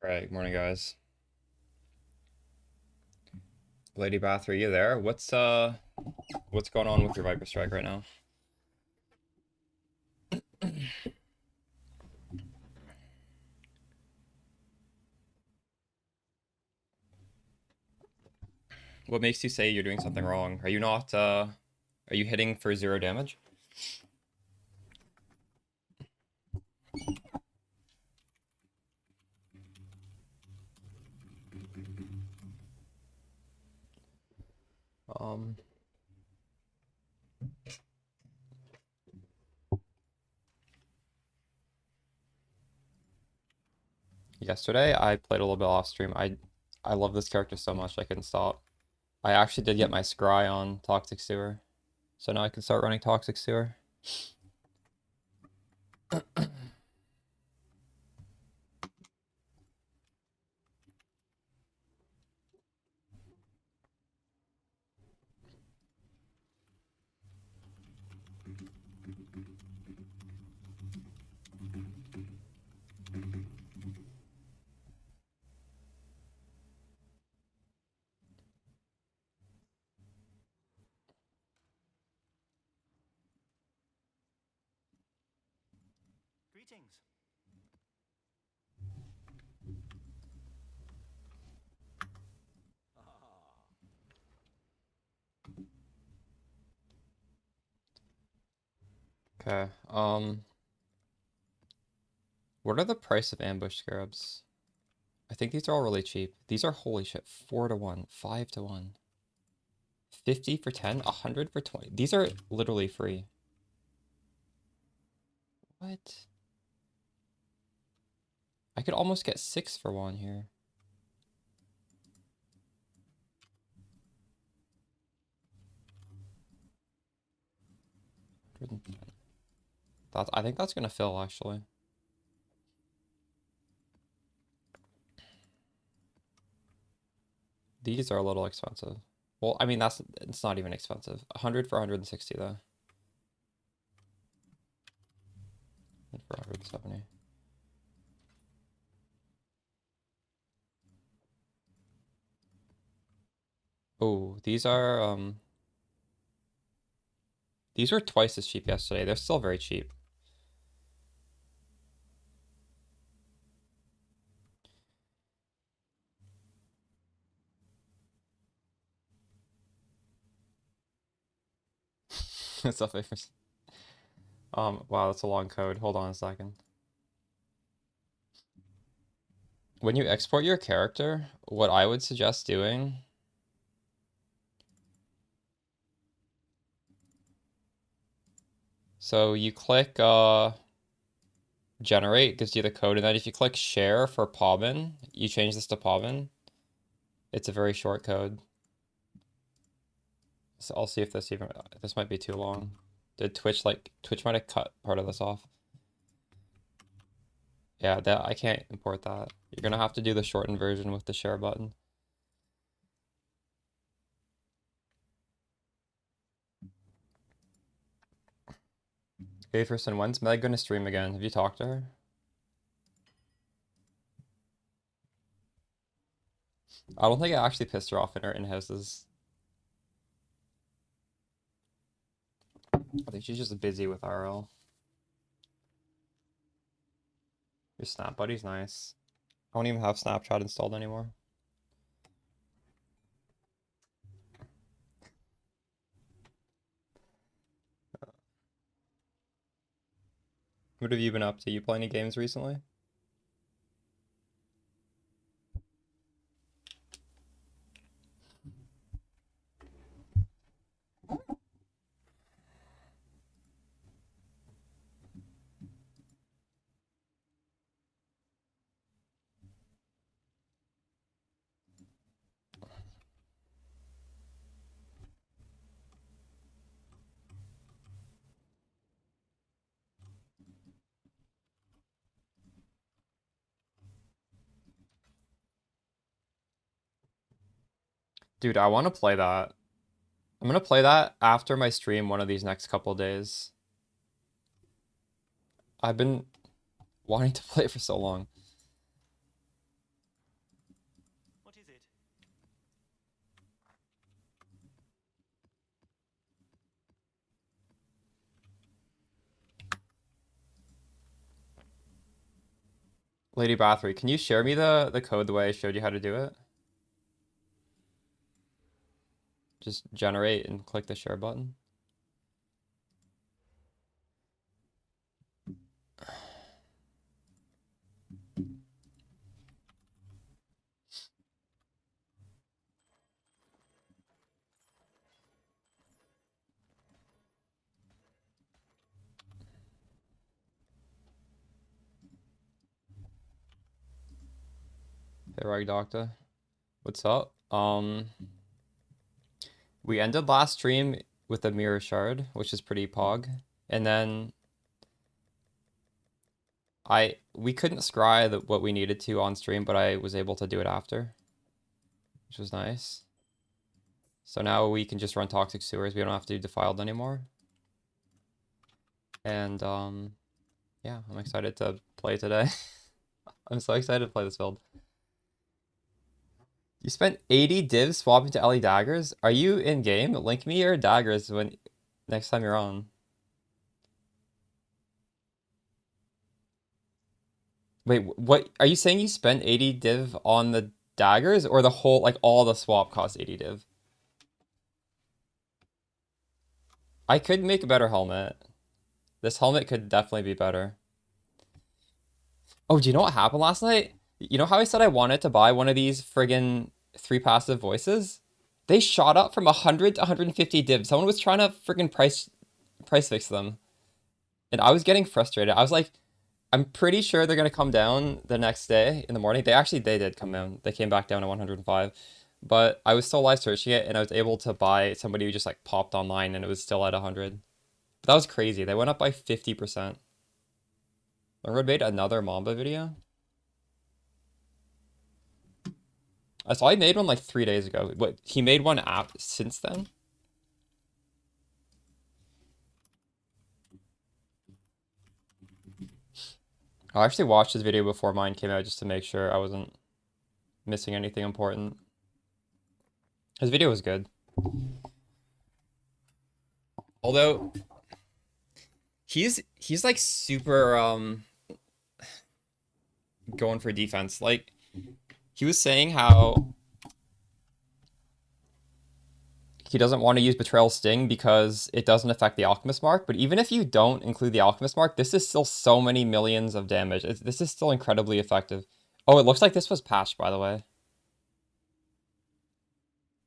Right, good morning, guys. Lady Bath, are you there? What's going on with your Viper Strike right now? What makes you say you're doing something wrong? Are you hitting for 0 damage? Um, Yesterday I played a little bit off stream. I love this character so much I couldn't stop. I actually did get my scry on Toxic Sewer, so now I can start running Toxic Sewer. Greetings. Okay. What are the price of ambush scarabs? I think these are all really cheap. These are holy shit, 4 to 1, 5 to 1. 50 for 10, 100 for 20. These are literally free. What? I could almost get 6 for 1 here. I think that's gonna fill actually. These are a little expensive. Well, I mean it's not even expensive. 100 for 160 though. And for 170. Oh, these were twice as cheap yesterday. They're still very cheap. It's a favors. Wow, that's a long code. Hold on a second. When you export your character, what I would suggest doing. So you click generate, gives you the code, and then if you click share for Pawbin, you change this to Pawbin. It's a very short code. So I'll see if this might be too long. Did Twitch might have cut part of this off. Yeah, that I can't import that. You're gonna have to do the shortened version with the share button. Averson, when's Meg gonna stream again? Have you talked to her? I don't think I actually pissed her off in her in-houses. I think she's just busy with RL. Your Snap Buddy's nice. I don't even have Snapchat installed anymore. What have you been up to? You play any games recently? Dude, I want to play that. I'm gonna play that after my stream one of these next couple days. I've been wanting to play it for so long. Lady Bathory, can you share me the code the way I showed you how to do it? Just generate and click the share button. Hey, Rag Doctor. What's up? We ended last stream with a mirror shard, which is pretty pog. And then we couldn't scry what we needed to on stream, but I was able to do it after, which was nice. So now we can just run toxic sewers. We don't have to do defiled anymore. And yeah, I'm excited to play today. I'm so excited to play this build. You spent 80 divs swapping to Ellie daggers? Are you in game? Link me your daggers when next time you're on. Wait, what are you saying you spent 80 div on the daggers or the whole like all the swap cost 80 div? I could make a better helmet. This helmet could definitely be better. Oh, do you know what happened last night? You know how I said I wanted to buy one of these friggin' 3 passive voices? They shot up from 100 to 150 div. Someone was trying to friggin' price fix them. And I was getting frustrated. I was like, I'm pretty sure they're gonna come down the next day in the morning. They did come down. They came back down to 105. But I was still live searching it and I was able to buy somebody who just like popped online and it was still at 100. But that was crazy. They went up by 50%. Road made another Mamba video. I saw he made one like 3 days ago. What, he made one app since then? I actually watched his video before mine came out just to make sure I wasn't missing anything important. His video was good. Although he's like super going for defense. Like he was saying how he doesn't want to use Betrayal Sting because it doesn't affect the Alchemist mark, but even if you don't include the Alchemist mark, this is still so many millions of damage. This is still incredibly effective. Oh, it looks like this was patched, by the way.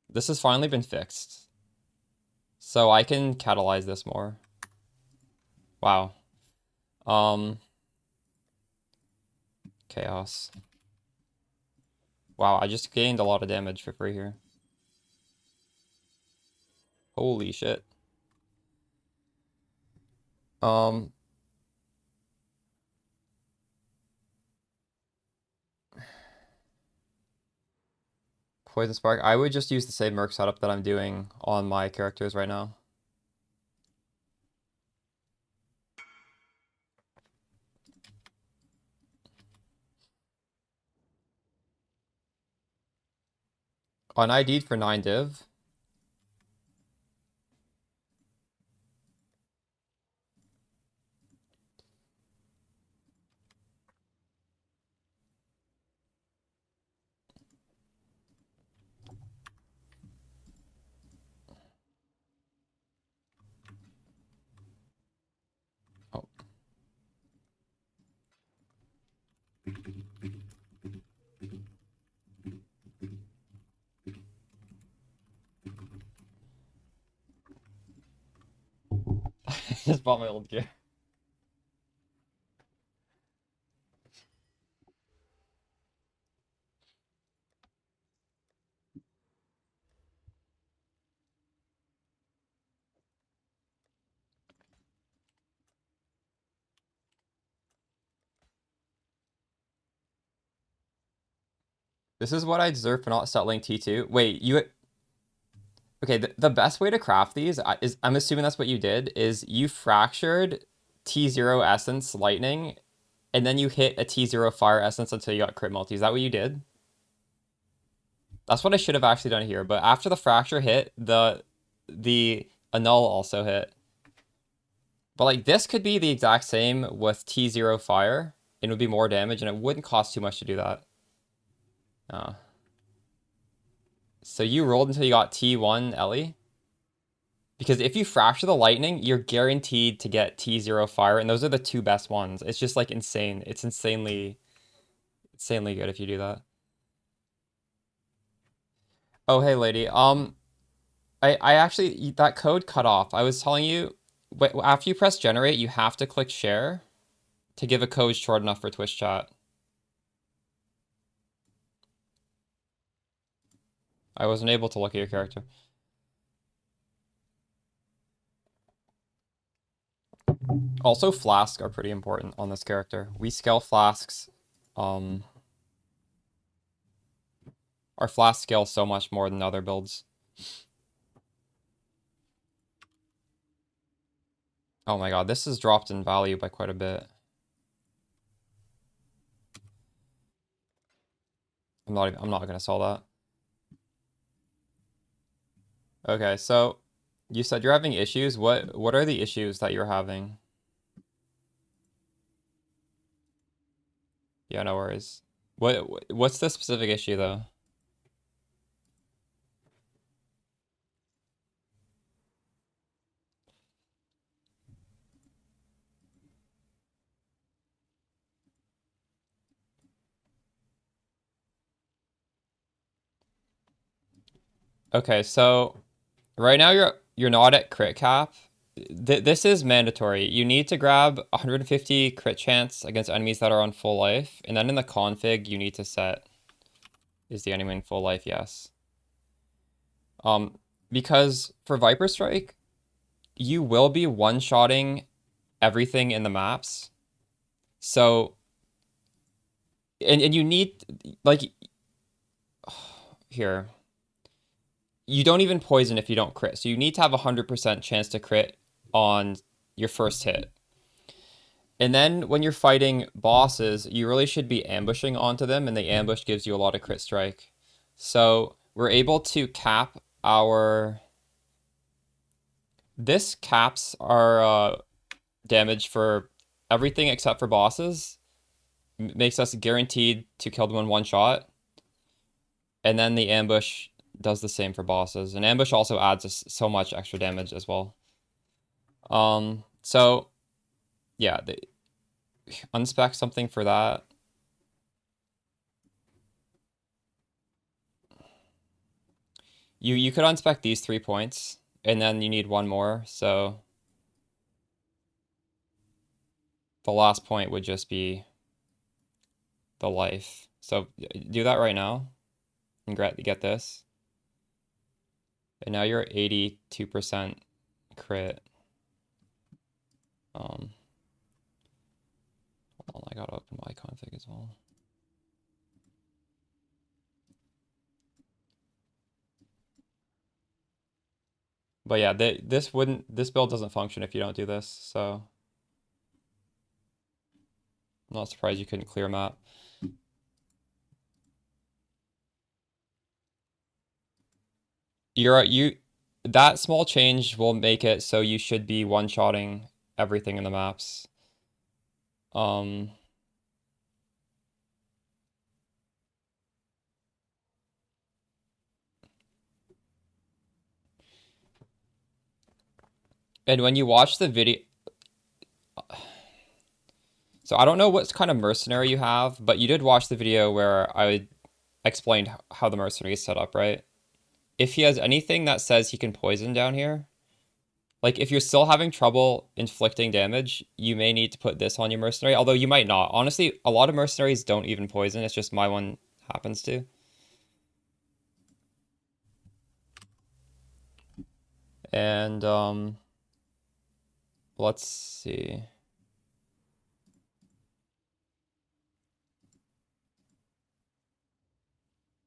This has finally been fixed. So I can catalyze this more. Wow. Chaos. Wow, I just gained a lot of damage for free here. Holy shit. Poison Spark. I would just use the same Merc setup that I'm doing on my characters right now. On ID'd for 9 div. Oh. Just bought my old gear. This is what I deserve for not settling T2. Wait, you... Okay, the best way to craft these is, I'm assuming that's what you did, is you fractured T0 Essence Lightning, and then you hit a T0 Fire Essence until you got crit multi. Is that what you did? That's what I should have actually done here, but after the fracture hit, the annul also hit. But like this could be the exact same with T0 Fire. it would be more damage, and it wouldn't cost too much to do that. So you rolled until you got T1 Ellie? Because if you fracture the lightning, you're guaranteed to get T0 fire, and those are the two best ones. It's just like insane. It's insanely good if you do that. Oh, hey lady. I actually that code cut off. I was telling you after you press generate, you have to click share to give a code short enough for Twitch chat. I wasn't able to look at your character. Also, flasks are pretty important on this character. We scale flasks. Our flask scale so much more than other builds. Oh my god, this has dropped in value by quite a bit. I'm not gonna sell that. Okay, so you said you're having issues. What are the issues that you're having? Yeah, no worries. What's the specific issue though? Okay, so right now you're not at crit cap. This is mandatory. You need to grab 150 crit chance against enemies that are on full life, and then in the config you need to set is the enemy in full life, yes. Because for Viper Strike, you will be one-shotting everything in the maps. So and you need like here. You don't even poison if you don't crit. So you need to have a 100% chance to crit on your first hit. And then when you're fighting bosses, you really should be ambushing onto them, and the ambush gives you a lot of crit strike. So we're able to cap our... This caps our damage for everything except for bosses. Makes us guaranteed to kill them in one shot. And then the ambush does the same for bosses. And ambush also adds so much extra damage as well. So yeah, they unspec something for that. You could unspec these 3 points, and then you need one more, so the last point would just be the life. So do that right now and get this. And now you're 82% crit. Hold on, I gotta open my config as well. But yeah, this build doesn't function if you don't do this, so I'm not surprised you couldn't clear map. That small change will make it so you should be one-shotting everything in the maps. And when you watch the video, so I don't know what kind of mercenary you have, but you did watch the video where I explained how the mercenary is set up, right? If he has anything that says he can poison down here, like if you're still having trouble inflicting damage, you may need to put this on your mercenary, although you might not. Honestly, a lot of mercenaries don't even poison, it's just my one happens to. And let's see.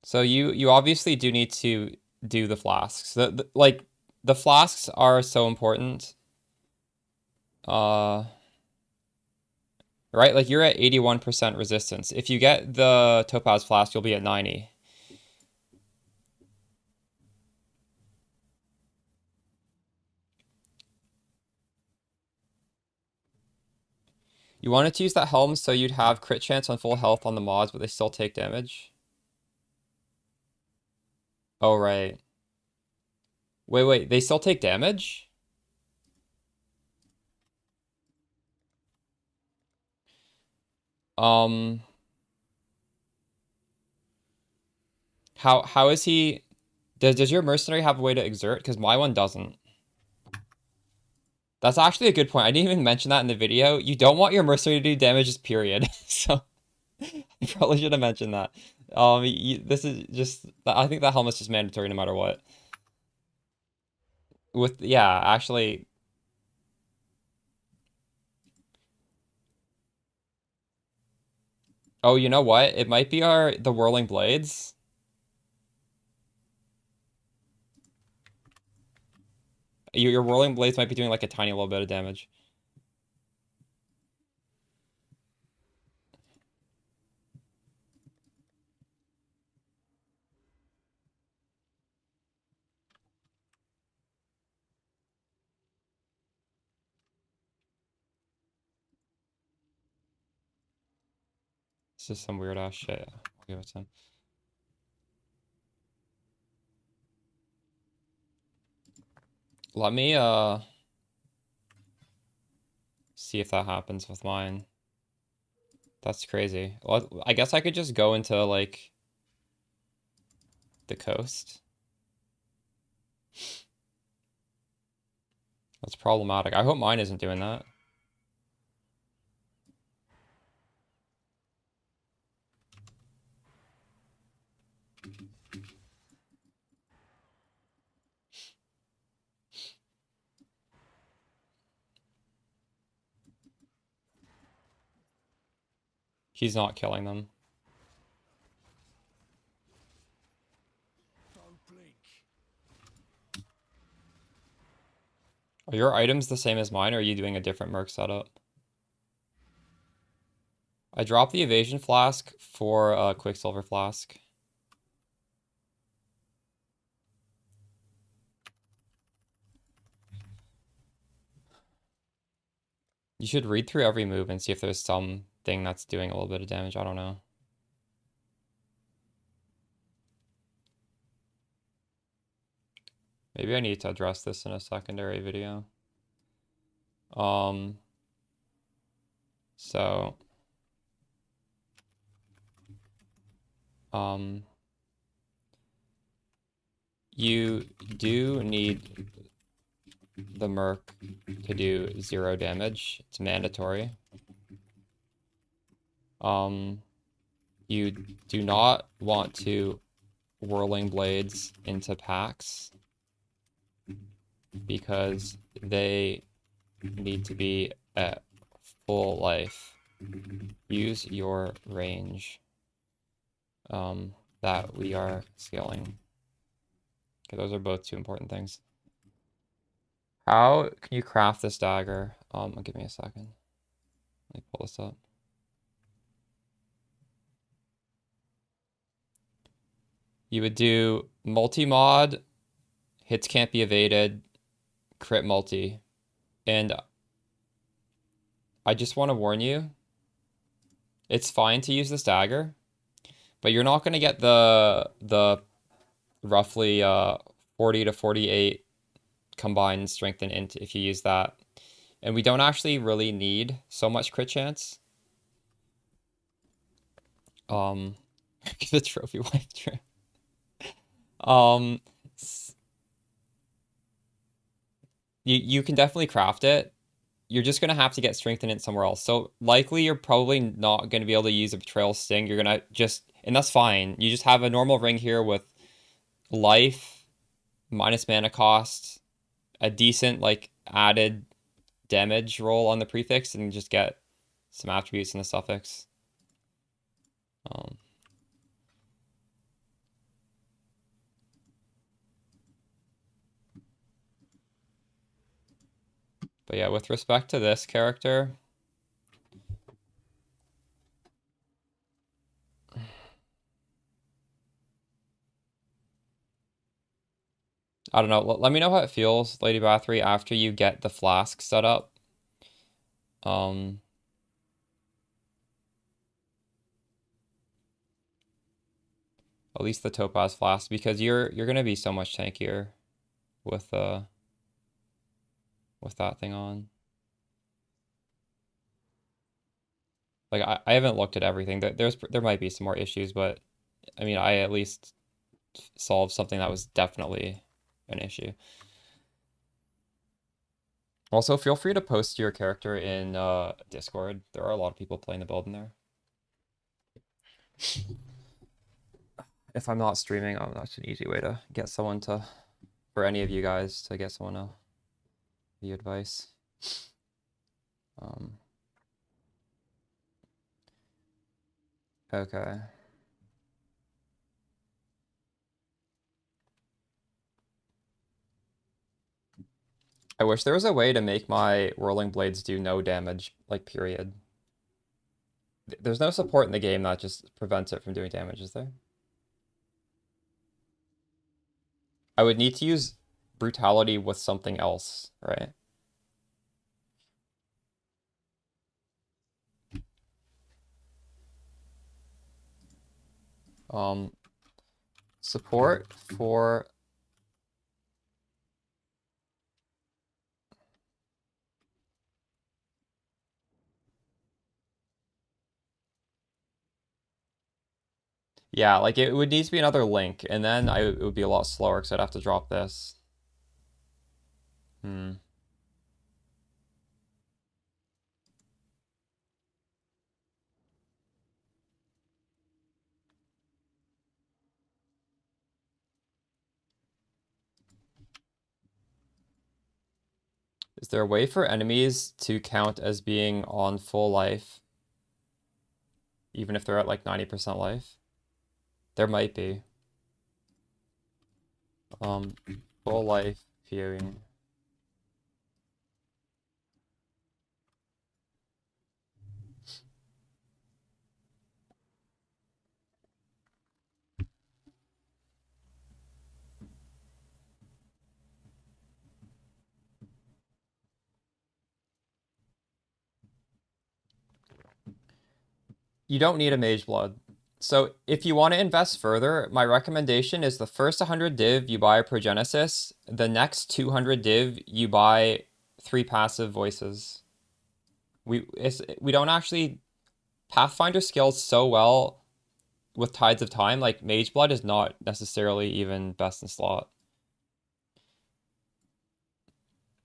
So you obviously do need to do the flasks. Like the flasks are so important. Right? Like you're at 81% resistance. If you get the topaz flask, you'll be at 90. You wanted to use that helm so you'd have crit chance on full health on the mods, but they still take damage. Oh, right. Wait, they still take damage? Um, how is he? Does your mercenary have a way to exert? Because my one doesn't. That's actually a good point. I didn't even mention that in the video. You don't want your mercenary to do damages, period. So you probably should have mentioned that. This is just. I think that helmet's just mandatory no matter what. Yeah, actually. Oh, you know what? It might be the whirling blades. Your whirling blades might be doing like a tiny little bit of damage. It's just some weird ass shit. I'll give it to him. Let me see if that happens with mine. That's crazy. Well, I guess I could just go into like the coast. That's problematic. I hope mine isn't doing that. He's not killing them. Are your items the same as mine, or are you doing a different merc setup? I dropped the evasion flask for a quicksilver flask. You should read through every move and see if there's something that's doing a little bit of damage. I don't know. Maybe I need to address this in a secondary video. Um, so, um, you do need the merc to do 0 damage. It's mandatory. You do not want to whirling blades into packs because they need to be at full life. Use your range that we are scaling. Okay, those are both two important things. How can you craft this dagger? Give me a second. Let me pull this up. You would do multi-mod, hits can't be evaded, crit multi. And I just want to warn you, it's fine to use this dagger, but you're not going to get the roughly 40 to 48 combined strength and int if you use that. And we don't actually really need so much crit chance. The trophy wife trip. You can definitely craft it. You're just gonna have to get strength in it somewhere else. So likely you're probably not gonna be able to use a betrayal sting. You're gonna just, and that's fine. You just have a normal ring here with life, minus mana cost, a decent like added damage roll on the prefix, and just get some attributes in the suffix. But yeah, with respect to this character, I don't know. Let me know how it feels, Lady Bathory, after you get the flask set up. At least the Topaz Flask, because you're gonna be so much tankier with that thing on. Like I haven't looked at everything. There might be some more issues, but I mean I at least solved something that was definitely an issue. Also, feel free to post your character in Discord. There are a lot of people playing the build in there. If I'm not streaming, that's an easy way to get someone to, for any of you guys, to get someone to the advice. Okay. I wish there was a way to make my whirling blades do no damage, like period. There's no support in the game that just prevents it from doing damage, is there? I would need to use brutality with something else, right? Support for yeah, like it would need to be another link, and then it would be a lot slower because I'd have to drop this. Is there a way for enemies to count as being on full life, even if they're at like 90% life? There might be. Full life viewing. You don't need a Mage Blood. So if you want to invest further, my recommendation is the first 100 div you buy a Progenesis, the next 200 div you buy 3 passive voices. We don't actually Pathfinder scales so well with Tides of Time, like Mage Blood is not necessarily even best in slot.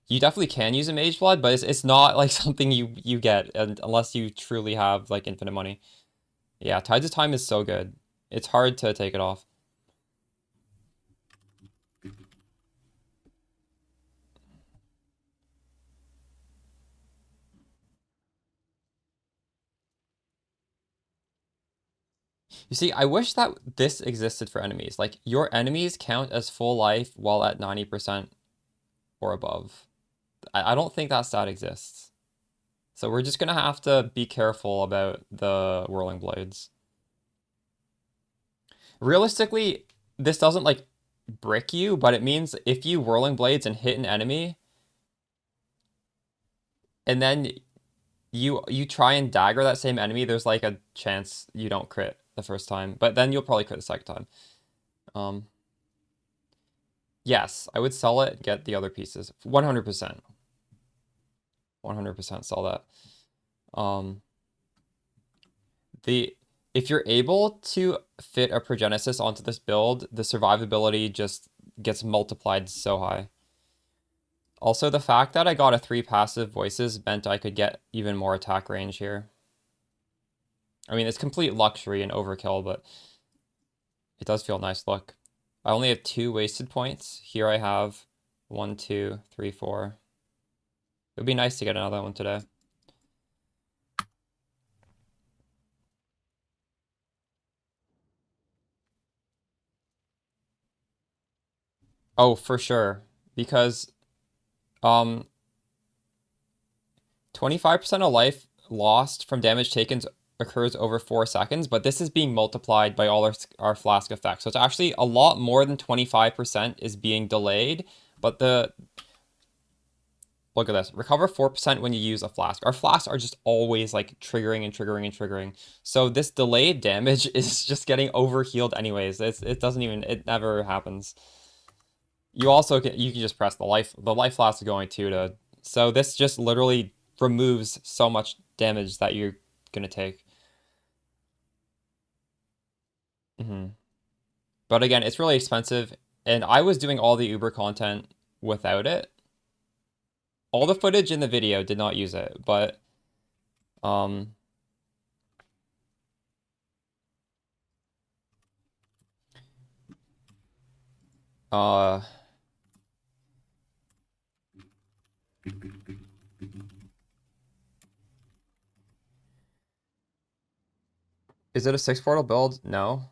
You definitely can use a Mage Blood, but it's not like something you get unless you truly have like infinite money. Yeah, Tides of Time is so good. It's hard to take it off. You see, I wish that this existed for enemies. Like, your enemies count as full life while at 90% or above. I don't think that stat exists. So we're just gonna have to be careful about the Whirling Blades. Realistically, this doesn't, like, brick you, but it means if you Whirling Blades and hit an enemy, and then you try and dagger that same enemy, there's, like, a chance you don't crit the first time. But then you'll probably crit the second time. Yes, I would sell it, get the other pieces. 100%. 100% sell that. If you're able to fit a Progenesis onto this build, the survivability just gets multiplied so high. Also, the fact that I got a 3 passive voices meant I could get even more attack range here. I mean, it's complete luxury and overkill, but it does feel nice. Look, I only have 2 wasted points. Here I have 1, 2, 3, 4. It would be nice to get another one today. Oh, for sure. Because 25% of life lost from damage taken occurs over 4 seconds, but this is being multiplied by all our flask effects. So it's actually a lot more than 25% is being delayed, but Look at this. Recover 4% when you use a flask. Our flasks are just always like triggering and triggering and triggering. So this delayed damage is just getting overhealed anyways. It doesn't even, it never happens. You also can, you can just press the life flask is going to, so this just literally removes so much damage that you're gonna take. But again, it's really expensive, and I was doing all the Uber content without it. All the footage in the video did not use it, but um uh is it a 6 portal build? No.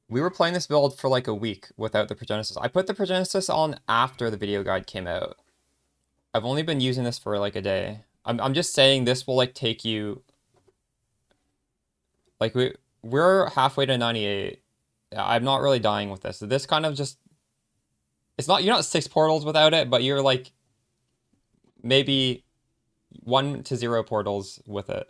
We were playing this build for like a week without the Progenesis. I put the Progenesis on after the video guide came out. I've only been using this for like a day. I'm just saying this will like take you like we're halfway to 98. I'm not really dying with this. This kind of just it's not you're not 6 portals without it, but you're like maybe 1 to 0 portals with it.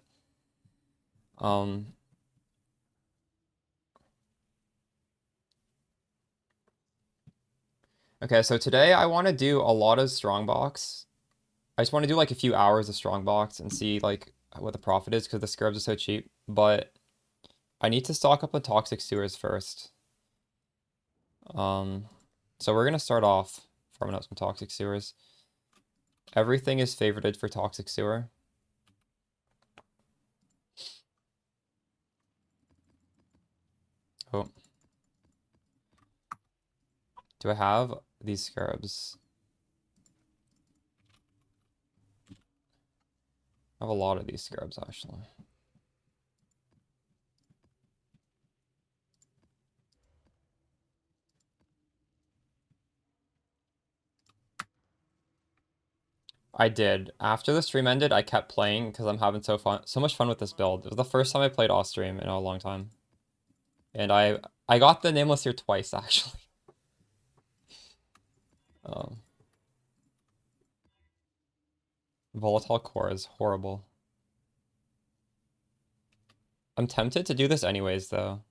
Okay, so today I want to do a lot of strongbox. I just want to do like a few hours of strongbox and see like what the profit is because the scarabs are so cheap. But I need to stock up on toxic sewers first. So we're gonna start off farming up some toxic sewers. Everything is favorited for toxic sewer. Oh. Do I have these scarabs? I have a lot of these scarabs actually. I did. After the stream ended, I kept playing because I'm having so much fun with this build. It was the first time I played off stream in a long time. And I got the Nameless here twice actually. Um, Volatile core is horrible. I'm tempted to do this anyways though.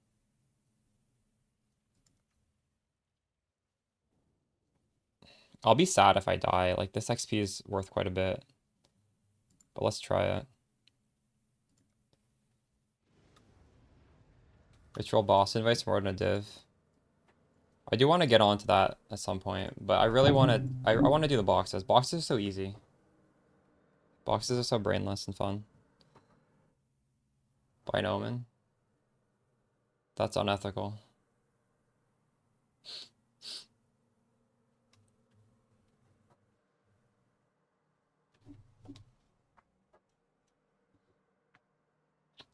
I'll be sad if I die. Like this XP is worth quite a bit. But let's try it. Ritual boss invites more than a div. I do want to get onto that at some point, but I really want to I want to do the boxes. Boxes are so easy. Boxes are so brainless and fun. By Omen. That's unethical.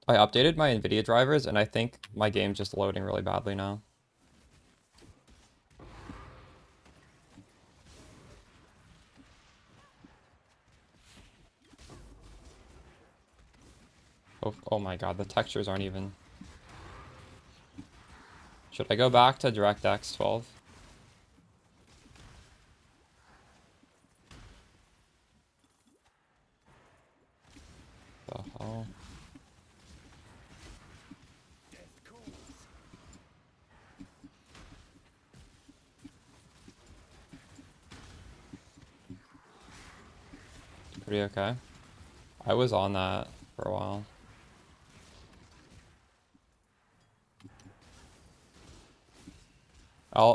I updated my NVIDIA drivers and I think my game's just loading really badly now. Oh my god, the textures aren't even. Should I go back to DirectX 12? The hell? Pretty okay. I was on that for a while.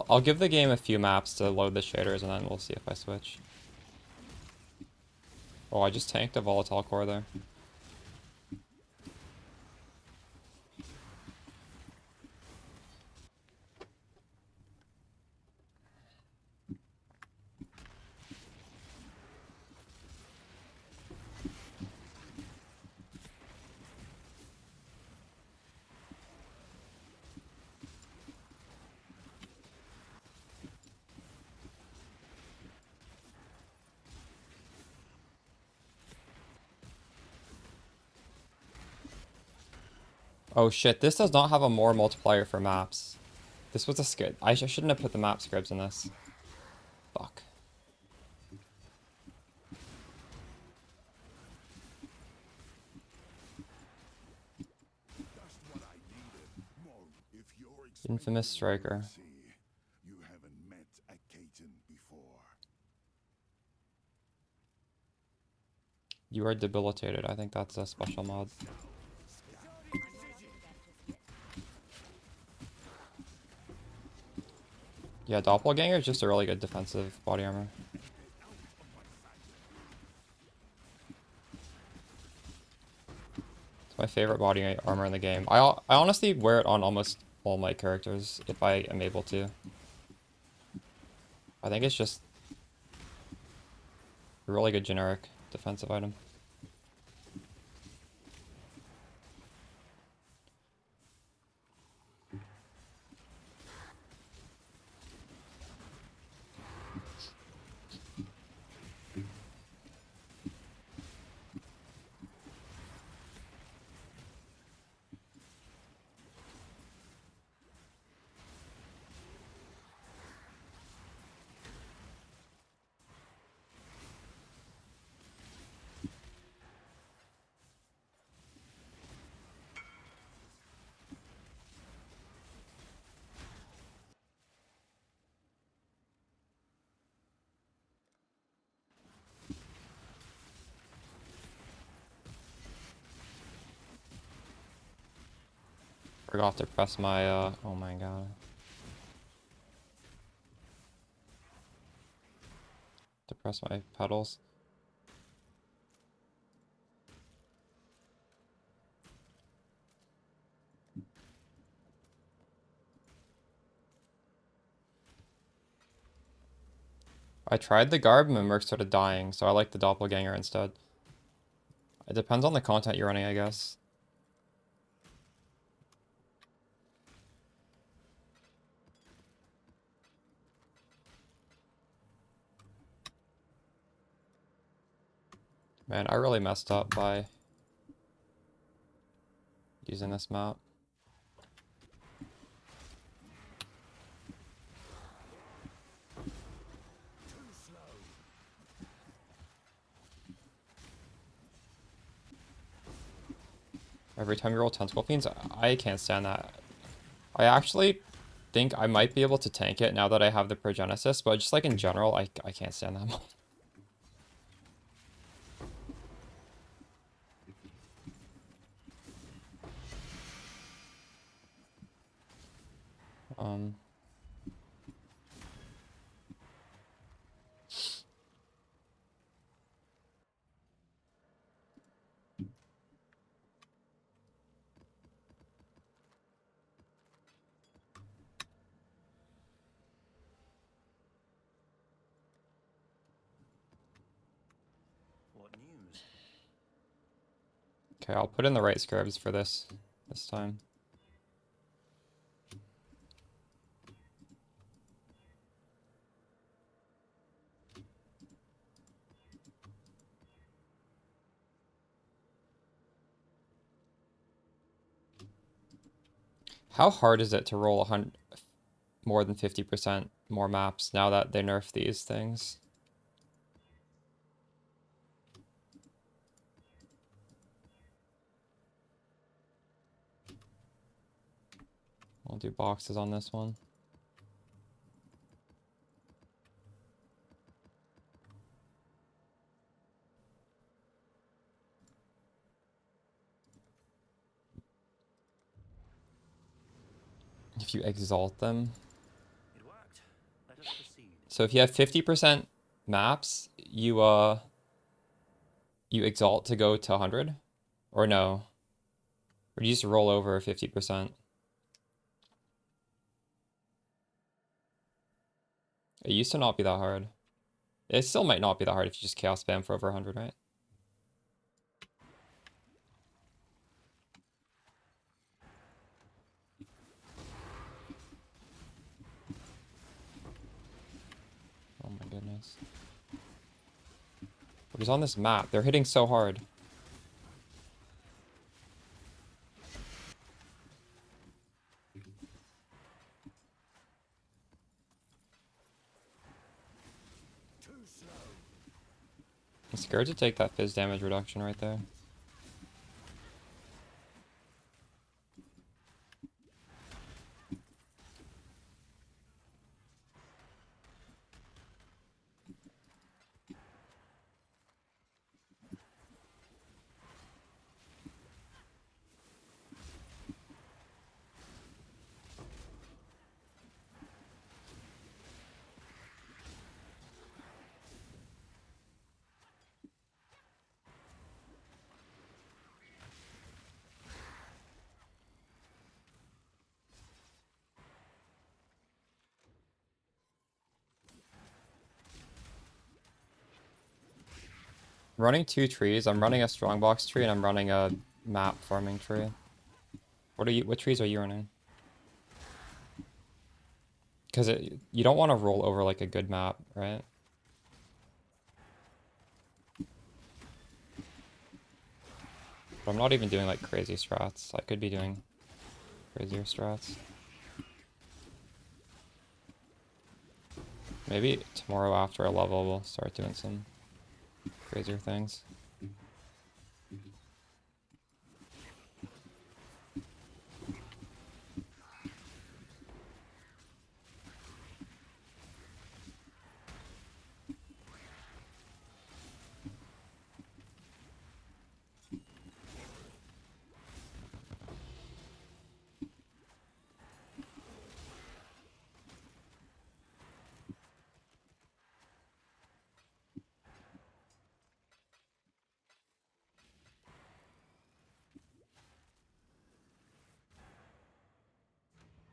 I'll give the game a few maps to load the shaders and then we'll see if I switch. Oh, I just tanked a volatile core there. Oh shit, this does not have a more multiplier for maps. This was a skid. I shouldn't have put the map scripts in this. Fuck. Infamous striker. You haven't met a Caton before. You are debilitated. I think that's a special mod. Yeah, Doppelganger is just a really good defensive body armor. It's my favorite body armor in the game. I honestly wear it on almost all my characters if I am able to. I think it's just a really good generic defensive item. Forgot to press my, oh my god. To press my pedals. I tried the Garb and my Merc started dying, so I like the Doppelganger instead. It depends on the content you're running, I guess. Man, I really messed up by using this map. Every time you roll Tentacle Fiends, I can't stand that. I actually think I might be able to tank it now that I have the Progenesis, but just like in general, I can't stand that mod. What news? Okay, I'll put in the right scarabs for this time. How hard is it to roll more than 50% more maps now that they nerf these things? I'll do boxes on this one. If you exalt them. It worked. Let us proceed. So if you have 50% maps, you exalt to go to 100? Or no? Or do you just roll over 50%? It used to not be that hard. It still might not be that hard if you just chaos spam for over 100, right? Oh my goodness. What is on this map? They're hitting so hard. I'm scared to take that fizz damage reduction right there. running 2 trees. I'm running a strongbox tree and I'm running a map farming tree. What trees are you running? Because you don't want to roll over like a good map, right? But I'm not even doing like crazy strats. I could be doing crazier strats. Maybe tomorrow after a level we'll start doing some crazier things.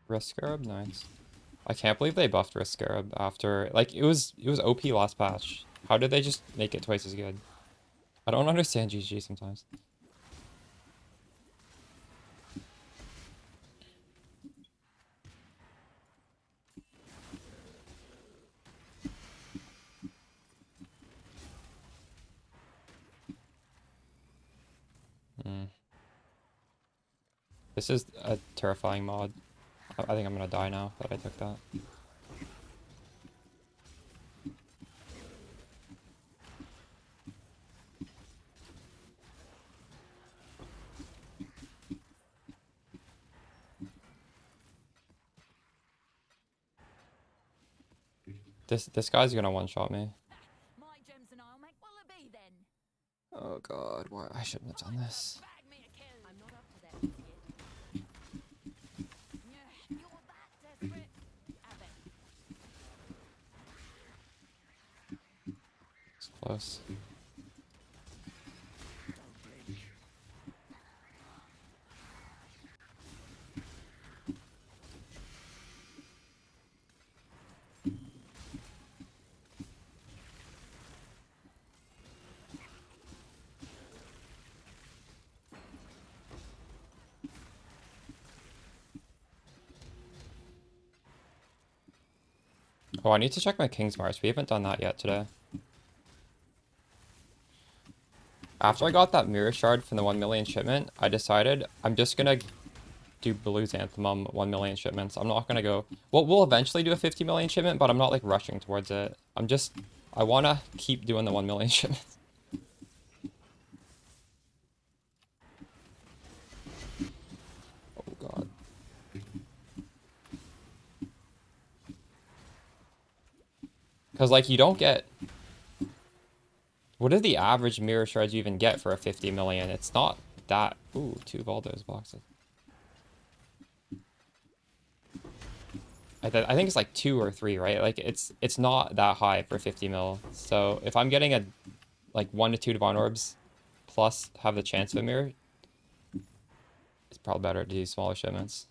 Risk Scarab, nice. I can't believe they buffed Risk Scarab after like it was OP last patch. How did they just make it twice as good? I don't understand GG sometimes. Mm. This is a terrifying mod. I think I'm gonna die now that I took that. This guy's gonna one-shot me. My gems and I'll make wallaby then. Oh god, why I shouldn't have done this. Bag me a kill. I'm not up to that just yet. Yeah, you're that desperate. Have it. It's close. Oh, I need to check my King's Mars. We haven't done that yet today. After I got that mirror shard from the 1 million shipment, I decided I'm just gonna do Blue Xanthamum 1 million shipments. I'm not gonna go... Well, we'll eventually do a 50 million shipment, but I'm not like rushing towards it. I wanna keep doing the 1 million shipments. Oh god. Because like you don't get... What are the average mirror shards you even get for a 50 million? It's not that... Ooh, 2 Valdos boxes. I think it's like 2 or 3, right? Like it's not that high for 50 mil. So if I'm getting a like 1 to 2 Divine Orbs plus have the chance of a mirror, it's probably better to do smaller shipments.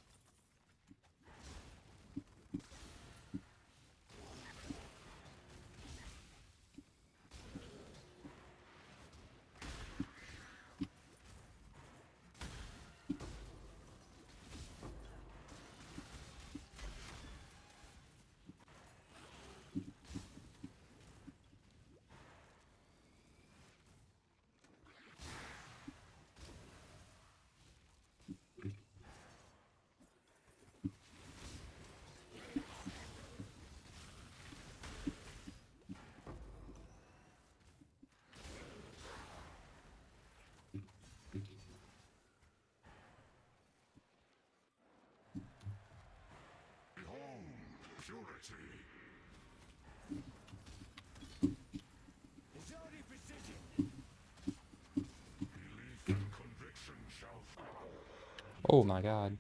Oh my god.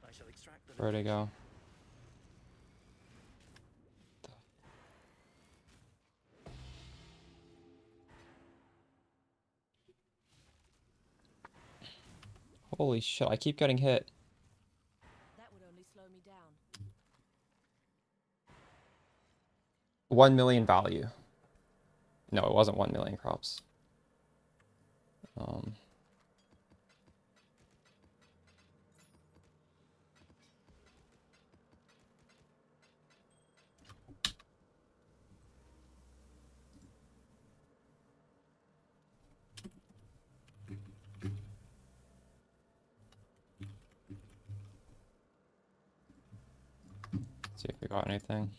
I shall extract the Where'd it go? Holy shit, I keep getting hit. That would only slow me down. 1 million value. No, it wasn't 1 million crops. See if we got anything.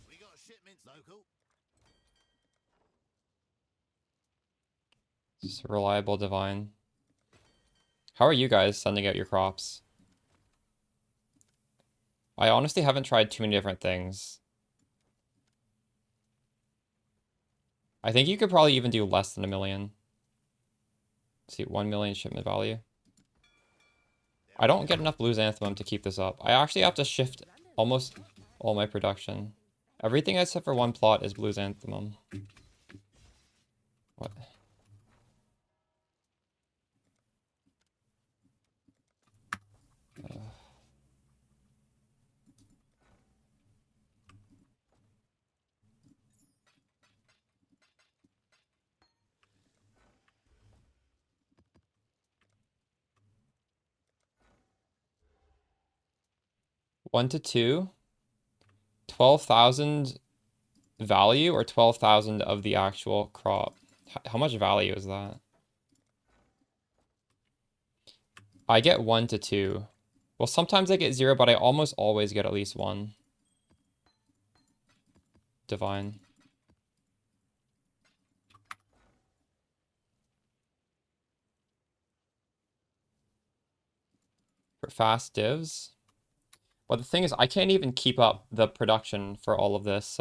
We got shipments local. Just a reliable divine. How are you guys sending out your crops? I honestly haven't tried too many different things. I think you could probably even do less than 1 million. Let's see, 1 million shipment value. I don't get enough blue xanthemum to keep this up. I actually have to shift almost all my production. Everything except for one plot is blue xanthemum. What? 1 to 2. 12,000 value or 12,000 of the actual crop? How much value is that? I get 1 to 2. Well, sometimes I get 0, but I almost always get at least 1. Divine. For fast divs. Well, the thing is, I can't even keep up the production for all of this.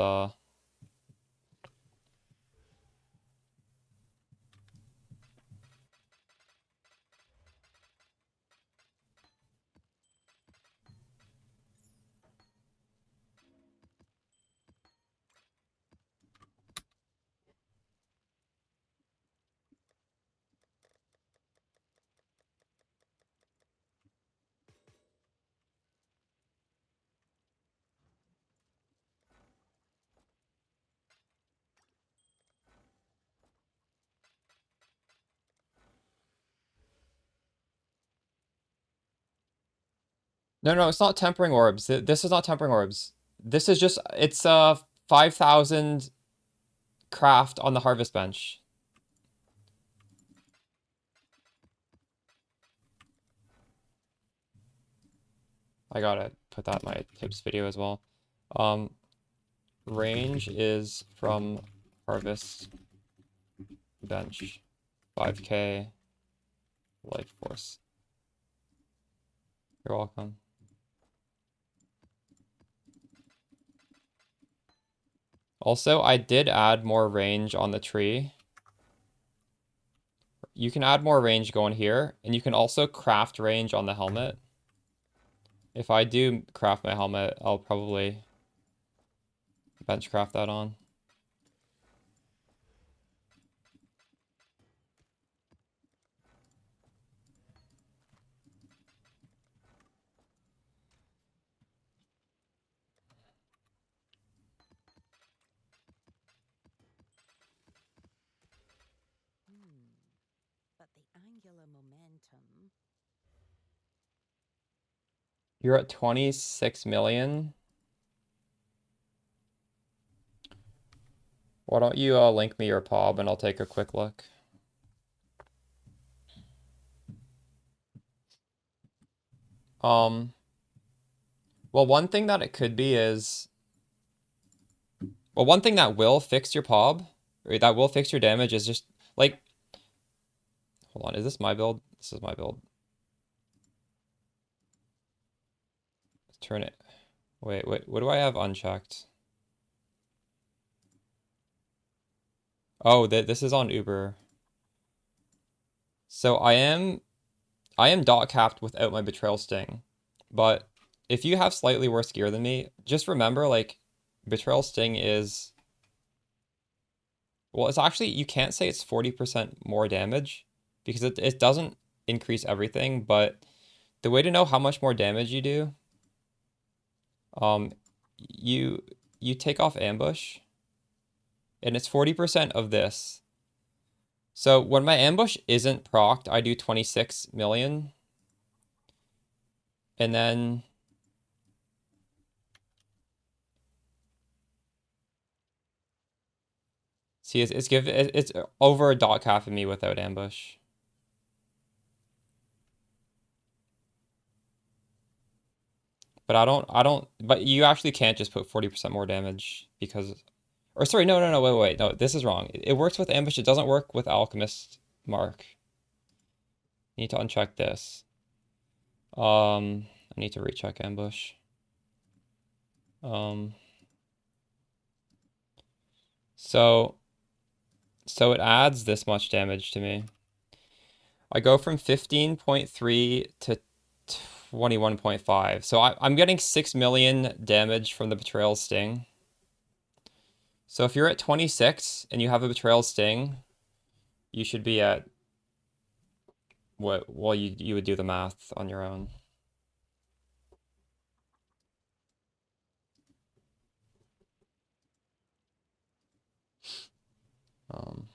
No, it's not tempering orbs. This is not tempering orbs. This is just, it's 5,000 craft on the harvest bench. I gotta put that in my tips video as well. Range is from harvest bench. 5k life force. You're welcome. Also, I did add more range on the tree. You can add more range going here, and you can also craft range on the helmet. If I do craft my helmet, I'll probably bench craft that on. But the angular momentum. You're at 26 million. Why don't you link me your POB and I'll take a quick look. Well, one thing that it could be is, well, one thing that will fix your POB, or that will fix your damage is just, like, hold on, is this my build? This is my build. Let's turn it. Wait, what do I have unchecked? Oh, this is on Uber. So I I am dot capped without my Betrayal Sting. But if you have slightly worse gear than me, just remember, like, Betrayal Sting is... Well, it's actually, you can't say it's 40% more damage, because it doesn't increase everything, but the way to know how much more damage you do, you take off ambush, and it's 40% of this. So when my ambush isn't procced, I do 26 million. And then see, it's over a dot cap of me without ambush. But but you actually can't just put 40% more damage because, or sorry, no, wait, no, this is wrong. It works with ambush, it doesn't work with alchemist mark. You need to uncheck this. I need to recheck ambush. So it adds this much damage to me. I go from 15.3 to 21.5. So I'm getting 6 million damage from the Betrayal Sting. So if you're at 26 and you have a Betrayal Sting, you should be at what? Well, you would do the math on your own. Um,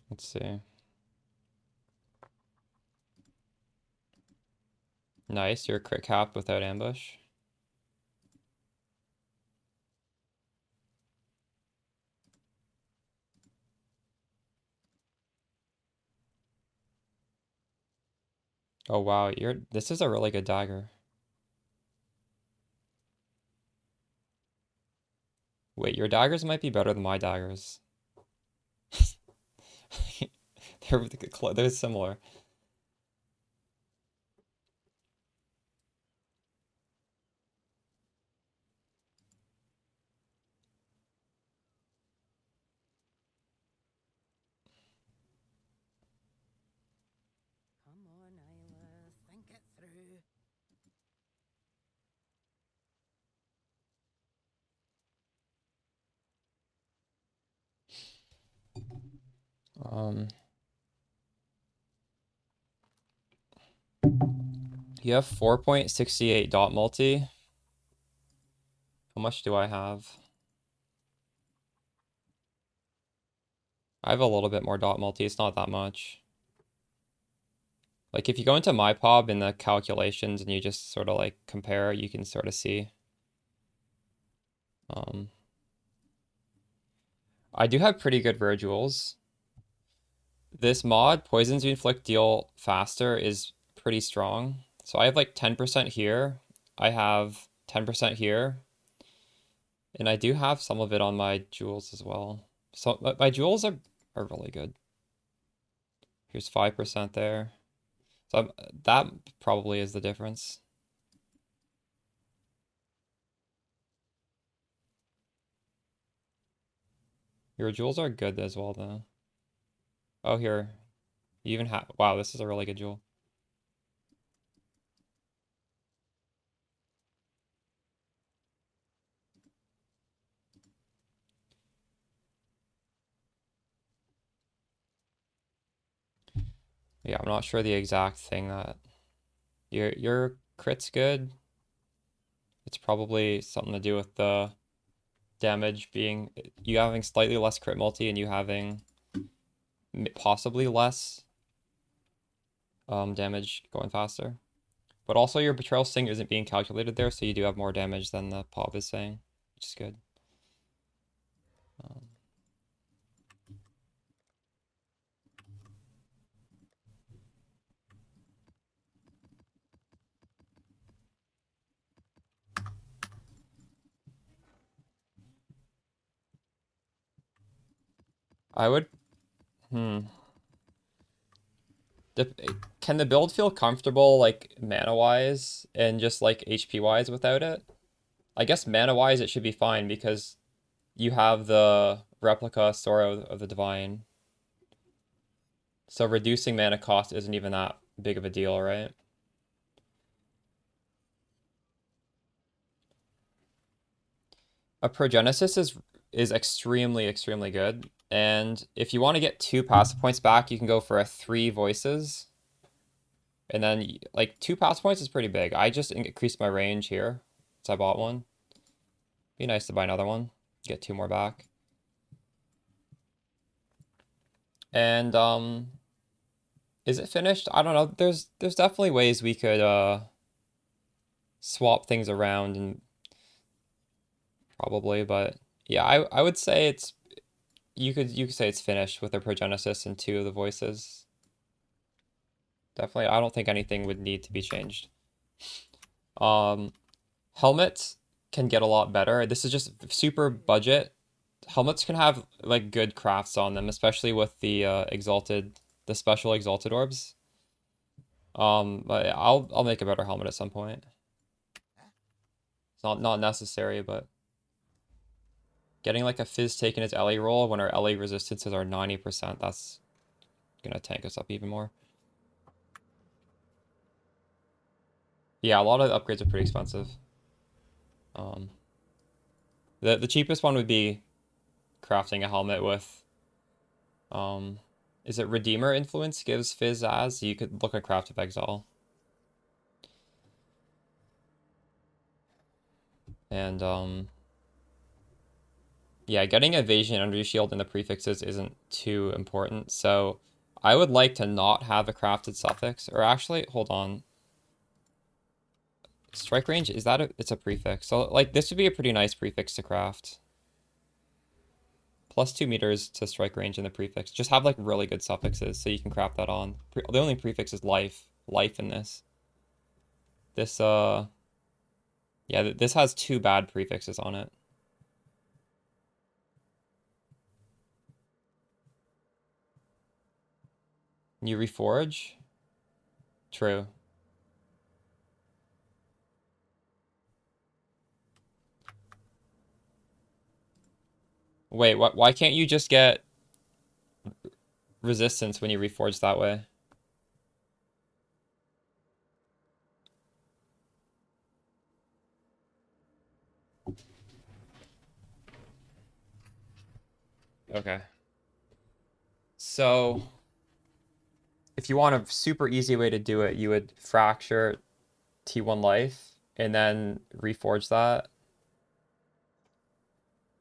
let's see. Nice, you're crit capped without ambush. Oh wow, this is a really good dagger. Wait, your daggers might be better than my daggers. They're similar. Come on, Isla, think it through. You have 4.68 dot multi. How much do I have? I have a little bit more dot multi, it's not that much. Like if you go into my pub in the calculations and you just sort of like compare, you can sort of see. I do have pretty good Virgils. This mod, Poisons You Inflict Deal Faster, is pretty strong. So I have like 10% here. I have 10% here. And I do have some of it on my jewels as well. So my jewels are really good. Here's 5% there. So that probably is the difference. Your jewels are good as well, though. Oh, here. You even have... Wow, this is a really good jewel. Yeah, I'm not sure the exact thing that... Your crit's good. It's probably something to do with the damage being... You having slightly less crit multi and you having possibly less damage going faster. But also your Betrayal Sting isn't being calculated there, so you do have more damage than the pop is saying, which is good. I would... can the build feel comfortable, like, mana-wise and just, like, HP-wise without it? I guess mana-wise it should be fine because you have the replica Sorrow of the Divine. So reducing mana cost isn't even that big of a deal, right? A Progenesis is extremely, extremely good. And if you want to get 2 passive points back, you can go for a 3 voices. And then, like, 2 passive points is pretty big. I just increased my range here, so I bought one. Be nice to buy another one. Get 2 more back. And, is it finished? I don't know. There's definitely ways we could, swap things around and probably, but yeah, I would say it's, you could say it's finished with a Progenesis and 2 of the voices. Definitely, I don't think anything would need to be changed. Helmets can get a lot better. This is just super budget. Helmets can have like good crafts on them, especially with the the special exalted orbs. But I'll make a better helmet at some point. It's not necessary, but getting like a fizz taken as LA roll when our LA resistances are 90%, that's gonna tank us up even more. Yeah, a lot of the upgrades are pretty expensive. The cheapest one would be crafting a helmet with, is it Redeemer influence gives fizz as? You could look at Craft of Exile. And yeah, getting evasion under your shield and the prefixes isn't too important. So I would like to not have a crafted suffix, or actually, hold on. Strike range, is that it's a prefix. So like this would be a pretty nice prefix to craft. Plus 2 meters to strike range in the prefix. Just have like really good suffixes so you can craft that on. The only prefix is life. Life in this. This yeah, this has 2 bad prefixes on it. You reforge? True. Wait, why can't you just get resistance when you reforge that way? Okay. So, if you want a super easy way to do it, you would fracture T1 life and then reforge that.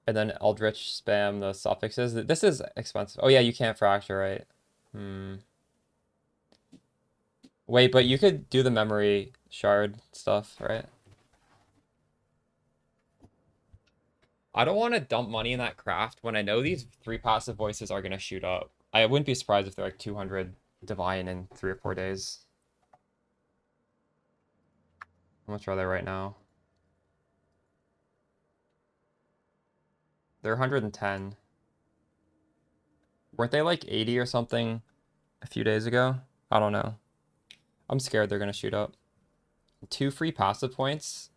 And then Eldritch spam the suffixes. This is expensive. Oh yeah, you can't fracture, right? Wait, but you could do the memory shard stuff, right? I don't want to dump money in that craft when I know these 3 passive voices are going to shoot up. I wouldn't be surprised if they're like 200 divine in 3 or 4 days. How much are they right now? They're 110. Weren't they like 80 or something a few days ago? I don't know. I'm scared they're going to shoot up. 2 free passive points.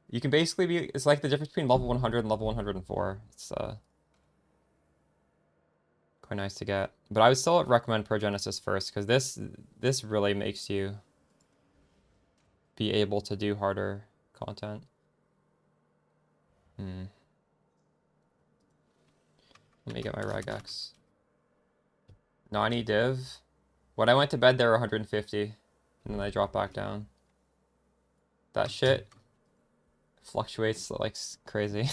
You can basically be, it's like the difference between level 100 and level 104. It's quite nice to get. But I would still recommend Progenesis first, because this really makes you be able to do harder content. Let me get my regex. 90 div. When I went to bed, they were 150, and then I dropped back down. That shit fluctuates like crazy.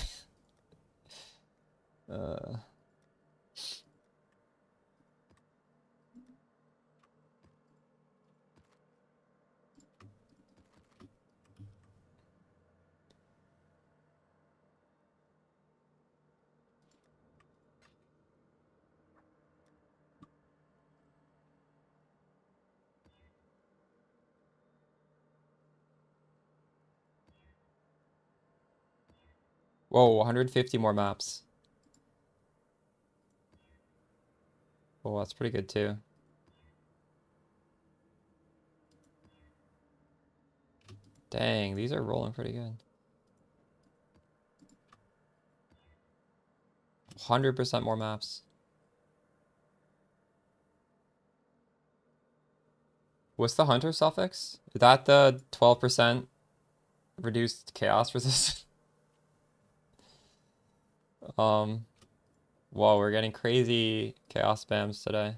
Whoa, 150 more maps. Oh, that's pretty good too. Dang, these are rolling pretty good. 100% more maps. What's the hunter suffix? Is that the 12% reduced chaos resistance? Whoa, we're getting crazy chaos spams today.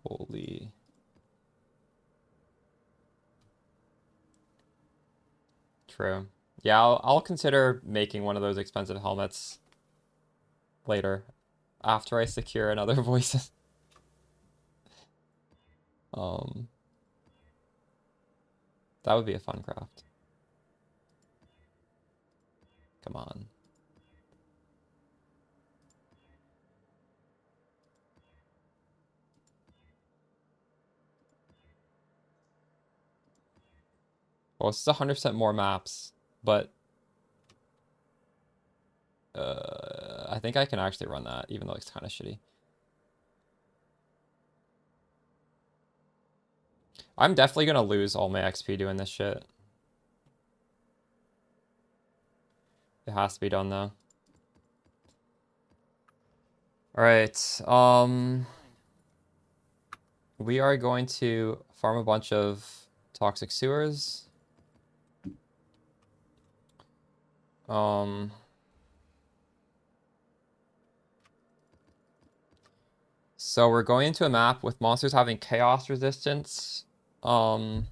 Holy. True. Yeah, I'll consider making one of those expensive helmets later after I secure another voice. Um, that would be a fun craft. Come on. Well, this is 100% more maps, but I think I can actually run that, even though it's kind of shitty. I'm definitely gonna lose all my XP doing this shit. It has to be done though. Alright, we are going to farm a bunch of toxic sewers. So we're going into a map with monsters having chaos resistance. And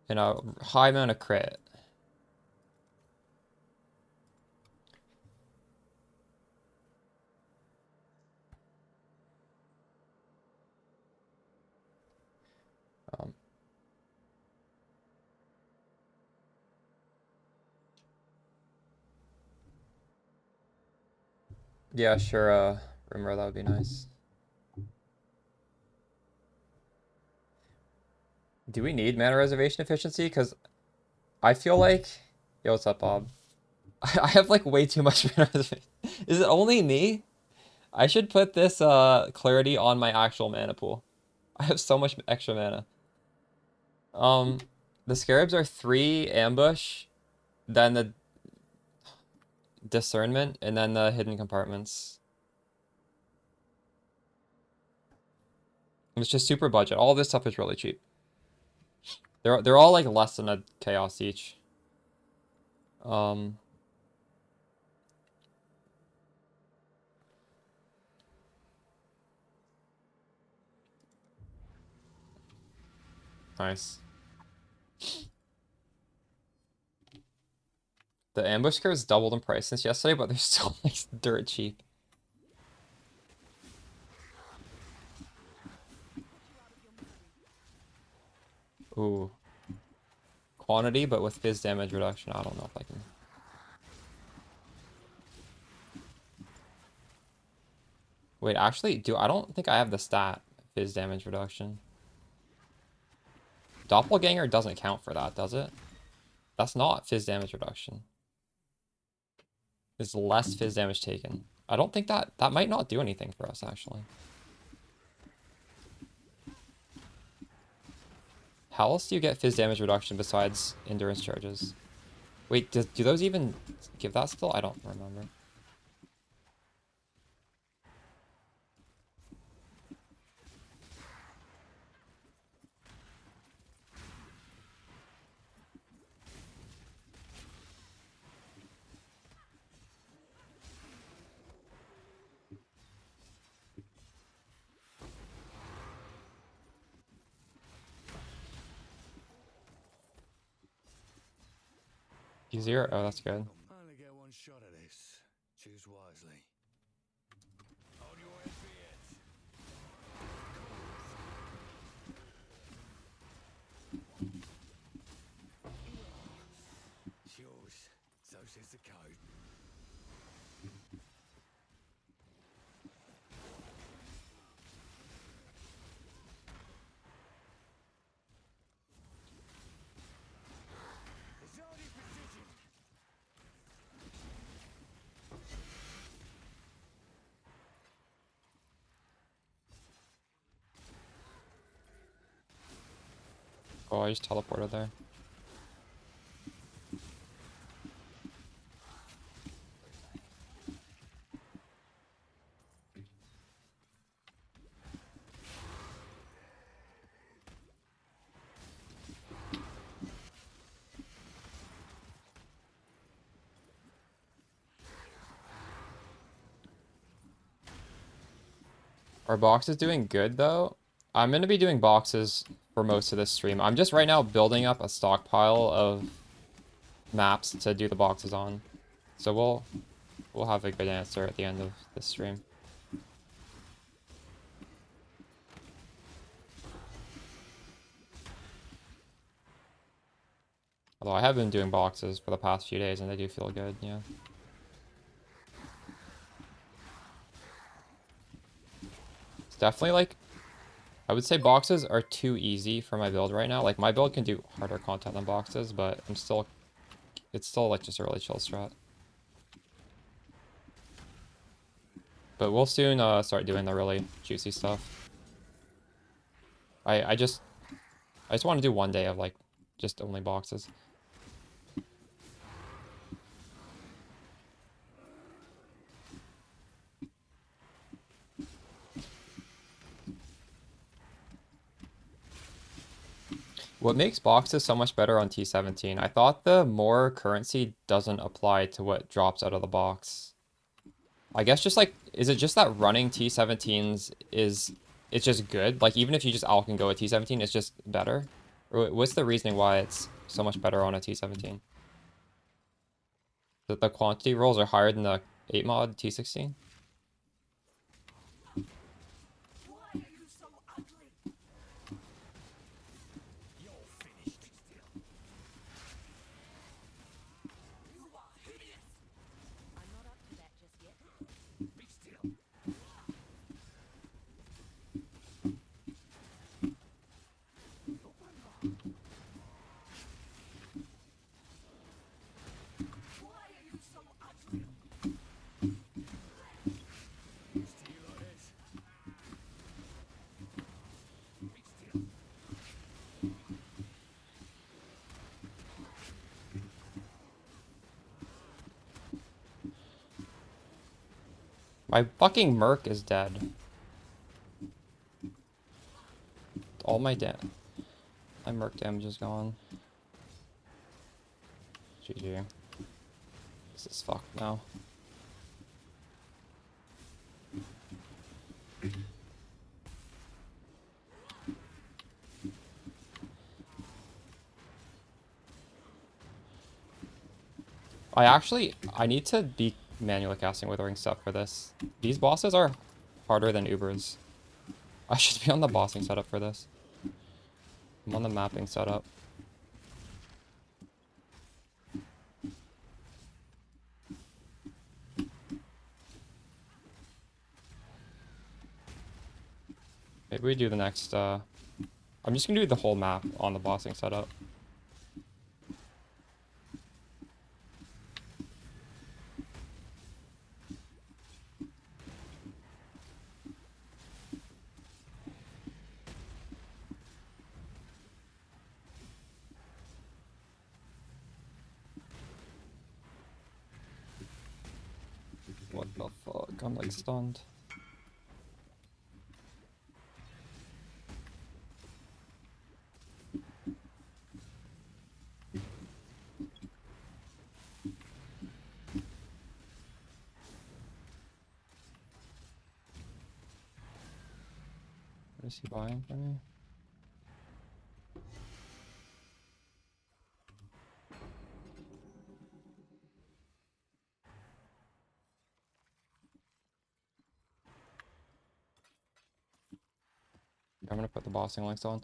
a high amount of crit. Yeah, sure, Rimmer, that would be nice. Do we need mana reservation efficiency? Because I feel like... Yo, what's up, Bob? I have, like, way too much mana reservation. Is it only me? I should put this, clarity on my actual mana pool. I have so much extra mana. The scarabs are 3 ambush, then the discernment, and then the hidden compartments. It's just super budget. All this stuff is really cheap. They're all like less than a chaos each. Nice. The ambush scares doubled in price since yesterday, but they're still like dirt cheap. Ooh. Quantity, but with fizz damage reduction. I don't know if I can. Wait, actually, I don't think I have the stat fizz damage reduction. Doppelganger doesn't count for that, does it? That's not fizz damage reduction. It's less fizz damage taken. I don't think that might not do anything for us, actually. How else do you get fizz damage reduction besides endurance charges? Wait, do those even give that still? I don't remember. Easier? Oh, that's good. Only get one shot at this. Choose wisely. Hold your head, be it. It's yours. So says the code. Oh, I just teleported there. Our box is doing good though. I'm gonna be doing boxes for most of this stream. I'm just right now building up a stockpile of maps to do the boxes on. So we'll have a good answer at the end of this stream. Although I have been doing boxes for the past few days and they do feel good, yeah. It's definitely like, I would say boxes are too easy for my build right now. Like my build can do harder content than boxes, but it's still like just a really chill strat. But we'll soon start doing the really juicy stuff. I just want to do one day of like just only boxes. What makes boxes so much better on T17? I thought the more currency doesn't apply to what drops out of the box. I guess just like, is it just that running T17s it's just good? Like even if you just all can go with T17, it's just better? Or what's the reasoning why it's so much better on a T17? That the quantity rolls are higher than the 8 mod T16? My fucking Merc is dead. All my Merc damage is gone. GG. This is fucked now. I need to be manually casting Withering stuff for this. These bosses are harder than Ubers. I should be on the bossing setup for this. I'm on the mapping setup. Maybe we do the next, I'm just gonna do the whole map on the bossing setup. What the fuck? I'm like stunned. What is he buying for me? I'm gonna put the bossing links on.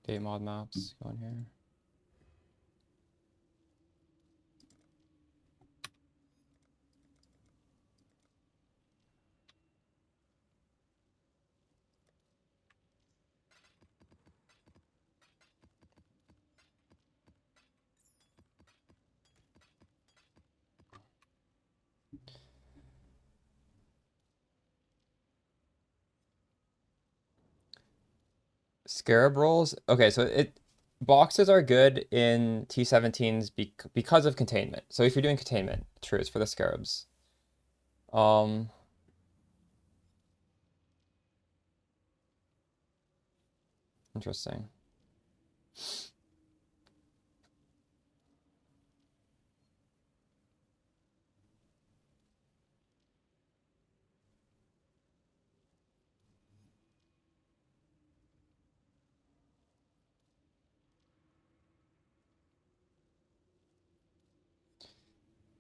8 mod maps going here. Scarab rolls. Okay, so boxes are good in T17s because of containment. So if you're doing containment, true, it's for the scarabs. Interesting.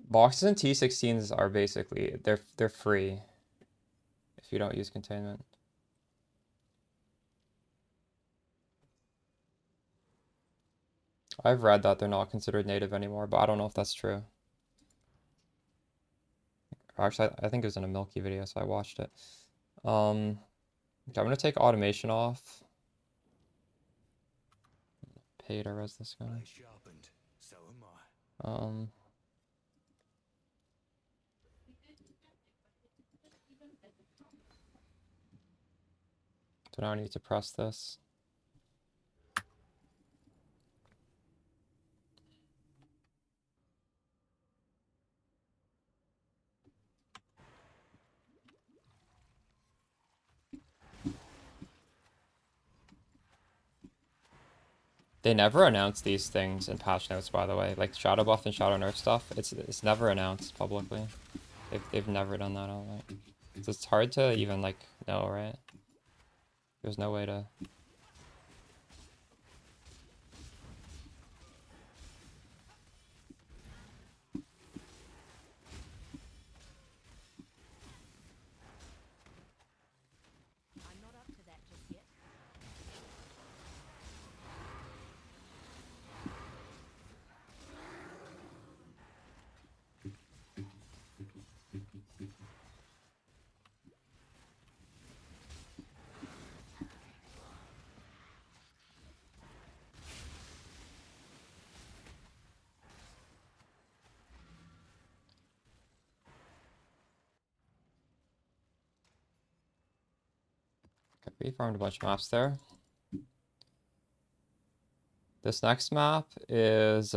Boxes in T16s are basically they're free if you don't use containment. I've read that they're not considered native anymore, but I don't know if that's true. Actually, I think it was in a Milky video, so I watched it. Okay, I'm gonna take automation off. Pay to res this guy. Blade sharpened. So am I. So now I need to press this. They never announce these things in patch notes, by the way. Like shadow buff and shadow nerf stuff, it's never announced publicly. They've never done that outright. So it's hard to even like know, right? There's no way to. I'm not up to that just yet. Okay, we farmed a bunch of maps there. This next map is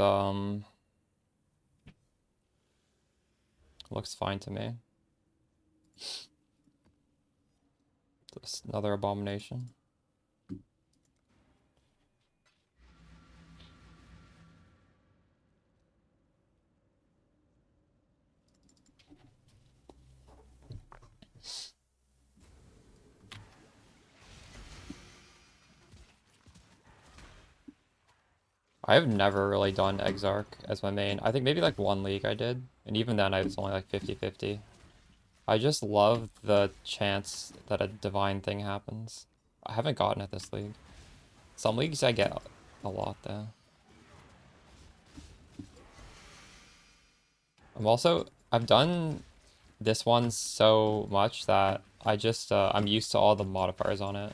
looks fine to me. Just another abomination. I've never really done Exarch as my main. I think maybe like one league I did, and even then I was only like 50-50. I just love the chance that a divine thing happens. I haven't gotten it this league. Some leagues I get a lot though. I've done this one so much that I'm used to all the modifiers on it.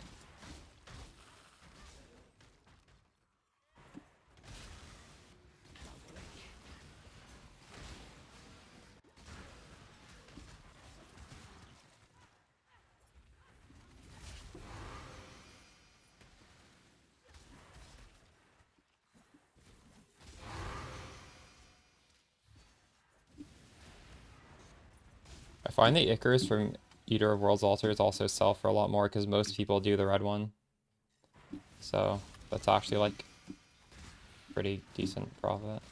I find the Icarus from Eater of Worlds Altars also sell for a lot more because most people do the red one. So that's actually like pretty decent profit.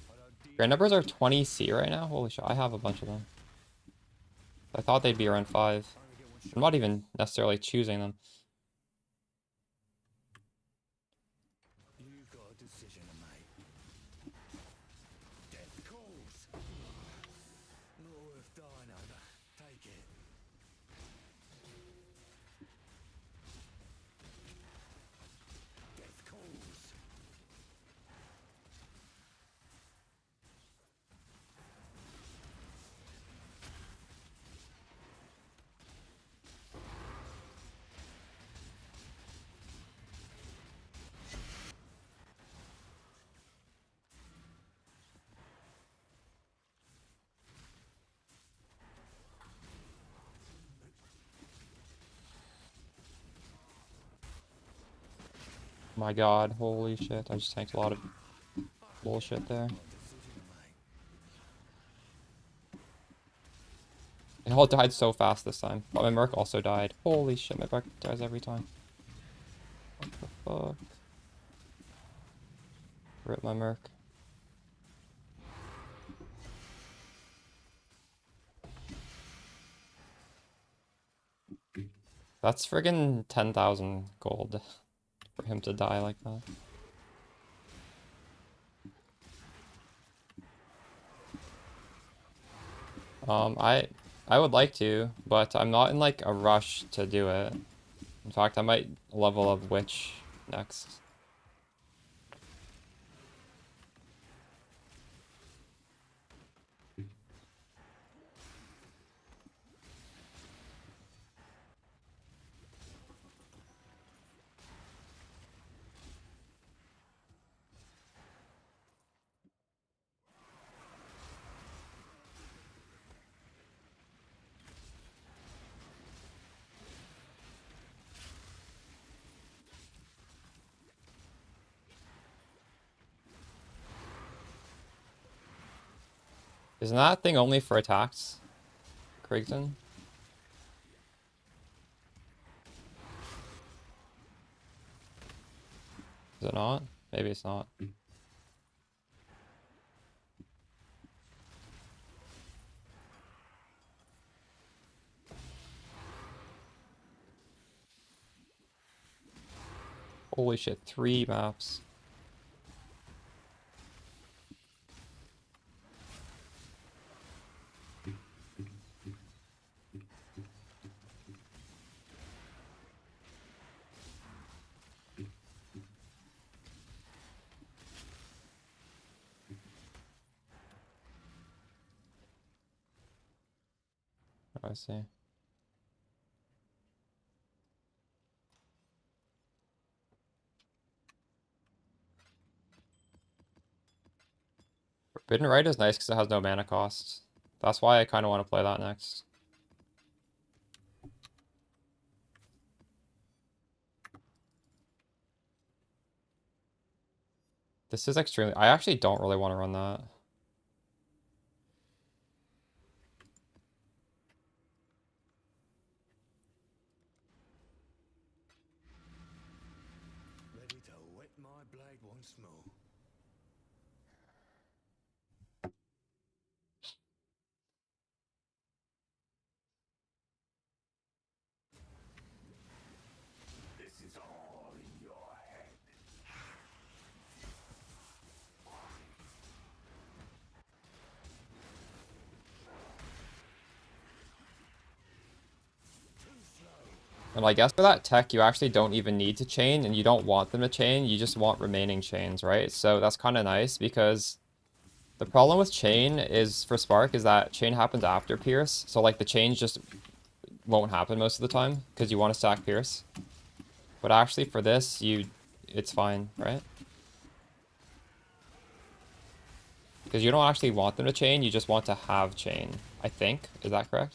I don't Grand numbers are 20C right now? Holy shit, I have a bunch of them. I thought they'd be around 5. I'm not even necessarily choosing them. You've got a decision to make. Death calls. Not worth dying over. Take it. Death calls. My god, holy shit, I just tanked a lot of bullshit there. Got a decision to make. It all died so fast this time. But my Merc also died. Holy shit, my Merc dies every time. What the fuck? Rip my Merc. That's friggin' 10,000 gold for him to die like that. I would like to, but I'm not in like a rush to do it. In fact, I might level up Witch next. Isn't that thing only for attacks, Krigton? Is it not? Maybe it's not. Holy shit, 3 maps. I see. Forbidden Right is nice because it has no mana cost. That's why I kind of want to play that next. This is extremely... I actually don't really want to run that. Ready to wet my blade once more. This is all in your head. And I guess for that tech, you actually don't even need to chain, and you don't want them to chain, you just want remaining chains, right? So that's kind of nice, because the problem with chain is, for Spark, is that chain happens after Pierce, so like the chains just won't happen most of the time, because you want to stack Pierce. But actually for this, it's fine, right? Because you don't actually want them to chain, you just want to have chain, I think. Is that correct?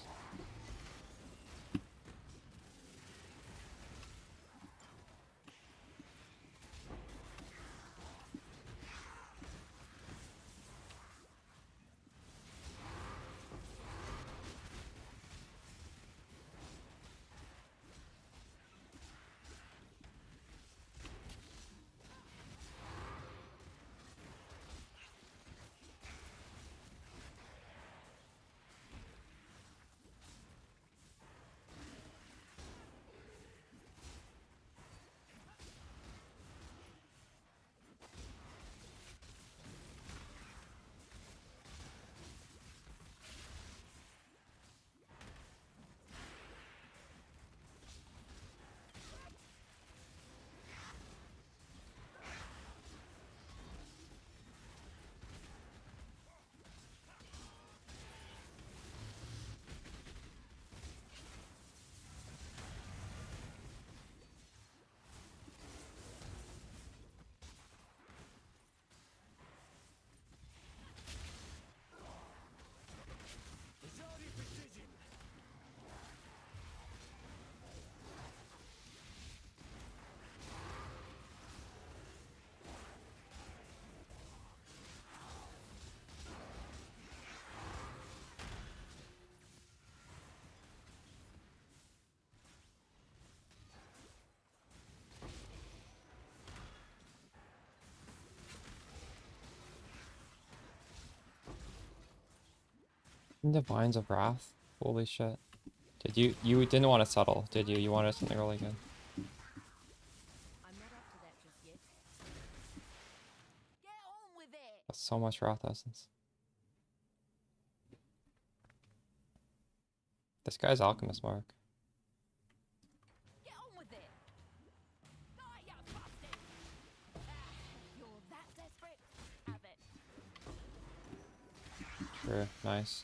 Divines of Wrath? Holy shit. You didn't want to settle, did you? You wanted something really good. I'm not up to that just yet. Get on with it. That's so much Wrath Essence. This guy's Alchemist Mark. Get on with it. Die, you bastard. Ah, you're that desperate. Have it. True, nice.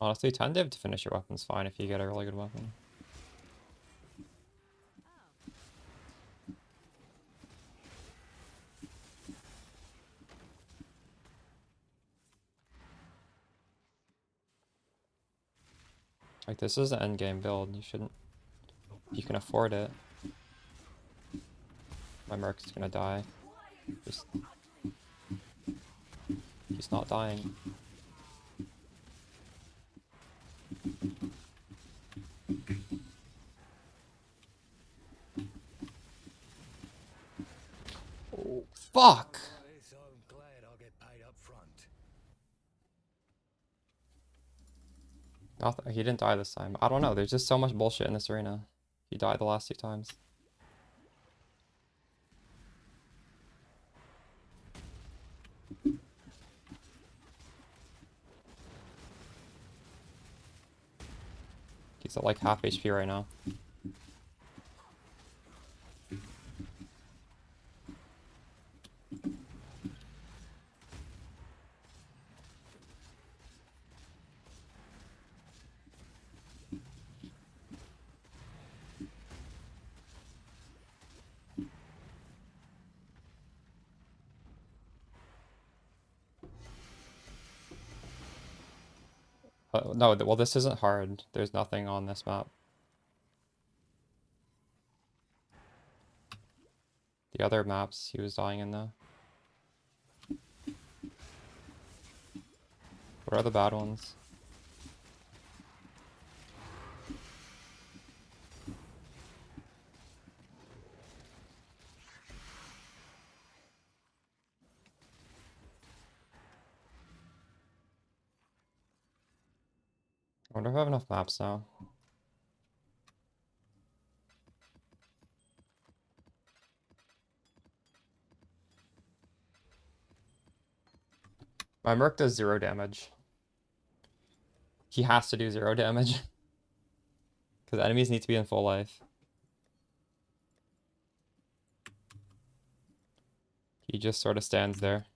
Honestly, 10 div to finish your weapon's fine if you get a really good weapon. Like, this is an endgame build. You shouldn't... You can afford it. My Merc's gonna die. Just... He's not dying. Oh, fuck! This, I'm glad I'll get paid up front. Nothing, he didn't die this time. I don't know, there's just so much bullshit in this arena. He died the last 2 times. He's at like half HP right now. No, well, this isn't hard. There's nothing on this map. The other maps he was dying in though. What are the bad ones? I wonder if I have enough maps now. My Merc does 0 damage. He has to do 0 damage. Because enemies need to be in full life. He just sort of stands there.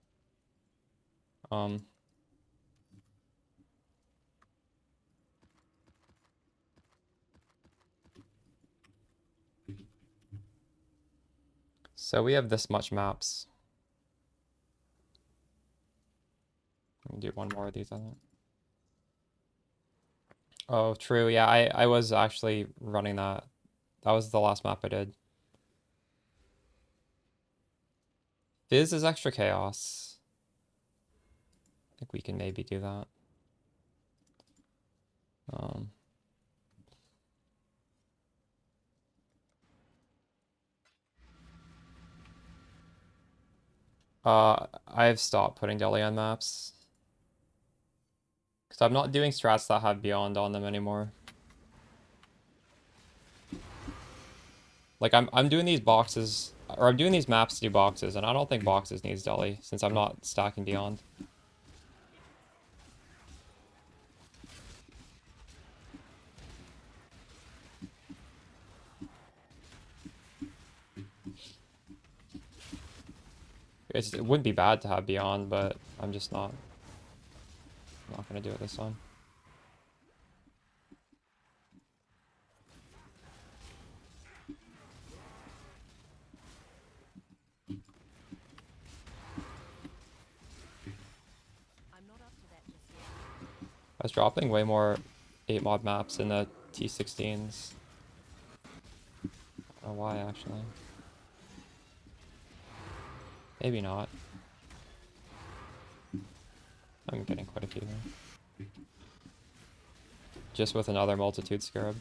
So we have this much maps. Let me do one more of these, I think. Oh, true. Yeah, I was actually running that. That was the last map I did. Fizz is extra chaos. I think we can maybe do that. I've stopped putting Delhi on maps. Because I'm not doing strats that have Beyond on them anymore. Like, I'm doing these boxes Or I'm doing these maps to do boxes, and I don't think boxes needs deli, since I'm not stacking beyond. It wouldn't be bad to have beyond, but I'm just not gonna do it this time. I'm not up to that just yet. I was dropping way more 8 mod maps in the T16s. I don't know why, actually. Maybe not. I'm getting quite a few here. Just with another multitude scarab.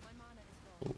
My mana is full. Ooh.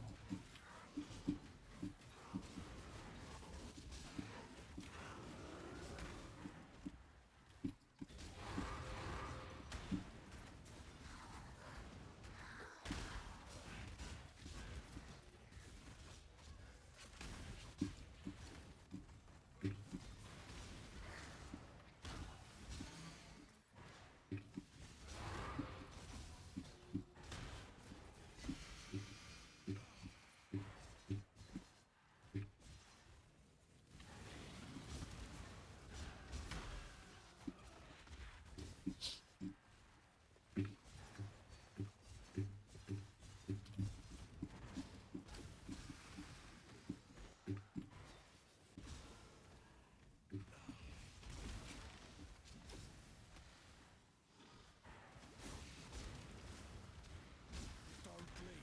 Don't blink.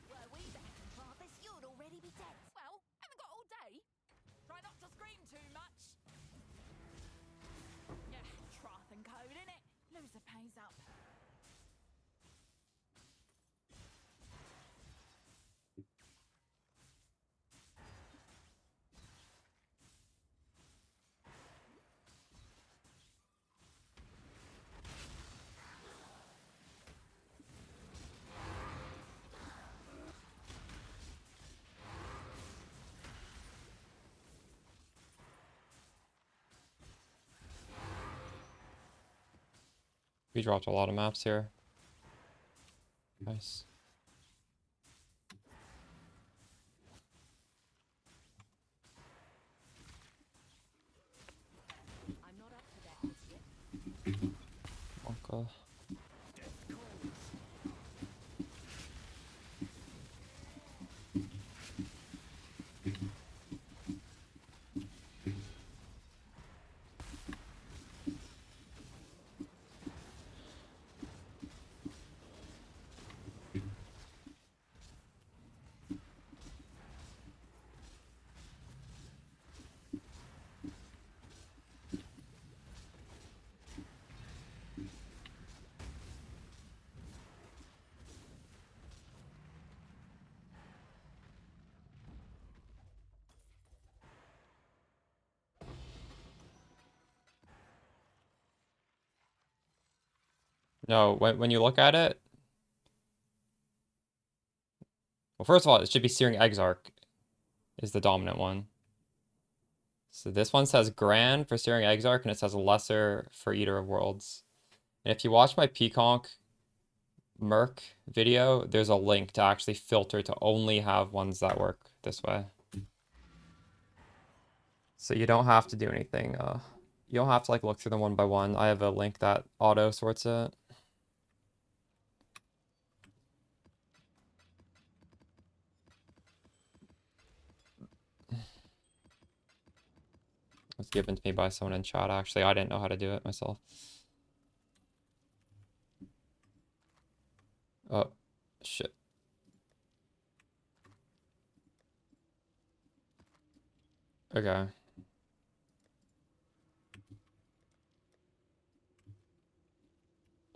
Were we back in Travis, you'd already be dead. Well, haven't got all day. Try not to scream too much. Yeah, trough and code, innit? Loser pays up. We dropped a lot of maps here. Nice. I'm not up to that just yet. Wonka. Death calls. No, when you look at it, well, first of all, it should be Searing Exarch is the dominant one. So this one says Grand for Searing Exarch, and it says Lesser for Eater of Worlds. And if you watch my Peaconk Merc video, there's a link to actually filter to only have ones that work this way. So you don't have to do anything. You don't have to like look through them one by one. I have a link that auto sorts it. It was given to me by someone in chat, actually. I didn't know how to do it myself. Oh, shit. Okay.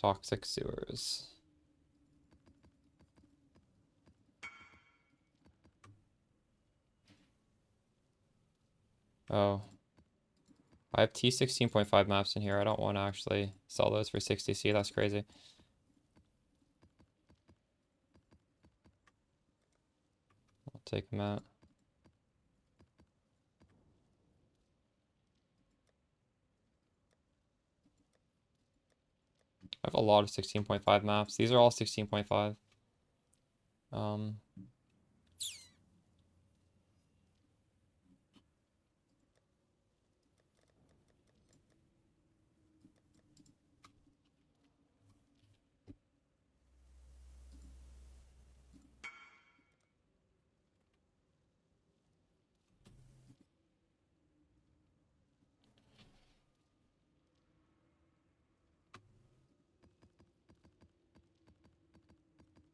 Toxic sewers. Oh. I have T16.5 maps in here. I don't want to actually sell those for 60C. That's crazy. I'll take them out. I have a lot of 16.5 maps. These are all 16.5.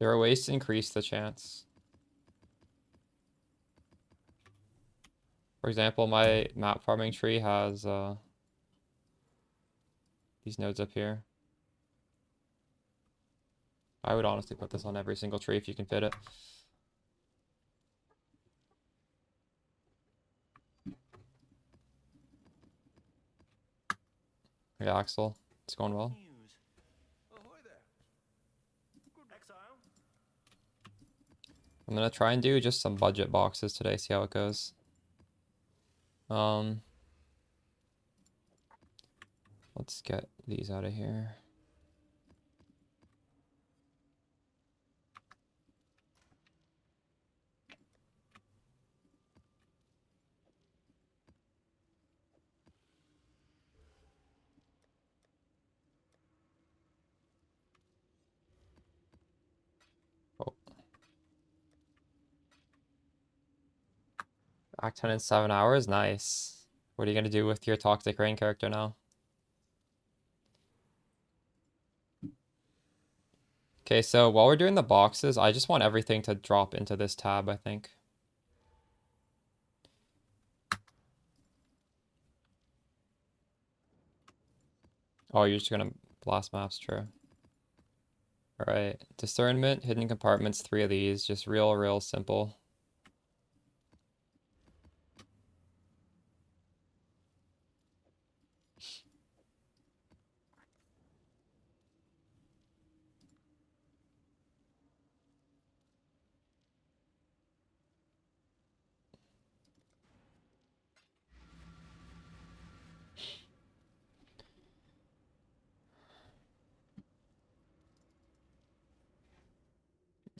There are ways to increase the chance. For example, my map farming tree has these nodes up here. I would honestly put this on every single tree if you can fit it. Yeah, Axel, it's going well. News. Ahoy there. Good exile. I'm gonna try and do just some budget boxes today, see how it goes. Let's get these out of here. Oh. Act 10 in 7 hours, nice. What are you gonna do with your Toxic Rain character now? Okay, so while we're doing the boxes, I just want everything to drop into this tab, I think. Oh, you're just gonna blast maps, true. Alright, discernment, hidden compartments, 3 of these, just real simple.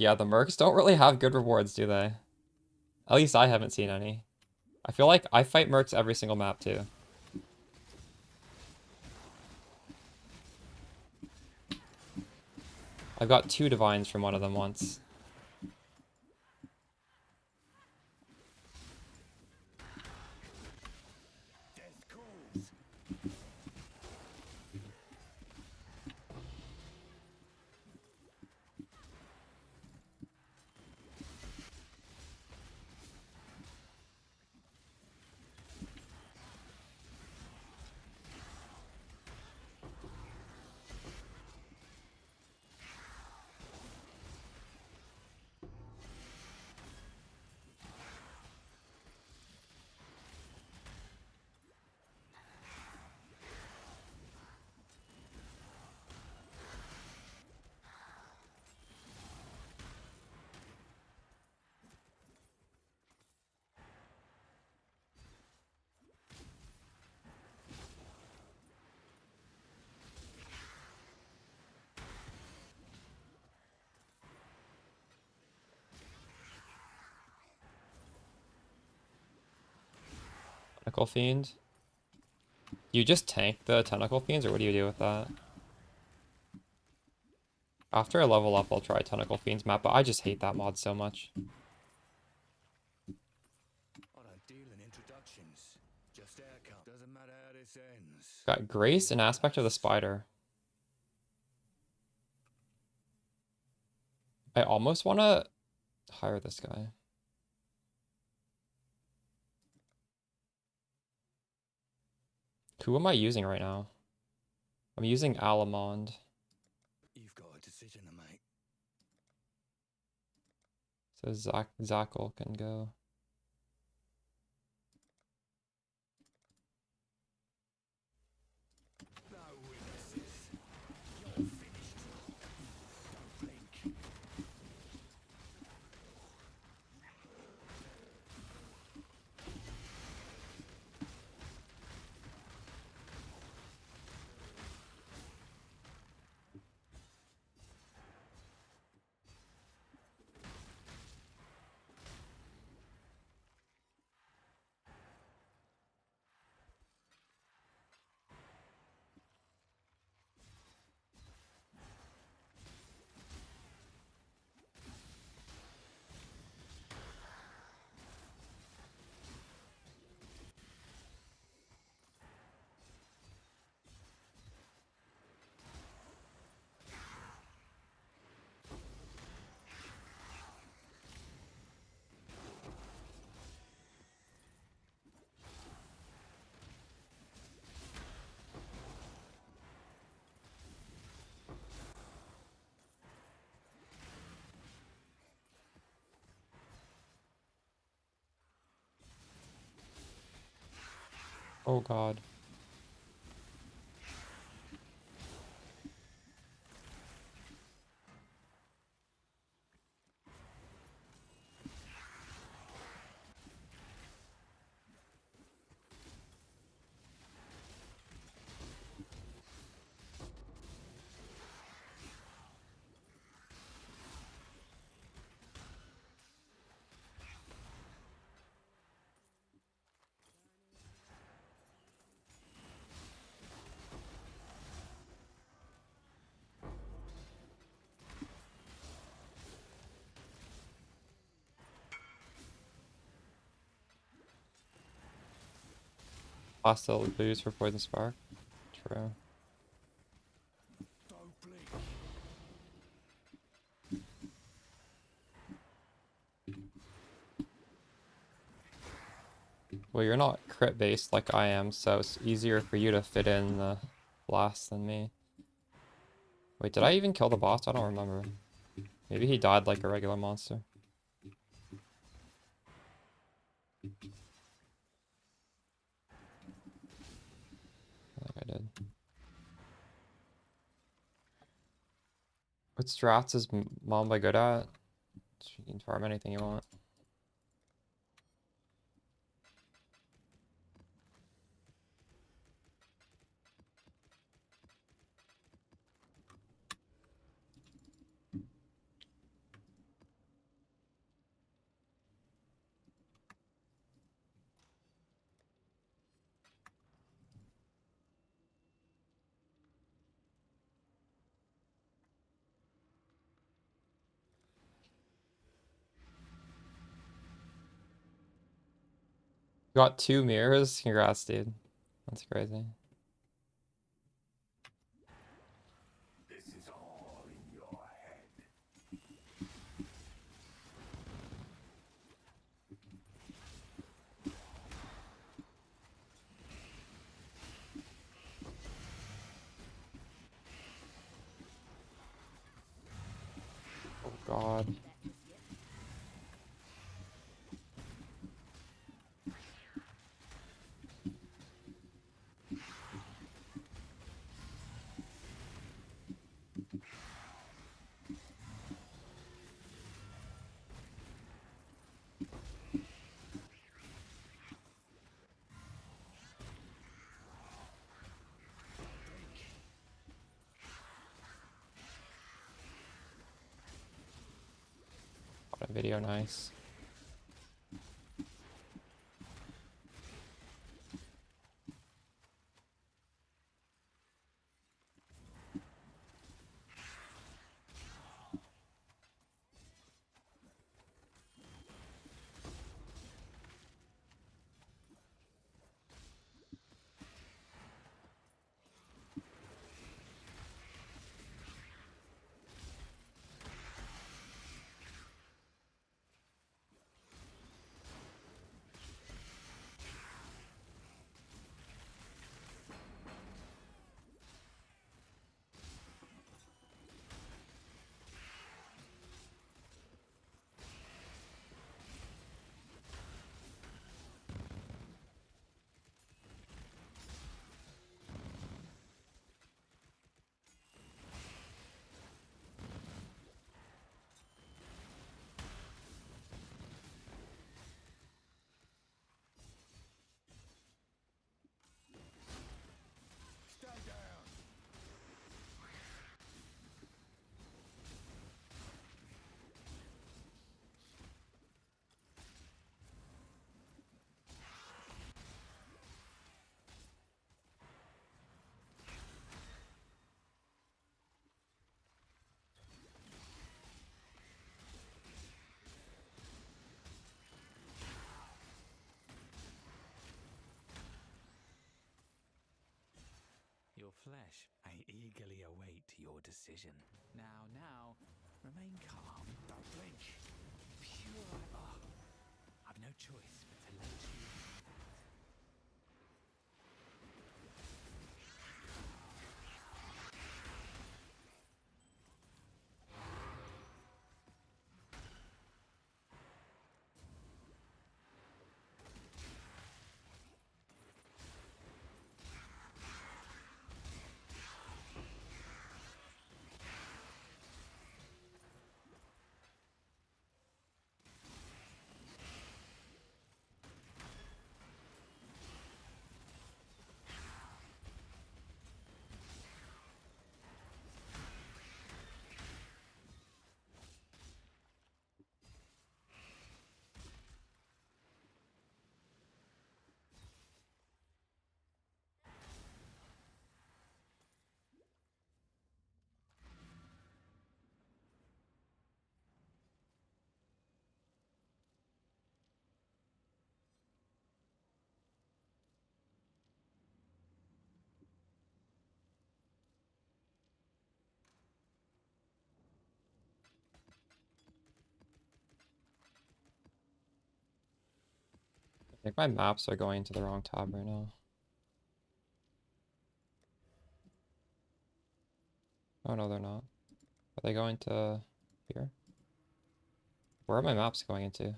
Yeah, the mercs don't really have good rewards, do they? At least I haven't seen any. I feel like I fight mercs every single map too. I've got 2 divines from one of them once. Death calls. Tentacle Fiend. You just tank the Tentacle Fiends, or what do you do with that? After I level up, I'll try Tentacle Fiends map, but I just hate that mod so much. I don't deal in introductions. Just outcome. Doesn't matter how this ends. Got Grace and Aspect of the Spider. I almost want to hire this guy. Who am I using right now? I'm using Alamond. You've got a decision to make. So Zackle can go. No witnesses. You're finished. Blink. Oh god. Hostile lose for Poison Spark. True. Don't blink. Well, you're not crit based like I am, so it's easier for you to fit in the blast than me. Wait, did I even kill the boss? I don't remember. Maybe he died like a regular monster. I think I did. What strats is Mamba good at? You can farm anything you want. Got 2 mirrors? Congrats, dude. That's crazy. This is all in your head. Oh god. What a video, nice. flesh. I eagerly await your decision. Now, remain calm. Don't flinch. Pure. Oh, I've no choice but to let you. I think my maps are going to the wrong tab right now. Oh no, they're not. Are they going to here? Where are my maps going into?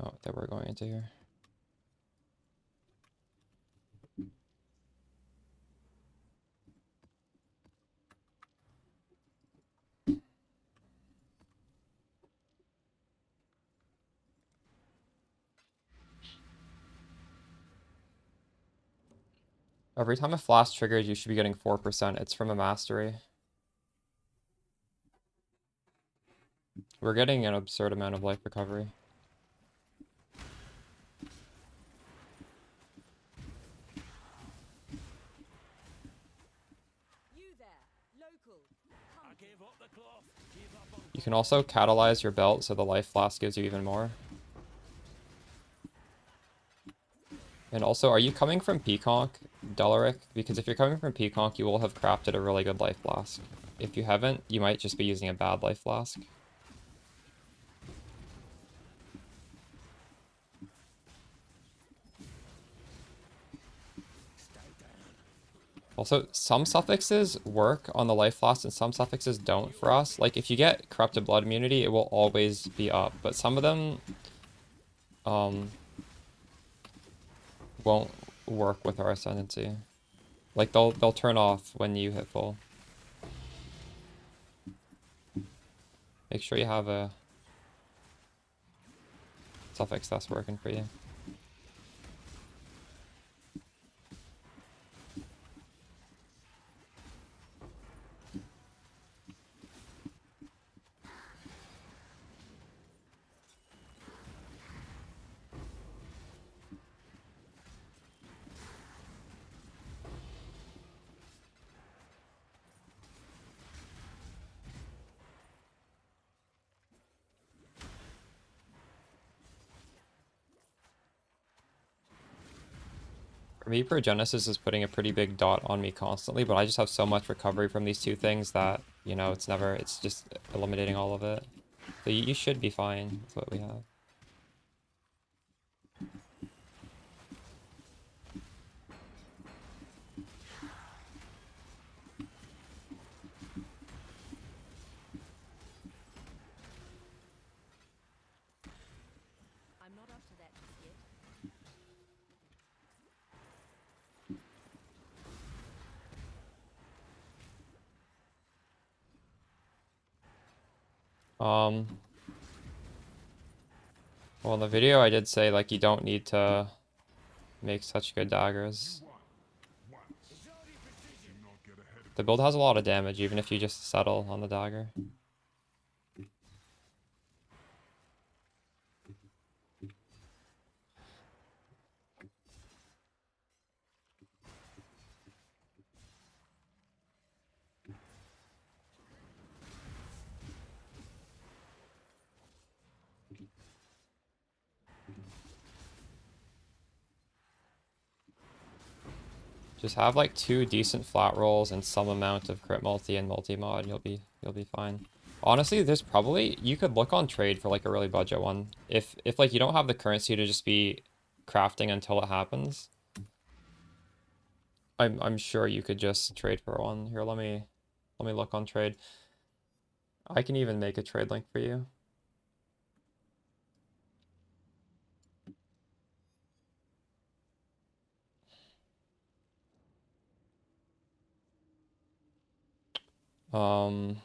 Oh, they were going into here. Every time a flash triggers, you should be getting 4%. It's from a mastery. We're getting an absurd amount of life recovery. You there, local. I Come give up the cloth. Give up on. You can also catalyze your belt so the life flask gives you even more. And also, are you coming from Peaconk, Delaric? Because if you're coming from Peaconk, you will have crafted a really good life flask. If you haven't, you might just be using a bad life flask. Stay down. Also, some suffixes work on the life flask and some suffixes don't for us. Like, if you get corrupted blood immunity, it will always be up. But some of them won't work with our ascendancy. Like, they'll turn off when you hit full. Make sure you have a suffix that's working for you. For me, Progenesis is putting a pretty big dot on me constantly, but I just have so much recovery from these two things that, you know, it's just eliminating all of it. So you should be fine with what we have. I'm not up to that just yet. Well, in the video I did say, like, you don't need to make such good daggers. The build has a lot of damage, even if you just settle on the dagger. Just have like 2 decent flat rolls and some amount of crit multi and multi-mod, you'll be fine. Honestly, there's probably, you could look on trade for like a really budget one. If like you don't have the currency to just be crafting until it happens, I'm sure you could just trade for one. Here, let me look on trade. I can even make a trade link for you. Um,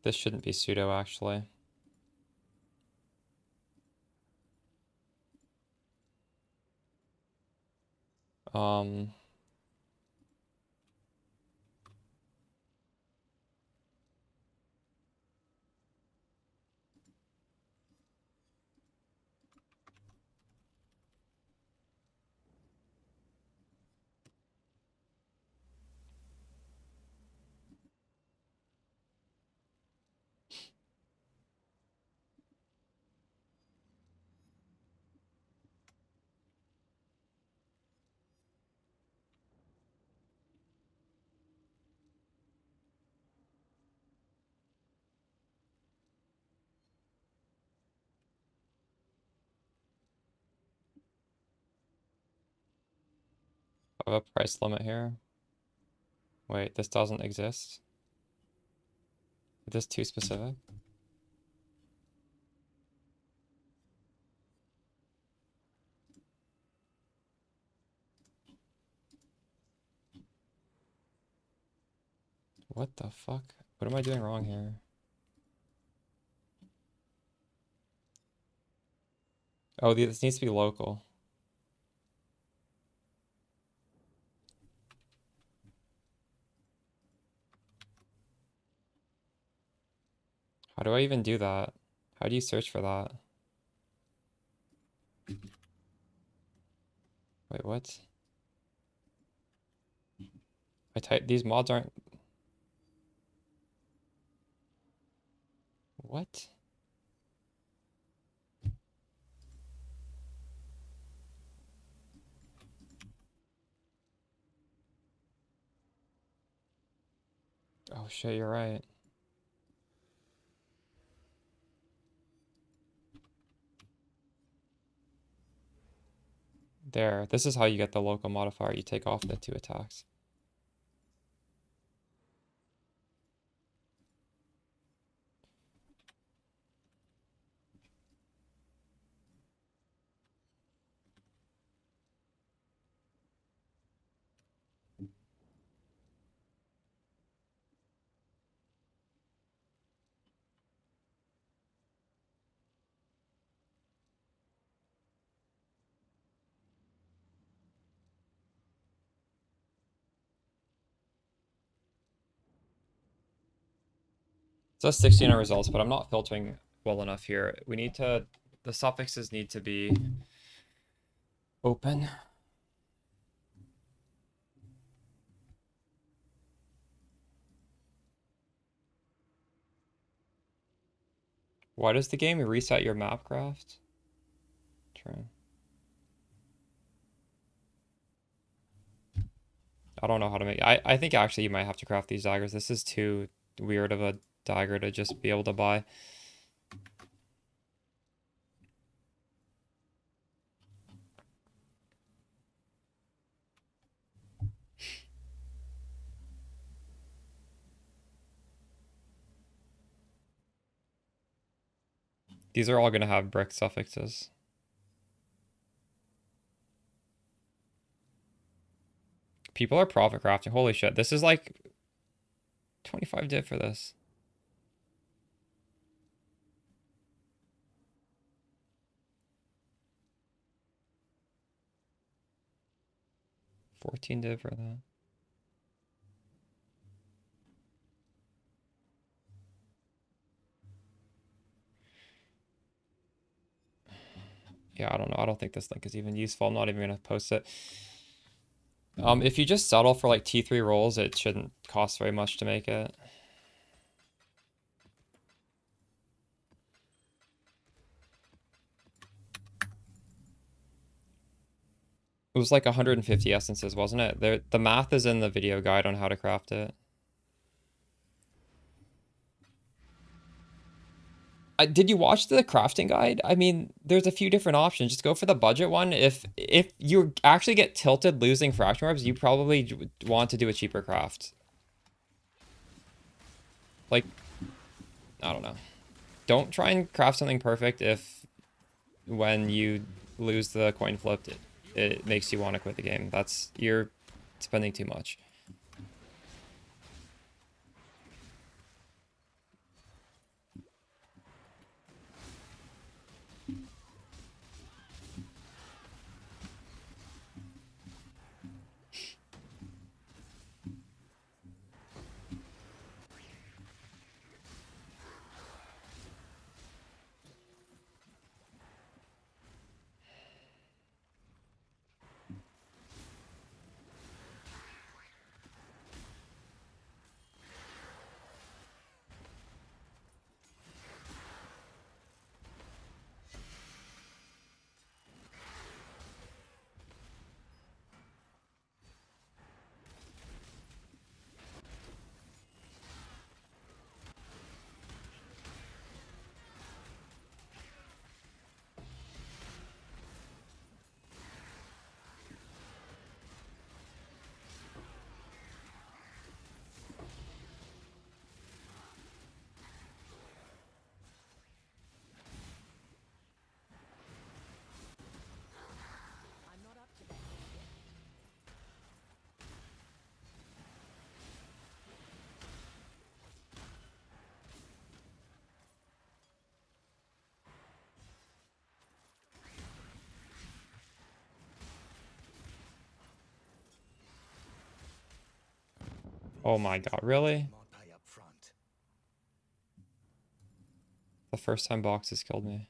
this shouldn't be pseudo actually. Um, I have a price limit here. Wait, this doesn't exist? Is this too specific? What the fuck? What am I doing wrong here? Oh, this needs to be local. How do I even do that? How do you search for that? Wait, what? I type, these mods aren't... What? Oh shit, you're right. There, this is how you get the local modifier. You take off the 2 attacks. It says 16 on results, but I'm not filtering well enough here. We need to, the suffixes need to be open. Why does the game reset your map craft? True. I don't know how to make, I think actually you might have to craft these daggers. This is too weird of a dagger to just be able to buy. These are all gonna have brick suffixes. People are profit crafting. Holy shit. This is like 25 div for this. $14 div for that. Yeah, I don't know. I don't think this link is even useful. I'm not even gonna post it. If you just settle for like T3 rolls, it shouldn't cost very much to make it. It was like 150 essences, wasn't it? The math is in the video guide on how to craft it. Did you watch the crafting guide? I mean, there's a few different options. Just go for the budget one. If you actually get tilted losing fraction orbs, you probably want to do a cheaper craft. Like, I don't know. Don't try and craft something perfect if when you lose the coin flip, it makes you want to quit the game. You're spending too much. I'm not up to that yet. Oh my god, really? The first time boxes killed me.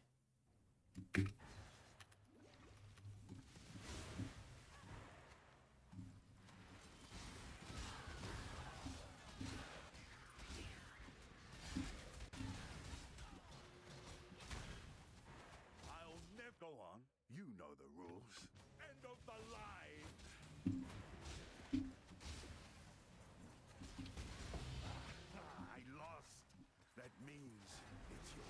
I'll never go on. You know the rules. End of the line. I lost. That means it's yours.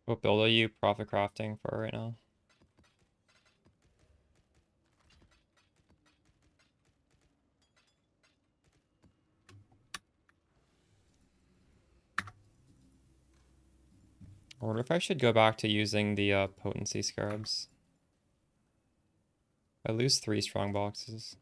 What build are you profit crafting for right now? I wonder if I should go back to using the potency scarabs. I lose 3 strong boxes.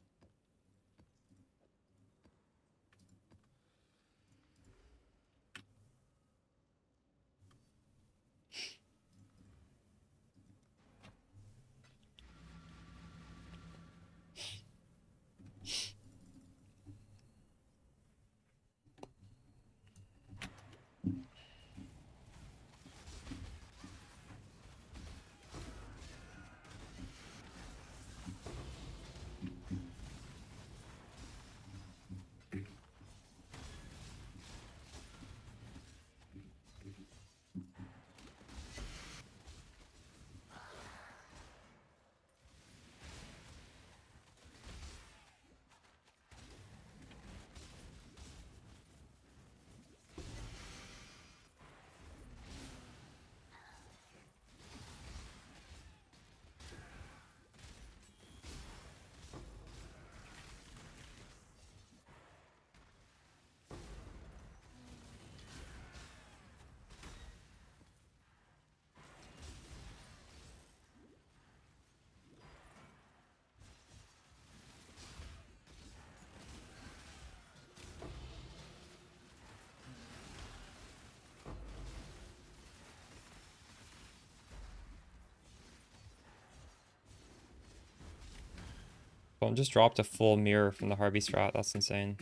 Well, just dropped a full mirror from the Harvey strat. That's insane.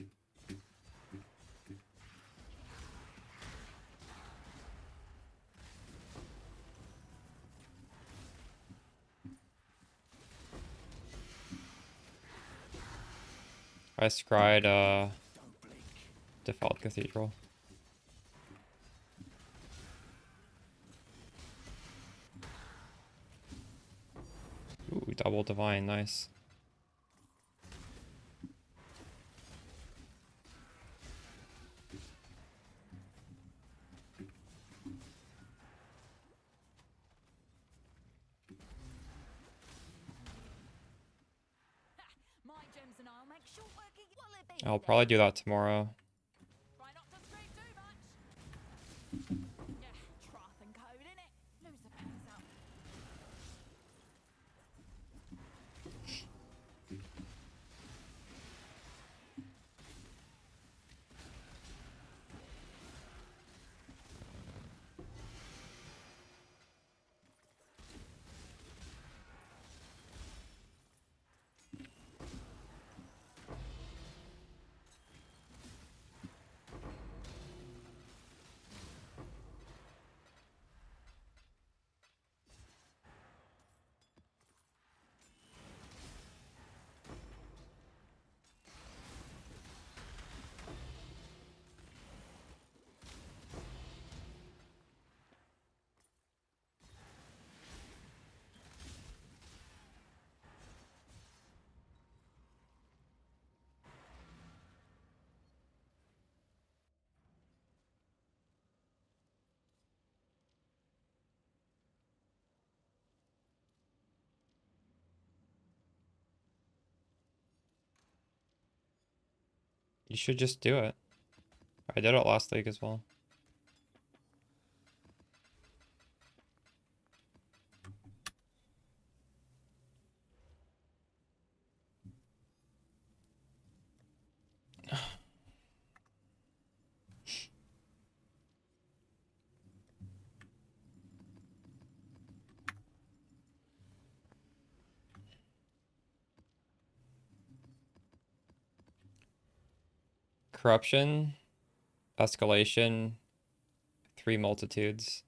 I scried Default Cathedral. Ooh, double divine, nice. My gems and I'll make short work of will it be I'll then? probably do that tomorrow. Try not to scream too much. Yeah, trough and code, innit? Lose the pace up. You should just do it. I did it last league as well. Corruption, escalation, 3 multitudes.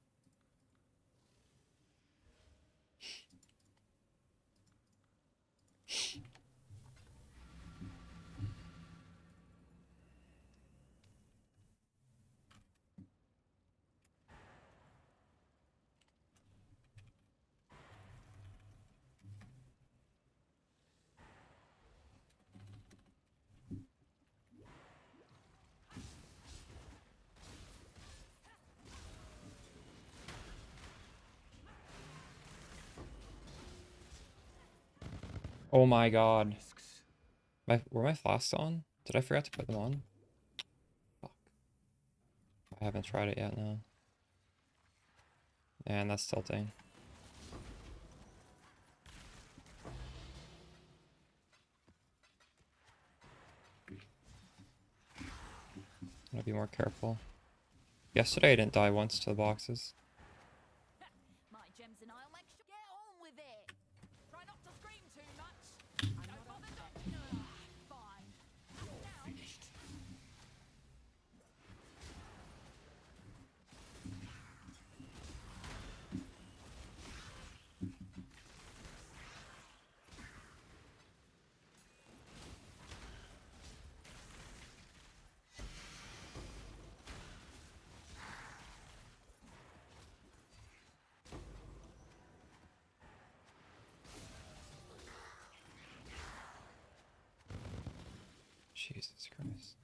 Oh my god. Were my flasks on? Did I forget to put them on? Fuck. I haven't tried it yet, no. And that's tilting. Gotta be more careful. Yesterday I didn't die once to the boxes. My gems and I'll make sure. Get on with it. Try not to scream too much. Don't bother dodging. Fine. Now. Finished. Jesus Christ.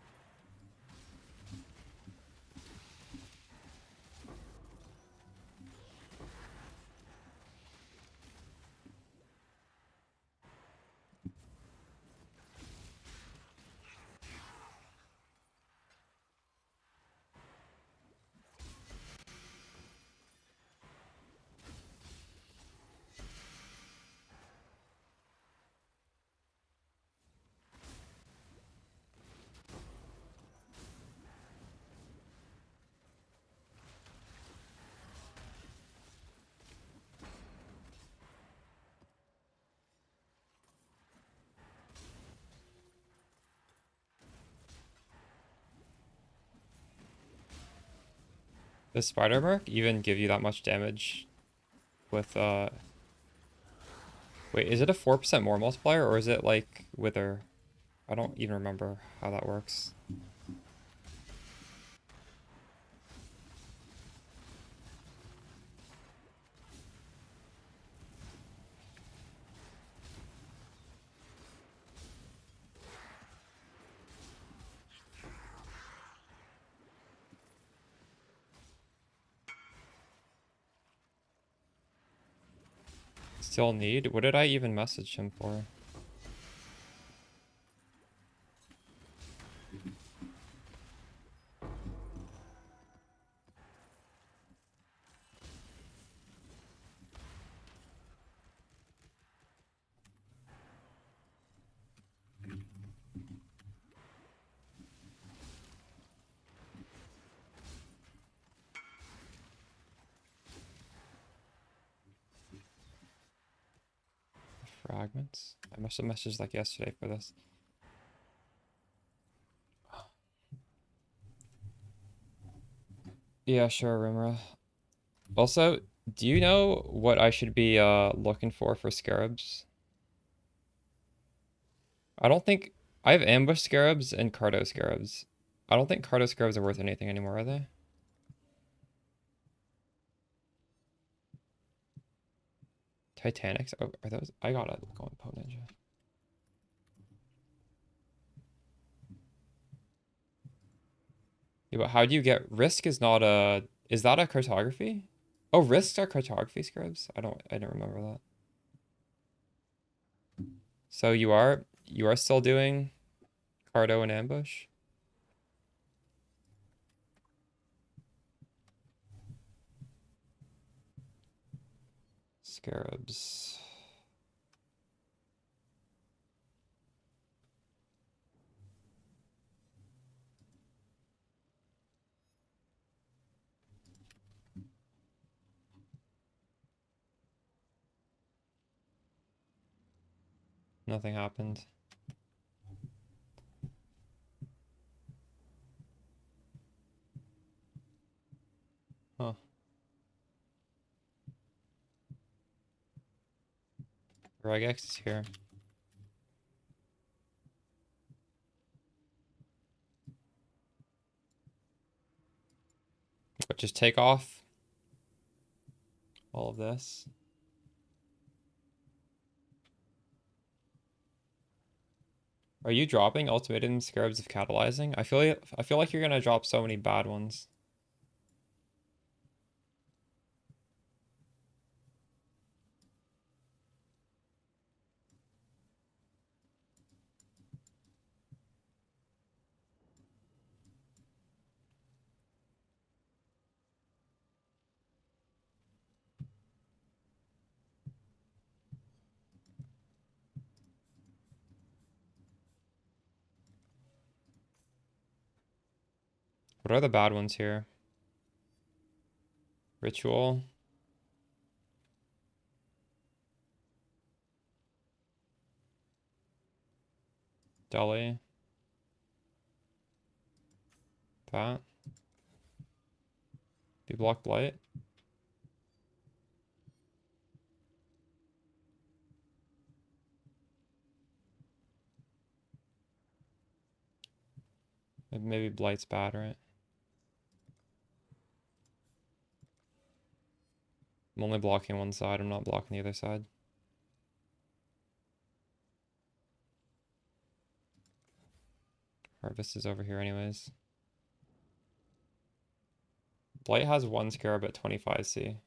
Does Spider Merc even give you that much damage with wait, is it a 4% more multiplier or is it like Wither? I don't even remember how that works. Still need? What did I even message him for? Fragments? I must have messaged like yesterday for this. Yeah, sure, Rimra. Also, do you know what I should be looking for scarabs? I don't think I have ambush scarabs and cardo scarabs. I don't think cardo scarabs are worth anything anymore, are they? Titanics? Oh, are those? I gotta go on PoE Ninja. Yeah, but how do you get risk is not a is that a cartography? Oh, risks are cartography scarabs? I don't remember that. So you are still doing cardo and ambush? Scarabs. Nothing happened. Huh. Regex is here. But just take off all of this. Are you dropping ultimatum scarabs of catalyzing? I feel like you're gonna drop so many bad ones. What are the bad ones here? Ritual. Dolly. That. Be block blight. Maybe blight's bad, right? I'm only blocking one side, I'm not blocking the other side. Harvest is over here anyways. Blight has one scarab at 25C.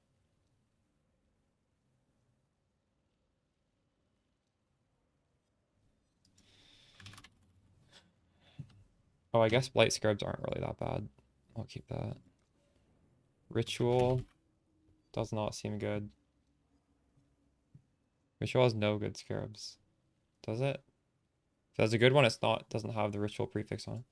Oh, I guess blight scarabs aren't really that bad. I'll keep that. Ritual does not seem good. Ritual has no good scarabs. Does it? If that's a good one, it's not, doesn't have the ritual prefix on it.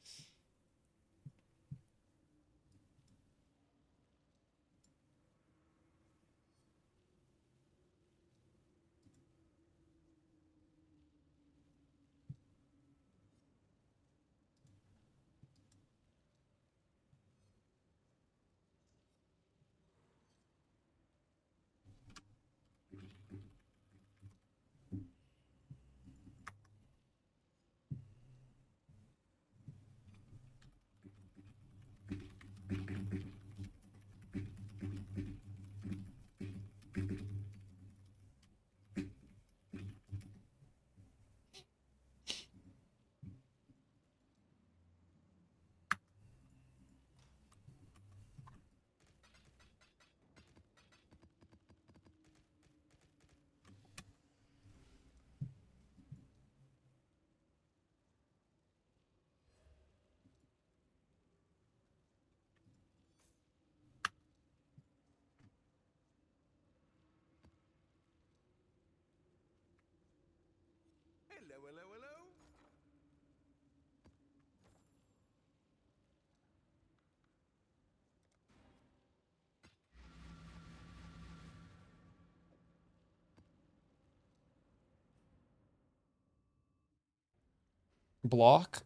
block.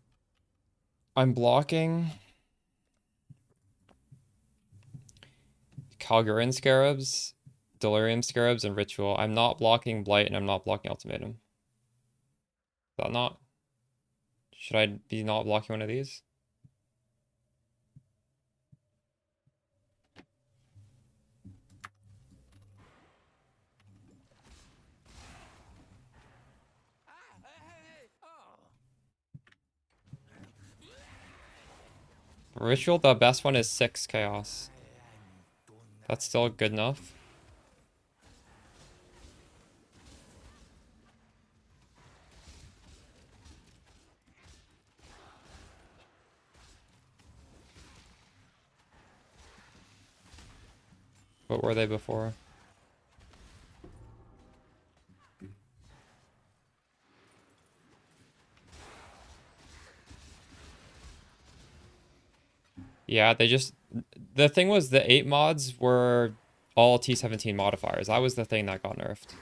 I'm blocking Kalgurin Scarabs, Delirium Scarabs, and Ritual. I'm not blocking Blight, and I'm not blocking Ultimatum. Is that not? Should I be not blocking one of these? Ritual, the best one is 6 Chaos. That's still good enough. What were they before? Yeah, they just... The thing was the 8 mods were all T17 modifiers. That was the thing that got nerfed.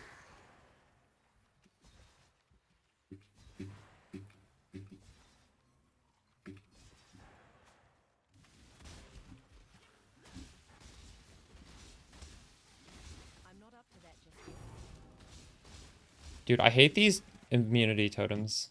I'm not up to that just yet. Dude, I hate these immunity totems.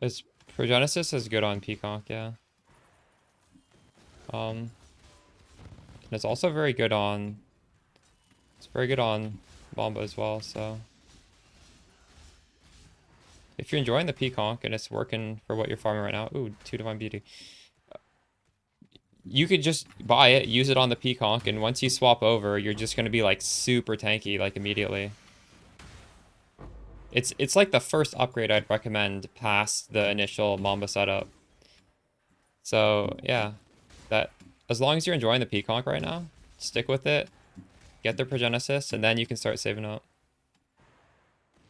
Is Progenesis is good on Peacock, yeah. And it's also very good on... It's very good on Mamba as well, so... If you're enjoying the Peacock and it's working for what you're farming right now... Ooh, 2 Divine Beauty. You could just buy it, use it on the Peacock, and once you swap over, you're just going to be, like, super tanky, like, immediately. It's like the first upgrade I'd recommend past the initial Mamba setup. So, yeah. That as long as you're enjoying the Peacock right now, stick with it. Get the Progenesis, and then you can start saving up.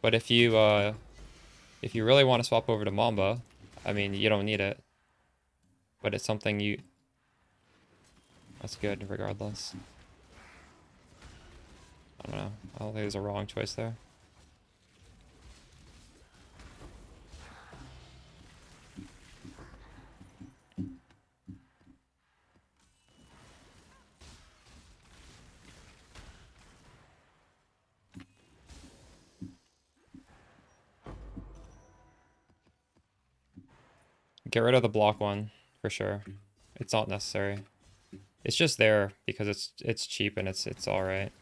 But if you really want to swap over to Mamba, I mean, you don't need it. But it's something you... That's good, regardless. I don't know. I don't think there's a wrong choice there. Get rid of the block one, for sure. It's not necessary. It's just there because it's cheap and it's alright.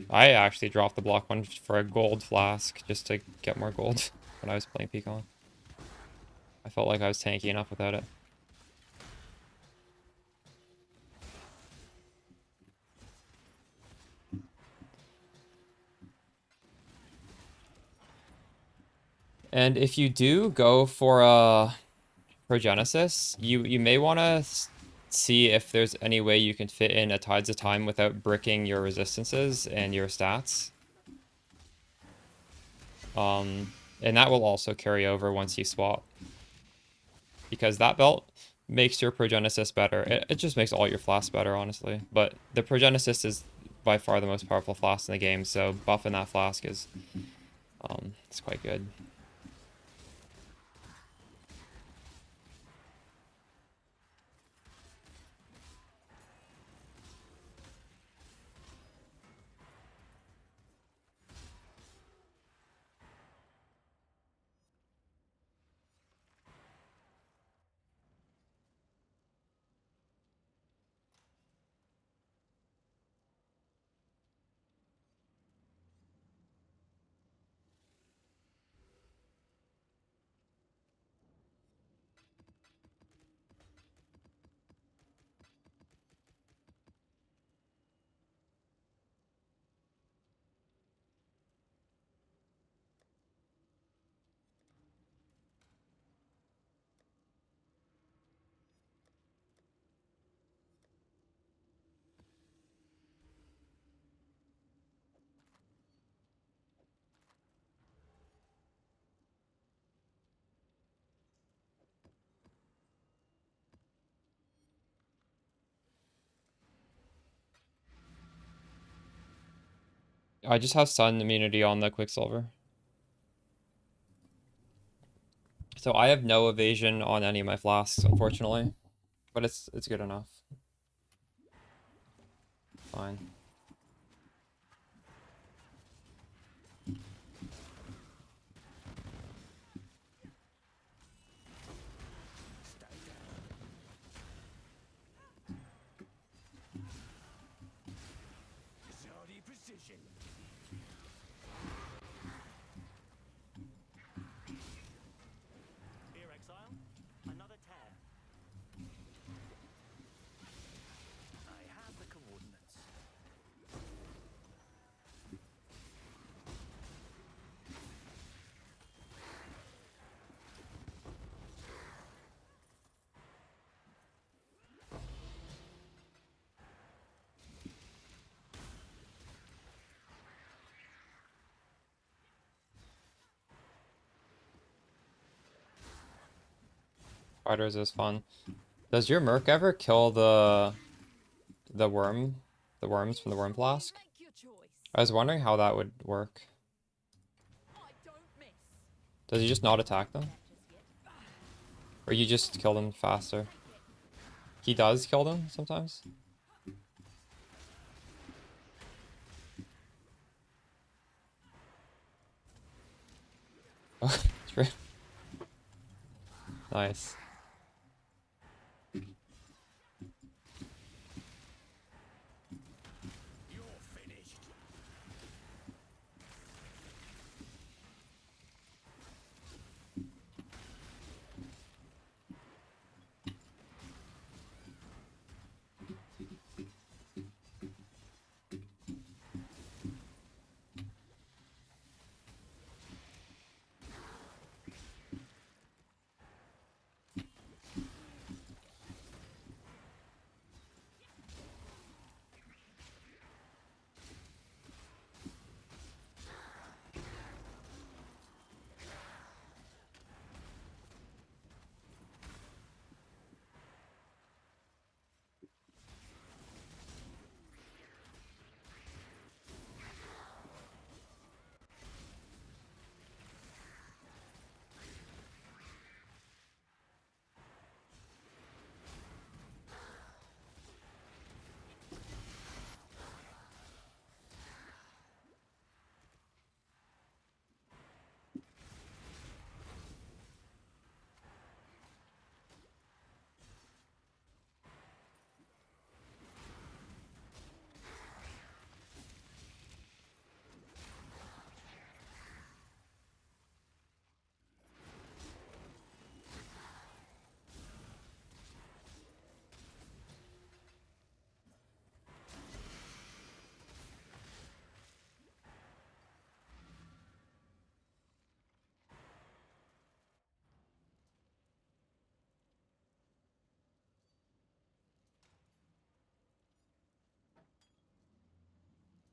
I actually dropped the block one for a gold flask just to get more gold when I was playing Peacock. I felt like I was tanky enough without it. And if you do go for a Progenesis, you may want to see if there's any way you can fit in a Tides of Time without bricking your resistances and your stats. And that will also carry over once you swap. Because that belt makes your Progenesis better. It just makes all your flasks better, honestly. But the Progenesis is by far the most powerful flask in the game, so buffing that flask is it's quite good. I just have stun immunity on the Quicksilver. So I have no evasion on any of my flasks, unfortunately. But it's good enough. Fine. Shardy precision. Here, exile. Another tear. I have the coordinates. Fighters is fun. Does your Merc ever kill the worm? The worms from the worm flask? Make your choice. I was wondering how that would work. I don't miss. Does he just not attack them? That just yet. Or you just kill them faster? He does kill them sometimes? Oh, true. Nice. You're finished.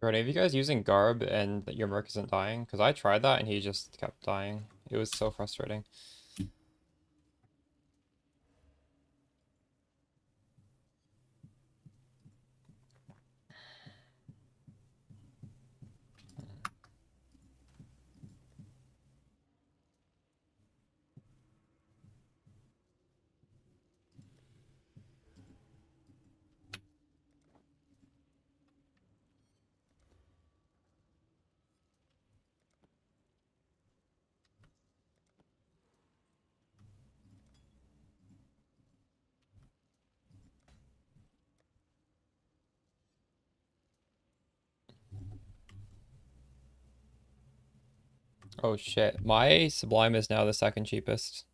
Are any of you guys using Garb and your Merc isn't dying? Because I tried that and he just kept dying. It was so frustrating. Oh shit. My Sublime is now the second cheapest.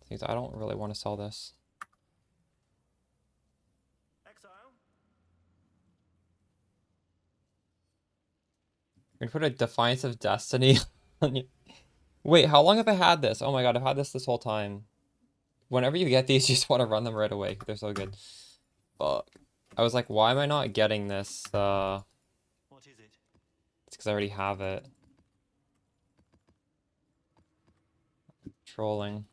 Things I don't really want to sell this. Exile. We're gonna put a Defiance of Destiny on you. Wait, how long have I had this? Oh my god, I've had this whole time. Whenever you get these, you just want to run them right away. They're so good. Fuck. I was like, why am I not getting this? What is it? It's because I already have it. Trolling.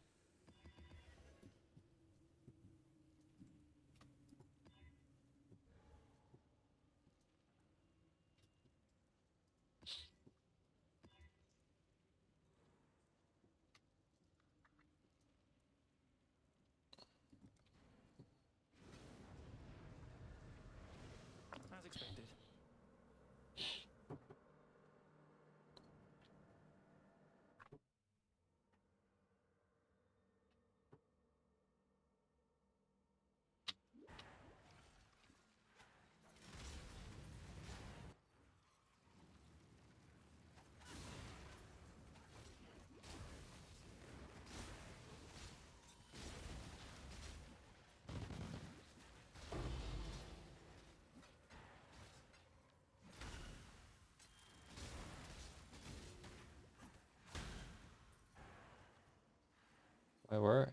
Wait, where?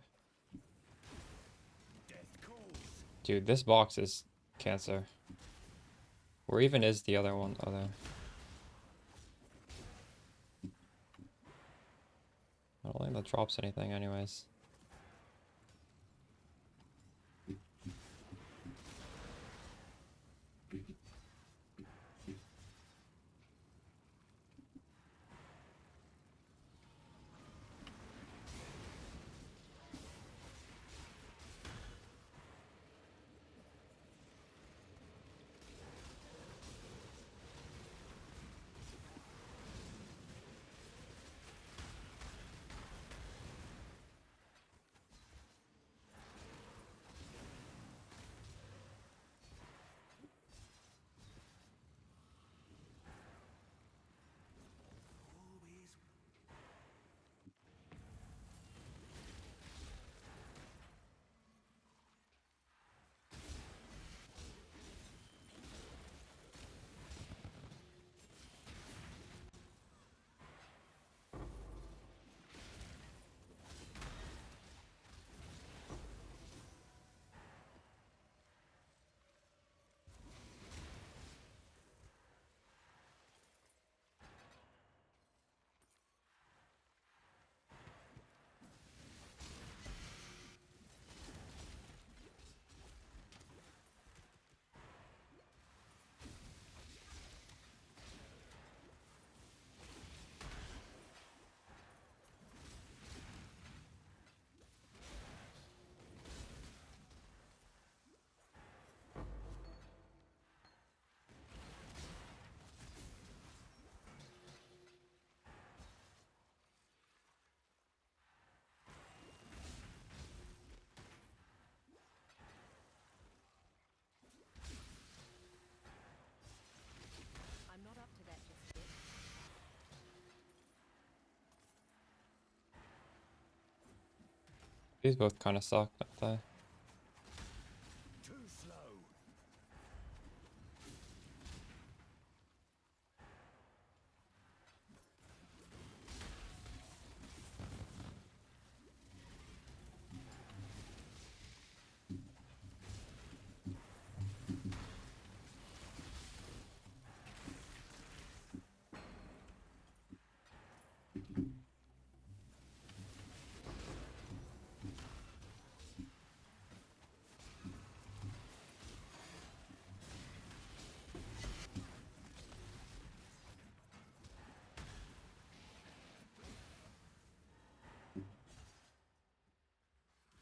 Death calls. Dude, this box is cancer. Where even is the other one? Oh, there. I don't think that drops anything anyways. Always. I'm not up to that just yet. These both kind of suck, don't they? Too slow.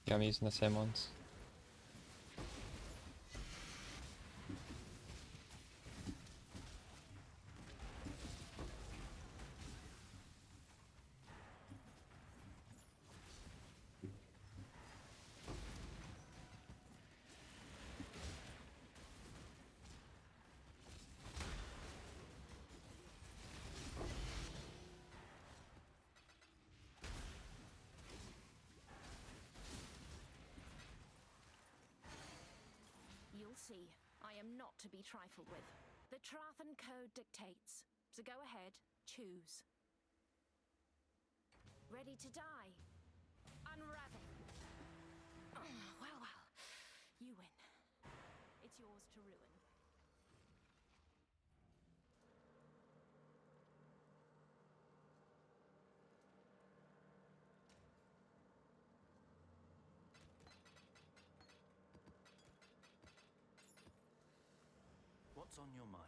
Yeah, I'm using the same ones. You'll see, I am not to be trifled with. The Trathan Code dictates, so go ahead, choose. Ready to die? Unravel. Well, well, you win. It's yours to ruin. What's on your mind?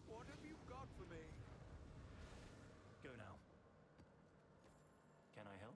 What have you got for me? Go now. Can I help?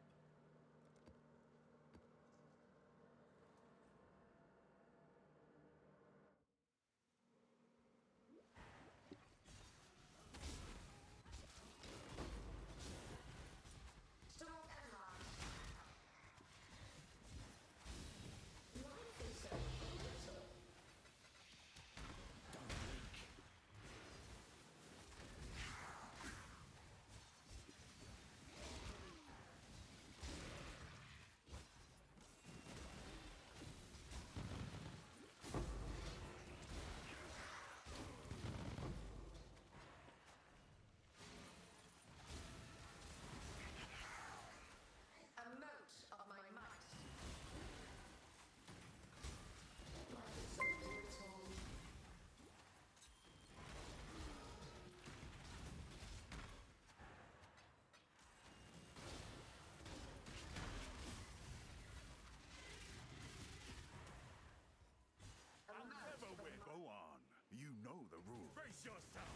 yourself.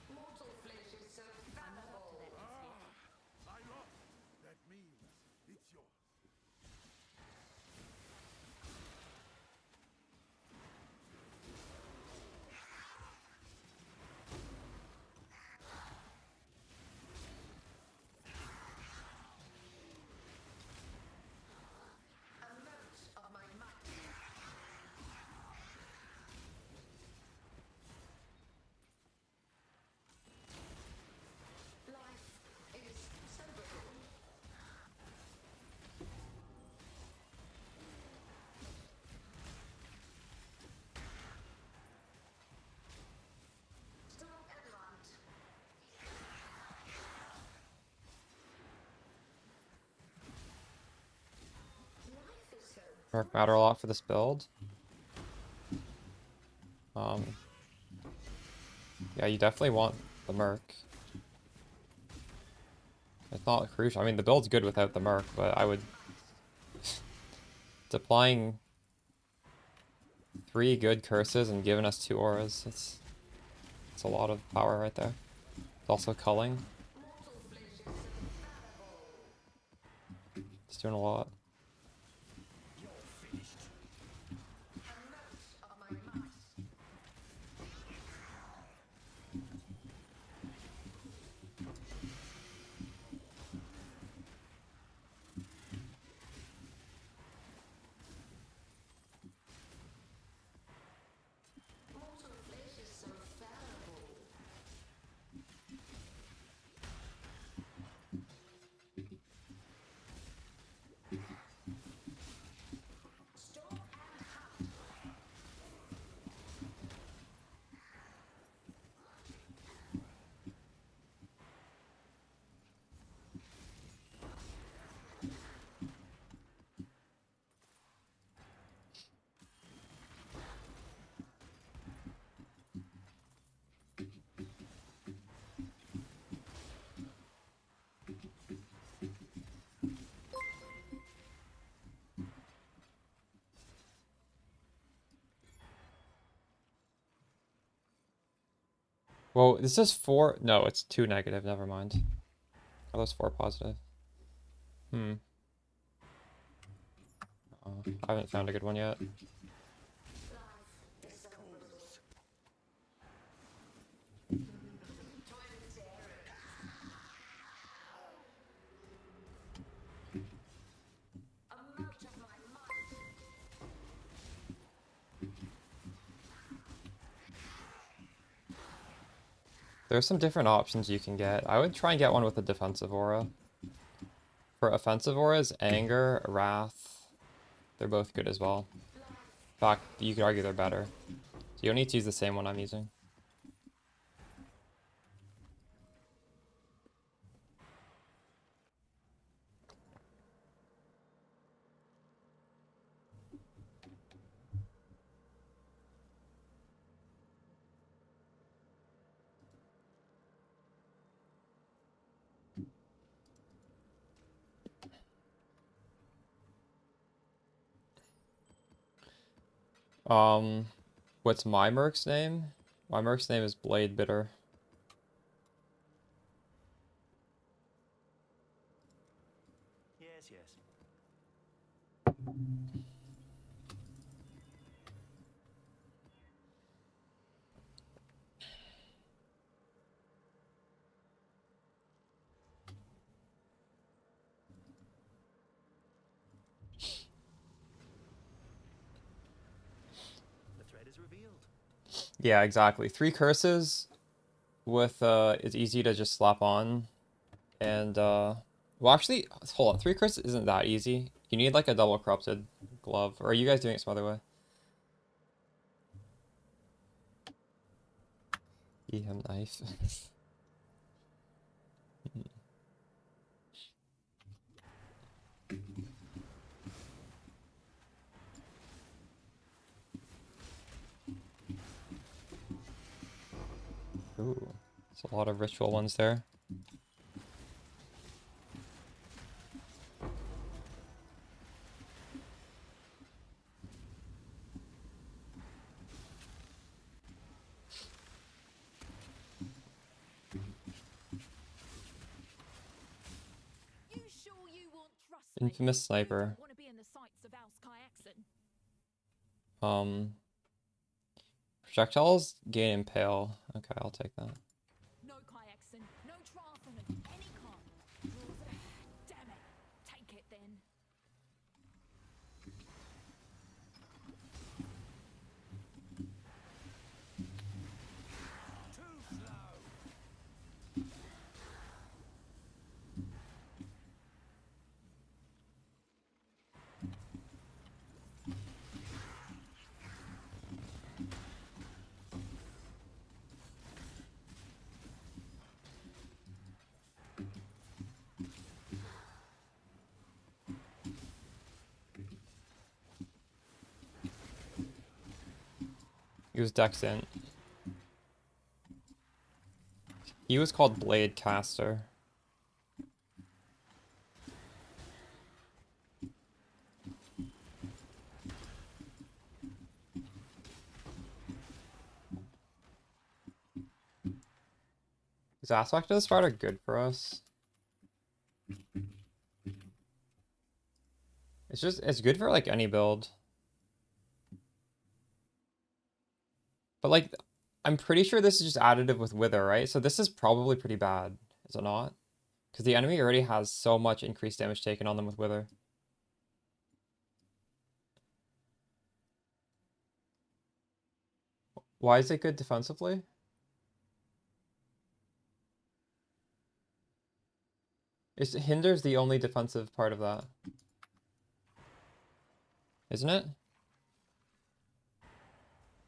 Mortal flesh is so fallible. I lost. That means it's yours. A note of my might. Life is so brittle. Stop and hunt. Life is so Merc matter a lot for this build. Yeah, you definitely want the Merc. It's not crucial. I mean, the build's good without the Merc, but I would... Deploying 3 good curses and giving us 2 auras, it's a lot of power right there. It's also culling. mortal flesh is so fallible. It's doing a lot. A note of my might. Mortal flesh is so fallible. Stop and hunt. Well, this is 4... No, it's 2 negative. Never mind. Oh, that's 4 positive. I haven't found a good one yet. A note of my might. There's some different options you can get. I would try and get one with a defensive aura. For offensive auras, Anger, Wrath, they're both good as well. In fact, you could argue they're better. So you don't need to use the same one I'm using. What's my Merc's name? My Merc's name is Blade Bitter. Yes, yes. The thread is revealed. Yeah, exactly. 3 curses with it's easy to just slap on. And well, actually, hold on. 3 curses isn't that easy. You need like a double corrupted glove. Or are you guys doing it some other way? EM knife. Ooh, it's a lot of ritual ones there. Infamous sniper. Want to be in the sights of House Kyaxon. Projectiles gain impale. Okay, I'll take that. No Kyaxon, no Trarthon of any kind. Damn it. Take it then. Too slow. He was Dexant. He was called Blade Caster. Is Aspect of the Spider good for us? It's good for like any build. But like, I'm pretty sure this is just additive with Wither, right? So this is probably pretty bad, is it not? Because the enemy already has so much increased damage taken on them with Wither. Why is it good defensively? It hinders the only defensive part of that. Isn't it?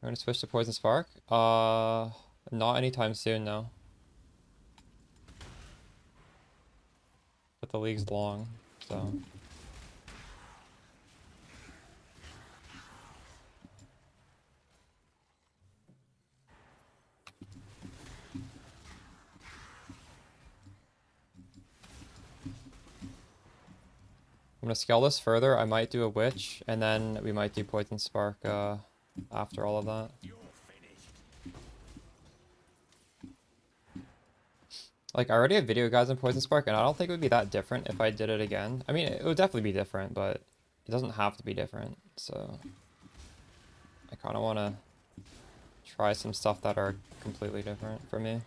We're gonna switch to Poison Spark? Not anytime soon, no. But the league's long, so... I'm gonna scale this further. I might do a Witch, and then we might do Poison Spark after all of that. Like, I already have video guides on Poison Spark, and I don't think it would be that different if I did it again. I mean, it would definitely be different, but it doesn't have to be different, so... I kind of want to try some stuff that are completely different for me.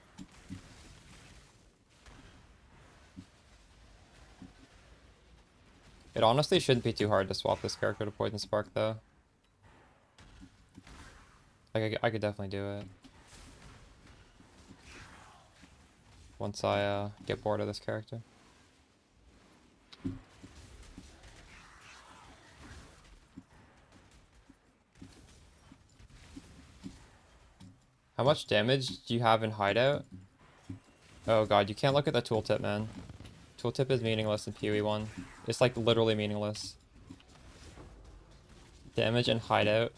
It honestly shouldn't be too hard to swap this character to Poison Spark, though. Like, I could definitely do it. Once I get bored of this character. How much damage do you have in Hideout? Oh god, you can't look at the tooltip, man. Tooltip is meaningless in PoE 1. It's like literally meaningless. Damage in Hideout.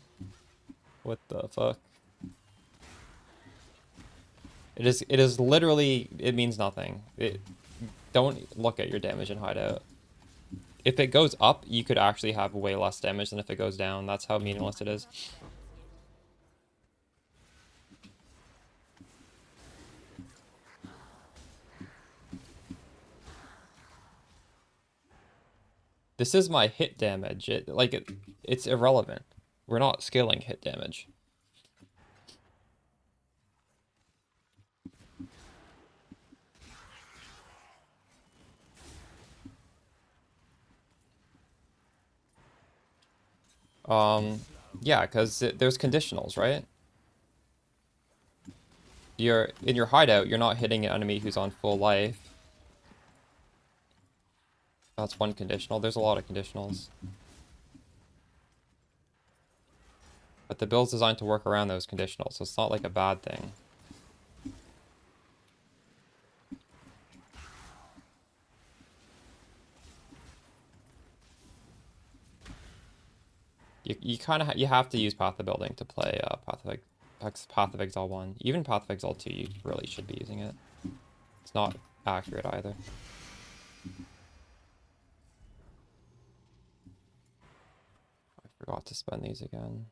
What the fuck? It is literally, it means nothing. Don't look at your damage in Hideout. If it goes up, you could actually have way less damage than if it goes down. That's how meaningless it is. This is my hit damage. It's irrelevant. We're not scaling hit damage. Yeah, because there's conditionals, right? In your hideout, you're not hitting an enemy who's on full life. That's one conditional. There's a lot of conditionals. But the build's designed to work around those conditionals, so it's not like a bad thing. You kind of you have to use Path of Building to play Path of Exile 1. Even Path of Exile 2, you really should be using it. It's not accurate either. I forgot to spend these again.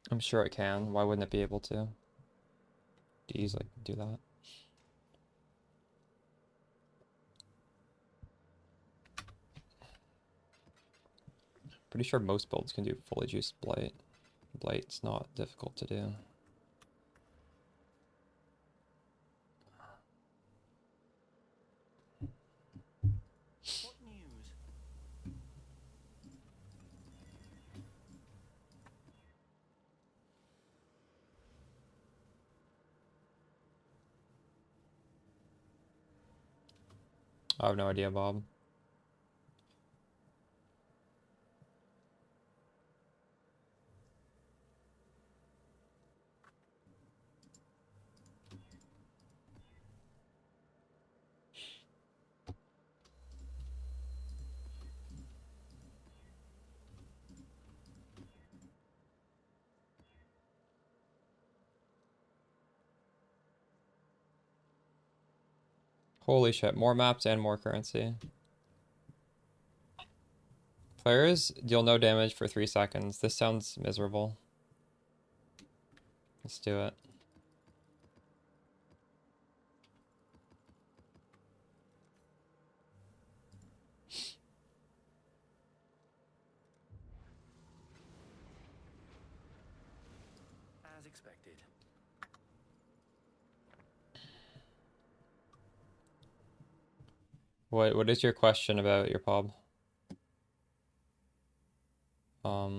I'm sure it can. Why wouldn't it be able to? Easily do that. Pretty sure most builds can do fully juiced blight. Blight's not difficult to do. What news? I have no idea, Bob. Holy shit, more maps and more currency. Players deal no damage for 3 seconds. This sounds miserable. Let's do it. As expected. What is your question about your pub? You're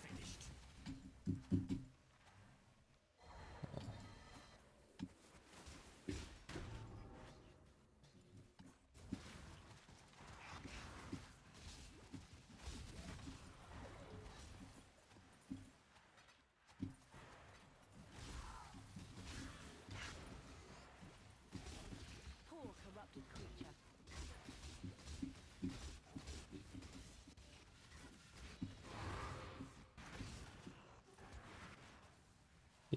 finished. Poor corrupted creature.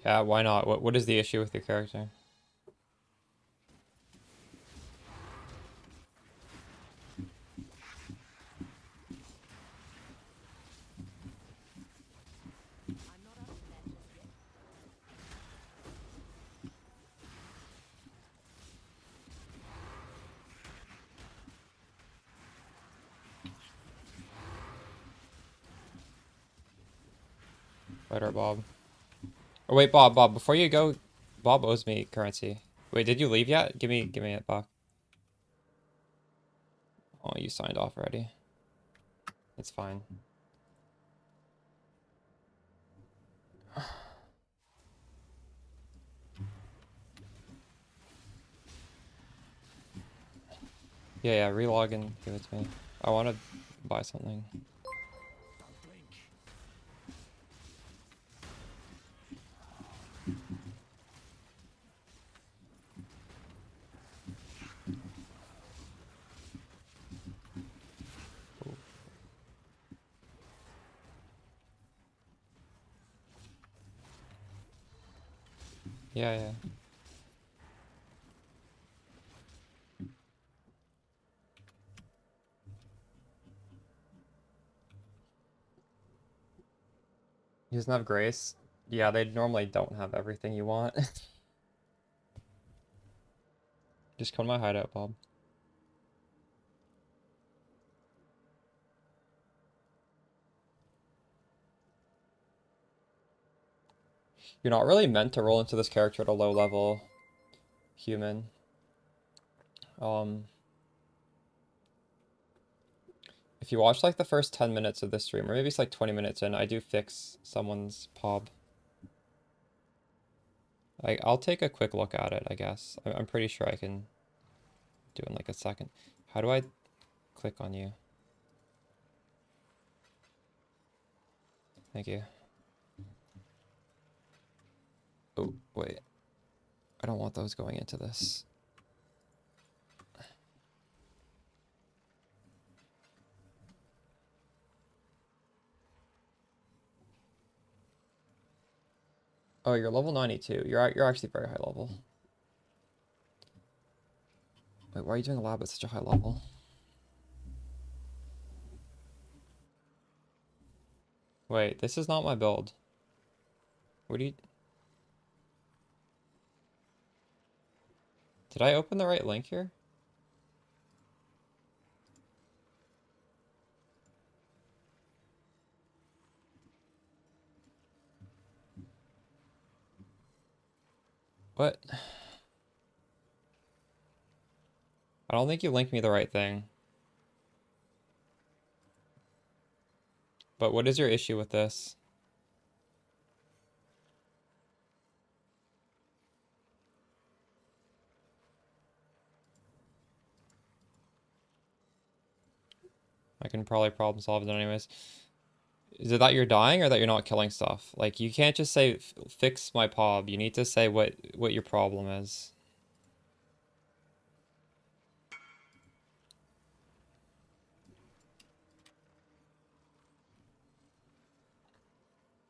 Yeah, why not? What is the issue with your character? I'm not up to that just yet. Better, Bob. Oh wait, Bob, before you go, Bob owes me currency. Wait, did you leave yet? Give me it back. Oh, you signed off already. It's fine. Yeah, relog and give it to me. I want to buy something. Don't blink. Yeah. He doesn't have grace. Yeah, they normally don't have everything you want. Just come to my hideout, Bob. You're not really meant to roll into this character at a low level human. If you watch like the first 10 minutes of this stream, or maybe it's like 20 minutes in, I do fix someone's pub. I'll take a quick look at it, I guess. I'm pretty sure I can do it in like a second. How do I click on you? Thank you. Oh, wait. I don't want those going into this. Oh, you're level 92. You're actually very high level. Wait, why are you doing a lab at such a high level? Wait, this is not my build. What do you... Did I open the right link here? What? I don't think you linked me the right thing. But what is your issue with this? I can probably problem solve it anyways. Is it that you're dying or that you're not killing stuff? Like, you can't just say, fix my POB. You need to say what your problem is.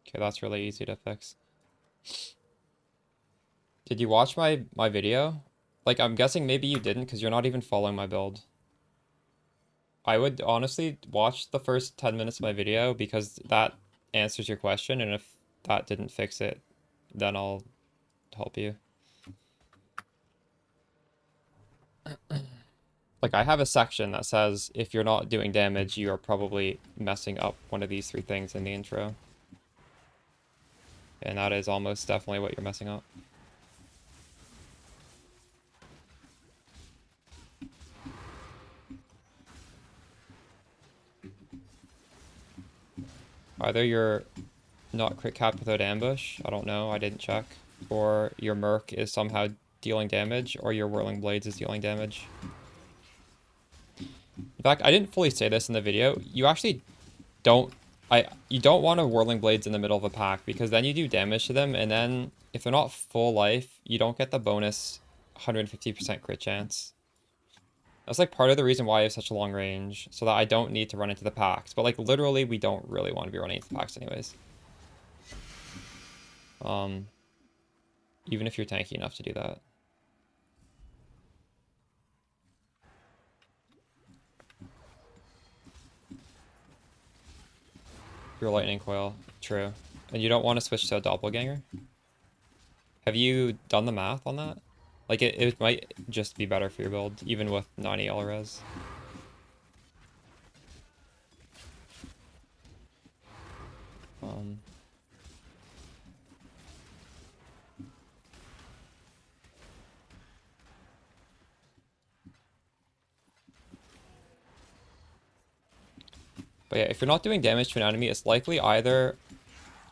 Okay, that's really easy to fix. Did you watch my video? Like, I'm guessing maybe you didn't because you're not even following my build. I would honestly watch the first 10 minutes of my video because that answers your question, and if that didn't fix it, then I'll help you. Like, I have a section that says if you're not doing damage, you are probably messing up one of these three things in the intro. And that is almost definitely what you're messing up. Either you're not crit capped without ambush, I don't know, I didn't check, or your Merc is somehow dealing damage, or your Whirling Blades is dealing damage. In fact, I didn't fully say this in the video. You actually don't... you don't want to Whirling Blades in the middle of a pack, because then you do damage to them, and then if they're not full life, you don't get the bonus 150% crit chance. That's like part of the reason why I have such a long range, so that I don't need to run into the packs. But like literally, we don't really want to be running into the packs anyways. Even if you're tanky enough to do that. Your lightning coil, true. And you don't want to switch to a doppelganger? Have you done the math on that? Like, it might just be better for your build, even with 90 L-res. But yeah, if you're not doing damage to an enemy, it's likely either...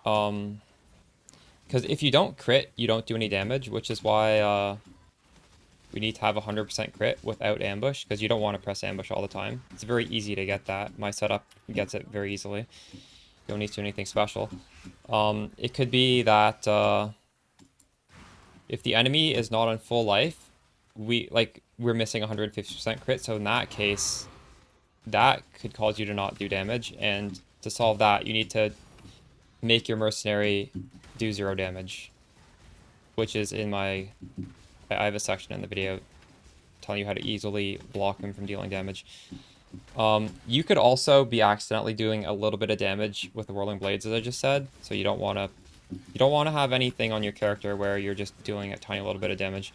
because if you don't crit, you don't do any damage, which is why we need to have 100% crit without ambush, because you don't want to press ambush all the time. It's very easy to get that. My setup gets it very easily. You don't need to do anything special. It could be that if the enemy is not on full life, we're missing 150% crit, so in that case, that could cause you to not do damage, and to solve that, you need to make your mercenary do 0 damage, which is in my... I have a section in the video telling you how to easily block him from dealing damage. You could also be accidentally doing a little bit of damage with the Whirling Blades, as I just said, so you don't want to have anything on your character where you're just doing a tiny little bit of damage.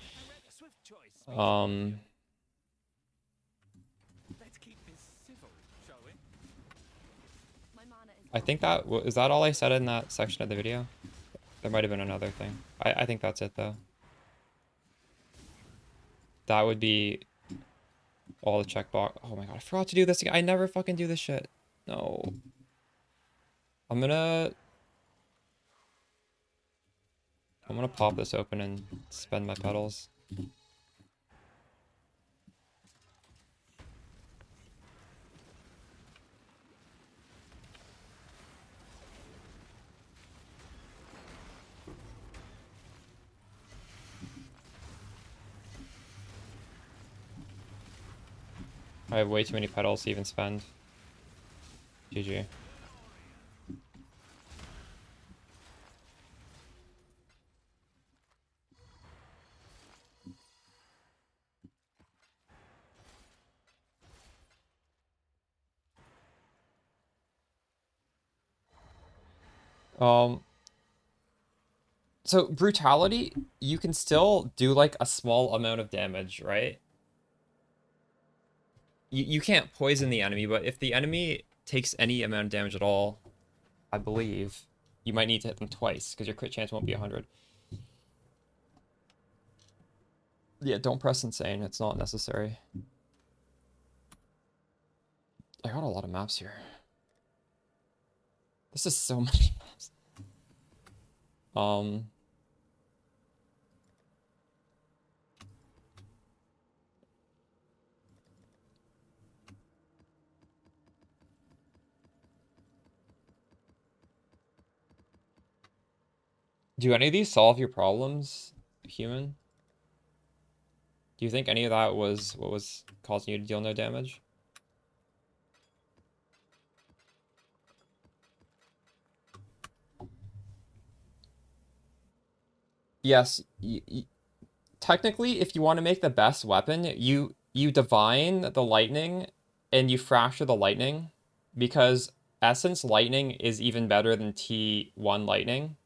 I think that... is that all I said in that section of the video? There might have been another thing. I think that's it, though. That would be all the checkbox. Oh my god, I forgot to do this again. I never fucking do this shit. No. I'm gonna pop this open and spend my petals. I have way too many petals to even spend. GG. So brutality, you can still do like a small amount of damage, right? You can't poison the enemy, but if the enemy takes any amount of damage at all, I believe you might need to hit them twice because your crit chance won't be 100. Yeah, don't press insane. It's not necessary. I got a lot of maps here. This is so many maps. Do any of these solve your problems, human? Do you think any of that was what was causing you to deal no damage? Yes, technically, if you want to make the best weapon, you divine the lightning and you fracture the lightning because essence lightning is even better than T1 lightning.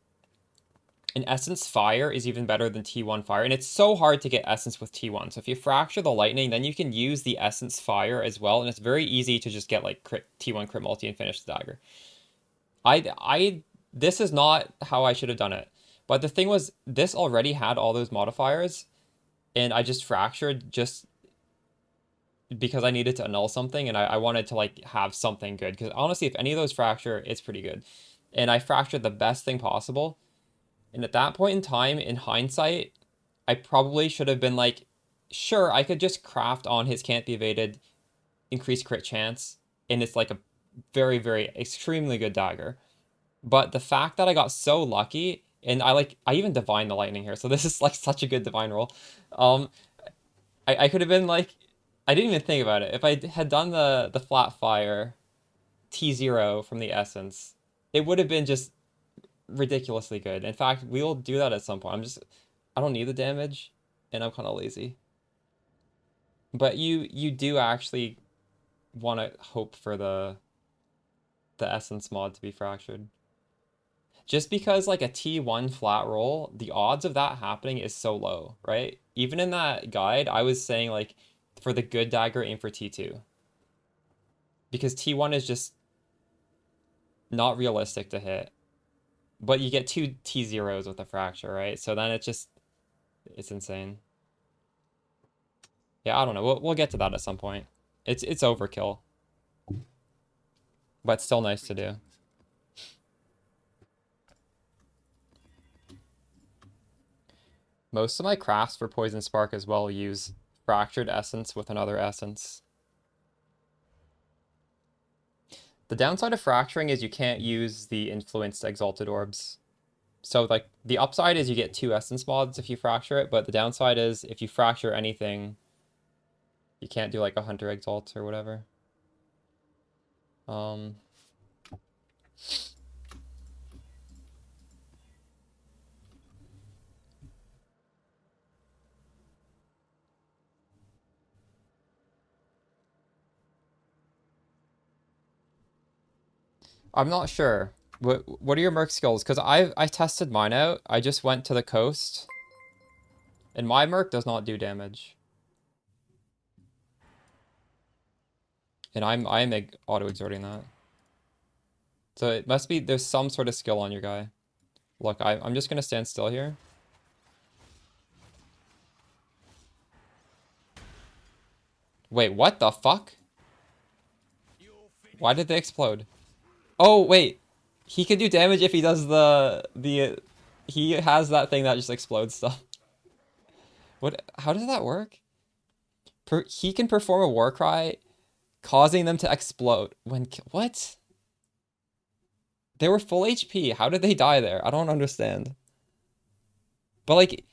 And essence fire is even better than T1 fire. And it's so hard to get essence with T1. So if you fracture the lightning, then you can use the essence fire as well. And it's very easy to just get like T1 crit multi and finish the dagger. This is not how I should have done it. But the thing was, this already had all those modifiers. And I just fractured just because I needed to annul something. And I wanted to like have something good. Because honestly, if any of those fracture, it's pretty good. And I fractured the best thing possible. And at that point in time, in hindsight, I probably should have been like, sure, I could just craft on his can't be evaded, increase crit chance, and it's like a very, very extremely good dagger. But the fact that I got so lucky, and I even divine the lightning here, so this is like such a good divine roll. I could have been like, I didn't even think about it. If I had done the flat fire T0 from the essence, it would have been just ridiculously good. In fact, we'll do that at some point. I don't need the damage, and I'm kind of lazy. But you do actually want to hope for the essence mod to be fractured. Just because like a T1 flat roll, the odds of that happening is so low, right? Even in that guide, I was saying like for the good dagger, aim for T2. Because T1 is just not realistic to hit. But you get two T0s with a fracture, right? So then it's insane. Yeah, I don't know. We'll get to that at some point. It's overkill. But still nice to do. Most of my crafts for Poison Spark as well use fractured essence with another essence. The downside of fracturing is you can't use the influenced exalted orbs. So like the upside is you get 2 essence mods if you fracture it, but the downside is if you fracture anything, you can't do like a hunter exalt or whatever. I'm not sure. What are your merc skills? Because I tested mine out. I just went to the coast. And my merc does not do damage. And I'm auto-exerting that. So it must be there's some sort of skill on your guy. Look, I'm just gonna stand still here. Wait, what the fuck? Why did they explode? Oh, wait. He can do damage if he does he has that thing that just explodes stuff. What? How does that work? He can perform a war cry, causing them to explode what? They were full HP. How did they die there? I don't understand. But like,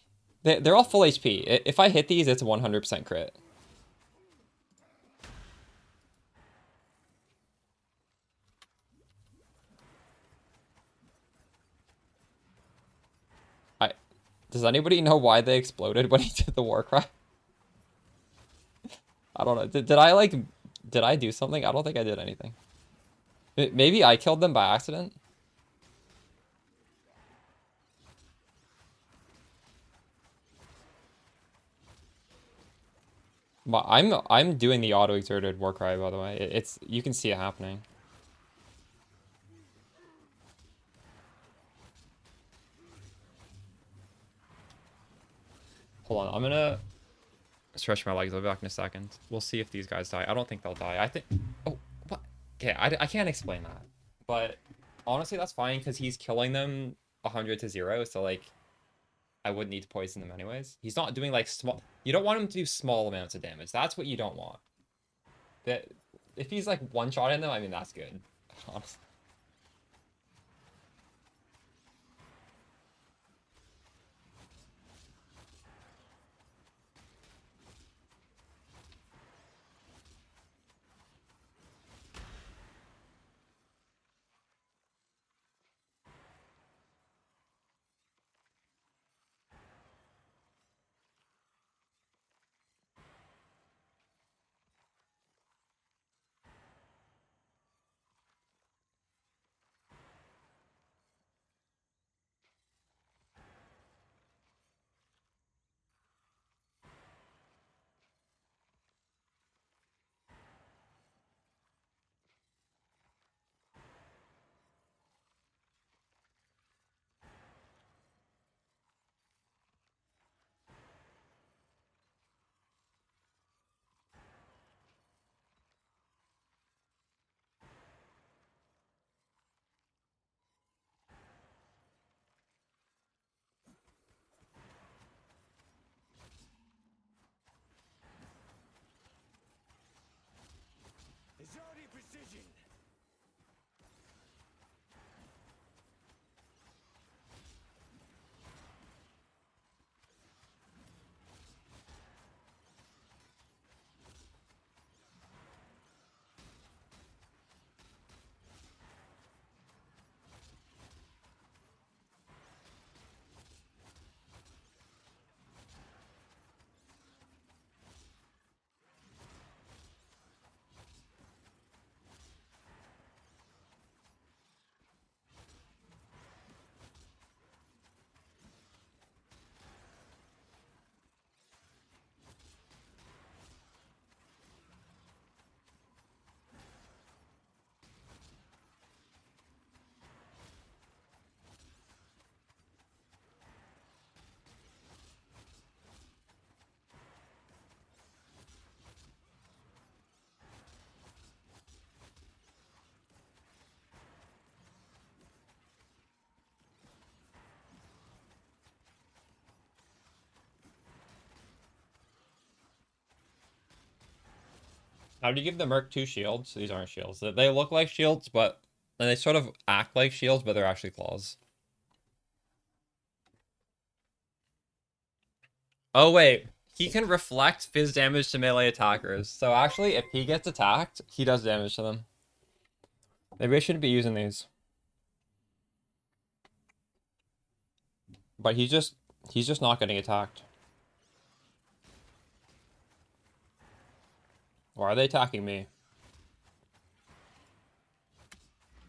they're all full HP. If I hit these, it's 100% crit. Does anybody know why they exploded when he did the war cry? I don't know. Did I do something? I don't think I did anything. Maybe I killed them by accident. But I'm doing the auto exerted war cry, by the way. It's you can see it happening. Hold on, I'm gonna stretch my legs. I'll be back in a second. We'll see if these guys die. I don't think they'll die. I think. Oh, what? Okay, I can't explain that. But honestly, that's fine because he's killing them 100 to 0. So like, I wouldn't need to poison them anyways. He's not doing like small. You don't want him to do small amounts of damage. That's what you don't want. That if he's like one-shotting them, I mean that's good. Honestly. Exotic precision. How do you give the Merc 2 shields? These aren't shields. They look like shields, but and they sort of act like shields, but they're actually claws. Oh wait, he can reflect fizz damage to melee attackers. So actually, if he gets attacked, he does damage to them. Maybe I shouldn't be using these. But he's just not getting attacked. Or are they attacking me?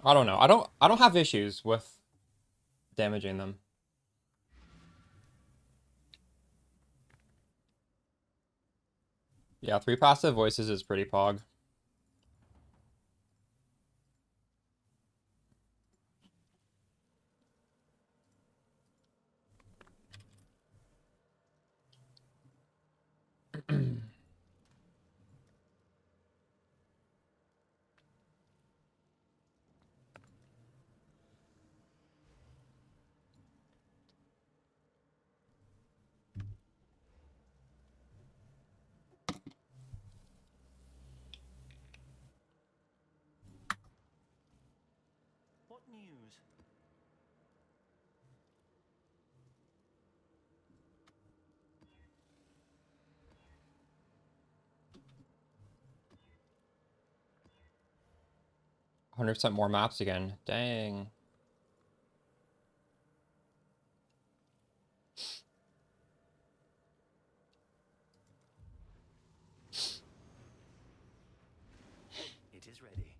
I don't know. I don't have issues with damaging them. Yeah, 3 passive voices is pretty pog. What news? 100% more maps again. Dang. It is ready.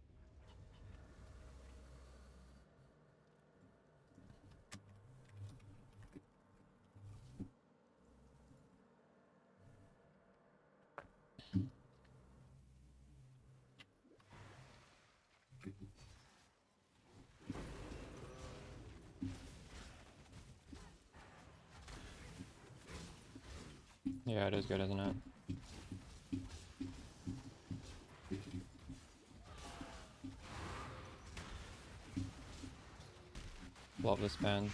Yeah, it is good, isn't it? Love this band.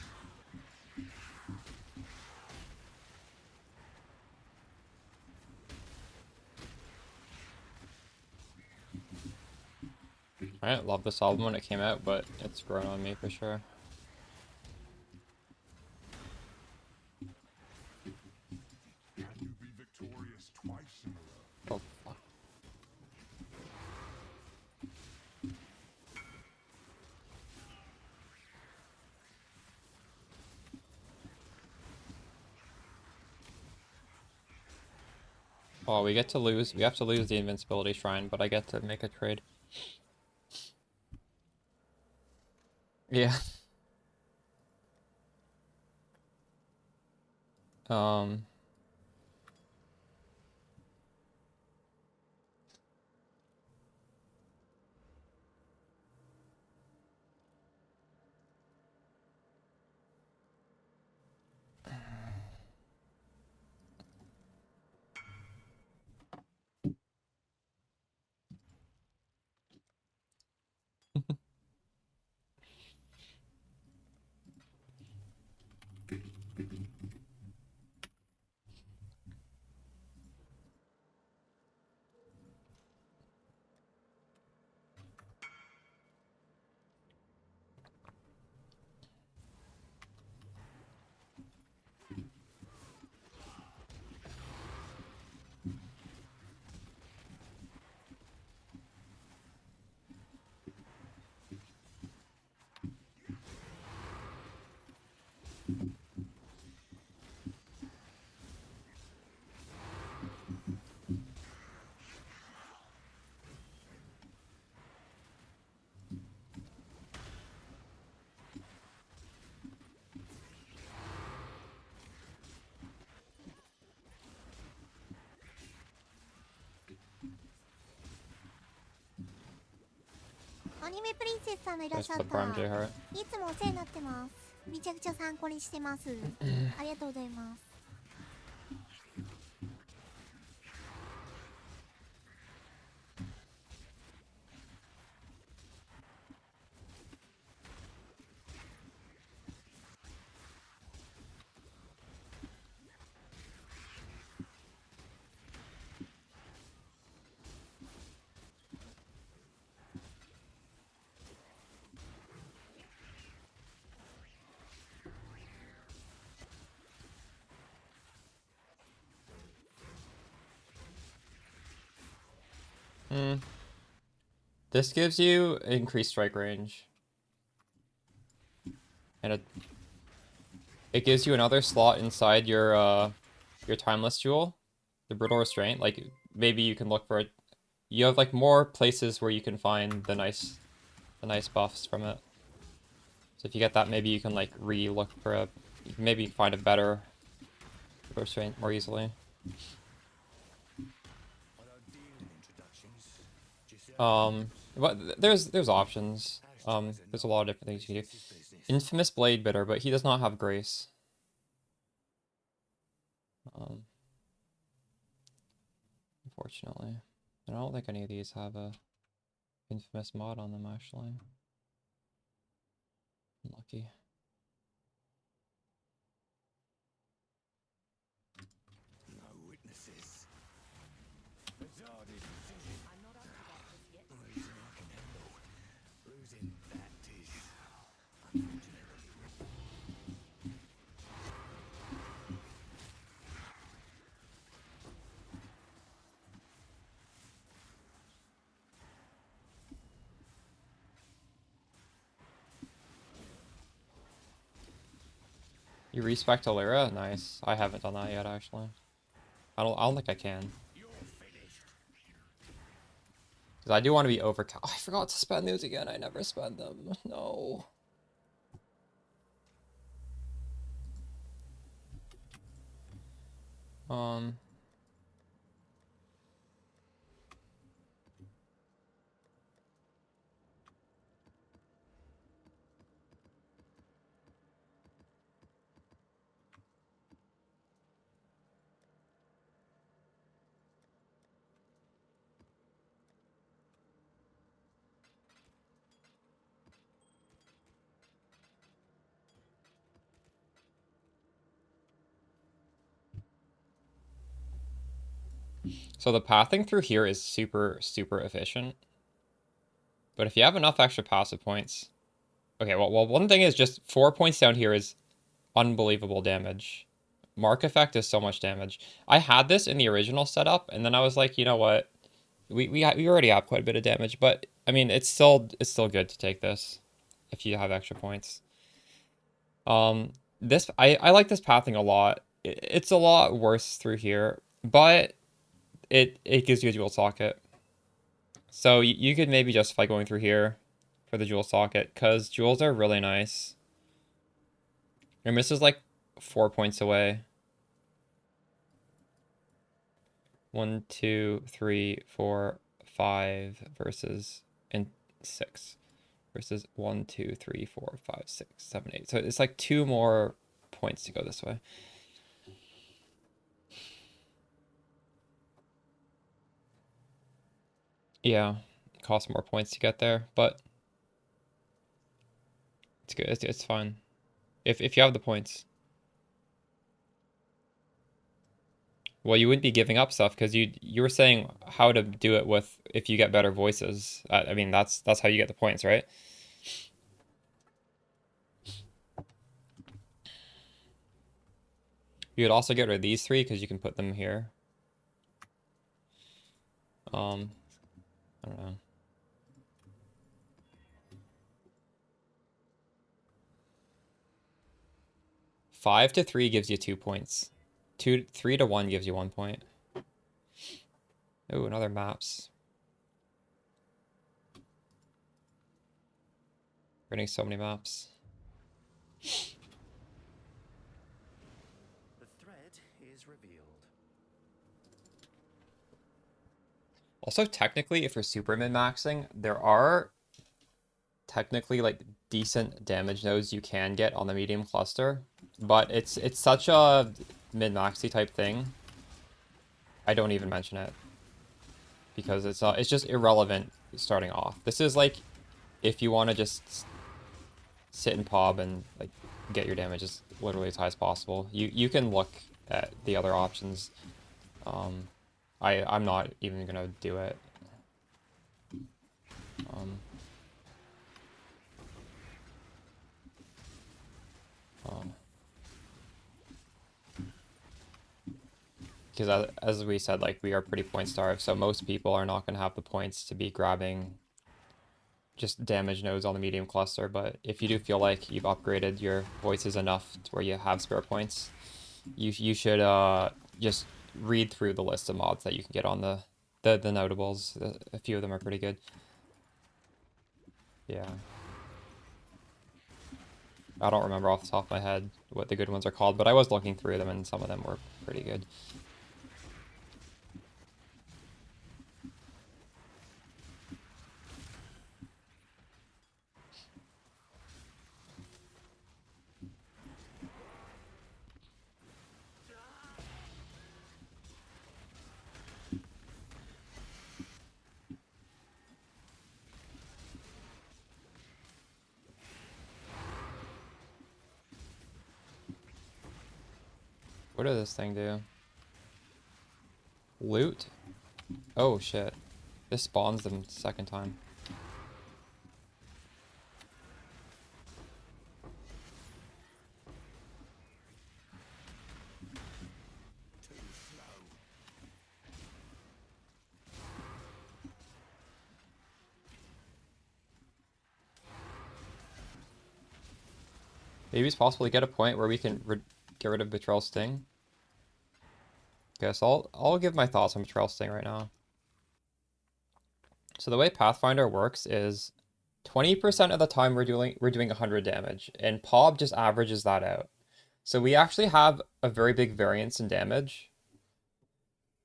I didn't love this album when it came out, but it's grown on me for sure. Can you be victorious twice in a row? Oh, fuck. Oh, we get to lose. We have to lose the invincibility shrine, but I get to make a trade. Yeah. Um.アニメプリンセスさんのいらっ Nice しゃっ flip た。 for MJ Heart. いつもお世話になってます。めちゃくちゃ参考にしてます。ありがとうございます。This gives you increased strike range. And it gives you another slot inside your timeless jewel, the brutal restraint. Like maybe you can look for it. You have like more places where you can find the nice buffs from it. So if you get that, maybe you can like re-look for a, you can maybe find a better brutal restraint more easily. I don't deal in introductions. But there's options. There's a lot of different things you can do. Infamous Blade Bitter, but he does not have Grace. Unfortunately. I don't think any of these have a infamous mod on them, actually. Unlucky. No witnesses. Majority decision. I'm not up to that just yet. Only reason I can handle losing that is unfortunate. You respect Alira? Nice. I haven't done that yet, actually. I don't think I can. You're finished. Because I do want to be overcast. Oh, I forgot to spend those again. I never spend them. No. So the pathing through here is super, super efficient. But if you have enough extra passive points... Okay, well, one thing is just 4 points down here is unbelievable damage. Mark effect is so much damage. I had this in the original setup, and then I was like, you know what? We already have quite a bit of damage, but I mean, it's still good to take this if you have extra points. This I like this pathing a lot. It's a lot worse through here, but it gives you a dual socket. So you could maybe justify going through here for the dual socket, because jewels are really nice. And this is like 4 points away. 1, 2, 3, 4, 5 versus and 6 versus 1, 2, 3, 4, 5, 6, 7, 8. So it's like 2 more points to go this way. Yeah, it costs more points to get there, but it's good. It's fine if you have the points. Well, you wouldn't be giving up stuff because you were saying how to do it with if you get better voices. I mean, that's how you get the points, right? You would also get rid of these 3 because you can put them here. I don't know. 5 to 3 gives you 2 points. 3 to 1 gives you 1 point. Oh, another maps. We're getting so many maps. The thread is revealed. Also, technically, if you're super min-maxing, there are technically like decent damage nodes you can get on the medium cluster, but it's such a min-maxy type thing. I don't even mention it because it's just irrelevant starting off. This is like if you want to just sit and pob and like get your damages literally as high as possible. You can look at the other options. I'm not even gonna do it. Because as we said, like we are pretty point starved, so most people are not gonna have the points to be grabbing just damage nodes on the medium cluster. But if you do feel like you've upgraded your voices enough to where you have spare points, you should just read through the list of mods that you can get on the notables. A few of them are pretty good. Yeah. I don't remember off the top of my head what the good ones are called, but I was looking through them and some of them were pretty good. What does this thing do? Loot? Oh shit. This spawns them second time. Too slow. Maybe it's possible to get a point where we can get rid of Betrayal Sting. Okay, so I'll give my thoughts on Betrayal Sting right now. So the way Pathfinder works is 20% of the time we're doing 100 damage, and POB just averages that out. So we actually have a very big variance in damage.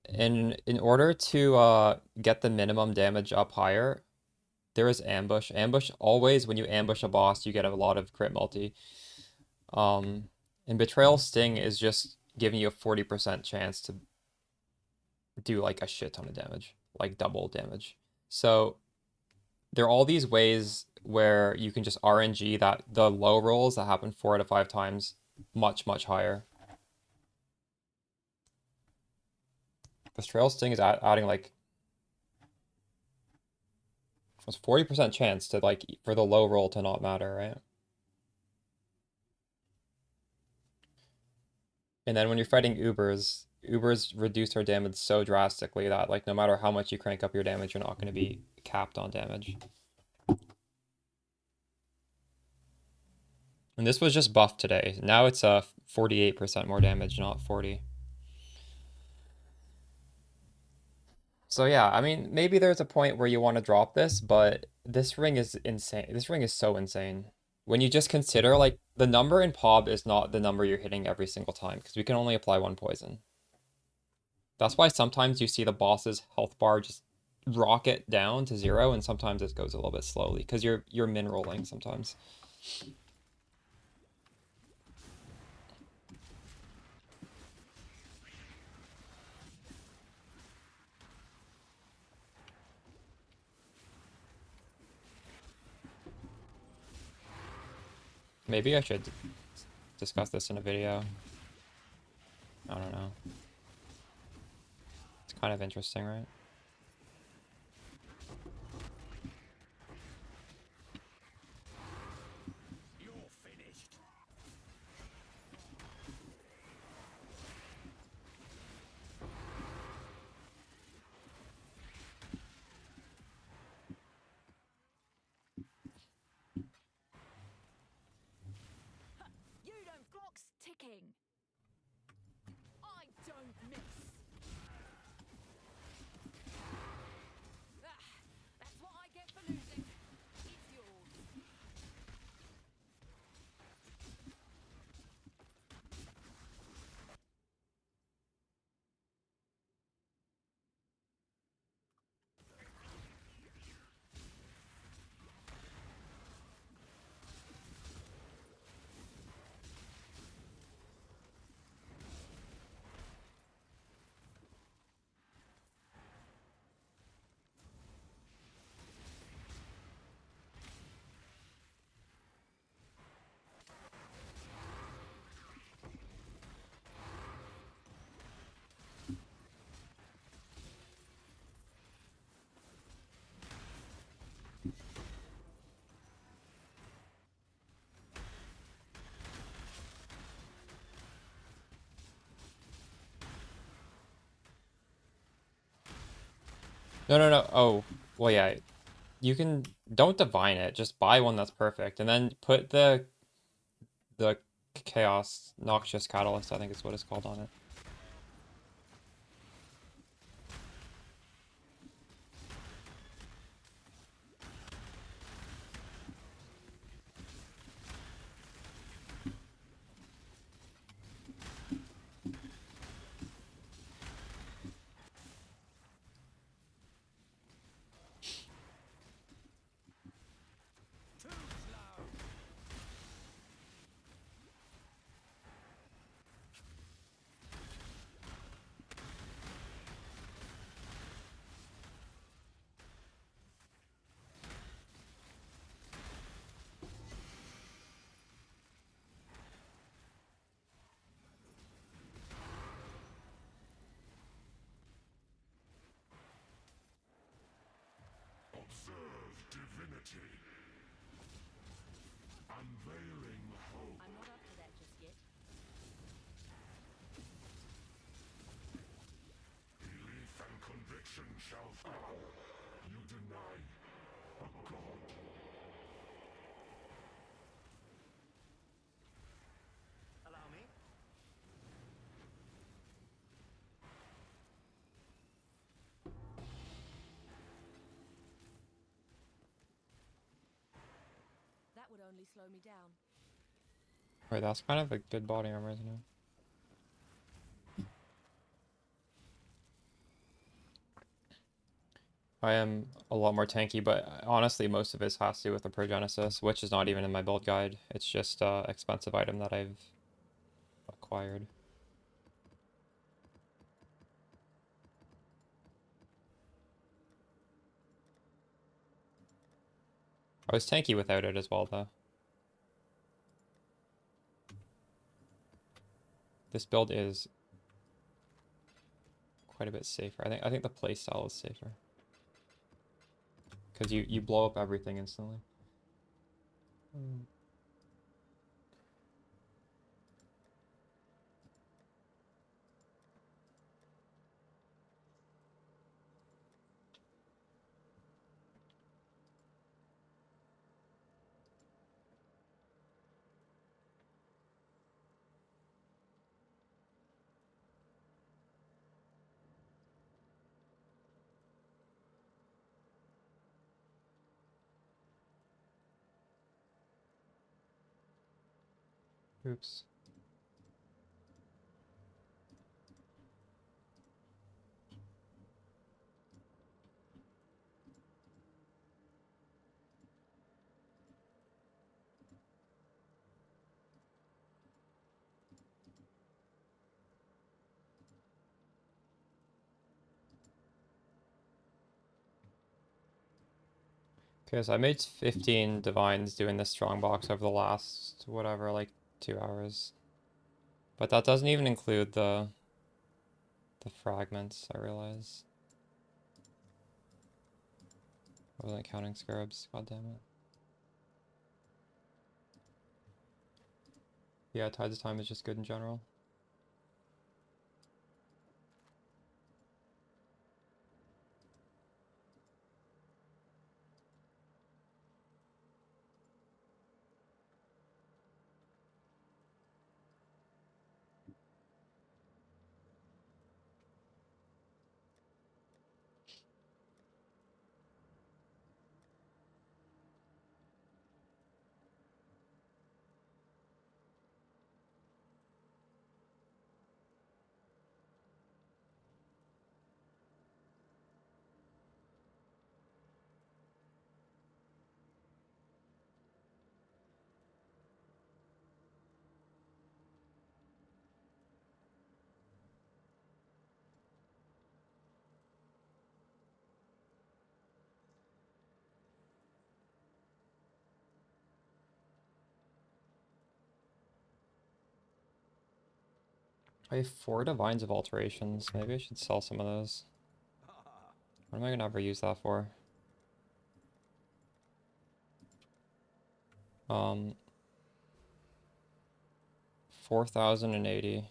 In order to get the minimum damage up higher, there is ambush. Ambush always, when you ambush a boss, you get a lot of crit multi. And Betrayal Sting is just giving you a 40% chance to do like a shit ton of damage, like double damage. So there are all these ways where you can just RNG that the low rolls that happen 4 out of 5 times much, much higher. This Trail Sting is adding like it's 40% chance to like for the low roll to not matter, right? And then when you're fighting Ubers reduce their damage so drastically that like no matter how much you crank up your damage, you're not going to be capped on damage. And this was just buffed today. Now it's 48% more damage, not 40. So yeah, I mean, maybe there's a point where you want to drop this, but this ring is insane. This ring is so insane. When you just consider, like, the number in PoB is not the number you're hitting every single time, because we can only apply one poison. That's why sometimes you see the boss's health bar just rocket down to 0, and sometimes it goes a little bit slowly, because you're min rolling sometimes. Maybe I should discuss this in a video. I don't know. It's kind of interesting, right? You're finished. You don't clock's ticking. I don't miss. Ah, that's what I get for losing. It's yours. No, no, no. Oh, well, yeah. You can don't divine it. Just buy one that's perfect, and then put the chaos noxious catalyst. I think is what it's called on it. Too slow. Observe divinity. Unveiling hope. I'm not up to that just yet. Belief and conviction shall follow. You deny a god. Allow me. That would only slow me down. Right, that's kind of a good body armor, isn't it? I am a lot more tanky, but honestly, most of this has to do with the Progenesis, which is not even in my build guide. It's just expensive item that I've acquired. I was tanky without it as well, though. This build is quite a bit safer. I think the play style is safer. Because you blow up everything instantly. Oops. Okay, so I made 15 divines doing this strong box over the last, whatever, like 2 hours. But that doesn't even include the fragments, I realize. I wasn't counting scarabs, god damn it. Yeah, Tides of Time is just good in general. I have 4 divines of alterations. Maybe I should sell some of those. What am I gonna ever use that for? 4,080.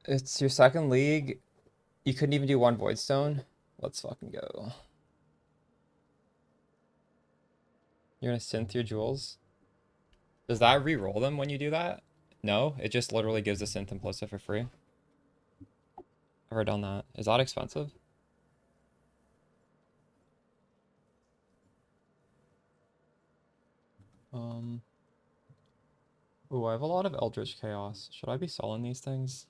It's your second league. You couldn't even do 1 void stone. Let's fucking go. You're gonna synth your jewels? Does that re-roll them when you do that? No, it just literally gives the synth implicit for free. Ever done that? Is that expensive? Ooh, I have a lot of Eldritch Chaos. Should I be selling these things?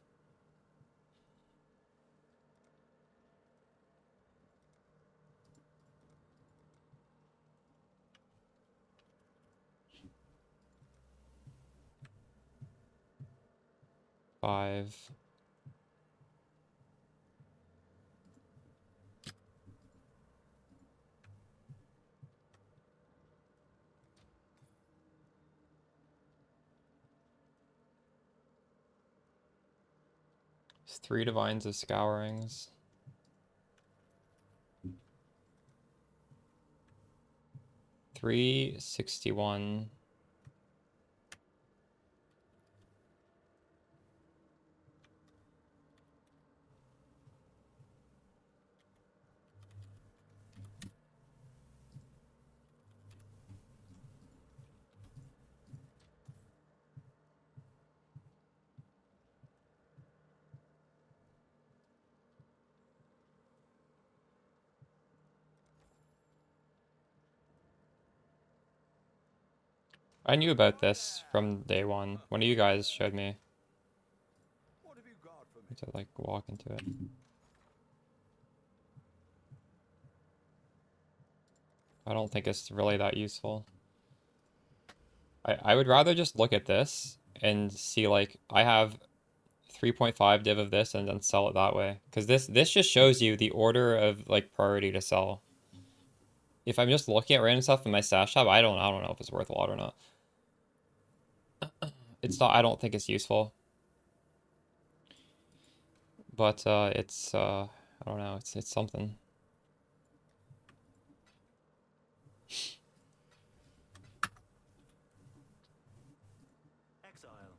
Five. It's 3 divines of scourings. $361. I knew about this from day one. One of you guys showed me. What have you got for I me? had to like walk into it. I don't think it's really that useful. I would rather just look at this and see like I have 3.5 div of this and then sell it that way. Because this just shows you the order of like priority to sell. If I'm just looking at random stuff in my stash tab, I don't know if it's worth a lot or not. It's not, I don't think it's useful. But it's I don't know, it's something. Exile.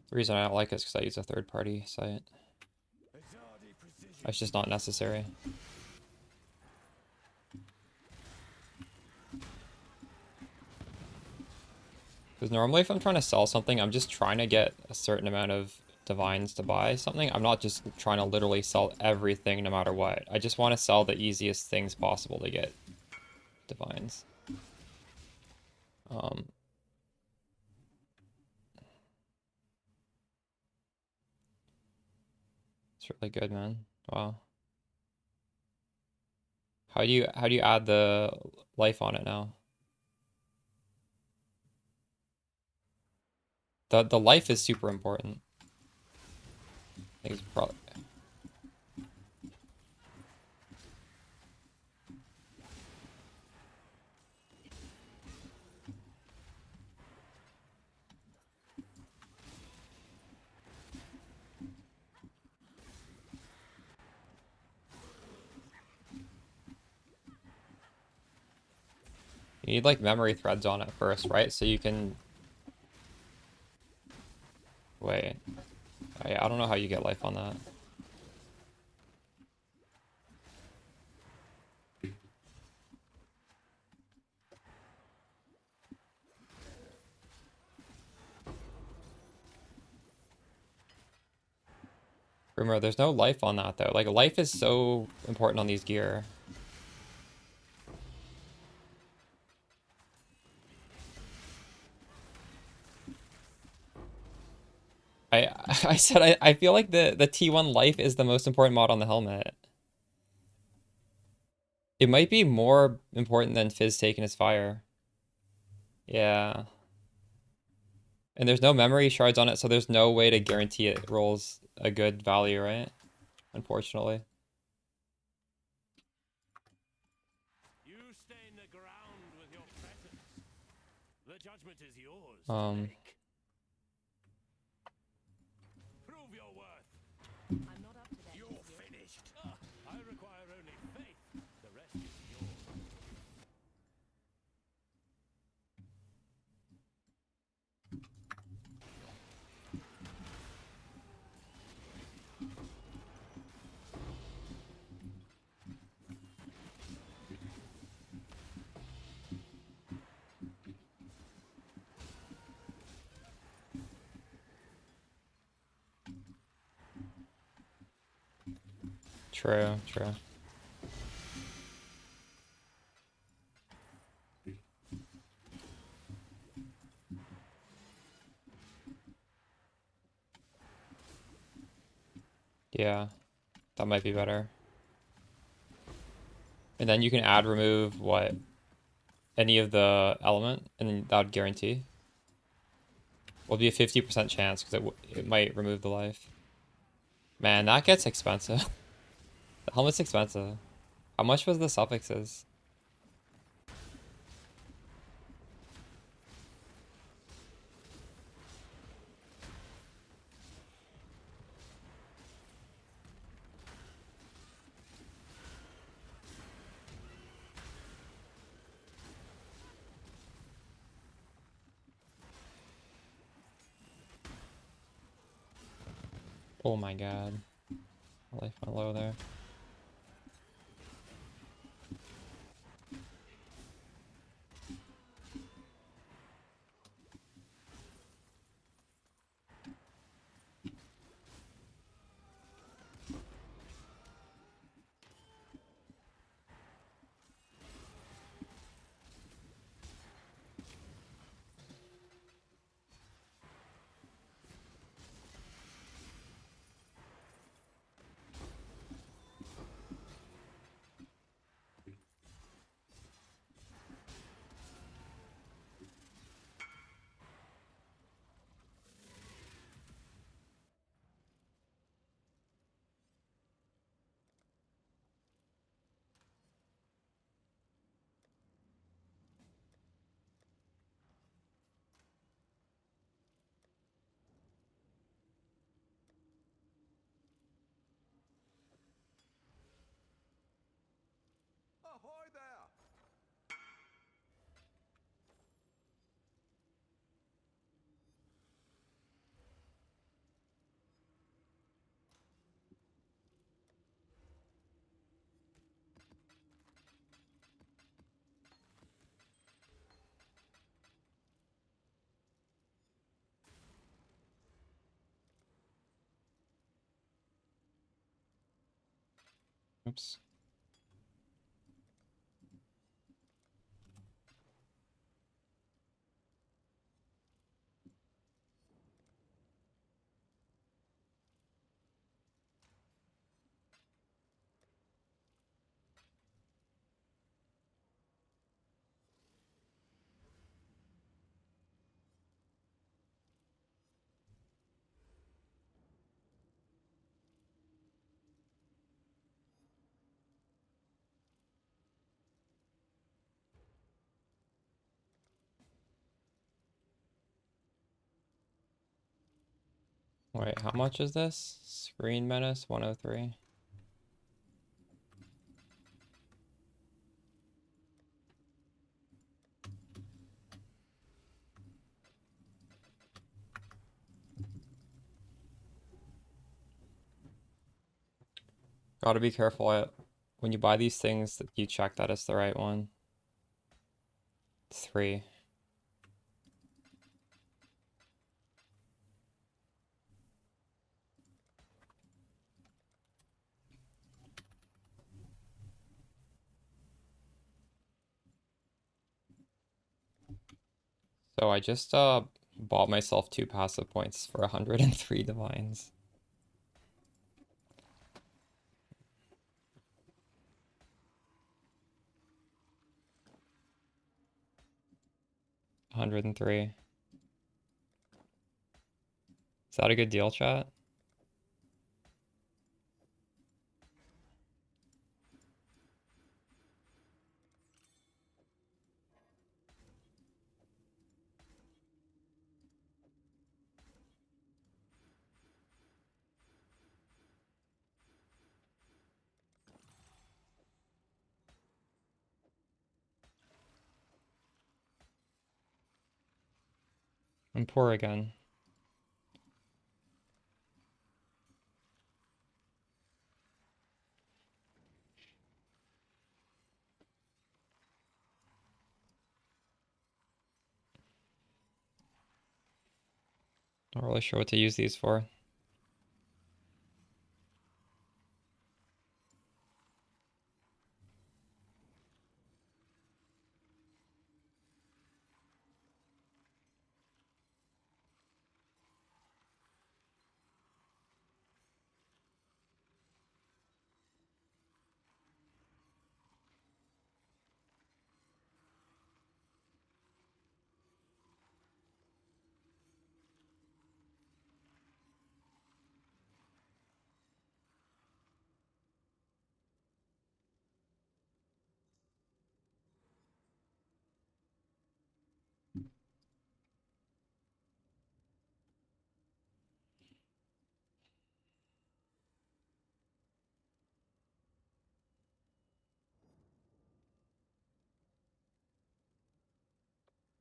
The reason I don't like it is because I use a third-party site. Azadi precision. It's just not necessary. Because normally if I'm trying to sell something, I'm just trying to get a certain amount of divines to buy something. I'm not just trying to literally sell everything no matter what. I just want to sell the easiest things possible to get divines. It's really good, man. Wow. How do you add the life on it now? The life is super important. I think it's probably you need like memory threads on it first, right? So you can wait. I don't know how you get life on that. Rumor, there's no life on that though. Like life is so important on these gear. I I said I feel like the T1 life is the most important mod on the helmet. It might be more important than Fizz taking his fire. Yeah. And there's no memory shards on it, so there's no way to guarantee it rolls a good value, right? Unfortunately. You stain the ground with your presence. The judgment is yours Um, to make. Prove your worth. I'm not up to that You're just yet. finished. I require only faith. The rest is yours. true, true. Yeah, that might be better. And then you can add remove what? Any of the element, and then that would guarantee. Will be a 50% chance because it might remove the life. Man, that gets expensive. The helmet's expensive. How much was the suffixes? Oh my god. Life went low there. Oops. Wait, how much is this? Screen Menace 103. Gotta be careful when you buy these things that you check that it's the right one. 3. So I just bought myself 2 passive points for 103 divines. $103. Is that a good deal, chat? I'm poor again. Not really sure what to use these for.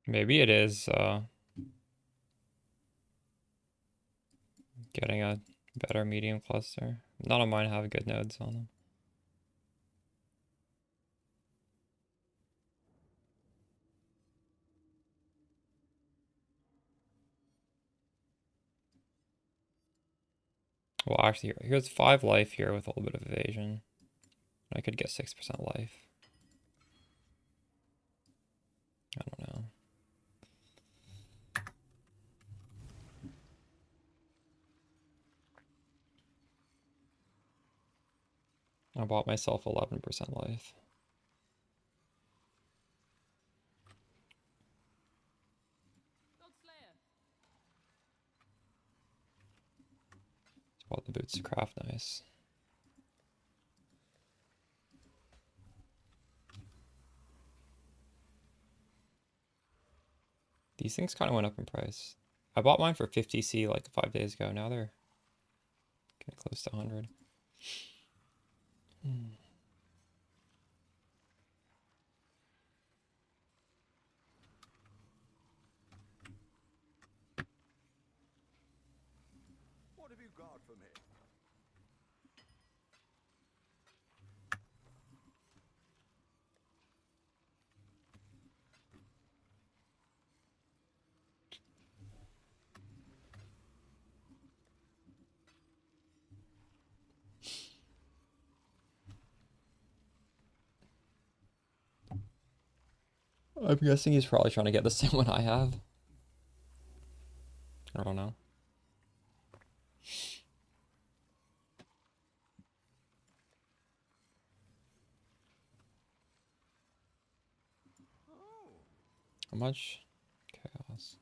Maybe it is getting a better medium cluster. None of mine have good nodes on them. Well, actually, here's 5 life here with a little bit of evasion. I could get 6% life. I don't know. I bought myself 11% life. Bought the boots to craft nice. These things kind of went up in price. I bought mine for 50C like 5 days ago. Now they're getting close to 100. What have you got for me? I'm guessing he's probably trying to get the same one I have. I don't know. How much? Chaos.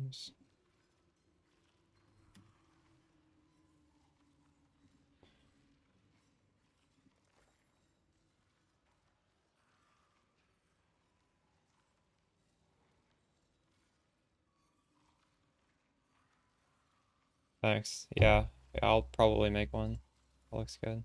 Oops. Thanks. Yeah, I'll probably make one. That looks good.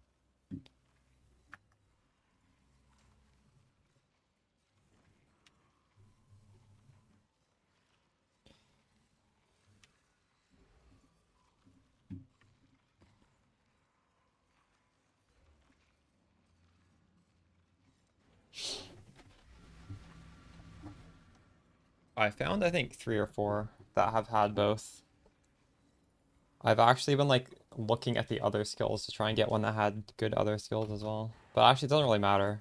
I found, I think, 3 or 4 that have had both. I've actually been like looking at the other skills to try and get one that had good other skills as well. But actually it doesn't really matter.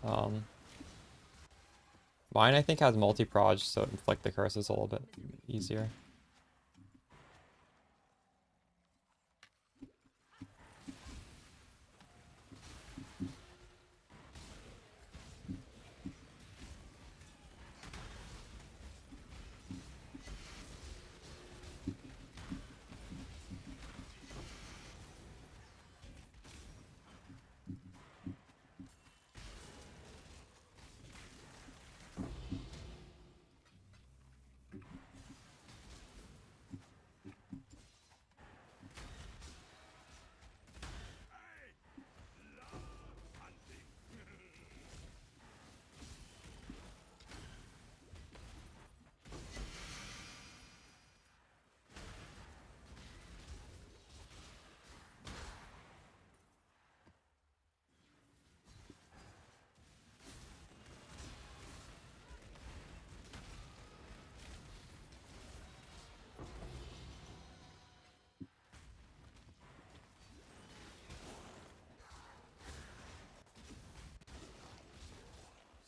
Mine I think has multi-proj, so inflict the curse is a little bit easier.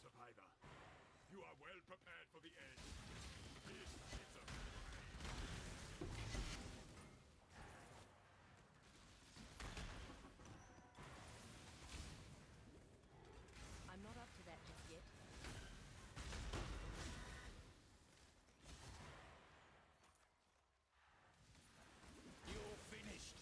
Survivor, you are well prepared for the end. This is a I'm not up to that just yet. You're finished.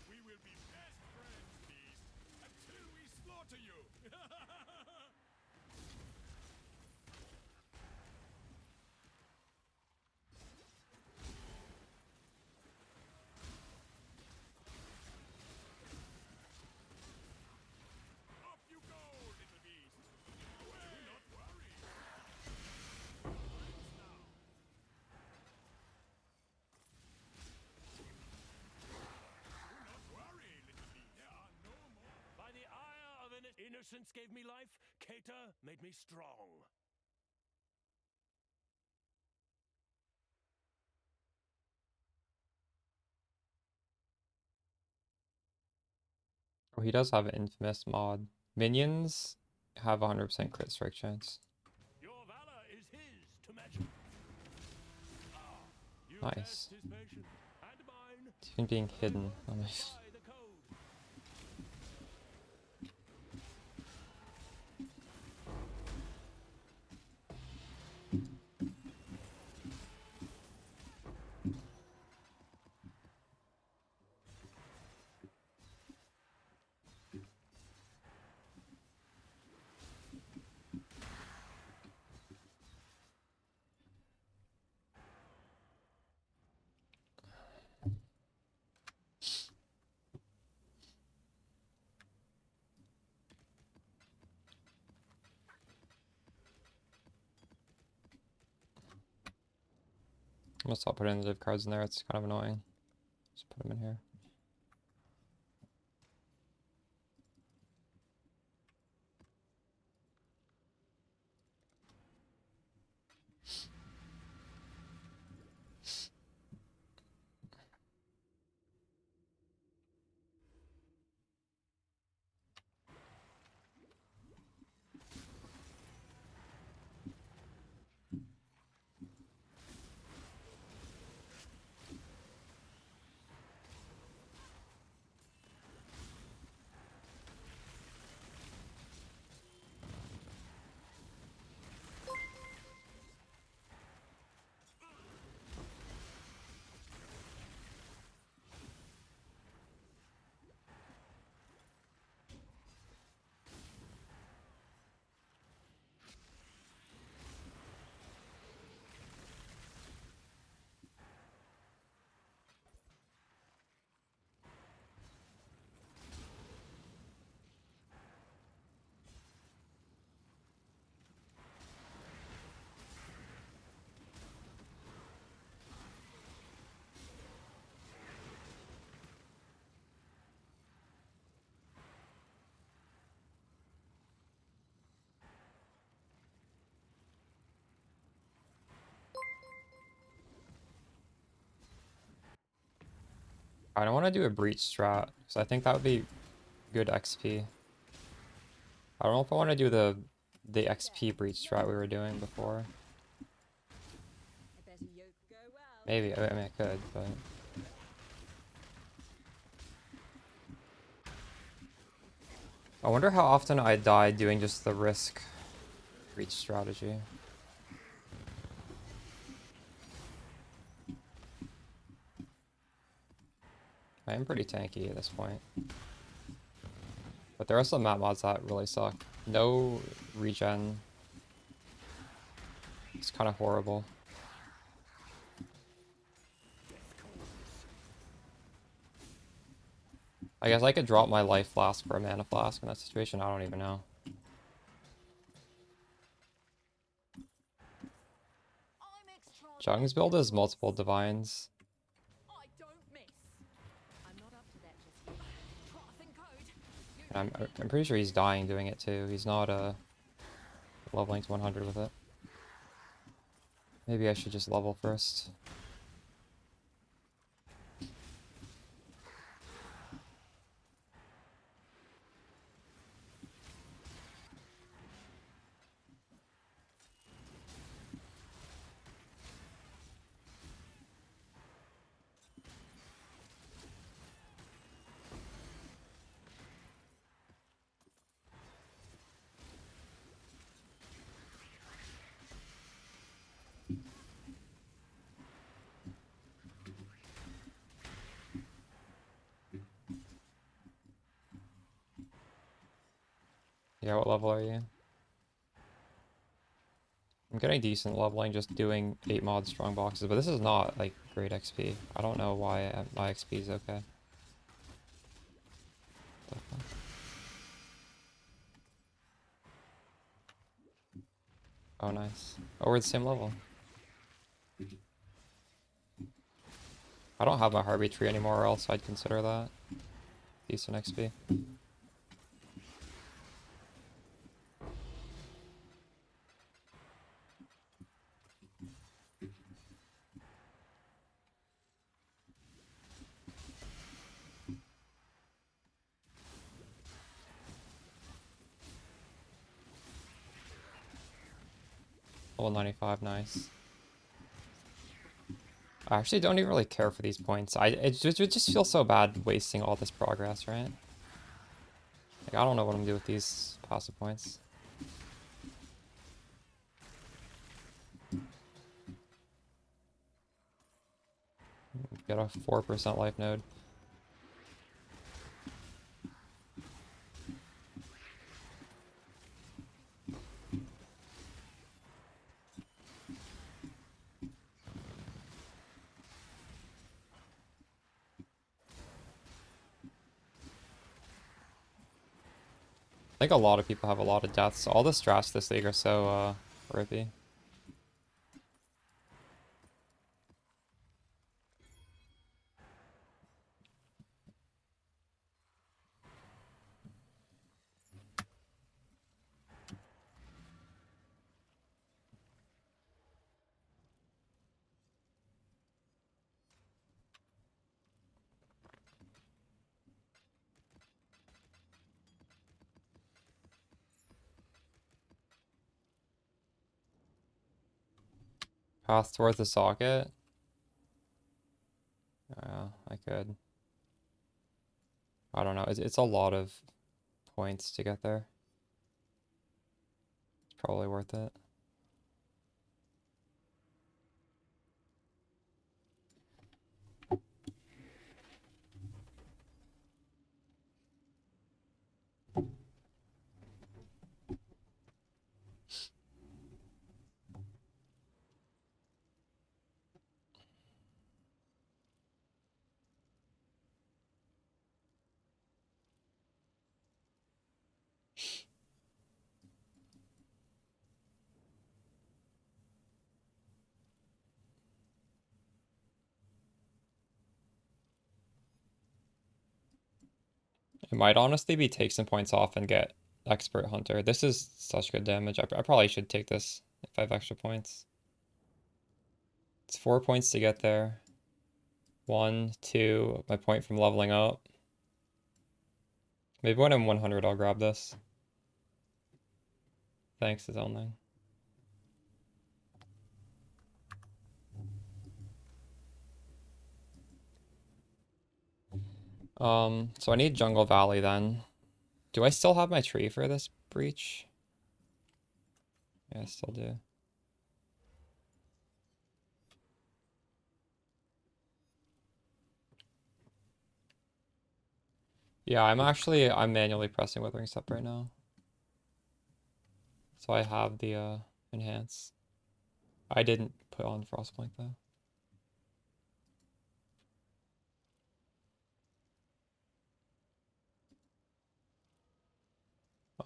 We will be best friends, Beast, until we slaughter you. Off you go, little beast. Do not worry. Do not worry, little beast. There are no more. By the ire of innocence gave me life, Cater made me strong. Oh, he does have an infamous mod. Minions have 100% crit strike chance. Your valor is his to measure. You Nice. test his patience and mine. It's even being hidden. Oh my. By the code. I'm gonna stop putting the div cards in there, it's kind of annoying. Just put them in here. I don't want to do a breach strat, because I think that would be good XP. I don't know if I want to do the XP breach strat we were doing before. I bet a yoke go well. Maybe, I mean I could, but... I wonder how often I die doing just the risk breach strategy. I am pretty tanky at this point. But there are some map mods that really suck. No regen. It's kind of horrible. I guess I could drop my life flask for a mana flask in that situation. I don't even know. I'm extra. Jung's build is multiple divines. I don't miss. I'm not up to that just yet. Crossing code. You And I'm pretty sure he's dying doing it too. He's not leveling to 100 with it. Maybe I should just level first. Yeah, what level are you? I'm getting decent leveling just doing 8 mod strong boxes, but this is not like great XP. I don't know why my XP is okay. The fuck? Oh, nice. Oh, we're the same level. I don't have my heartbeat tree anymore, or else I'd consider that decent XP. Level 95, nice. I actually don't even really care for these points. It just feels so bad wasting all this progress, right? Like, I don't know what I'm gonna do with these passive points. Get a 4% life node. I think a lot of people have a lot of deaths. All the strats this league are so rippy. Path towards the socket. Yeah, I could. I don't know. It's a lot of points to get there. It's probably worth it. It might honestly be take some points off and get Expert Hunter. This is such good damage. I probably should take this if I have extra points. It's 4 points to get there. 1, 2, my point from leveling up. Maybe when I'm 100, I'll grab this. Thanks, is only. So I need Jungle Valley then. Do I still have my tree for this breach? Yeah, I still do. Yeah, I'm manually pressing Withering Step right now. So I have the enhance. I didn't put on Frostblink though.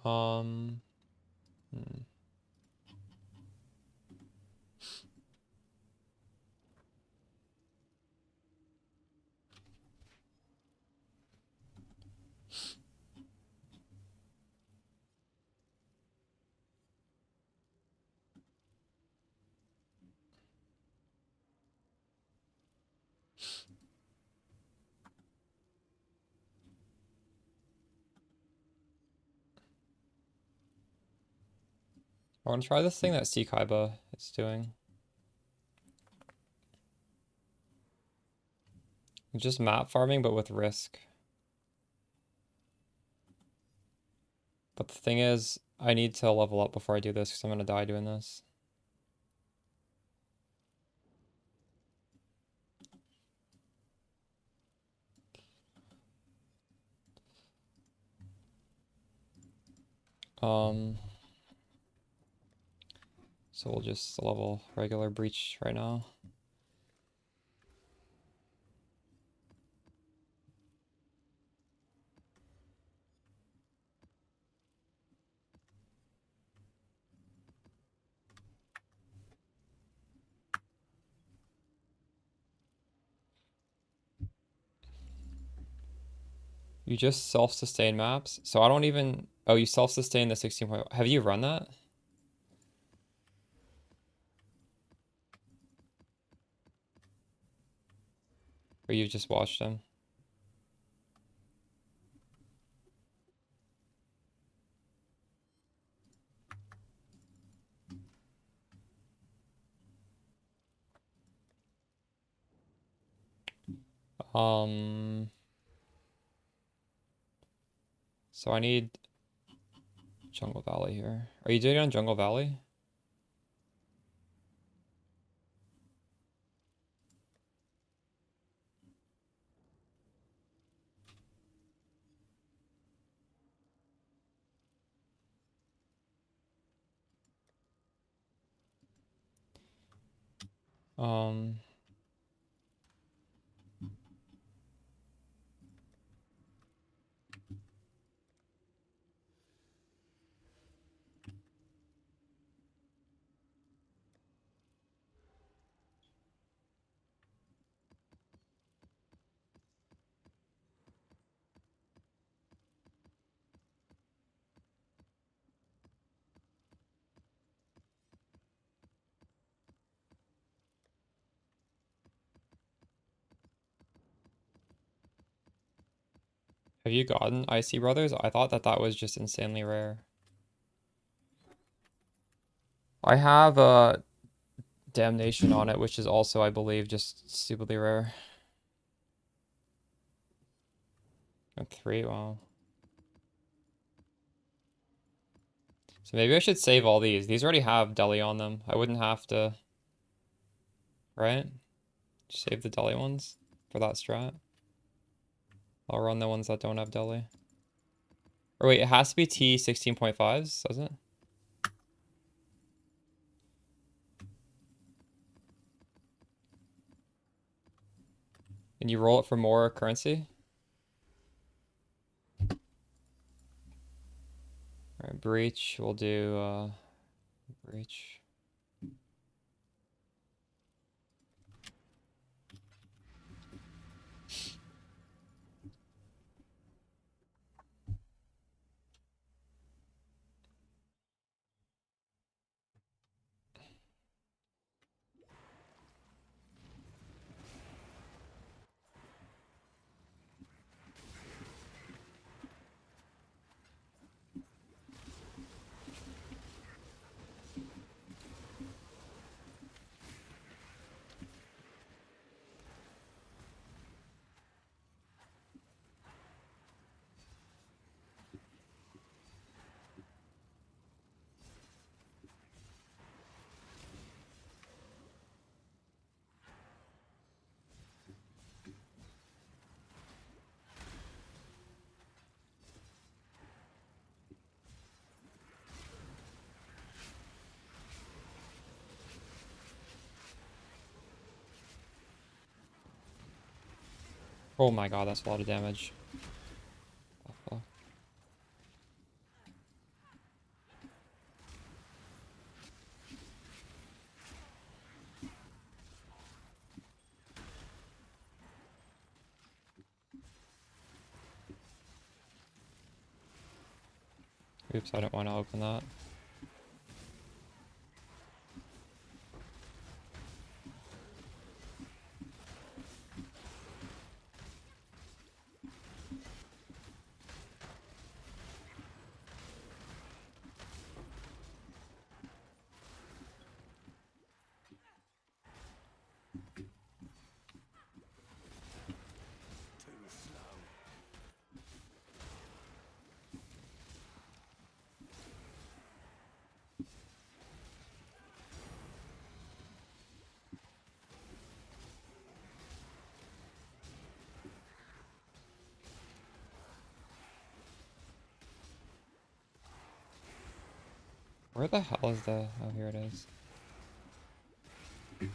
Hmm. I want to try this thing that Sea Kaiba is doing. Just map farming, but with risk. But the thing is, I need to level up before I do this because I'm going to die doing this. So we'll just level regular breach right now. You just self-sustain maps. So I don't even... Oh, you self-sustain the 16 point... Have you run that? Or you just watched them? So I need Jungle Valley here. Are you doing it on Jungle Valley? Um... Have you gotten IC Brothers? I thought that that was just insanely rare. I have Damnation on it, which is also, I believe, just stupidly rare. A 3, wow. So maybe I should save all these. These already have deli on them. I wouldn't have to, right? Save the deli ones for that strat. I'll run the ones that don't have deli. Or wait, it has to be T 16.5s, doesn't it? And you roll it for more currency? Alright, breach. We'll do breach. Oh my god, that's a lot of damage. Oh, fuck. Oops, I don't want to open that. Too slow. Where the hell is the... Oh, here it is. I gave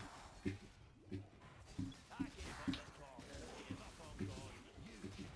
up the cause. Gave up on God. You didn't give.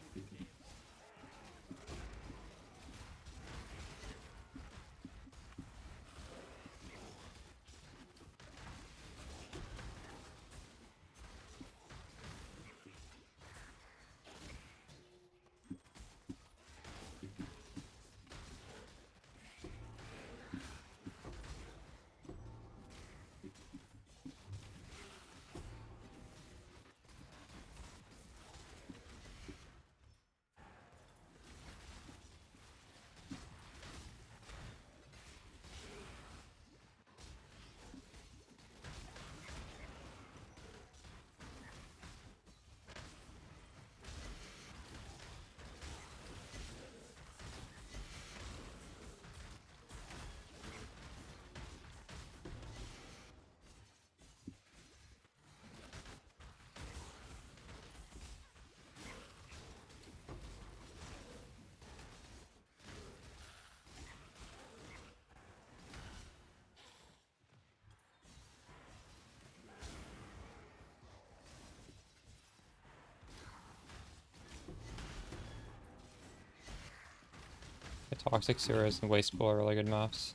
The Toxic Sewers and Wasteful are really good maps.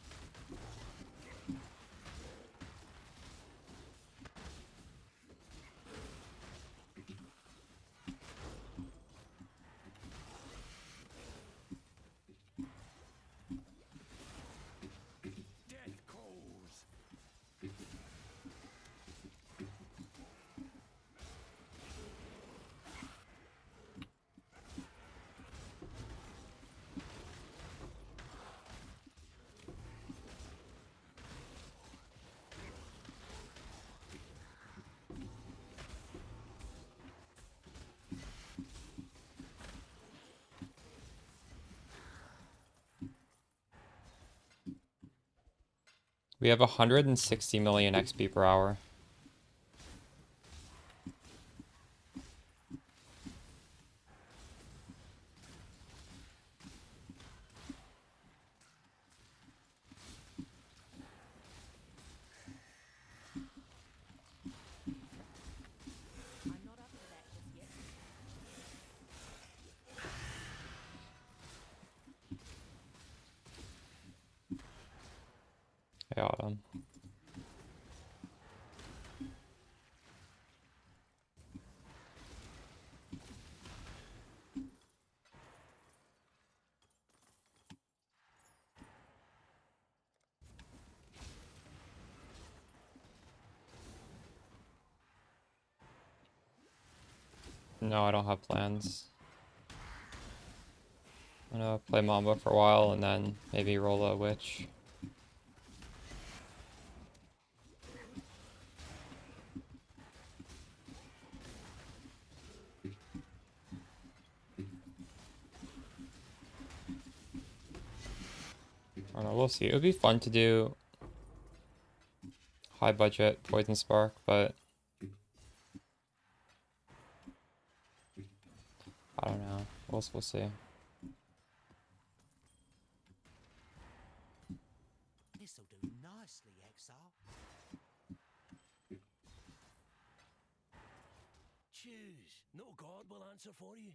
Death calls. We have 160 million XP per hour. I'm not up for that just yet. Got him. No, I don't have plans. I'm gonna play Mamba for a while and then maybe roll a witch. I don't know, we'll see. It would be fun to do high budget Poison Spark, but I don't know. We'll see. This'll do nicely, Exile. Choose. No god will answer for you.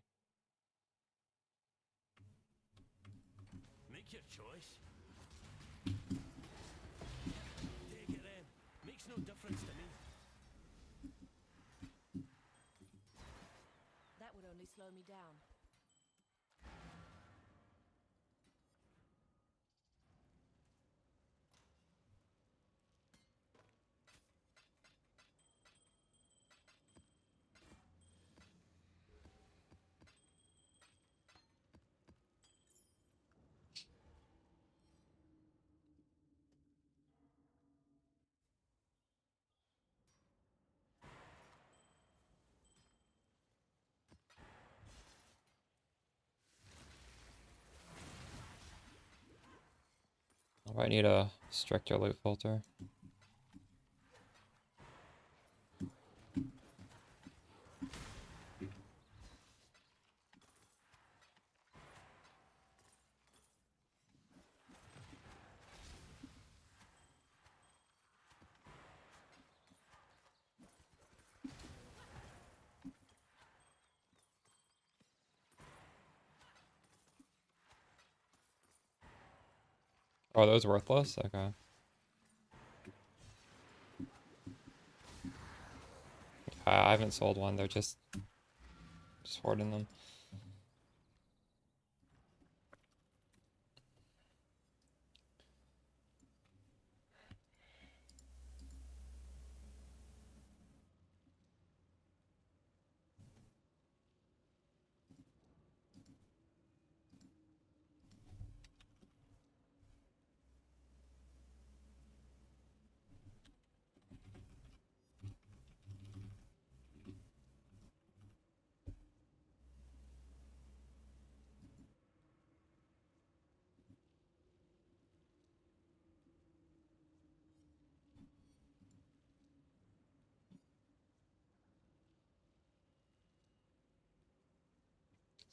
Make your choice. Take it then. Makes no difference to me. That would only slow me down. I might need a stricter loot filter. Oh, are those worthless? Okay. I haven't sold one, they're just hoarding them.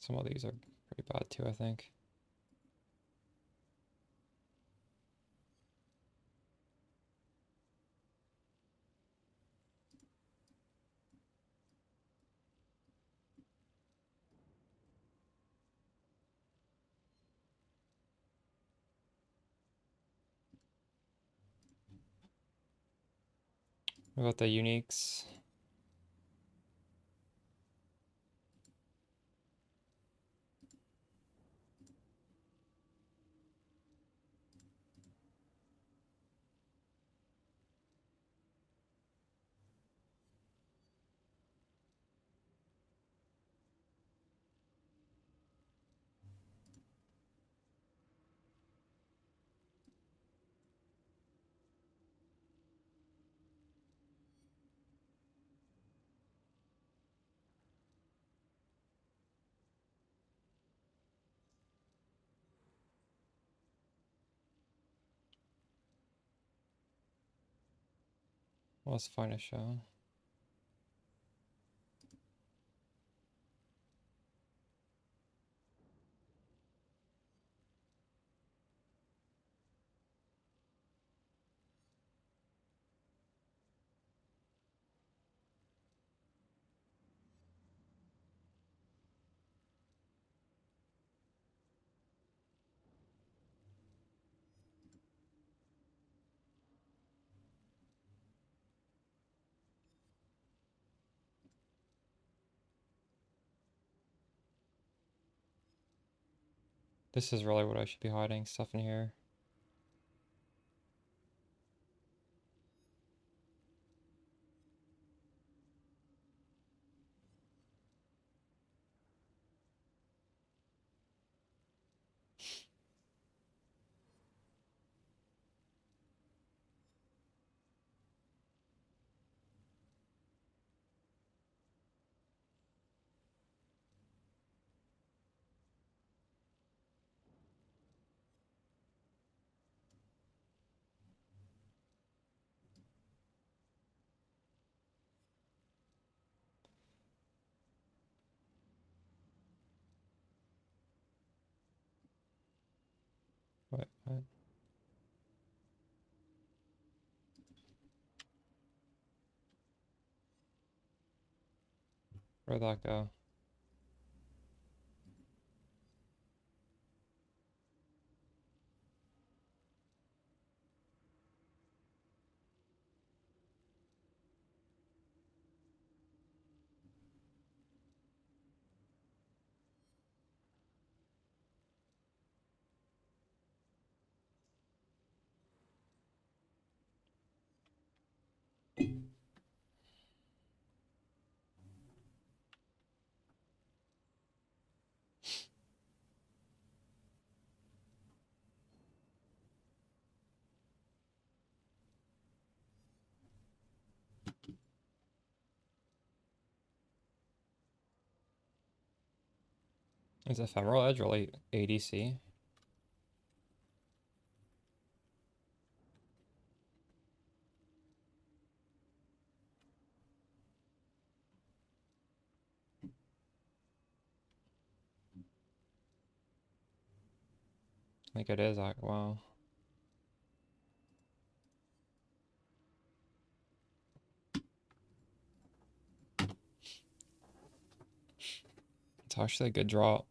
Some of these are pretty bad too, I think. What about the uniques? Let's find a show. This is really what I should be hiding, stuff in here. Wait, what? Where'd that go? Is Ephemeral Edge really ADC? I think it is, wow. It's actually a good draw.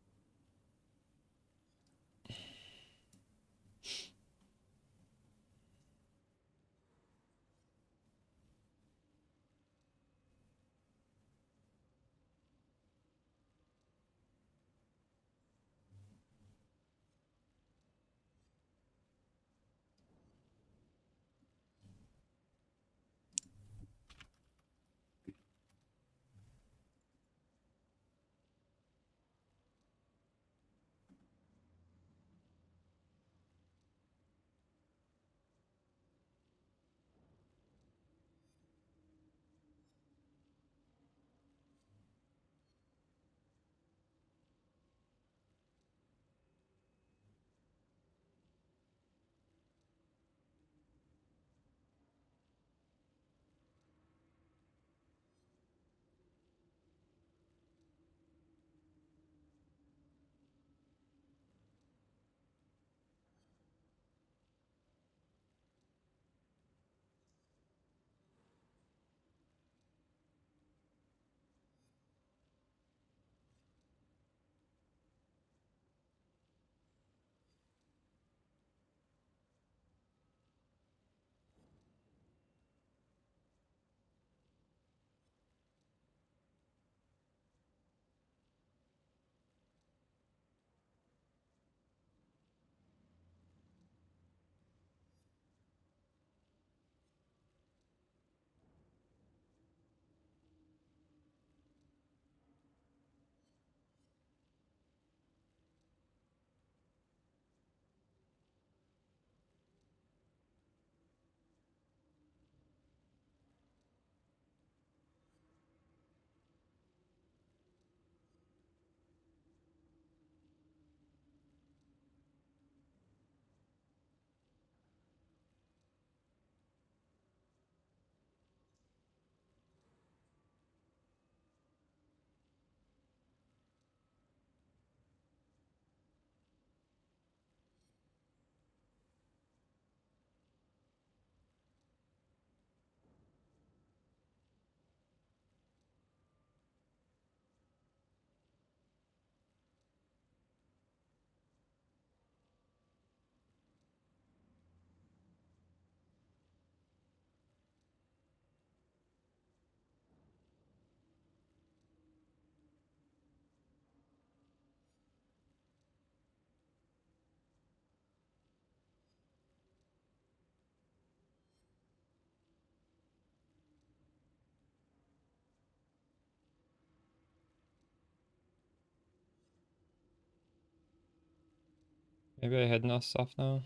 Maybe I hid enough stuff now.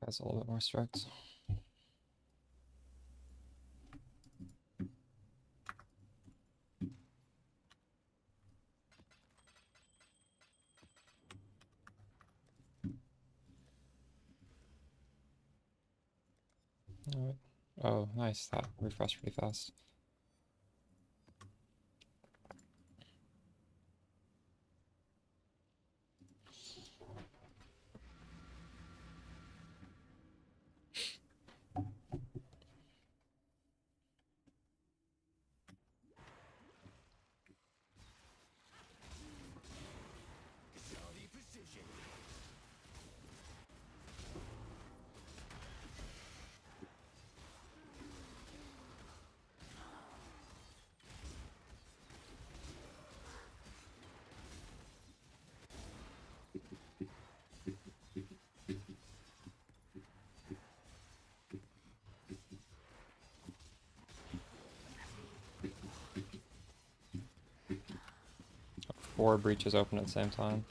That's a little bit more strict. Alright. Oh, nice. That refreshed pretty fast. Four breaches open at the same time.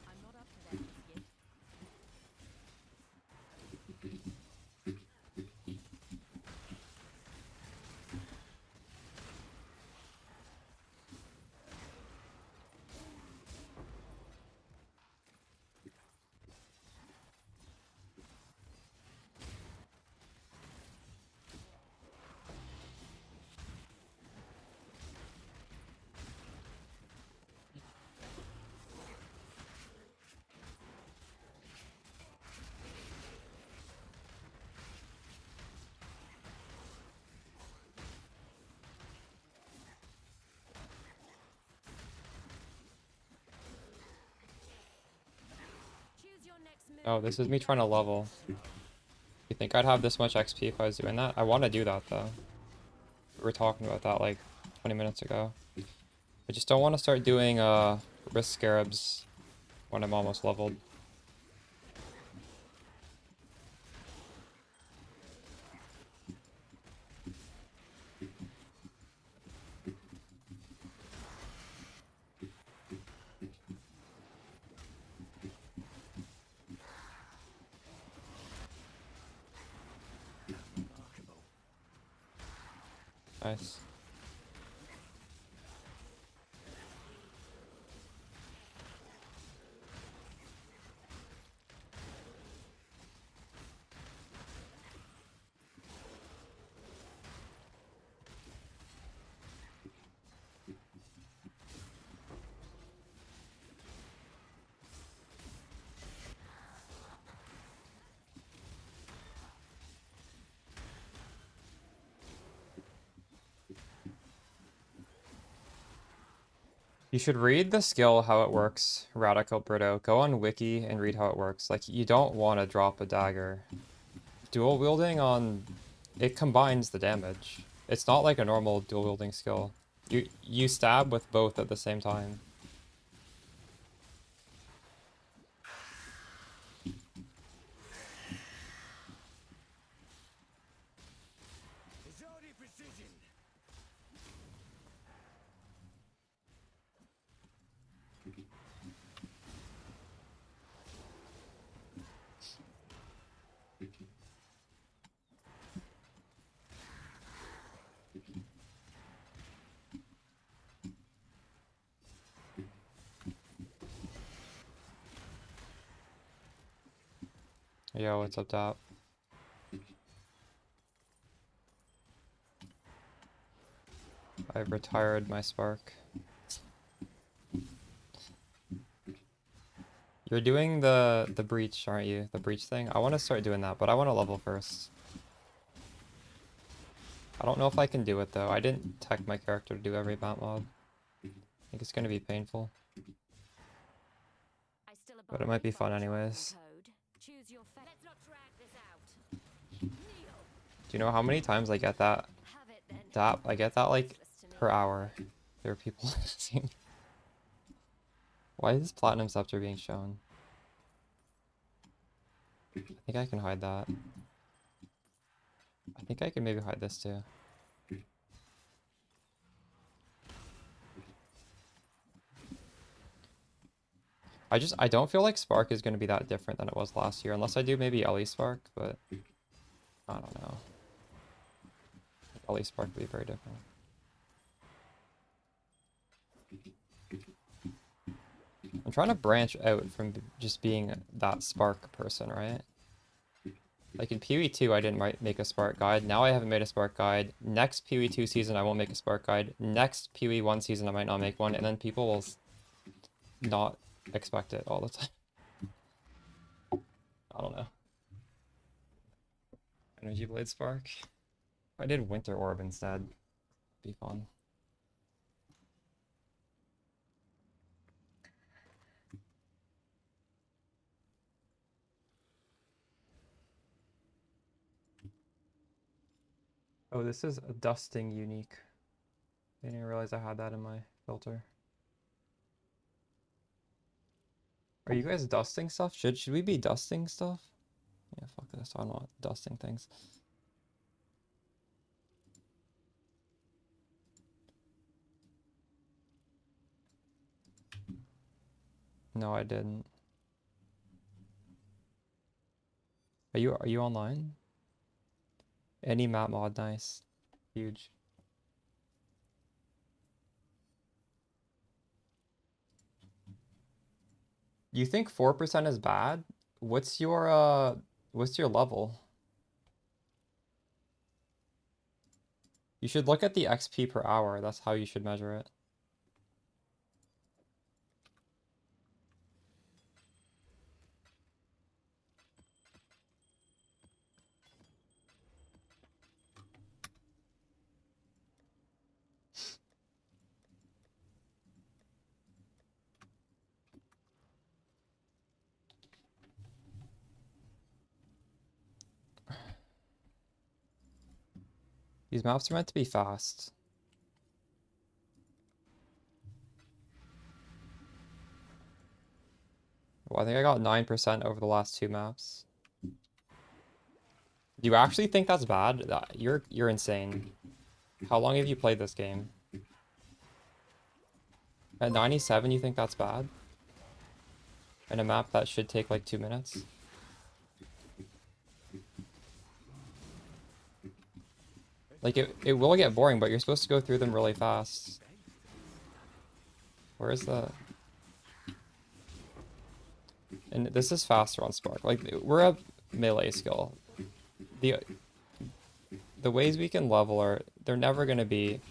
I'm not up to that just yet. Choose your next move. Oh, this is me trying to level. You think I'd have this much XP if I was doing that? I want to do that though. We were talking about that like 20 minutes ago. I just don't want to start doing risk scarabs when I'm almost leveled. Remarkable. Nice. You should read the skill, how it works, Radical Brito. Go on Wiki and read how it works. Like, you don't want to drop a dagger. Dual wielding on... It combines the damage. It's not like a normal dual wielding skill. You stab with both at the same time. Yo, what's up, top? I've retired my spark. You're doing the breach, aren't you? The breach thing? I want to start doing that, but I want to level first. I don't know if I can do it though. I didn't tech my character to do every map mod. I think it's going to be painful. I still But it might be abide fun by the anyways. code. Choose your Let's not drag this out. Kneel. Do you know how many times I get that? Have it then. I get that like Useless to me. per hour. There are people saying. Why is this platinum scepter being shown? I think I can hide that. I think I can maybe hide this too. I don't feel like Spark is going to be that different than it was last year, unless I do maybe Ellie Spark, but I don't know. Ellie Spark would be very different. I'm trying to branch out from just being that Spark person, right? Like in PoE 2, I didn't make a Spark guide. Now I haven't made a Spark guide. Next PoE 2 season, I won't make a Spark guide. Next PoE 1 season, I might not make one, and then people will not expect it all the time. I don't know. Energy Blade Spark. If I did Winter Orb instead, it'd be fun. Oh, this is a dusting unique. I didn't even realize I had that in my filter. Are you guys dusting stuff? Should we be dusting stuff? Yeah, fuck this. I don't want dusting things. No, I didn't. Are you online? Any map mod, nice. Huge. You think 4% is bad? What's your level? You should look at the XP per hour. That's how you should measure it. These maps are meant to be fast. Well, I think I got 9% over the last 2 maps. Do you actually think that's bad? You're insane. How long have you played this game? At 97, you think that's bad? In a map that should take like 2 minutes? Like it will get boring, but you're supposed to go through them really fast. Where is the... And this is faster on Spark. Like, we're a melee skill. The ways we can level are... They're never going to be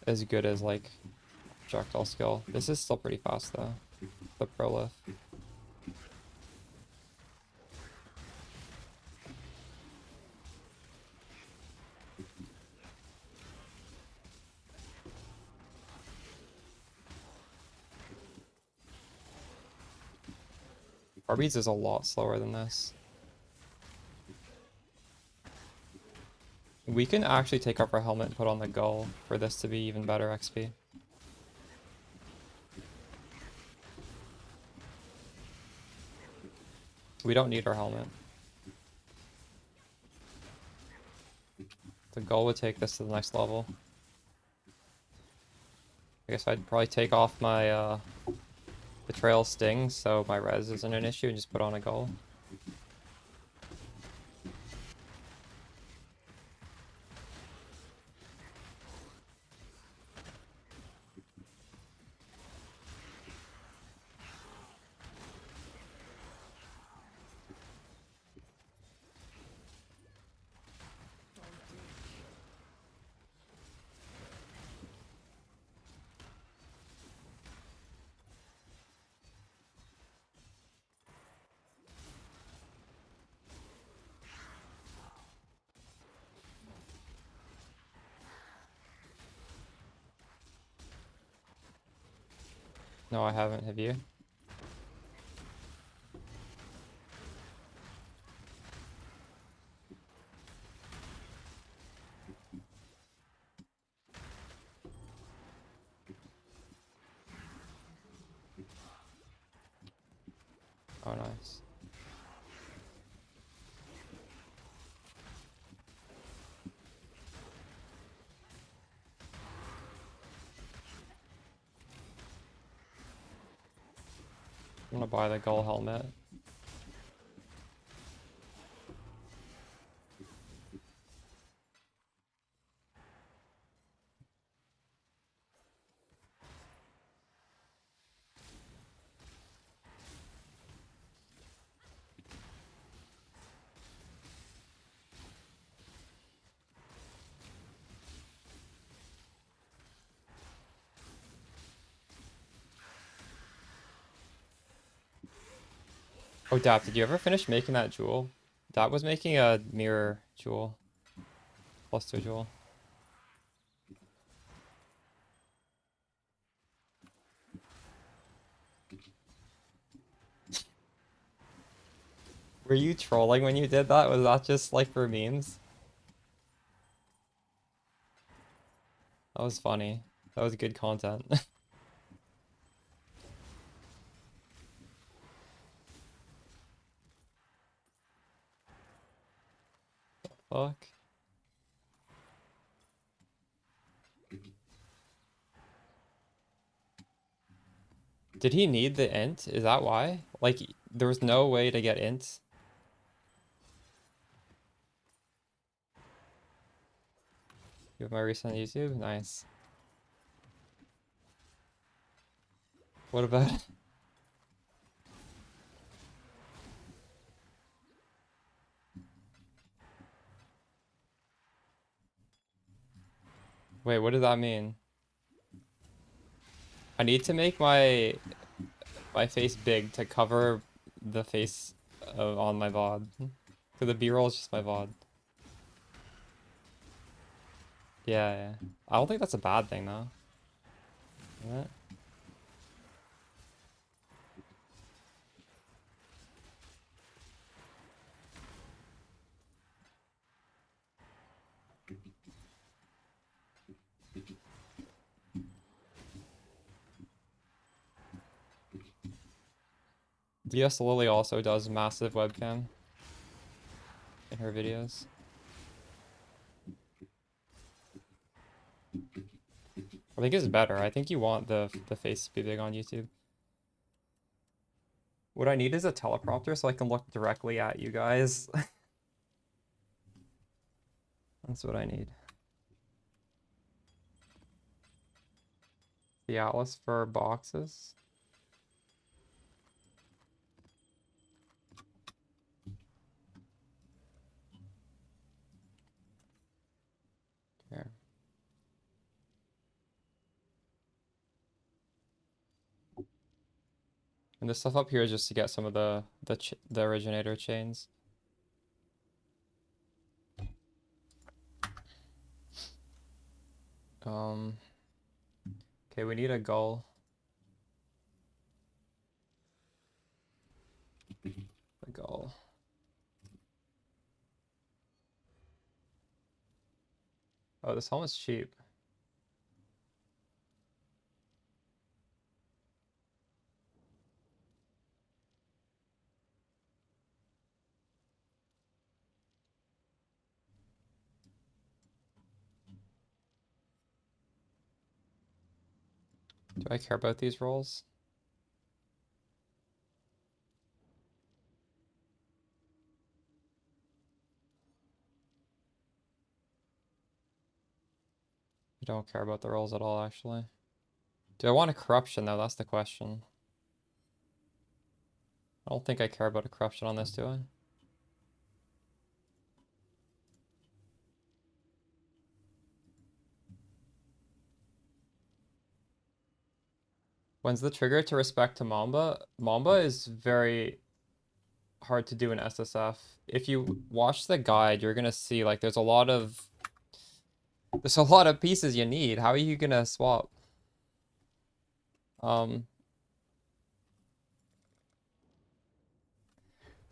as good as, like, projectile skill. This is still pretty fast, though. The prolif. Arby's is a lot slower than this. We can actually take off our helmet and put on the gull for this to be even better XP. We don't need our helmet. The gull would take this to the next level. I guess I'd probably take off my Betrayal Sting so my res isn't an issue and just put on a gull. No, I haven't. Have you? Oh, nice. I'm gonna buy the gull helmet. Oh, Dap, did you ever finish making that jewel? That was making a mirror jewel. Cluster jewel. Were you trolling when you did that? Was that just like for memes? That was funny. That was good content. Fuck. Did he need the int? Is that why? Like, there was no way to get int? You have my recent YouTube? Nice. What about it? Wait, what does that mean? I need to make my face big to cover the face on my VOD. So the B-roll is just my VOD. Yeah, yeah. I don't think that's a bad thing though. Is it? VS Lily also does massive webcam in her videos. I think it's better. I think you want the face to be big on YouTube. What I need is a teleprompter so I can look directly at you guys. That's what I need. The Atlas for boxes. Here. And this stuff up here is just to get some of the originator chains. Okay, we need a gull. A gull. Oh, this helmet's cheap. Do I care about these rolls? I don't care about the rolls at all, actually. Do I want a corruption, though? That's the question. I don't think I care about a corruption on this, do I? When's the trigger to respect to Mamba? Mamba is very hard to do in SSF. If you watch the guide, you're gonna see like there's a lot of pieces you need. How are you gonna swap?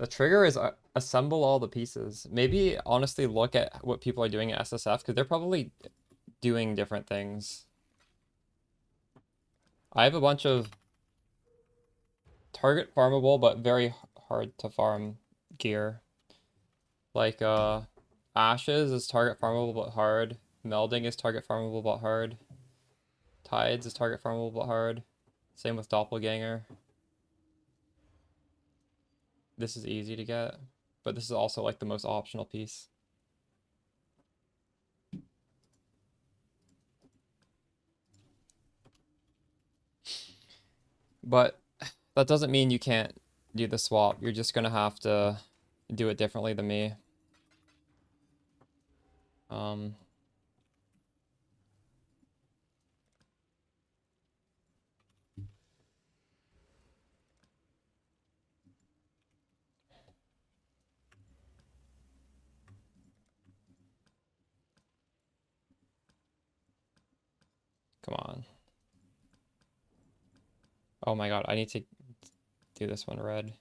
The trigger is assemble all the pieces. Maybe honestly look at what people are doing at SSF because they're probably doing different things. I have a bunch of target farmable but very hard to farm gear. Like Ashes is target farmable but hard. Melding is target farmable but hard. Tides is target farmable but hard. Same with Doppelganger. This is easy to get, but this is also like the most optional piece. But that doesn't mean you can't do the swap. You're just gonna have to do it differently than me. Come on. Oh my god, I need to do this one red.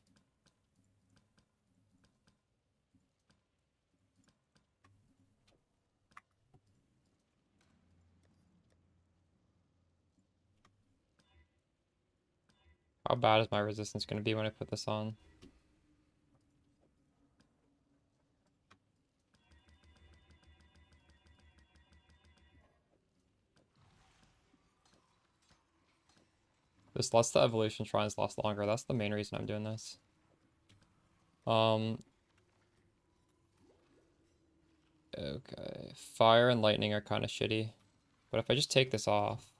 How bad is my resistance going to be when I put this on? This lets the evolution shrines last longer. That's the main reason I'm doing this. Okay. Fire and lightning are kind of shitty. But if I just take this off...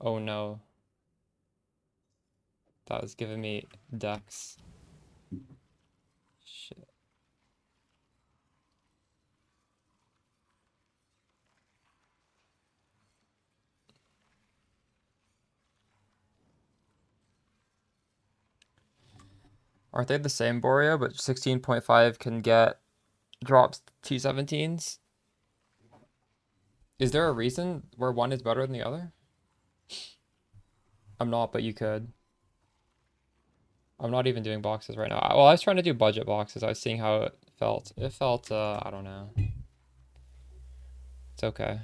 Oh no. That was giving me dex. Shit. Aren't they the same Borea, but 16.5 can get drops T17s? Is there a reason where one is better than the other? I'm not, but you could. I'm not even doing boxes right now. Well, I was trying to do budget boxes. I was seeing how it felt. It felt, I don't know. It's okay.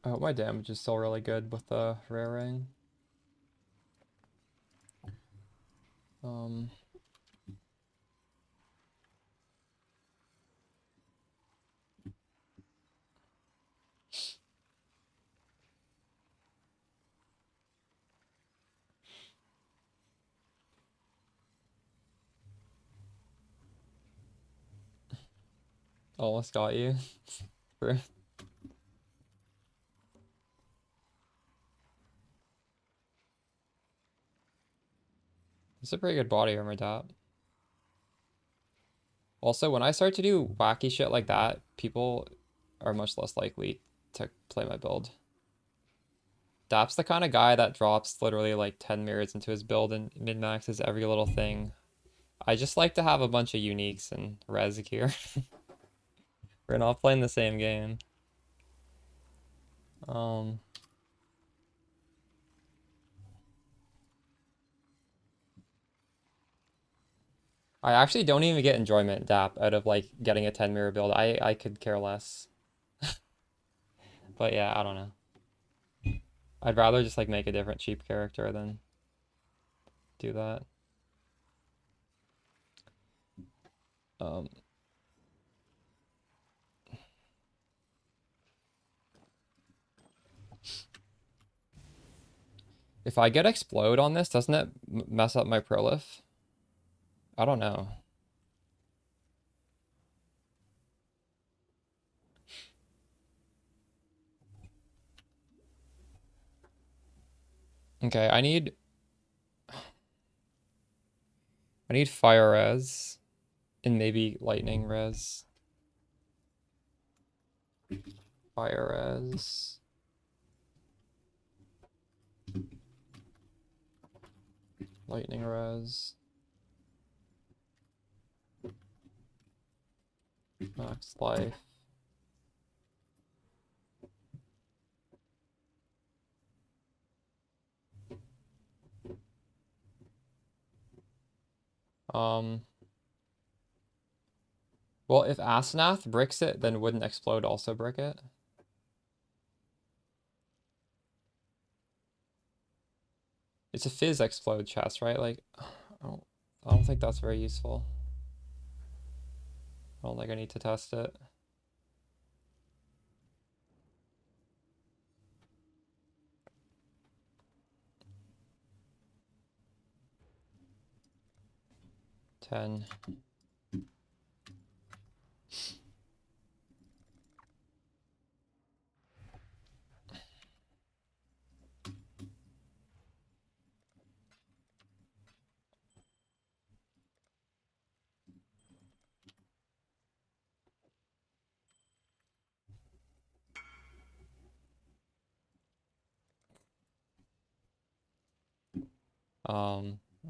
I hope my damage is still really good with the rare ring. Almost got you. It's a pretty good body armor dap. Also, when I start to do wacky shit like that, people are much less likely to play my build. Dap's the kind of guy that drops literally like 10 mirrors into his build and min-maxes every little thing. I just like to have a bunch of uniques and res here. We're not playing the same game. I actually don't even get enjoyment dap out of like getting a 10 mirror build. I could care less. But yeah, I don't know. I'd rather just like make a different cheap character than do that. If I get explode on this, doesn't it mess up my prolif? I don't know. Okay, I need fire res and maybe lightning res. Fire res. Lightning res. Max life. Well, if Asenath bricks it, then wouldn't Explode also brick it? It's a Fizz Explode chest, right? Like, I don't think that's very useful. I don't think I need to test it. Ten.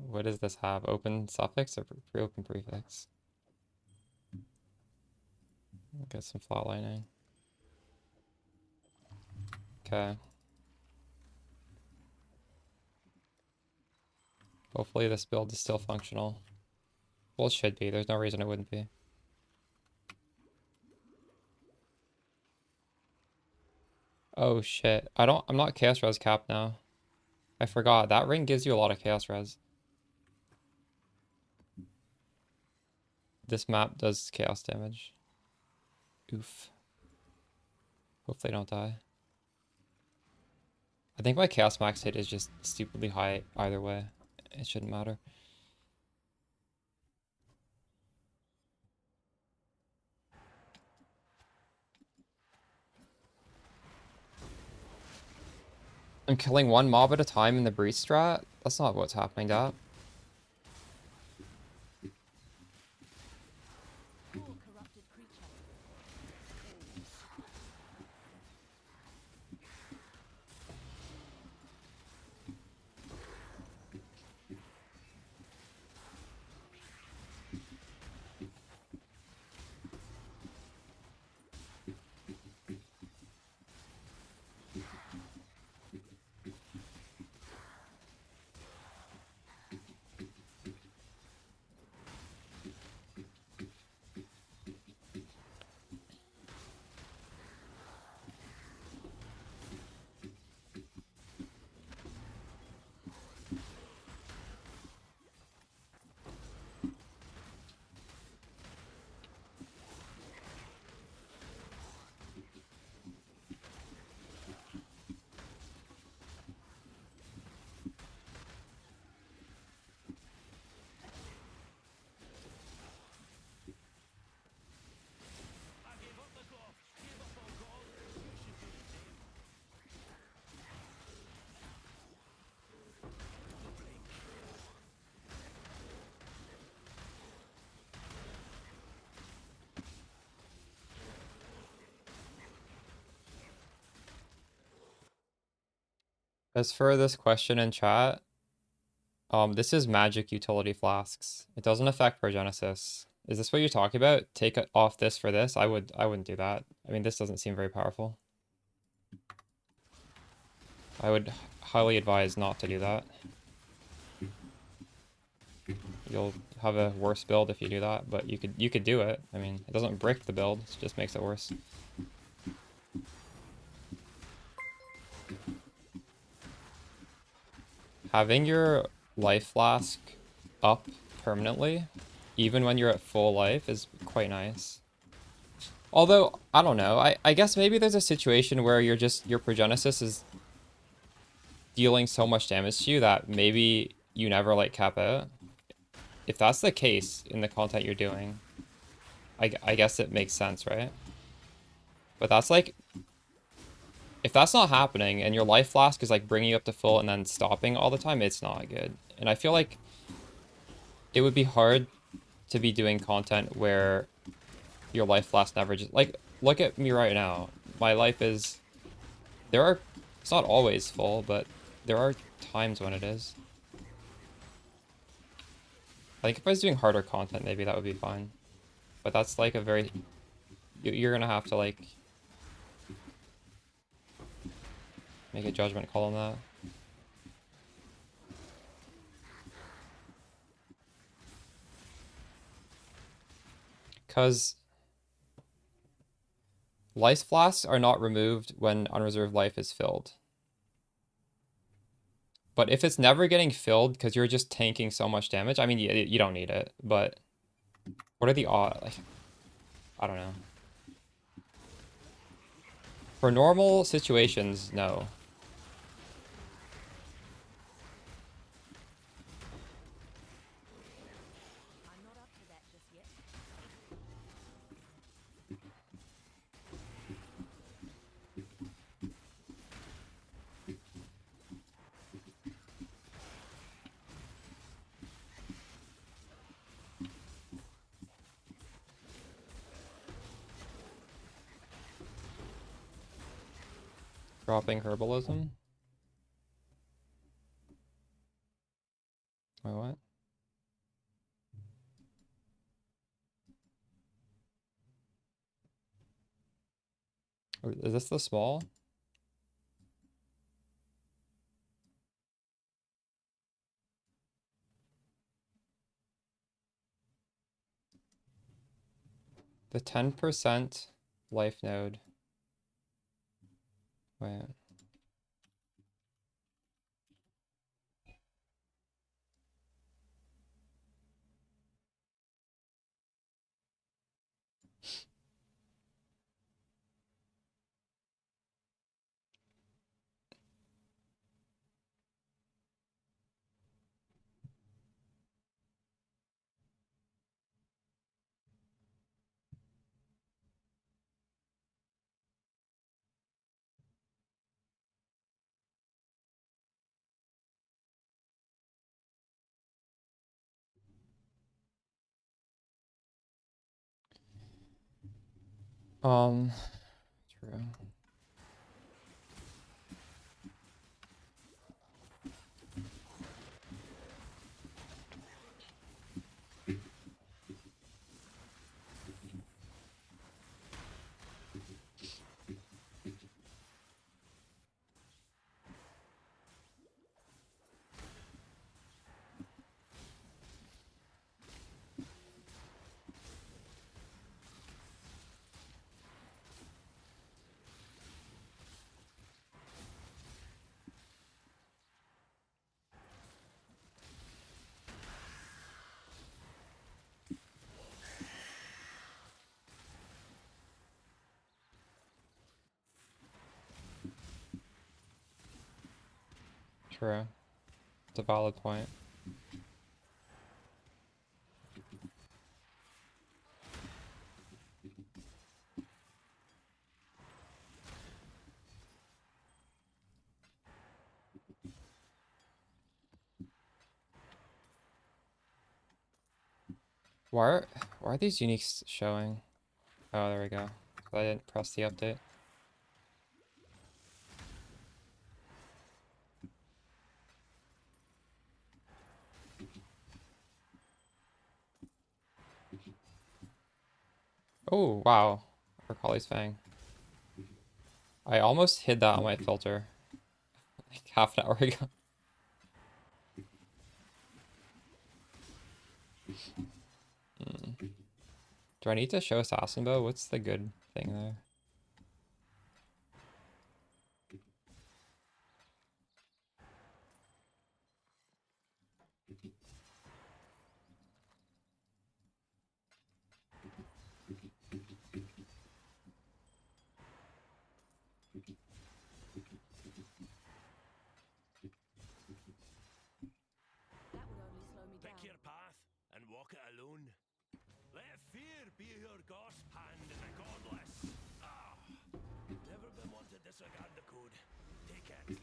What does this have? Open suffix or pre-open prefix? Get some flatlining. Okay. Hopefully this build is still functional. Well, it should be. There's no reason it wouldn't be. Oh shit. I'm not Chaos Res capped now. I forgot. That ring gives you a lot of Chaos Res. This map does chaos damage. Oof. Hope they don't die. I think my Chaos Max hit is just stupidly high either way. It shouldn't matter. I'm killing one mob at a time in the breeze strat? That's not what's happening, Dap. Poor corrupted creature. I gave up the ghost. Gave up on God. You should do the same. As for this question in chat, this is magic utility flasks. It doesn't affect Progenesis. Is this what you're talking about? Take it off this for this? I wouldn't do that. I mean, this doesn't seem very powerful. I would highly advise not to do that. You'll have a worse build if you do that, but you could do it. I mean, it doesn't break the build, it just makes it worse. Having your life flask up permanently, even when you're at full life, is quite nice. Although, I don't know, I guess maybe there's a situation where your Progenesis is dealing so much damage to you that maybe you never like cap out. If that's the case in the content you're doing, I guess it makes sense, right? But that's like, if that's not happening and your life flask is like bringing you up to full and then stopping all the time, it's not good. And I feel like it would be hard to be doing content where your life flask never just, like, look at me right now. My life is, it's not always full, but there are times when it is. I think if I was doing harder content, maybe that would be fine. But that's like a very you're gonna have to like make a judgment call on that. Because life flasks are not removed when unreserved life is filled. But if it's never getting filled because you're just tanking so much damage, I mean, you don't need it. But what are the odds? Like, I don't know. For normal situations, no. I'm not up to that just yet. Dropping herbalism. Wait, what? Oh, is this the small? The 10% life node. Wait. True. True. It's a valid point. Why are these uniques showing? Oh, there we go. I didn't press the update. Oh, wow. Ricali's Fang. I almost hid that on my filter. Like half an hour ago. Do I need to show Assassin Bow? What's the good thing there? That would only slow me Pick down. your path and walk it alone. Let fear be your God's hand in the godless. Ah, never been one to disregard the code. Take it.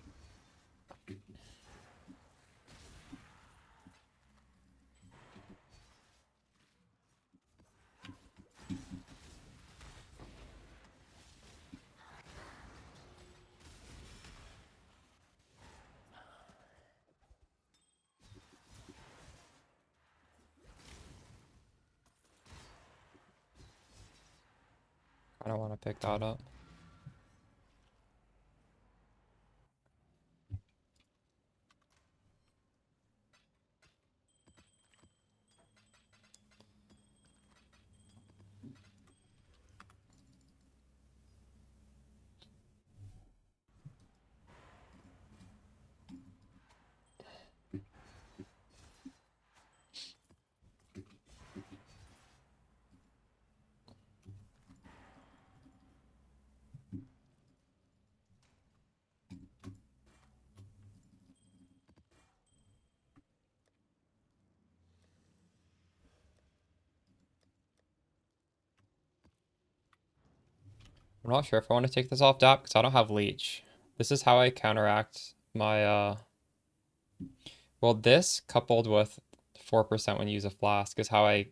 pick that up. I'm not sure if I want to take this off DAP because I don't have leech. This is how I counteract my well, this coupled with 4% when you use a flask is how I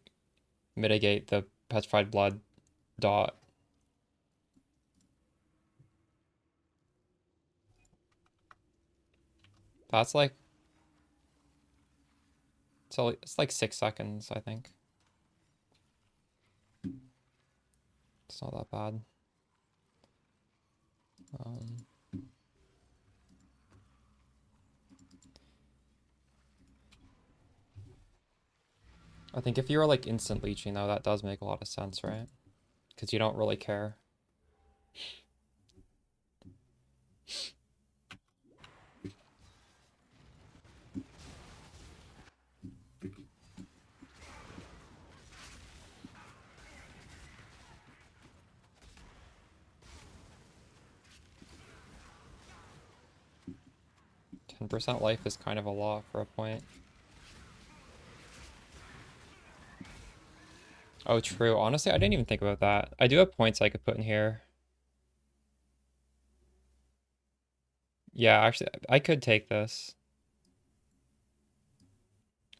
mitigate the petrified blood dot. That's like, so it's like 6 seconds, I think. It's not that bad. I think if you were like instant leeching though, that does make a lot of sense, right? Because you don't really care. %% life is kind of a lot for a point. Oh, true. Honestly, I didn't even think about that. I do have points I could put in here. Yeah, actually, I could take this.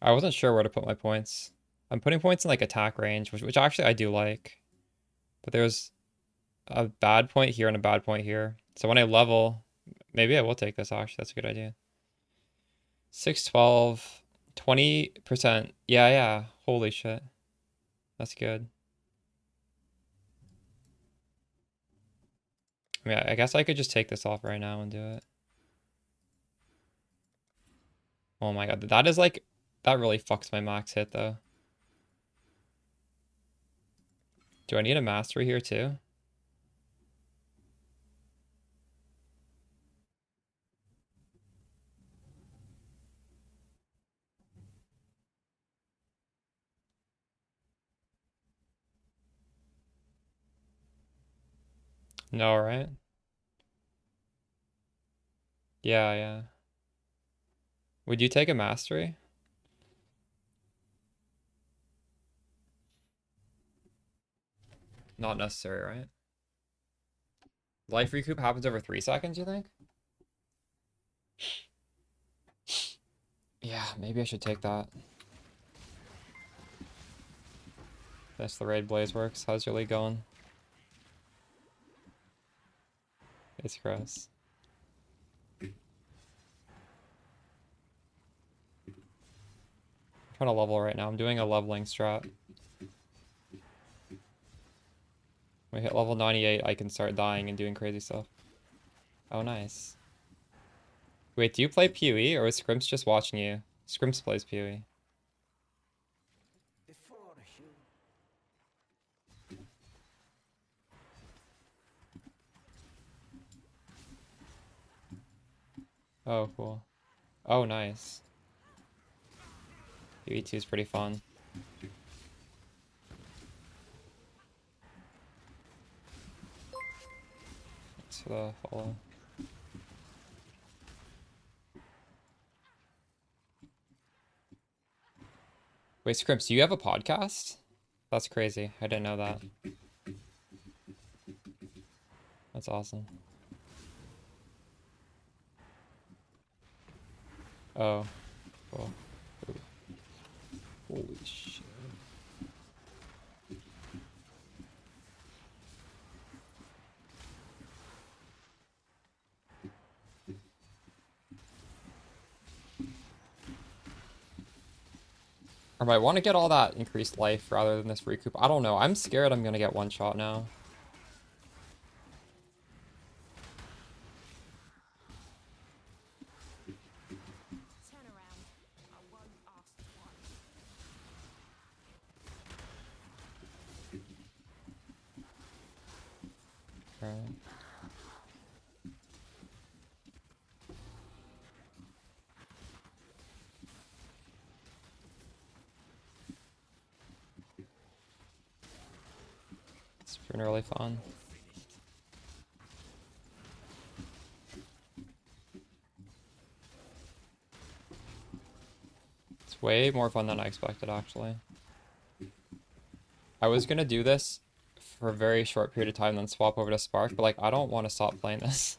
I wasn't sure where to put my points. I'm putting points in like attack range, which actually I do like. But there's a bad point here and a bad point here. So when I level, maybe I will take this actually. That's a good idea. 612, 20%. Yeah, yeah. Holy shit. That's good. I mean, I guess I could just take this off right now and do it. Oh my god, that is like, that really fucks my max hit though. Do I need a mastery here too? No, right? Yeah, yeah. Would you take a mastery? Not necessary, right? Life recoup happens over 3 seconds, you think? Yeah, maybe I should take that. That's the raid blaze works. How's your league going? It's gross. I'm trying to level right now. I'm doing a leveling strat. When we hit level 98, I can start dying and doing crazy stuff. Oh, nice. Wait, do you play PoE or is Scrimps just watching you? Scrimps plays PoE. Before you. Oh, cool. Oh, nice. PoE2 is pretty fun. Thanks for the follow. Wait, Scrimps, do you have a podcast? That's crazy. I didn't know that. That's awesome. Oh, cool. Ooh. Holy shit. I might want to get all that increased life rather than this recoup. I don't know. I'm scared I'm gonna get one shot now. Right. It's been really fun. It's way more fun than I expected, actually. I was gonna do this for a very short period of time, then swap over to Spark, but like, I don't want to stop playing this.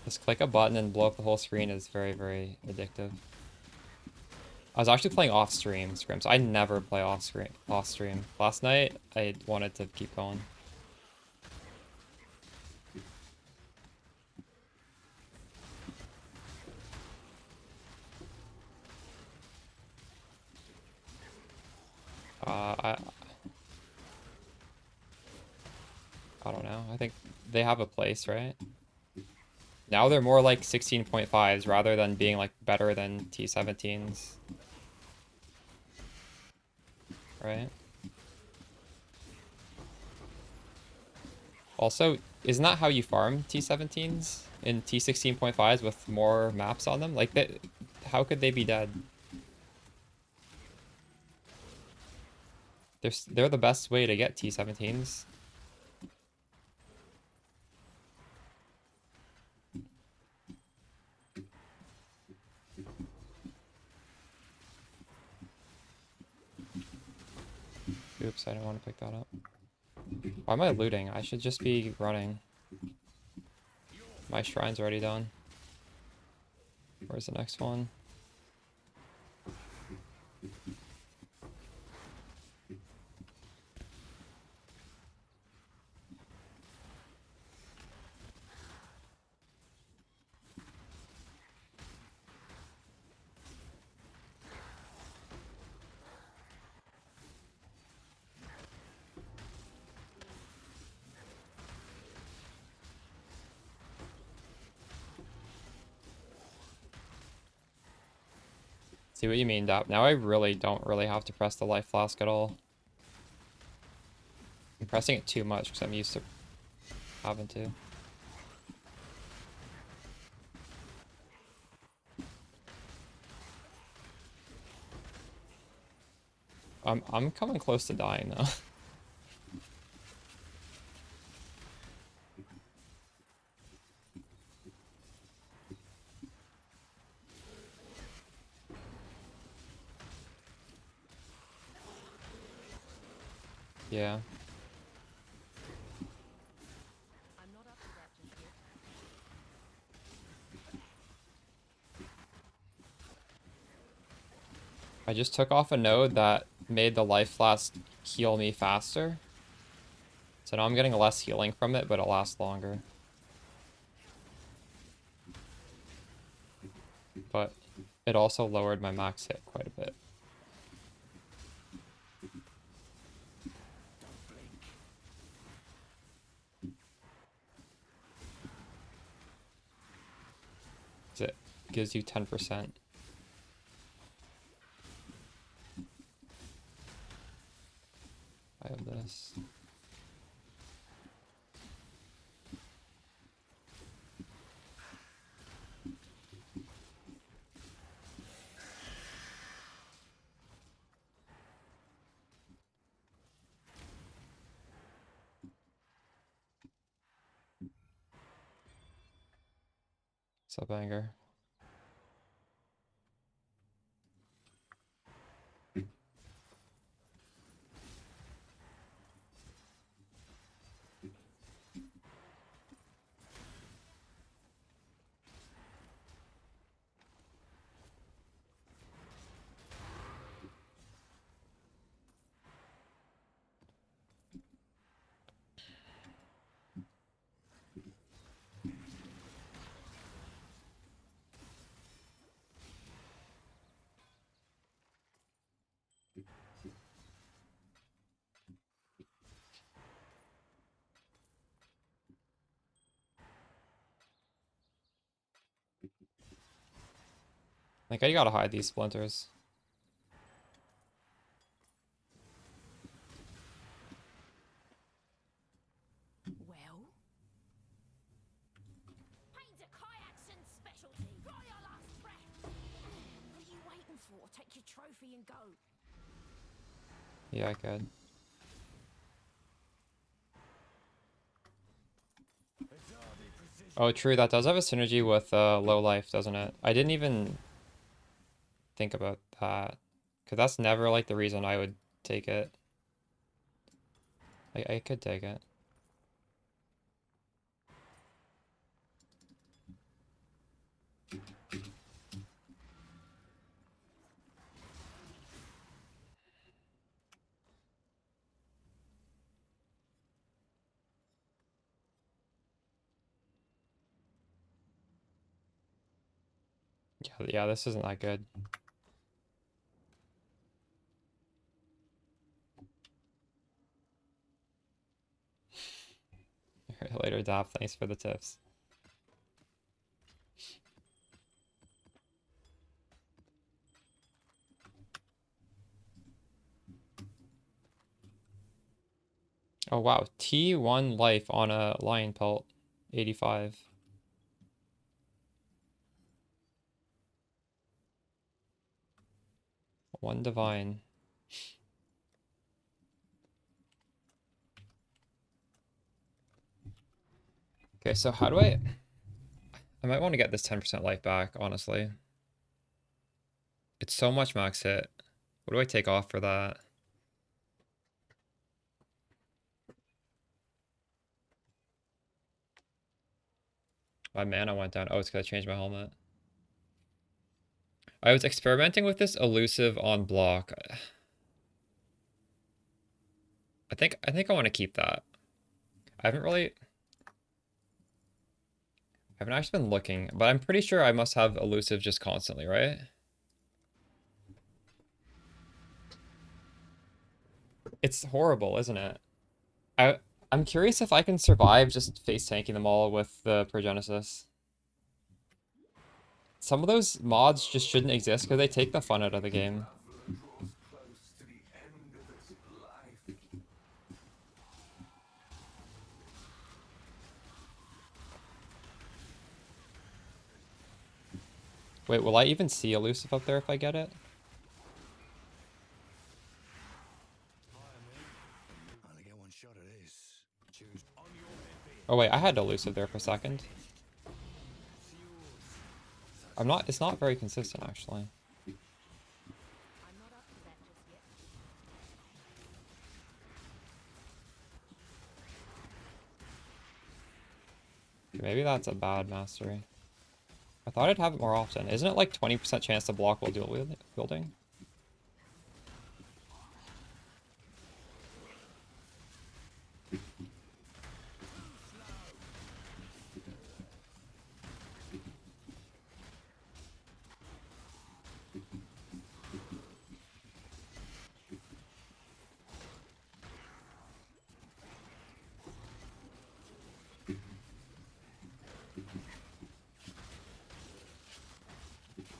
Just click a button and blow up the whole screen is very, very addictive. I was actually playing off stream, Scrims. I never play off stream. Last night, I wanted to keep going. I don't know. I think they have a place, right? Now they're more like 16.5s rather than being like better than T17s. Right? Also, isn't that how you farm T17s in T16.5s with more maps on them? Like that, how could they be dead? They're the best way to get T17s. Oops, I didn't want to pick that up. Why am I looting? I should just be running. My shrine's already done. Where's the next one? See what you mean, Dap. Now I really don't really have to press the life flask at all. I'm pressing it too much because I'm used to having to. I'm coming close to dying though. Yeah. I'm not up to that just yet. I just took off a node that made the life flask heal me faster. So now I'm getting less healing from it, but it lasts longer. But it also lowered my max hit quite a bit. It gives you 10%. I have this. Sub banger. Like, I gotta hide these splinters. done for? Take your trophy and go. Yeah, I could. Oh, true. That does have a synergy with low life, doesn't it? I didn't even think about that. Because that's never like the reason I would take it. I could take it. Yeah, this isn't that good. Later, Dap. Thanks for the tips. Oh wow, T1 life on a lion pelt, 85. One divine. Okay, so how do I might want to get this 10% life back, honestly. It's so much max hit. What do I take off for that? My mana went down. Oh, it's because I changed my helmet. I was experimenting with this elusive on block. I think I want to keep that. I haven't actually been looking, but I'm pretty sure I must have elusive just constantly, right? It's horrible, isn't it? I'm curious if I can survive just face tanking them all with the Progenesis. Some of those mods just shouldn't exist because they take the fun out of the game. Wait, will I even see elusive up there if I get it? Only get one shot at this. Choose on your head be it. Oh wait, I had elusive there for a second. It's not very consistent actually. I'm not up to that just yet. Maybe that's a bad mastery. I thought I'd have it more often. Isn't it like 20% chance to block while dual wielding?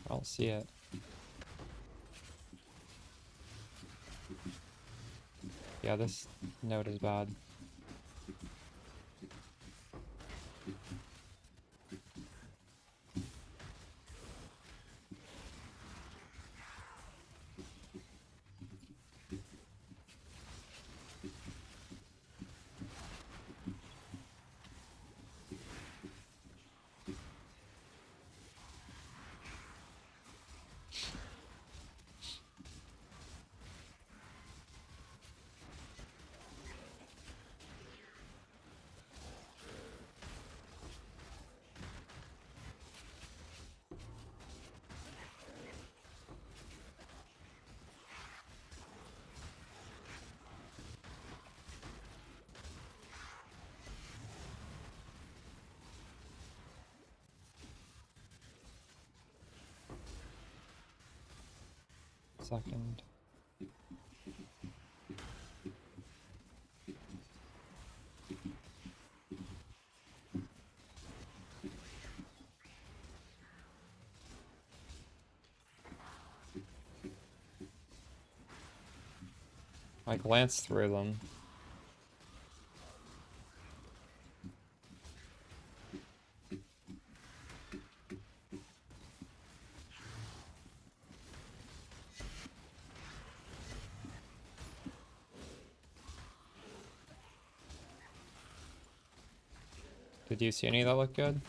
I don't see it. Yeah, this note is bad. Second. I glanced through them. Did you see any that look good?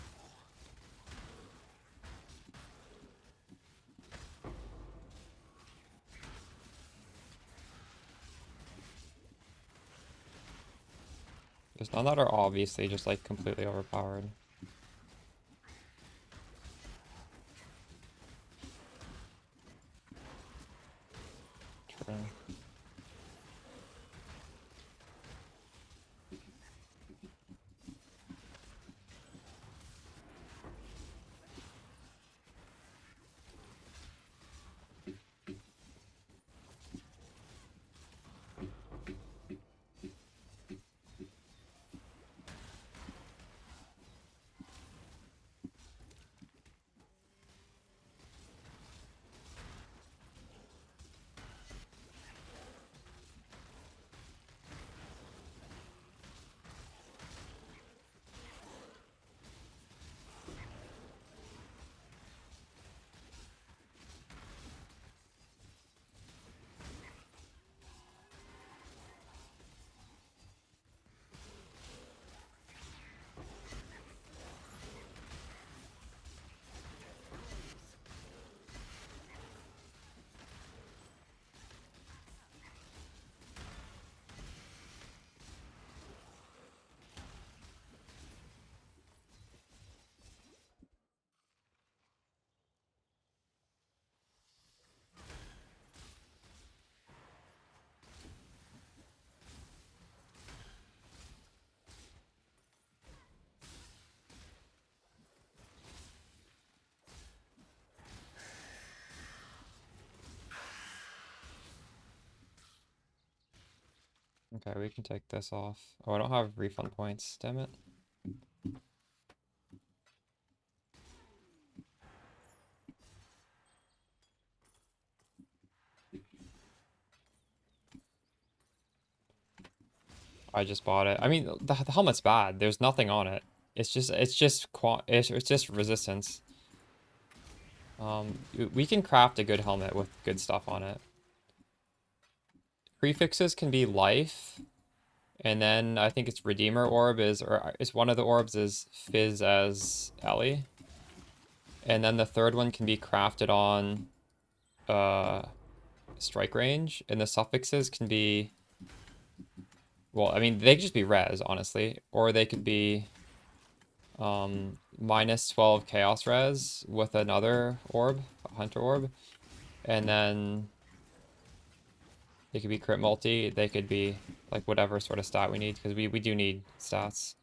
There's none that are obviously just like completely overpowered. True. Okay, we can take this off. Oh, I don't have refund points, damn it. I just bought it. I mean, the helmet's bad. There's nothing on it. It's just resistance. We can craft a good helmet with good stuff on it. Prefixes can be life, and then I think it's Redeemer Orb is one of the orbs is Fizz as Ellie. And then the third one can be crafted on strike range, and the suffixes can be, well, I mean, they could just be res, honestly, or they could be minus 12 chaos res with another orb, a hunter orb, and then they could be crit multi, they could be like whatever sort of stat we need, because we do need stats.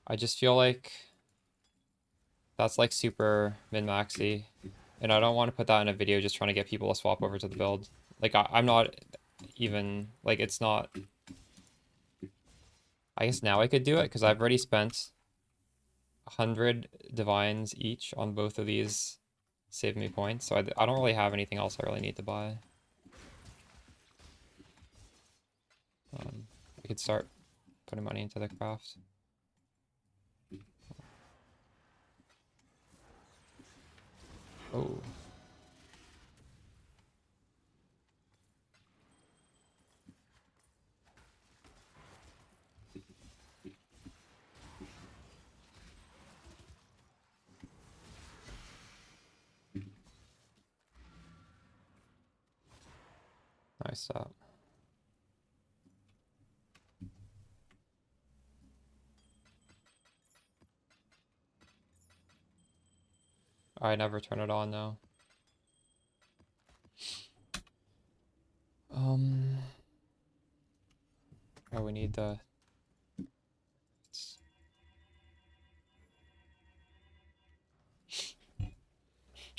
I just feel like that's like super min-maxy, and I don't want to put that in a video just trying to get people to swap over to the build. Like, I'm not even, like, it's not... I guess now I could do it, because I've already spent 100 divines each on both of these, saving me points, so I don't really have anything else I really need to buy. We could start putting money into the craft. Oh. Nice stop. I never turn it on now. Oh, we need the...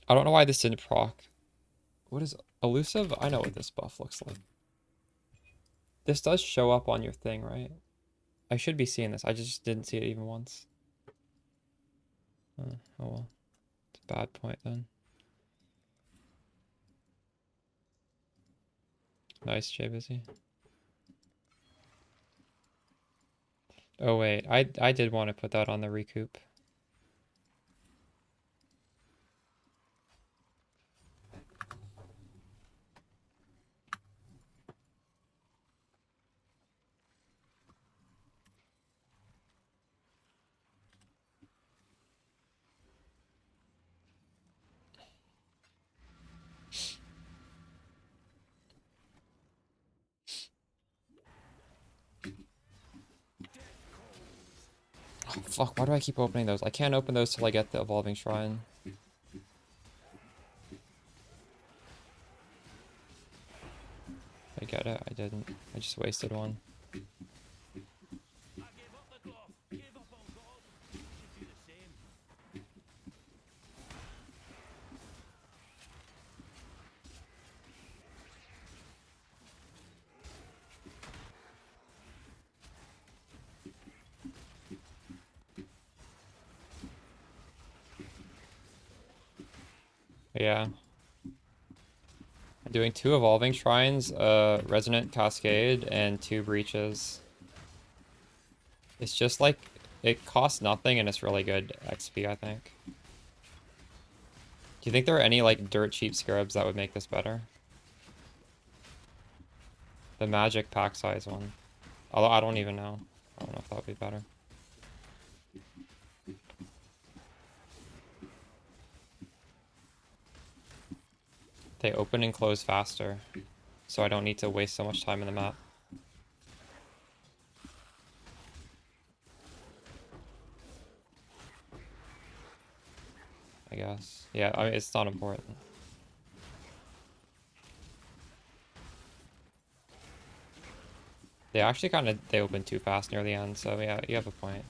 I don't know why this didn't proc. What is elusive? I know what this buff looks like. This does show up on your thing, right? I should be seeing this. I just didn't see it even once. Oh well. It's a bad point then. Nice, Jay Busy. Oh wait, I did want to put that on the recoup. Fuck, why do I keep opening those? I can't open those till I get the Evolving Shrine. I get it, I didn't. I just wasted one. I gave up the cloth, gave up on God. You should do the same. Yeah. I'm doing 2 Evolving Shrines, Resonant Cascade, and 2 Breaches. It's just like, it costs nothing and it's really good XP, I think. Do you think there are any like dirt cheap scarabs that would make this better? The magic pack size one. Although I don't even know. I don't know if that would be better. They open and close faster, so I don't need to waste so much time in the map. I guess. Yeah, I mean, it's not important. They actually they open too fast near the end, so yeah, you have a point.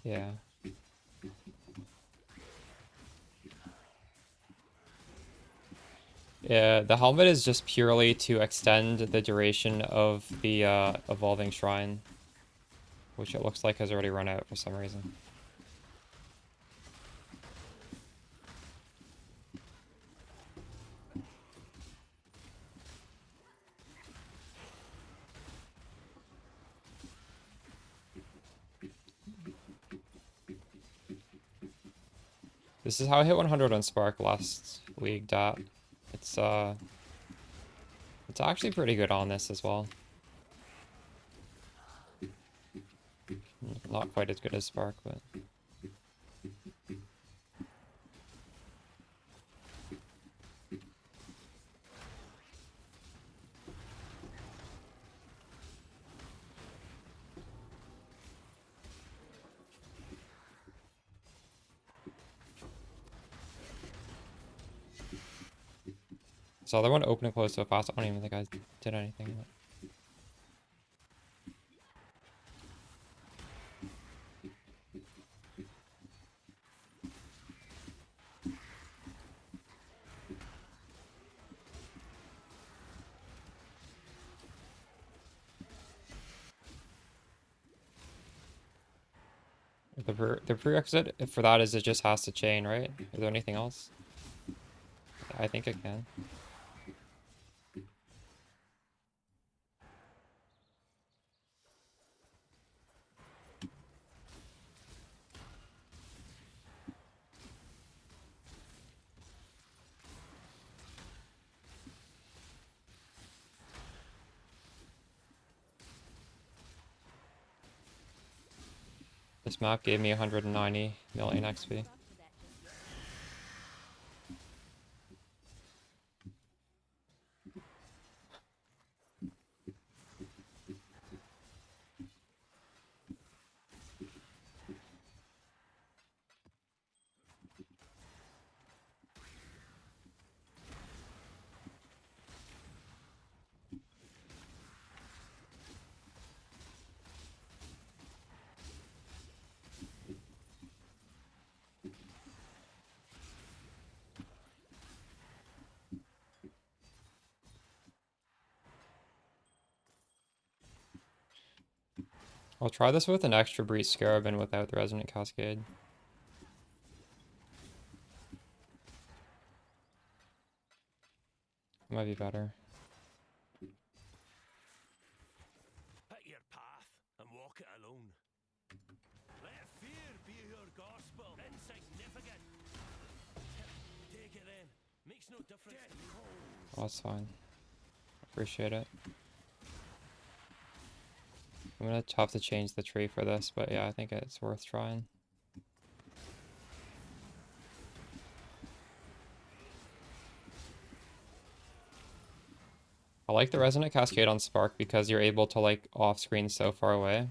Yeah. Yeah, the helmet is just purely to extend the duration of the Evolving Shrine, which it looks like has already run out for some reason. This is how I hit 100 on Spark last league, Dat. It's actually pretty good on this as well. Not quite as good as Spark, but... So the other one open and close so fast, I don't even think I did anything. But... The prerequisite for that is it just has to chain, right? Is there anything else? I think it can. This map gave me 190 million XP. I'll try this with an extra Breach Scarab and without the Resonant Cascade. Might be better. Pick your path and walk it alone. Let fear be your gospel. Insignificant. Take it then. Makes no difference. Oh, that's fine. Appreciate it. I'm gonna have to change the tree for this, but yeah, I think it's worth trying. I like the Resonant Cascade on Spark because you're able to like off screen so far away.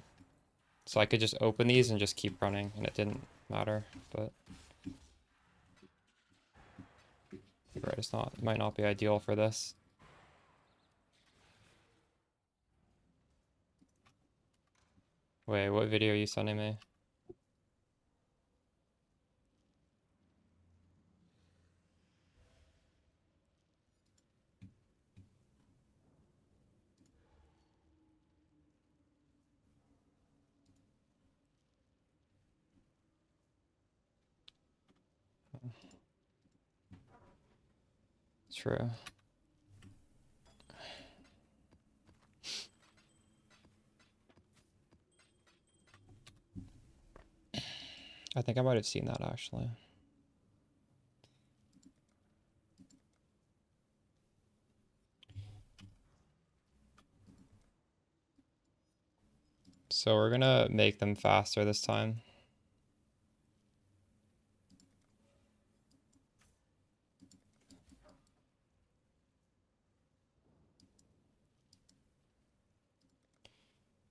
So I could just open these and just keep running and it didn't matter, but you're right, it might not be ideal for this. Wait, what video are you sending me? True. I think I might have seen that actually. So we're gonna make them faster this time.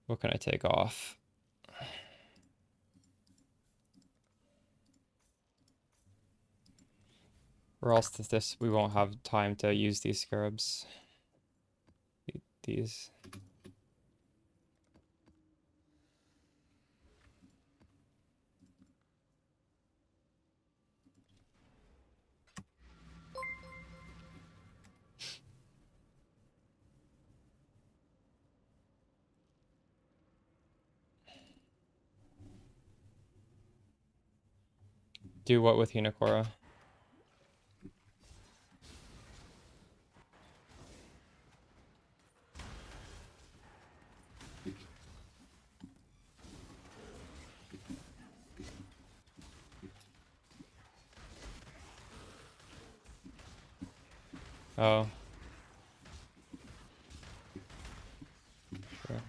What can I take off? Or else we won't have time to use these scarabs. These. Do what with Hunakora? Oh. Sure.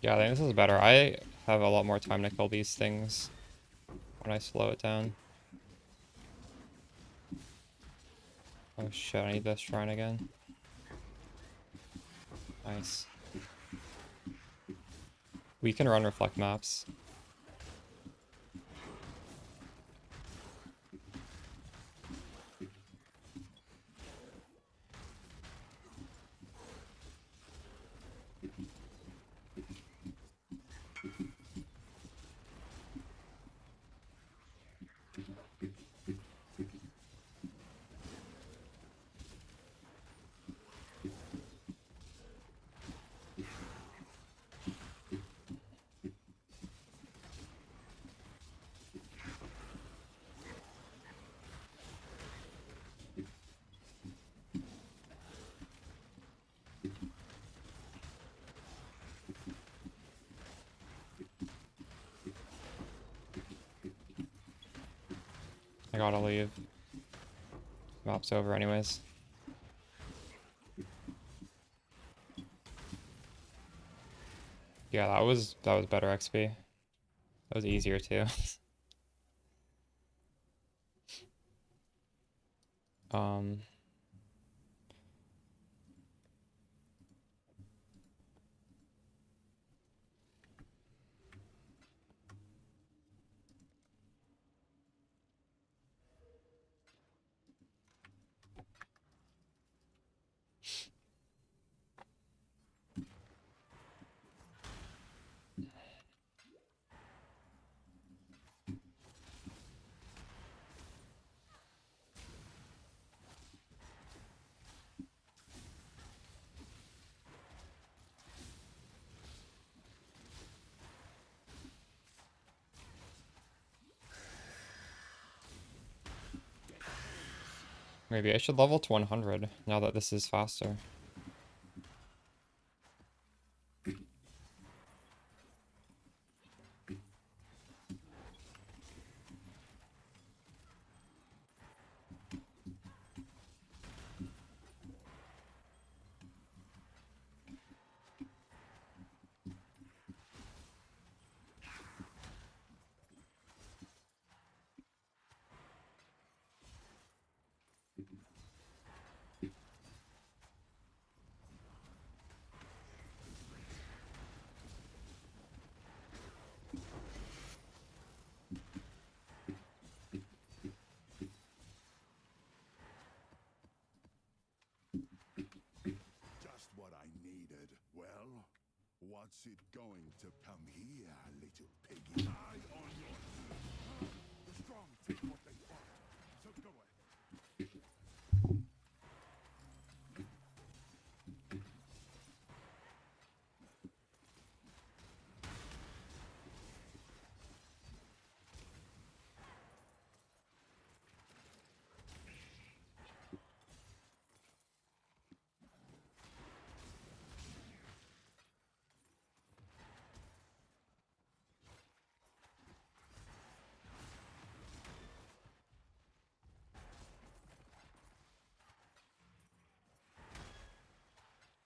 Yeah, I think this is better. I have a lot more time to kill these things when I slow it down. Oh shit, I need this shrine again. Nice. We can run reflect maps. I gotta leave. Map's over anyways. Yeah, that was better XP. That was easier too. um Maybe I should level to 100 now that this is faster. Just what I needed. Well, what's it going to come here, little piggy? Eye on your heels. The strong take what they want. So go ahead.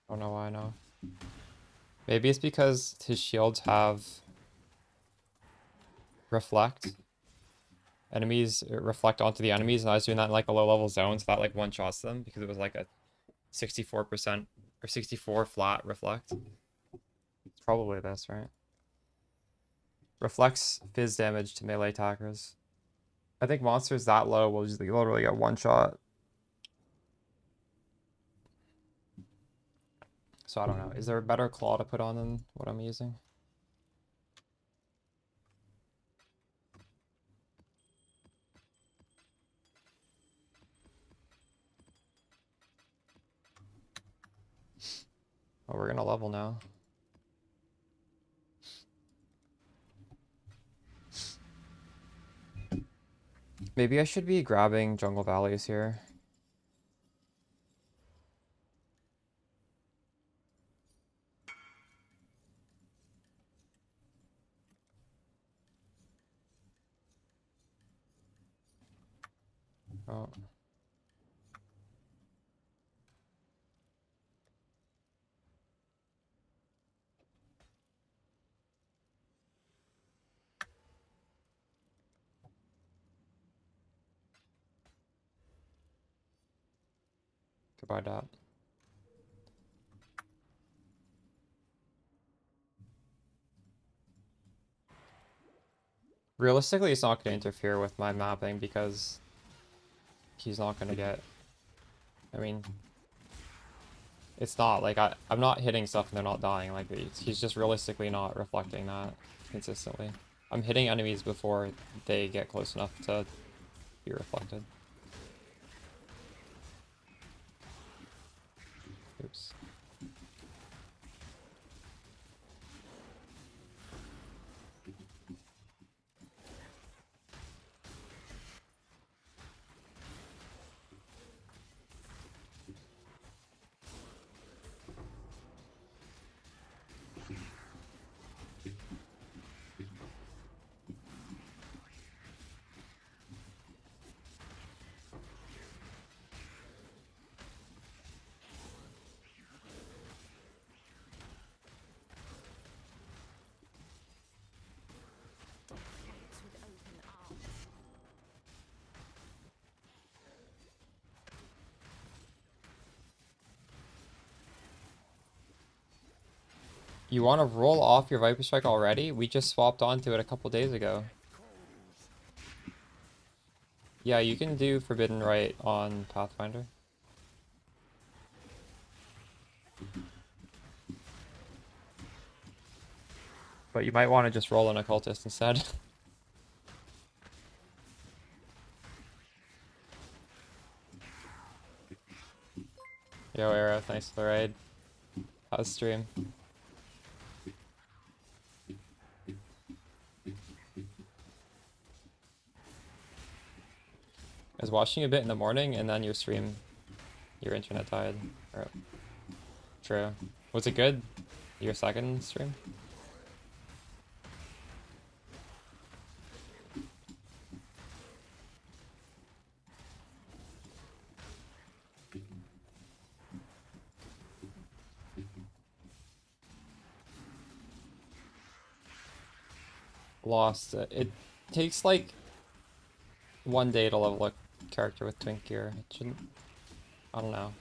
I don't know why now. Maybe it's because his shields have reflect. Enemies reflect onto the enemies, and I was doing that in like a low level zone, so that like one shots them because it was like a 64% or 64 flat reflect. It's probably this, right? Reflects fizz damage to melee attackers. I think monsters that low will just literally get one shot. So I don't know. Is there a better claw to put on than what I'm using? Oh, we're gonna level now. Maybe I should be grabbing jungle valleys here. Oh. Goodbye, Dot. Realistically, it's not going to interfere with my mapping because he's not going to get... I mean, it's not like I'm not hitting stuff and they're not dying. Like he's just realistically not reflecting that consistently. I'm hitting enemies before they get close enough to be reflected. Oops. With open arms. You want to roll off your Viper Strike already? We just swapped onto it a couple days ago. Yeah, you can do Forbidden Right on Pathfinder. But you might want to just roll an Occultist instead. Yo, Arrow, thanks for the raid. How's stream? As was watching a bit in the morning, and then your internet died. True. Was it good? Your second stream? Lost it. It takes like 1 day to level a character with Twink gear. It shouldn't. I don't know.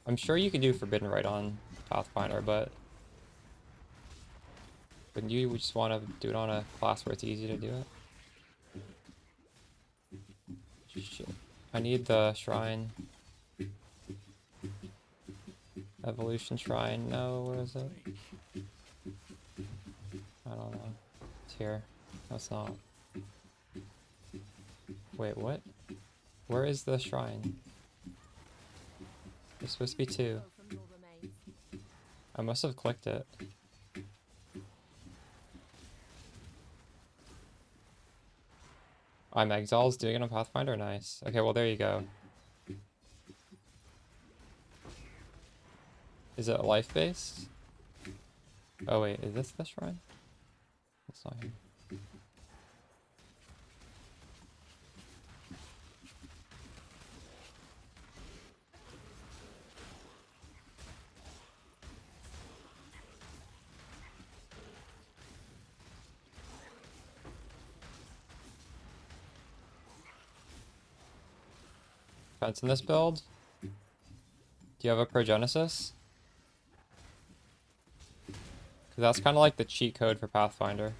I'm sure you could do Forbidden right on Pathfinder, but wouldn't you just want to do it on a class where it's easy to do it? Shit. I need the shrine. Evolution shrine. No, where is it? I don't know. It's here. No, it's not. Wait, what? Where is the shrine? There's supposed to be 2. I must have clicked it. I'm Exiles doing it on Pathfinder? Nice. Okay, well there you go. Is it life-based? Oh wait, is this the shrine? It's not here. Fence in this build? Do you have a Progenesis? Because that's kind of like the cheat code for Pathfinder.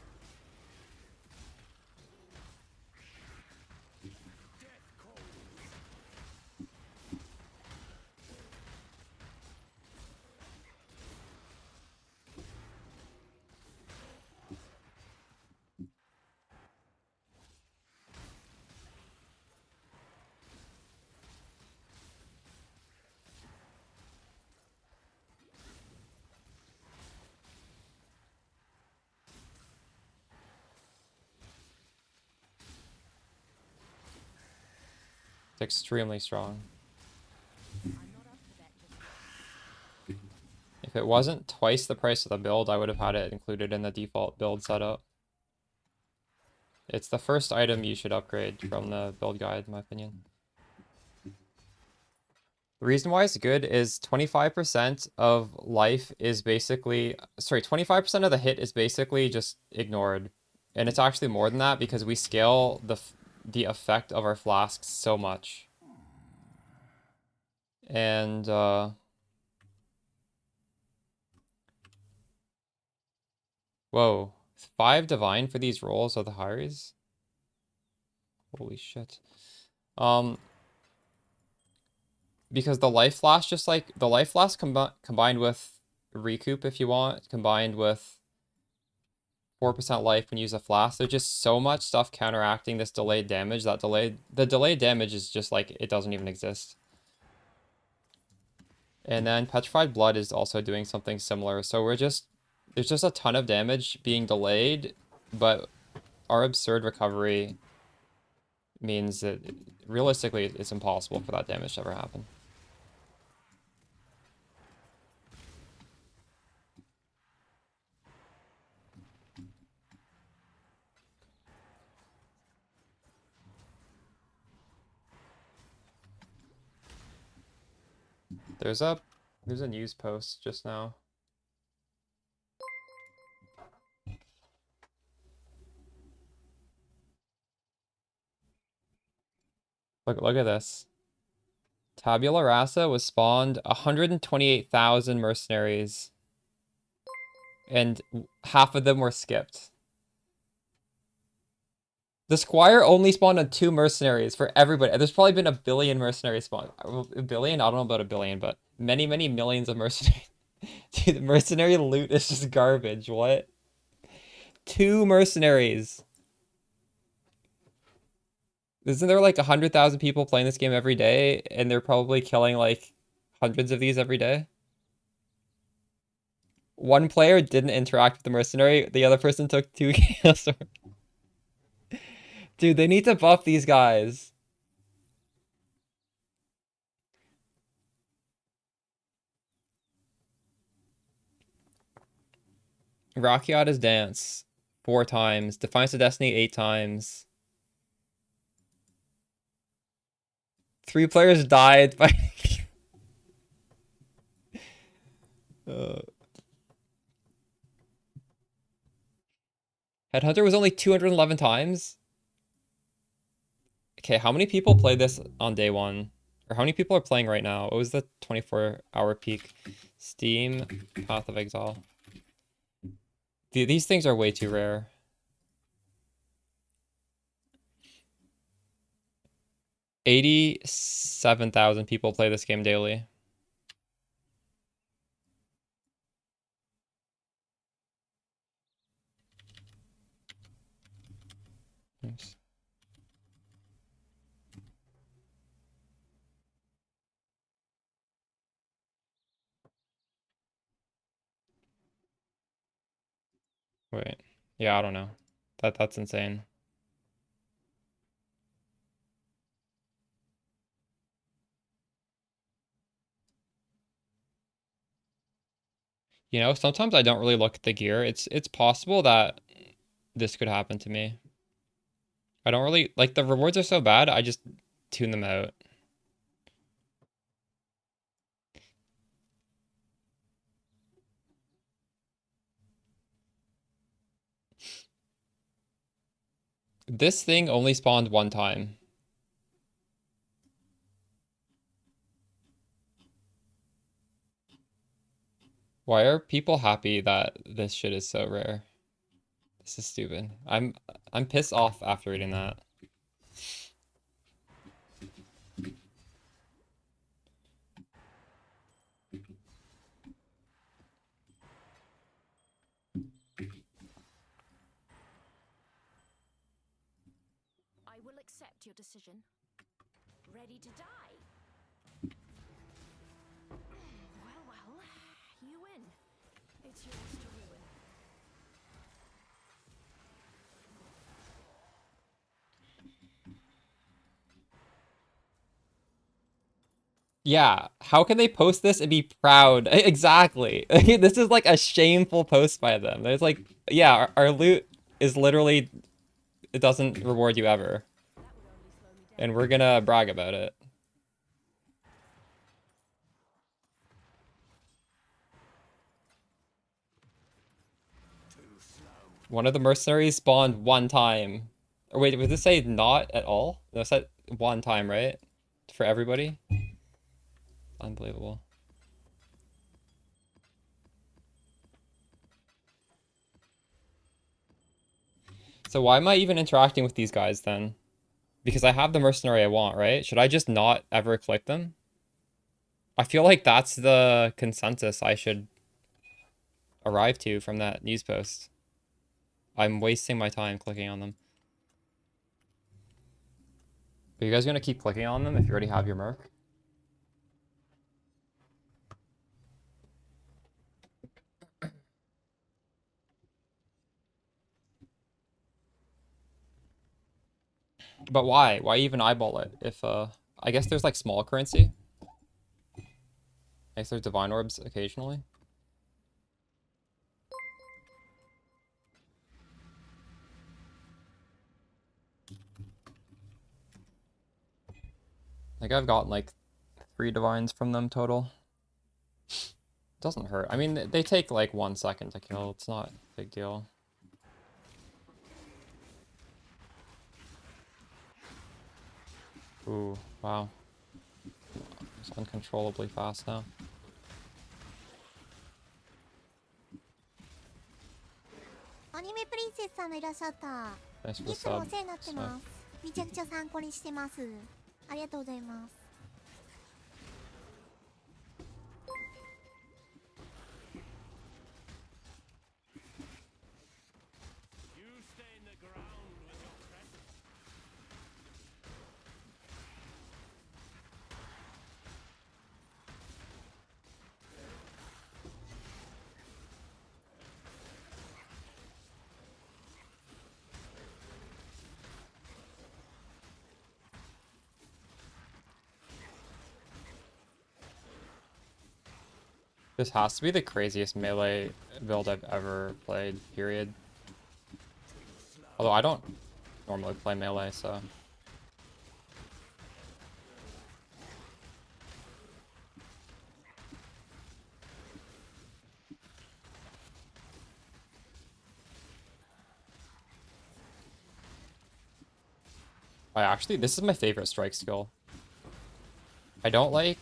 It's extremely strong. If it wasn't twice the price of the build, I would have had it included in the default build setup. It's the first item you should upgrade from the build guide, in my opinion. The reason why it's good is 25% of life is basically... Sorry, 25% of the hit is basically just ignored. And it's actually more than that because we scale the effect of our flasks so much. And, whoa. 5 divine for these rolls are the hires? Holy shit. Because the life flask, just like the life flask combined with recoup if you want, combined with 4% life when you use a flask, there's just so much stuff counteracting this delayed damage that the delayed damage is just like it doesn't even exist. And then Petrified Blood is also doing something similar. So there's just a ton of damage being delayed, but our absurd recovery means that realistically it's impossible for that damage to ever happen. There's a news post just now. Look at this. Tabula Rasa was spawned 128,000 mercenaries, and half of them were skipped. The Squire only spawned on 2 mercenaries for everybody. There's probably been a billion mercenaries spawned. A billion? I don't know about a billion, but many, many millions of mercenaries. Dude, the mercenary loot is just garbage. What? 2 mercenaries. Isn't there like 100,000 people playing this game every day, and they're probably killing like hundreds of these every day? One player didn't interact with the mercenary. The other person took 2 kills. Dude, they need to buff these guys. Rakiata's dance 4 times. Defiance of Destiny 8 times. 3 players died by... Headhunter was only 211 times? Okay, how many people played this on day 1? Or how many people are playing right now? What was the 24-hour peak? Steam, Path of Exile. These things are way too rare. 87,000 people play this game daily. Nice. Wait. Yeah, I don't know. That's insane. You know, sometimes I don't really look at the gear. It's possible that this could happen to me. I don't really like the rewards are so bad, I just tune them out. This thing only spawned 1 time. Why are people happy that this shit is so rare? This is stupid. I'm pissed off after reading that. I will accept your decision. Ready to die? Well, well, you win. It's yours to ruin. Yeah, how can they post this and be proud? Exactly. This is like a shameful post by them. There's like, yeah, our loot is literally, it doesn't reward you ever. That would only slow me down. And we're gonna brag about it. One of the mercenaries spawned 1 time. Or wait, would this say not at all? No, it said 1 time, right? For everybody? Unbelievable. So why am I even interacting with these guys then? Because I have the mercenary I want, right? Should I just not ever click them? I feel like that's the consensus I should arrive to from that news post. I'm wasting my time clicking on them. Are you guys gonna keep clicking on them if you already have your merc? But why? Why even eyeball it? If I guess there's like small currency. I guess there's divine orbs occasionally. I think I've gotten like 3 divines from them total. Doesn't hurt. I mean, they take like 1 second to kill. It's not a big deal. Ooh, wow. It's uncontrollably fast now. Anime Princess さんいらっしゃった。 Thanks い for the つもお sub. 世話になってます。めちゃくちゃ参考にしてます。ありがとうございます。You stay in the ground with your presence. This has to be the craziest melee build I've ever played, period. Although I don't normally play melee, so... this is my favorite strike skill. I don't like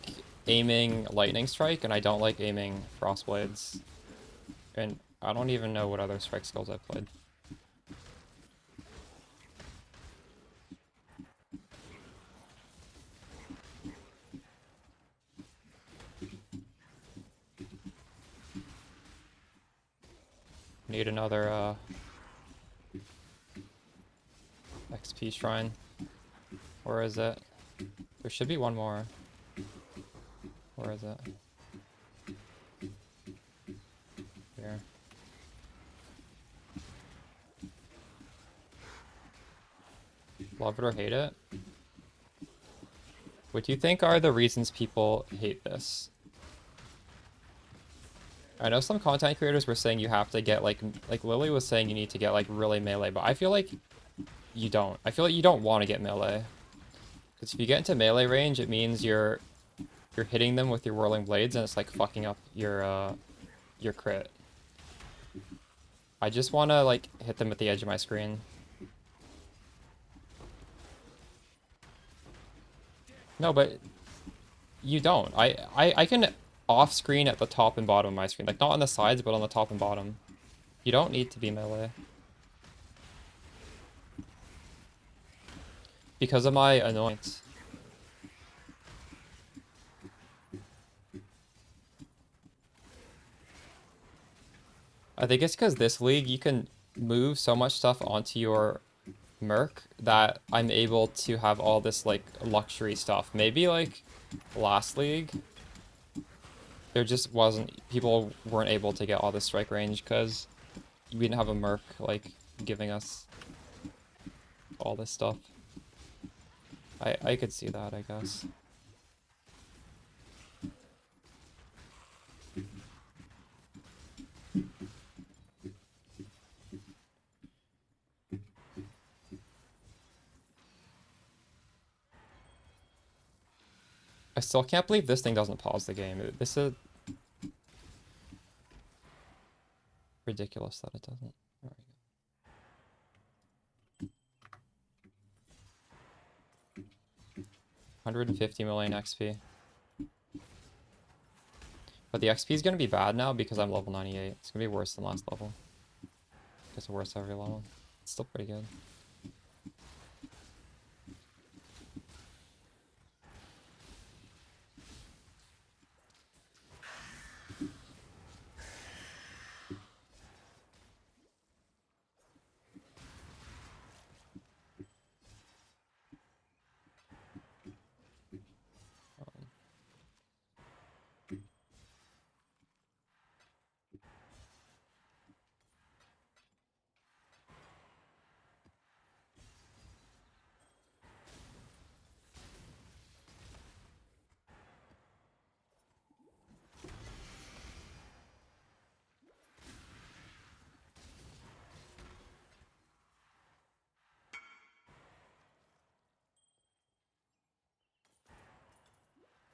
aiming lightning strike, and I don't like aiming frost blades. And I don't even know what other strike skills I've played. Need another XP shrine. Where is it? There should be one more. Where is it? Here. Love it or hate it? What do you think are the reasons people hate this? I know some content creators were saying you have to get like Lily was saying you need to get like really melee, but I feel like you don't. I feel like you don't want to get melee. Because if you get into melee range, it means you're hitting them with your whirling blades and it's like fucking up your crit. I just want to like hit them at the edge of my screen. No, but you don't. I can off screen at the top and bottom of my screen. Like not on the sides, but on the top and bottom. You don't need to be melee. Because of my annoyance. I think it's because this league you can move so much stuff onto your Merc that I'm able to have all this like luxury stuff. Maybe like last league there just wasn't, people weren't able to get all this strike range because we didn't have a Merc like giving us all this stuff. I could see that, I guess. I still can't believe this thing doesn't pause the game. This is ridiculous that it doesn't. There we go. 150 million XP. But the XP is going to be bad now because I'm level 98. It's going to be worse than last level. It's worse every level. It's still pretty good.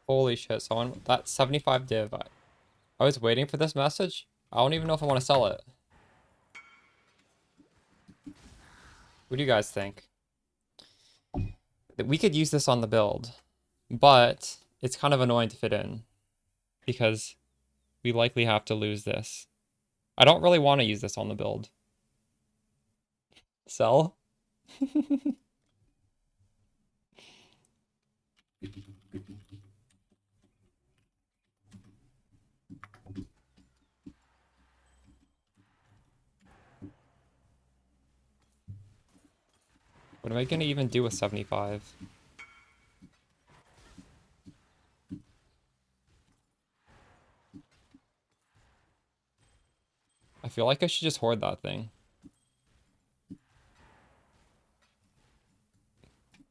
Holy shit, someone, that 75 div, I was waiting for this message. I don't even know if I want to sell it. What do you guys think? We could use this on the build, but it's kind of annoying to fit in because we likely have to lose this. I don't really want to use this on the build. Sell? What am I gonna even do with 75? I feel like I should just hoard that thing. Do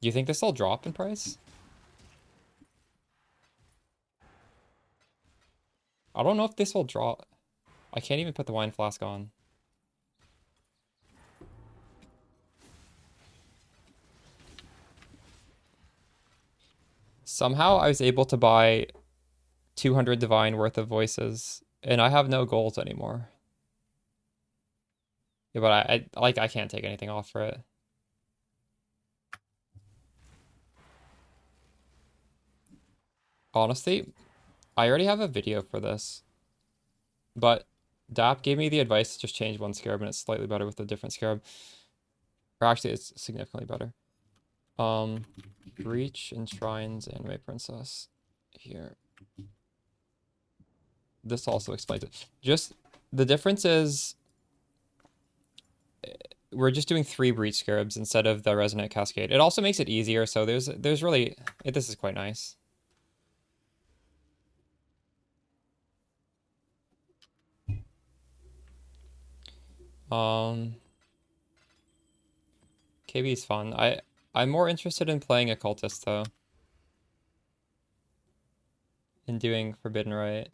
you think this will drop in price? I don't know if this will draw. I can't even put the wine flask on. Somehow I was able to buy 200 divine worth of voices, and I have no goals anymore. Yeah, but I can't take anything off for it. Honestly, I already have a video for this, but DAP gave me the advice to just change one scarab, and it's slightly better with a different scarab. Or actually, it's significantly better. Breach, Enshrines, Anime Princess. Here. This also explains it. Just, the difference is we're just doing 3 Breach Scarabs instead of the Resonant Cascade. It also makes it easier, so there's really, this is quite nice. KB is fun. I'm more interested in playing Occultist though. And doing Forbidden Rite.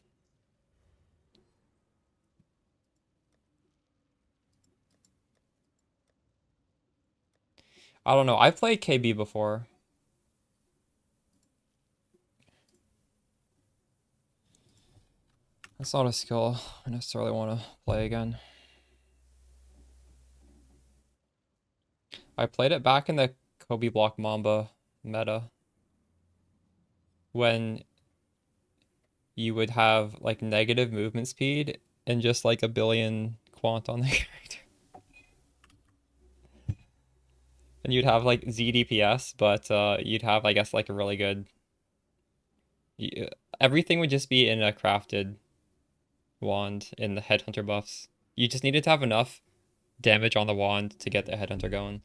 I don't know. I've played KB before. That's not a skill I necessarily want to play again. I played it back in the Kobe block Mamba meta. When you would have like negative movement speed and just like a billion quant on the character. And you'd have like ZDPS, but you'd have, I guess, like a really good... Everything would just be in a crafted wand in the Headhunter buffs. You just needed to have enough damage on the wand to get the Headhunter going.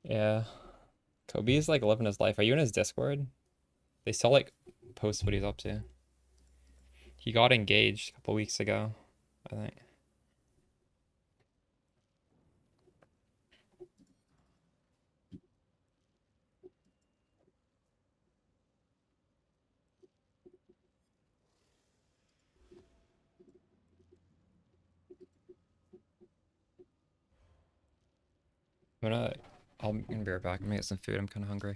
Yeah. Kobe is like living his life. Are you in his Discord? They still like post what he's up to. He got engaged a couple weeks ago, I think. I'm gonna be right back. I'm gonna get some food. I'm kind of hungry.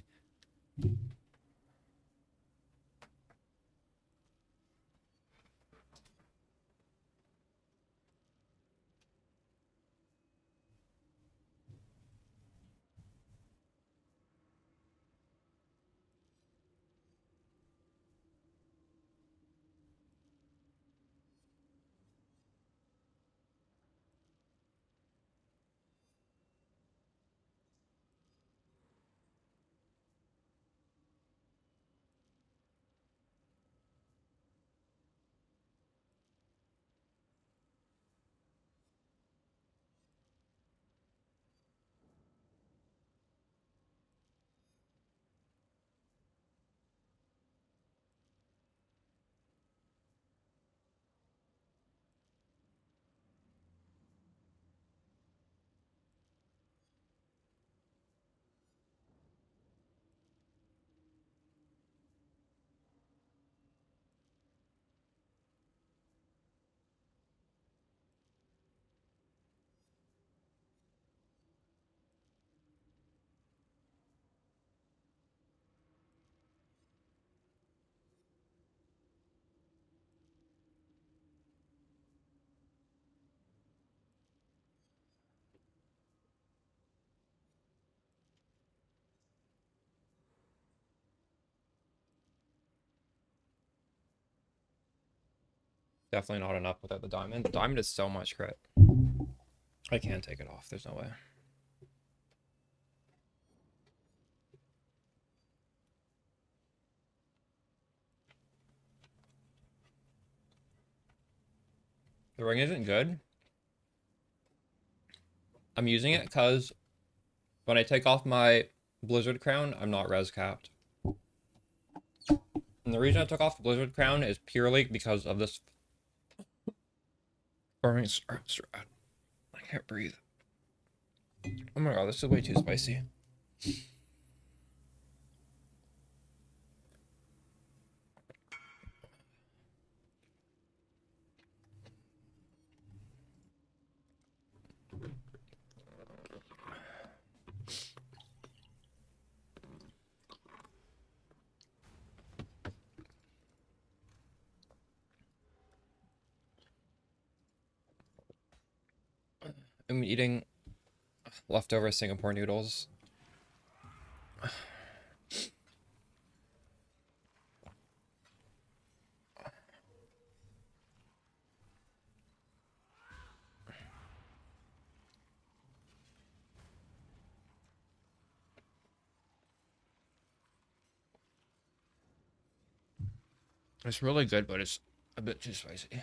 Definitely not enough without the diamond. The diamond is so much crit. I can't take it off. There's no way. The ring isn't good. I'm using it because when I take off my Blizzard crown, I'm not res capped. And the reason I took off the Blizzard crown is purely because of this farming strat. Okay. Can't breathe. Oh my god, this is way too spicy. I'm eating leftover Singapore noodles. It's really good, but it's a bit too spicy.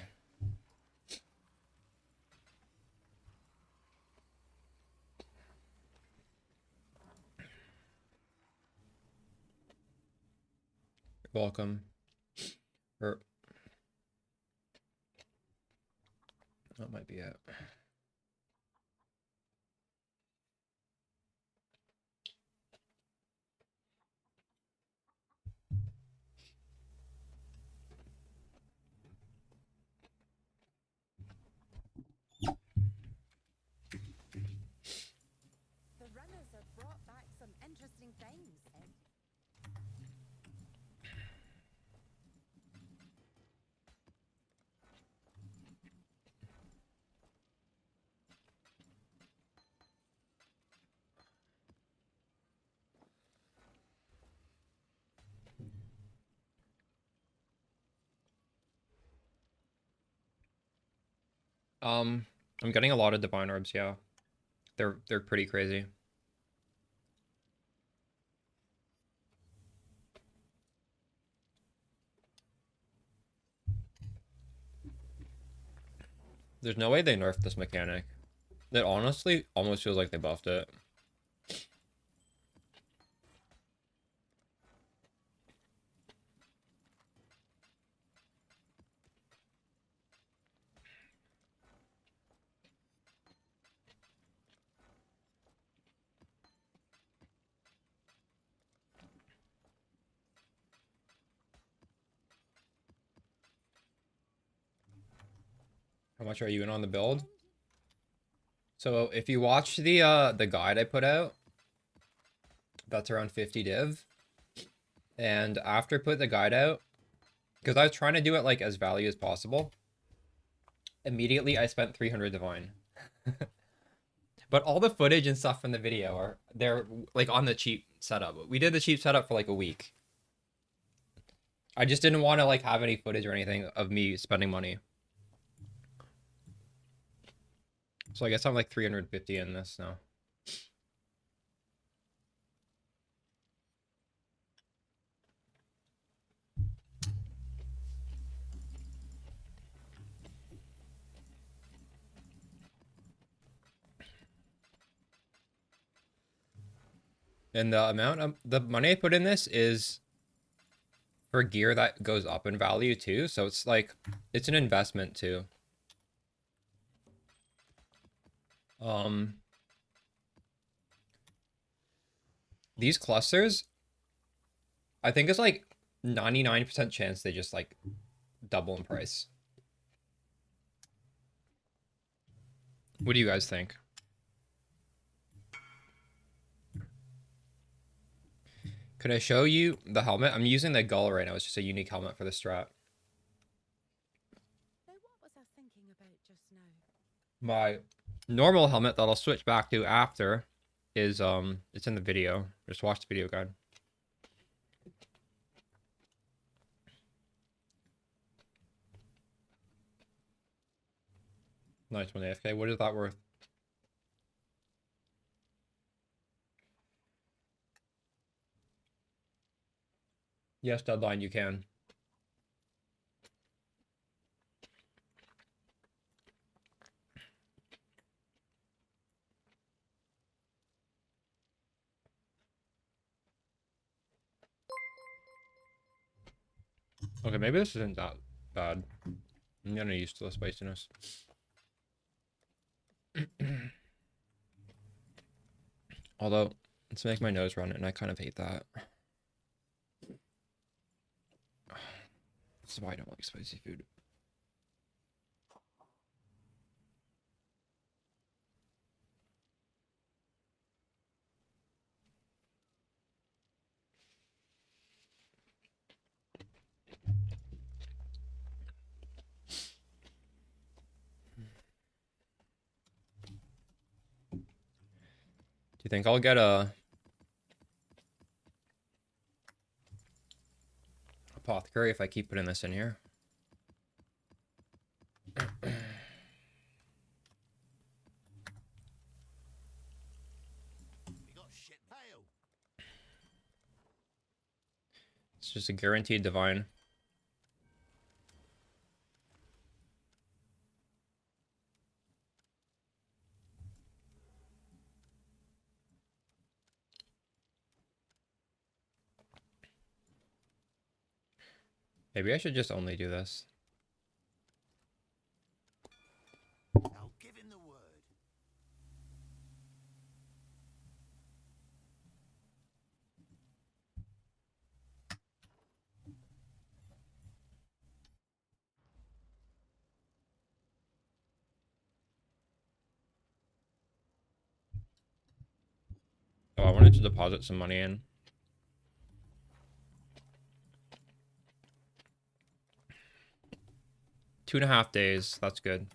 You're welcome. Or that might be it. The runners have brought back some interesting things. I'm getting a lot of divine orbs, yeah. They're pretty crazy. There's no way they nerfed this mechanic. It honestly almost feels like they buffed it. How much are you in on the build? So if you watch the guide I put out, that's around 50 div. And after I put the guide out, because I was trying to do it like as value as possible, immediately I spent 300 divine. But all the footage and stuff from the video they're like on the cheap setup. We did the cheap setup for like a week. I just didn't want to like have any footage or anything of me spending money. So I guess I'm like 350 in this now. And the amount of the money I put in this is for gear that goes up in value too. So it's like, it's an investment too. These clusters, I think it's like 99% chance they just like double in price. What do you guys think? Could I show you the helmet? I'm using the gull right now. It's just a unique helmet for the strat. Now, what was I thinking about just now? My normal helmet that I'll switch back to after is it's in the video. Just watch the video guide. Nice one, AFK. What is that worth? Yes, Deadline, you can. Okay, maybe this isn't that bad. I'm getting used to the spiciness. Although, let's make my nose run, and I kind of hate that. This is why I don't like spicy food. Do you think I'll get a apothecary if I keep putting this in here? It's just a guaranteed divine. Maybe I should just only do this. I'll give him the word. Oh, I wanted to deposit some money in. Two and a half days. That's good.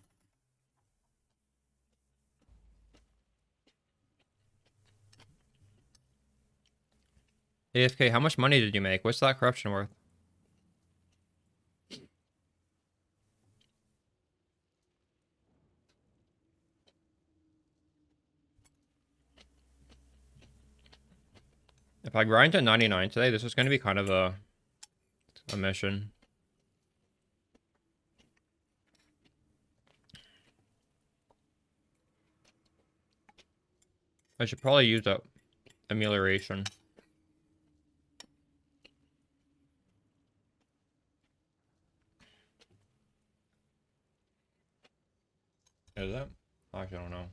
AFK, how much money did you make? What's that corruption worth? If I grind to 99 today, this is going to be kind of a mission. I should probably use that amelioration. Is it? Actually, I don't know.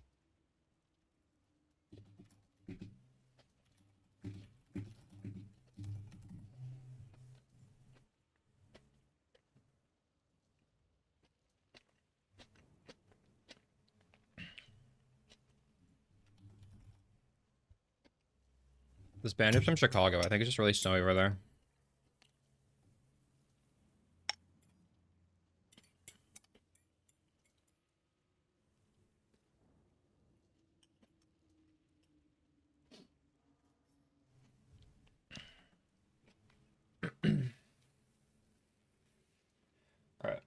This bandit's from Chicago. I think it's just really snowy over there. Alright.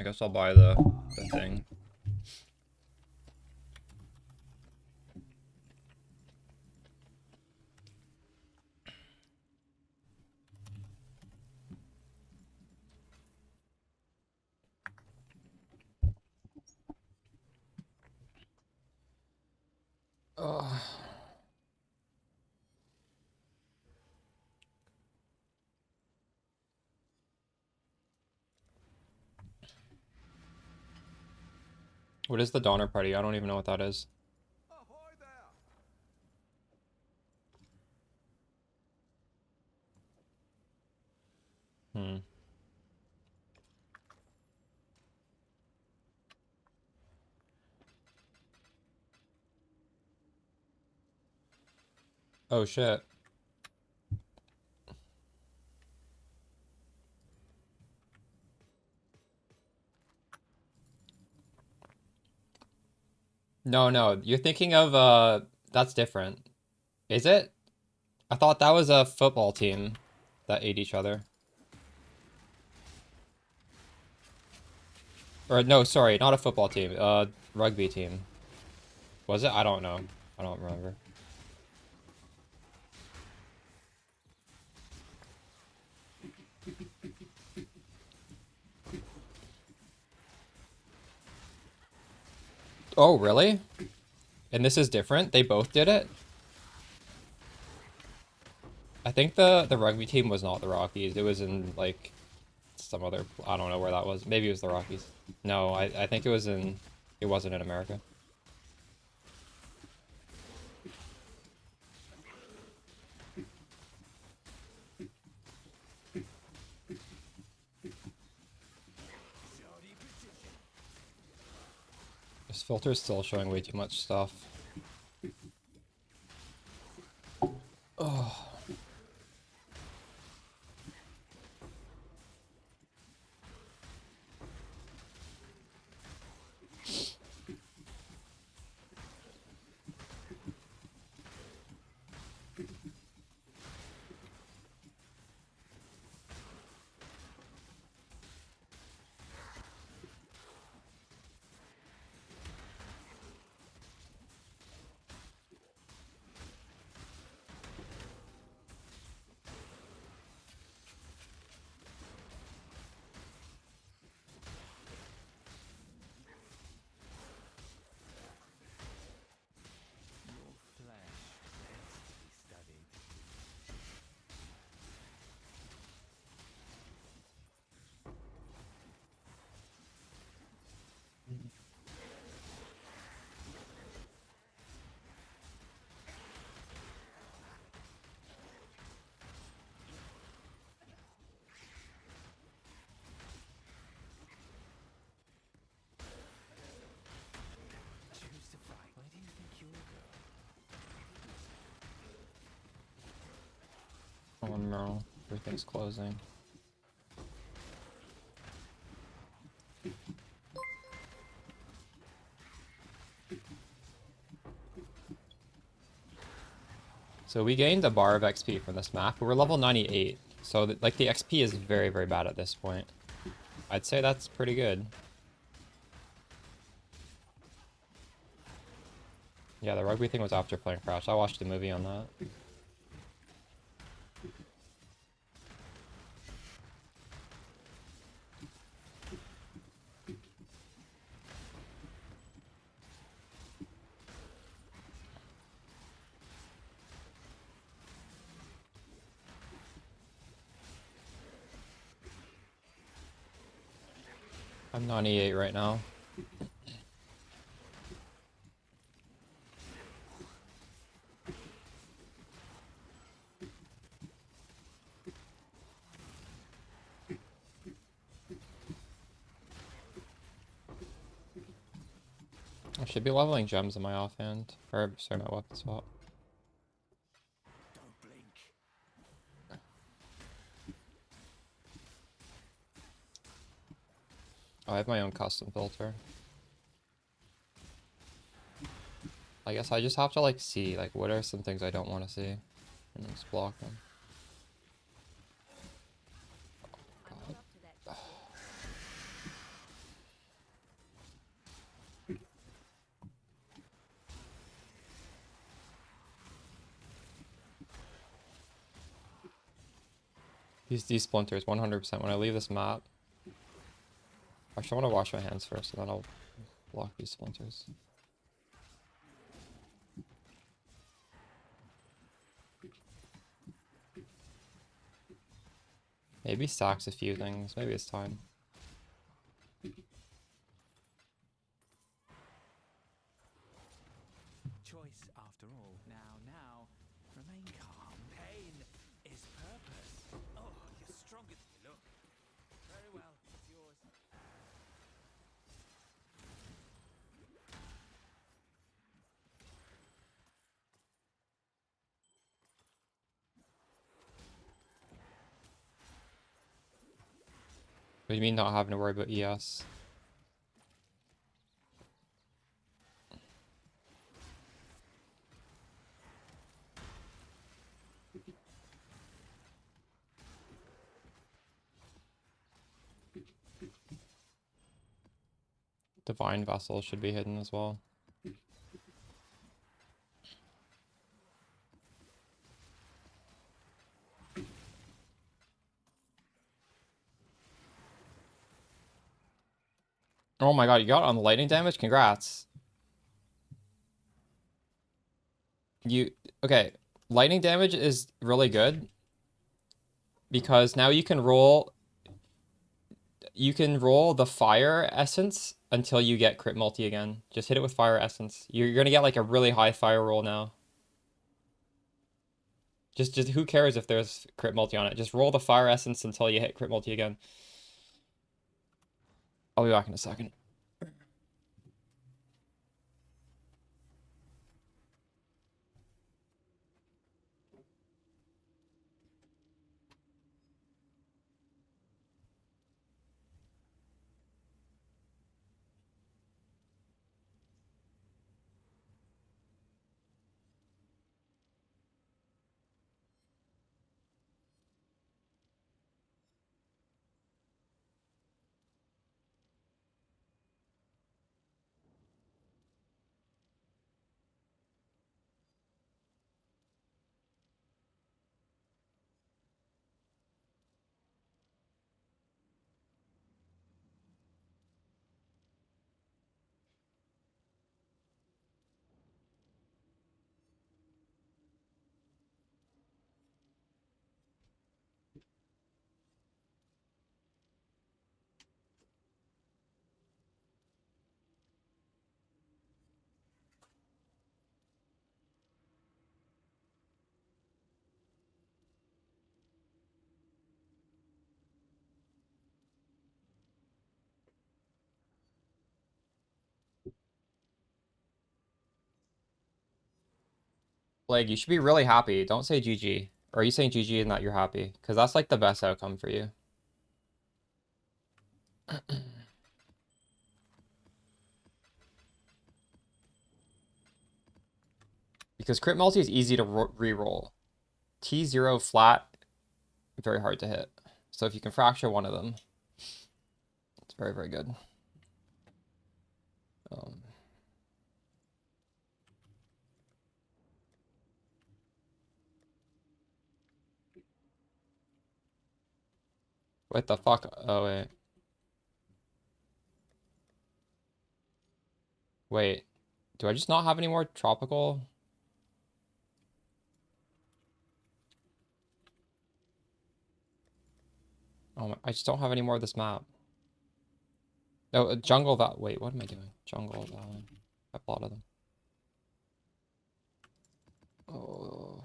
I guess I'll buy the thing. Ugh. What is the Donner Party? I don't even know what that is. Ahoy there! Hmm. Oh shit. No, no, you're thinking of that's different. Is it? I thought that was a football team that ate each other. Or no, sorry, not a football team. Rugby team. Was it? I don't know. I don't remember. Oh, really? And this is different? They both did it? I think the rugby team was not the Rockies. It was in like some other, I don't know where that was. Maybe it was the Rockies. No, I think it was in, it wasn't in America. This filter is still showing way too much stuff. Oh. Your flesh begs to be studied. Choose to fight. Where do you think you'll go? Oh no, everything's closing. So we gained a bar of XP from this map, but we're level 98. So like the XP is very, very bad at this point. I'd say that's pretty good. Yeah, the rugby thing was after playing Crash. I watched the movie on that. I'm 98 right now. I should be leveling gems in my offhand. Or, sorry, my weapon swap. Don't blink. Oh, I have my own custom filter. I guess I just have to like see, like, what are some things I don't want to see, and then just block them. I'm not up to that just yet. These splinters, 100%. When I leave this map, actually, I want to wash my hands first, and then I'll block these splinters. Maybe stacks a few things. Maybe it's time. Choice after all. Now, remain calm. Pain is purpose. Oh, you're stronger than you look. Very well, it's yours. What do you mean not having to worry about ES? Divine Vessel should be hidden as well. Oh my god, you got it on the lightning damage? Congrats. Okay, lightning damage is really good because now you can roll you can roll the fire essence until you get crit multi again. Just hit it with fire essence. You're gonna get like a really high fire roll now. Just who cares if there's crit multi on it? Just roll the fire essence until you hit crit multi again. I'll be back in a second. Like, you should be really happy. Don't say GG. Or are you saying GG and that you're happy? Because that's like the best outcome for you. Because crit multi is easy to re-roll. T0 flat, very hard to hit. So if you can fracture one of them, it's very, very good. What the fuck? Oh, wait. Wait. Do I just not have any more tropical? Oh, I just don't have any more of this map. No, Jungle Valley. Wait, what am I doing? Jungle Valley. I have a lot of them. Oh.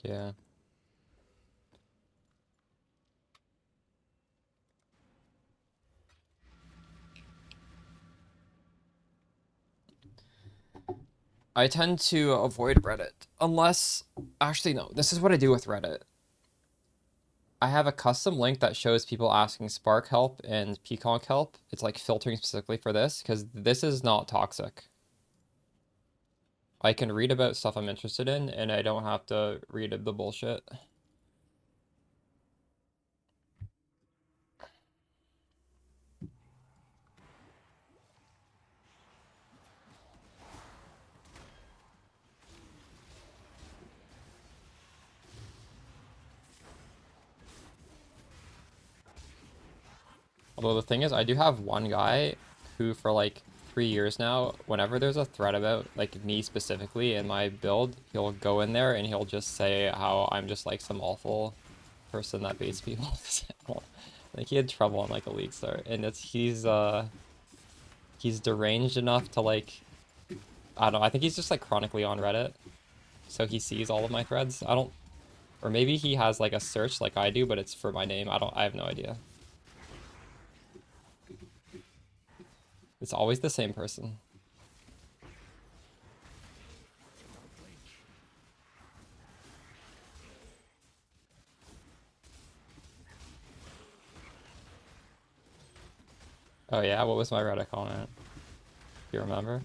Yeah. I tend to avoid Reddit. Unless... Actually, no. This is what I do with Reddit. I have a custom link that shows people asking Spark help and Peacock help. It's like filtering specifically for this, because this is not toxic. I can read about stuff I'm interested in, and I don't have to read the bullshit. Although the thing is, I do have one guy who for like 3 years now, whenever there's a thread about like me specifically in my build, he'll go in there and he'll just say how I'm just like some awful person that baits people. Like he had trouble on like a league start, and he's deranged enough to like, I don't know, I think he's just like chronically on Reddit, so he sees all of my threads. I don't, or maybe he has like a search like I do, but it's for my name. I have no idea. It's always the same person. Oh yeah, what was my Reddit comment? Do you remember?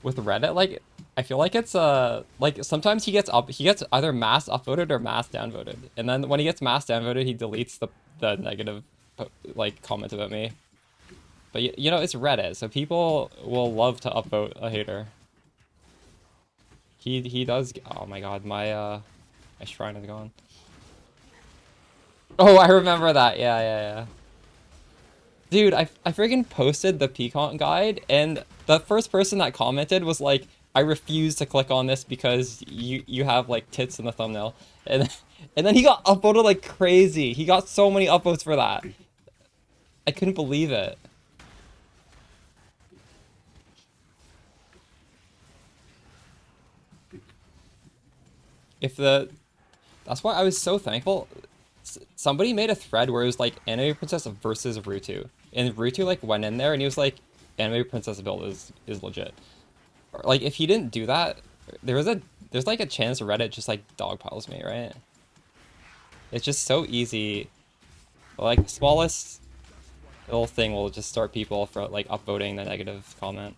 With Reddit, like, I feel like it's like sometimes he gets either mass upvoted or mass downvoted, and then when he gets mass downvoted, he deletes the negative like comment about me. But you know, it's Reddit, so people will love to upvote a hater. He does. Oh my god, my shrine is gone. Oh, I remember that. Yeah, yeah, yeah. Dude, I freaking posted the Peacock guide, and the first person that commented was like, "I refuse to click on this because you have like tits in the thumbnail," and and then he got upvoted like crazy. He got so many upvotes for that. I couldn't believe it. If the That's why I was so thankful. Somebody made a thread where it was like Anime Princess versus Rutu, and Rutu like went in there and he was like, "Anime Princess build is legit." Or, like if he didn't do that, there's like a chance Reddit just like dogpiles me, right? It's just so easy. Like smallest little thing will just start people for like upvoting the negative comment.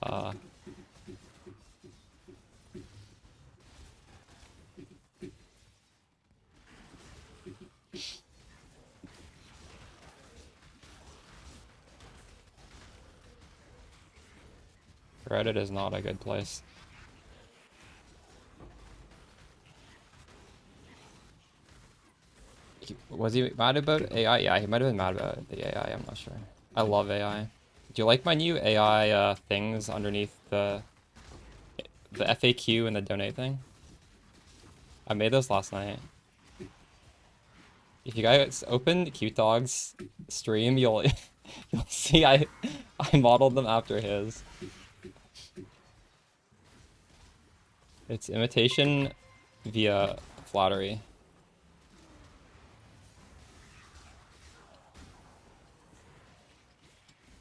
Uh, Reddit is not a good place. Was he mad about AI? Yeah, he might have been mad about the AI. I'm not sure. I love AI. Do you like my new AI things underneath the FAQ and the donate thing? I made those last night. If you guys open Cute Dog's stream, you'll you'll see I modeled them after his. It's imitation via flattery.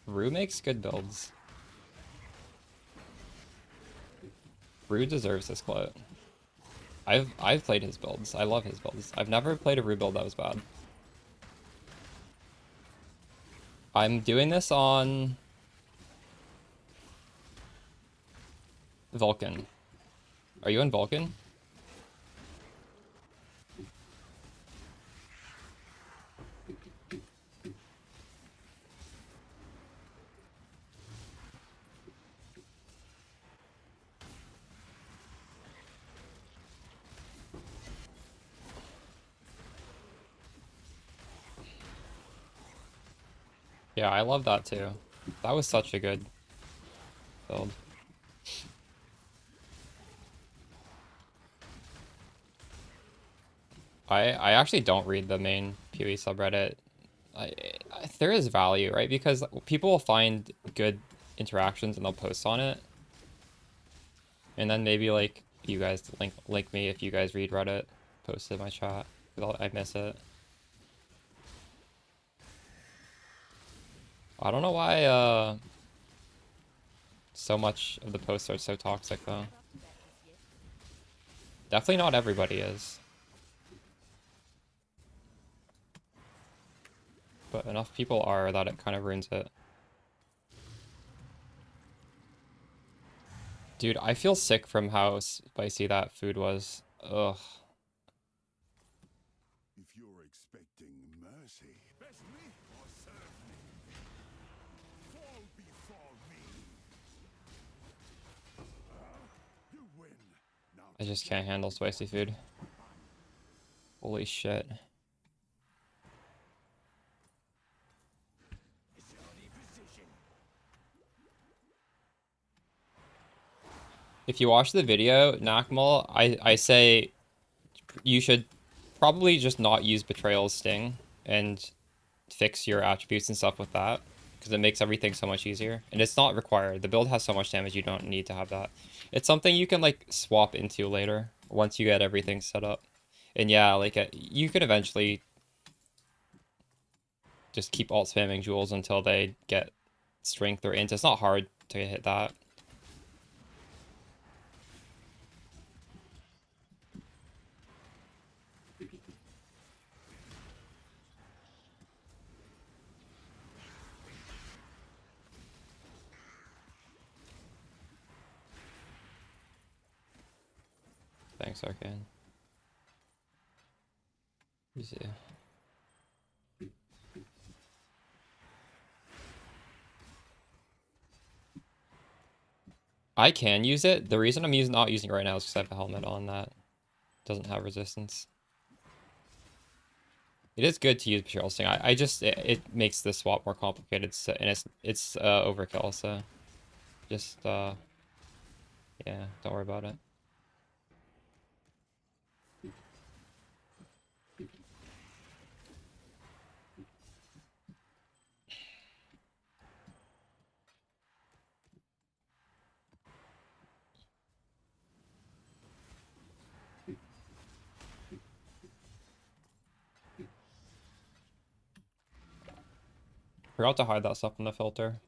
Rue makes good builds. Rue deserves this quote. I've played his builds. I love his builds. I've never played a Rue build that was bad. I'm doing this on Vulcan. Are you in Vulcan? Yeah, I love that too. That was such a good build. I actually don't read the main PoE subreddit. There is value, right? Because people will find good interactions and they'll post on it. And then maybe like you guys link me if you guys read Reddit, post it in my chat. 'Cause I miss it. I don't know why so much of the posts are so toxic though. Definitely not everybody is. But enough people are that it kind of ruins it. Dude, I feel sick from how spicy that food was. Ugh. If you're expecting mercy, best live or serve me. Fall before me. You win. Now I just can't handle spicy food. Holy shit. If you watch the video, Nakmal, I say you should probably just not use Betrayal's Sting and fix your attributes and stuff with that, because it makes everything so much easier. And it's not required. The build has so much damage, you don't need to have that. It's something you can like swap into later once you get everything set up. And yeah, like you can eventually just keep alt spamming jewels until they get strength or int. It's not hard to hit that. Thanks, Arcane. You see. I can use it. The reason I'm not using it right now is because I have a helmet on that doesn't have resistance. It is good to use Betrayal Sting. I just it makes the swap more complicated, so, and it's overkill. So just yeah, don't worry about it. Forgot to hide that stuff in the filter.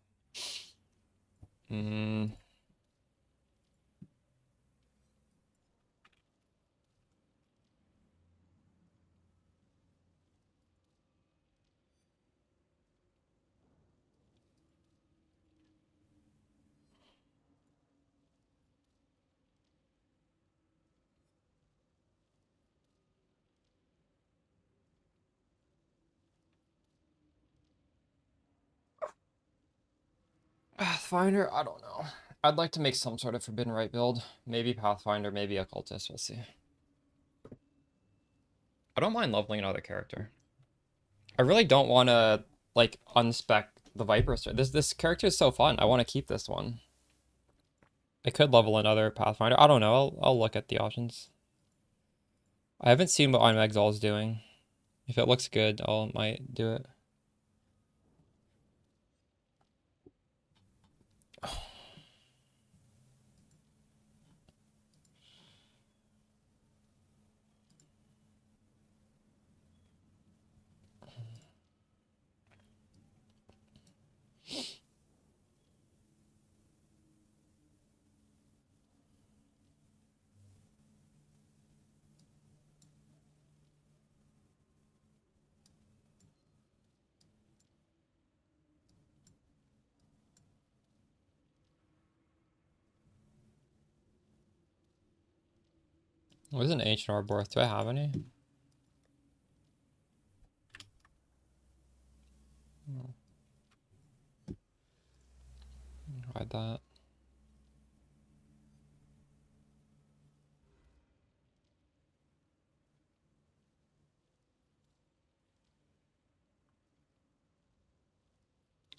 Pathfinder, I don't know. I'd like to make some sort of Forbidden Right build. Maybe Pathfinder, maybe Occultist, we'll see. I don't mind leveling another character. I really don't want to, like, unspec the Viper. This character is so fun. I want to keep this one. I could level another Pathfinder. I don't know. I'll look at the options. I haven't seen what I'm Exile is doing. If it looks good, I might do it. What is an Ancient Orborth? Do I have any? Hide that.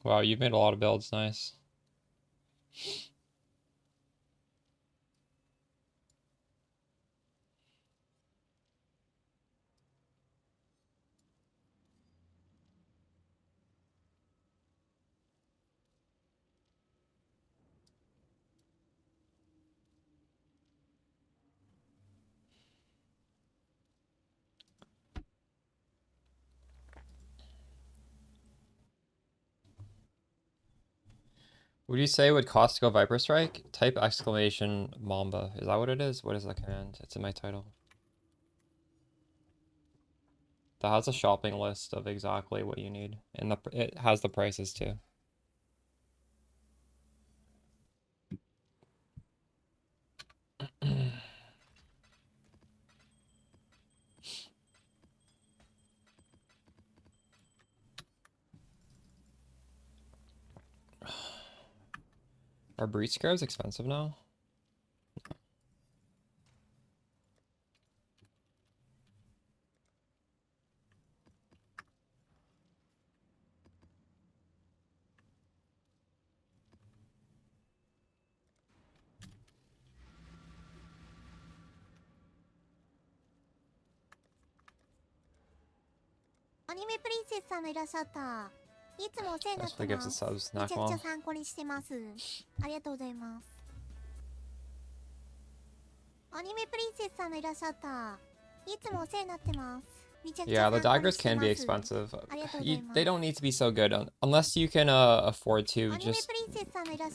Wow, you've made a lot of builds. Nice. What do you say would cost to go Viper Strike? Type exclamation Mamba. Is that what it is? What is that command? It's in my title. That has a shopping list of exactly what you need. And it has the prices too. Are breach scarabs expensive now? Anime Princess さんがいらっしゃった。いつもお世話になっ That's て what gives ま the す。 subs, めちゃくちゃ Nakmon. 参考にしてます。ありがとうございます。アニメプリンセスさんがいらっしゃった。いつもお世話になってます。 Yeah, the daggers can be expensive. They don't need to be so good unless you can afford to. Just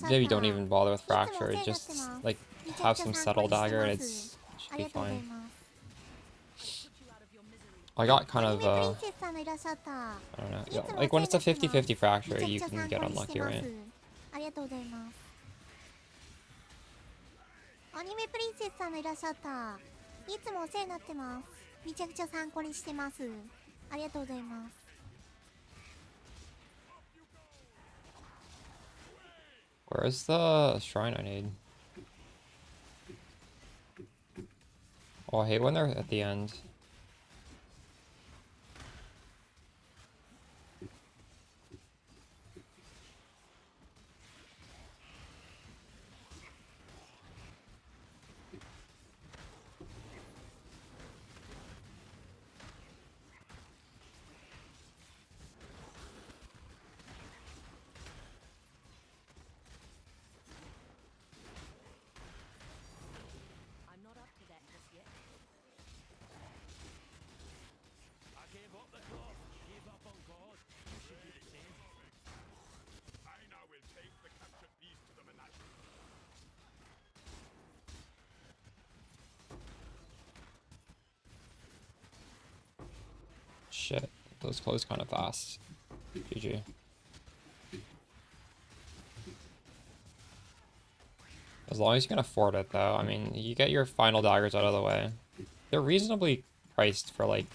maybe don't even bother with fracture. Just like have some settle dagger and should be fine. I got kind of I don't know. Yeah, like when it's a 50-50 fracture, you can get unlucky, right? ありがとうございます。アニメプリンセスさんがいらっしゃった。いつもお世話になってます。 めちゃくちゃ参考にしてます。ありがとうございます。 Where is the shrine I need? Oh, I hate when they're at the end. I'm not up to that just yet. I gave up the cloth, gave up on God. You should do the same. I now will take the captured beast to the menagerie. Shit, those close kind of fast. GG. As long as you can afford it, though. I mean, you get your final daggers out of the way. They're reasonably priced for, like,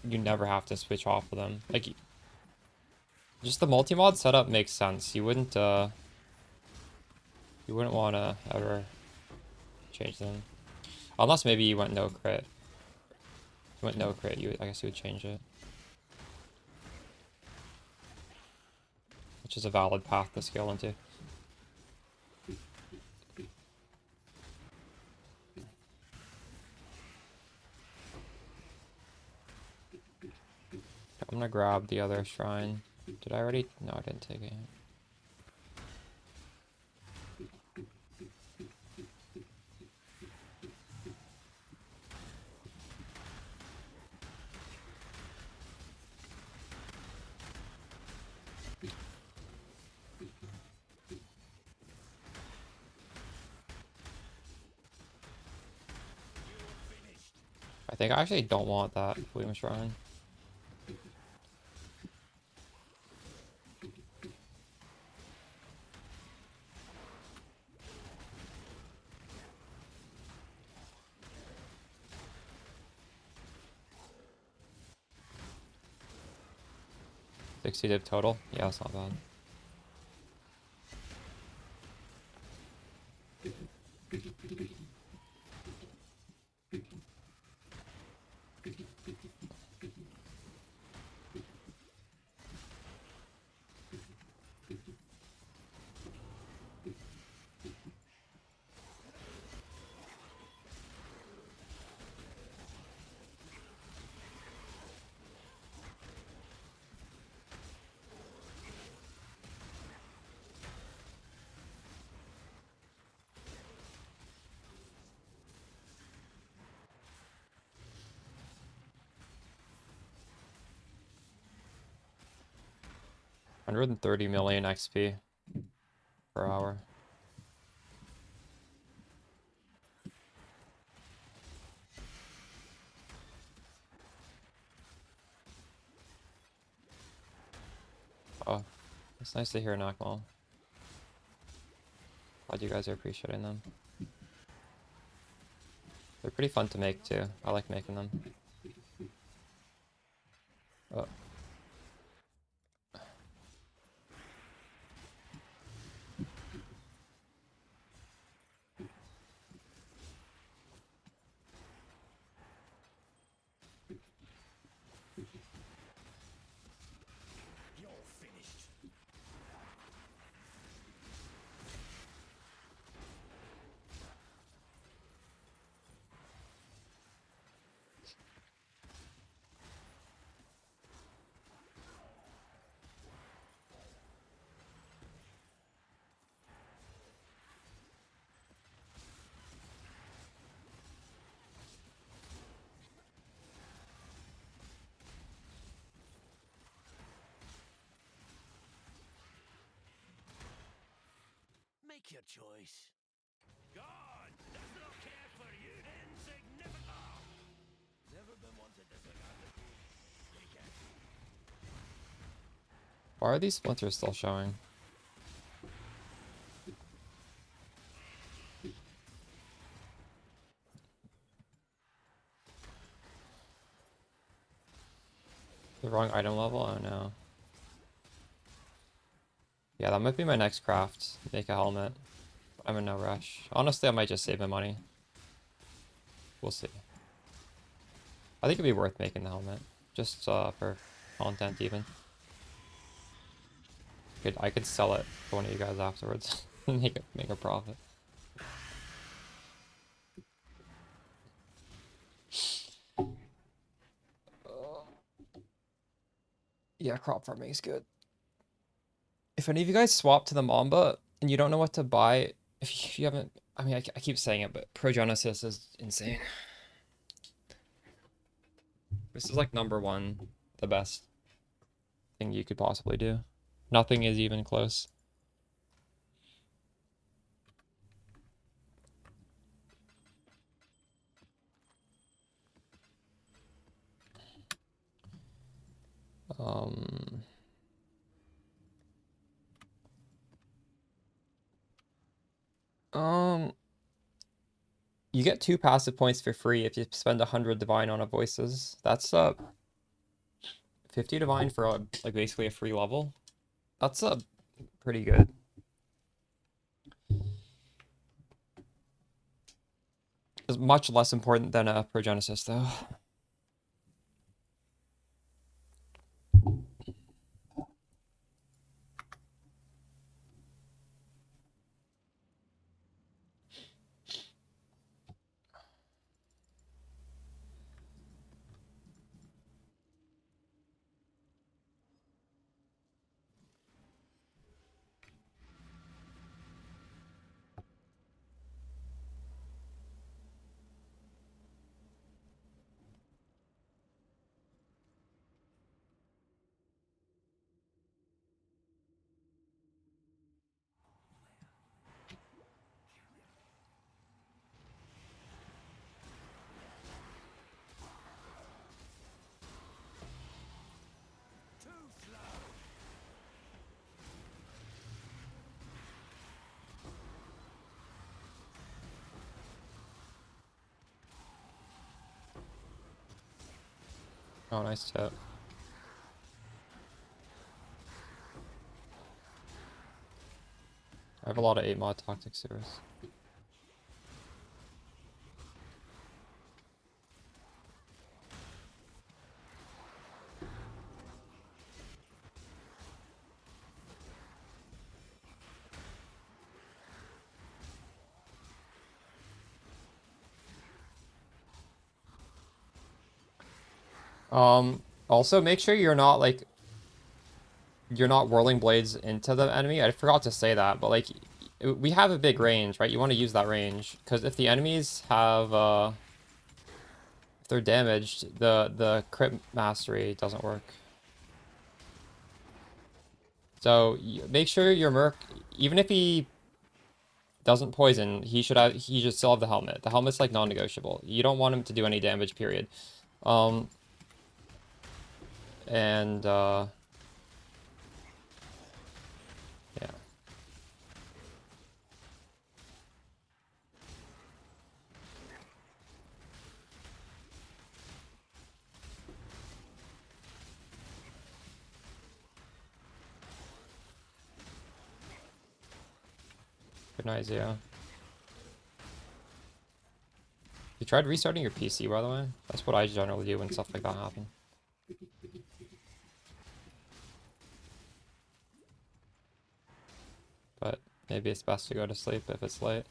you never have to switch off of them. Like, just the multi-mod setup makes sense. You wouldn't want to ever change them. Unless maybe you went no crit. If you went no crit, I guess you would change it. Which is a valid path to scale into. I'm gonna grab the other shrine. Did I already? No, I didn't take it. 'Finished. I think I actually don't want that William Shrine. $60 total? Yeah, that's not bad. $130 million XP per hour. Oh, it's nice to hear, Nakmal. Glad you guys are appreciating them. They're pretty fun to make too. I like making them. Oh. You're finished. Make your choice. God does not care for you. Insignificant. Never been wanted disregarded. Take it. Why are these splinters still showing? The wrong item level? Oh no. Yeah, that might be my next craft. Make a helmet. I'm in no rush. Honestly, I might just save my money. We'll see. I think it'd be worth making the helmet. Just for content even. I could sell it to one of you guys afterwards. make a profit. Yeah, crop farming is good. If any of you guys swap to the Mamba and you don't know what to buy, if you haven't, I mean, I keep saying it, but Progenesis is insane. This is like #1, the best thing you could possibly do. Nothing is even close. Um, you get 2 passive points for free if you spend 100 divine on a voices. That's 50 divine for like basically a free level. That's pretty good. It's much less important than a Progenesis though. Oh, nice tip. I have a lot of 8 mod toxic sewers. Also make sure you're not like you're not whirling blades into the enemy. I forgot to say that, but like we have a big range, right? You want to use that range because if the enemies have if they're damaged, the crit mastery doesn't work. So make sure your merc, even if he doesn't poison, he should still have the helmet. The helmet's like non-negotiable. You don't want him to do any damage, period. And yeah. Good night, yeah. You tried restarting your PC, by the way? That's what I generally do when stuff like that happen. But maybe it's best to go to sleep if it's late.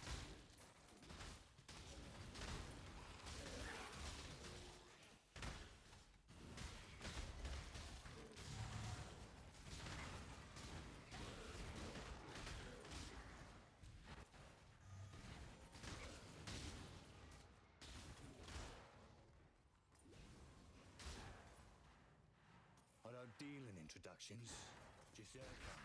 I don't deal in introductions. Just there it comes.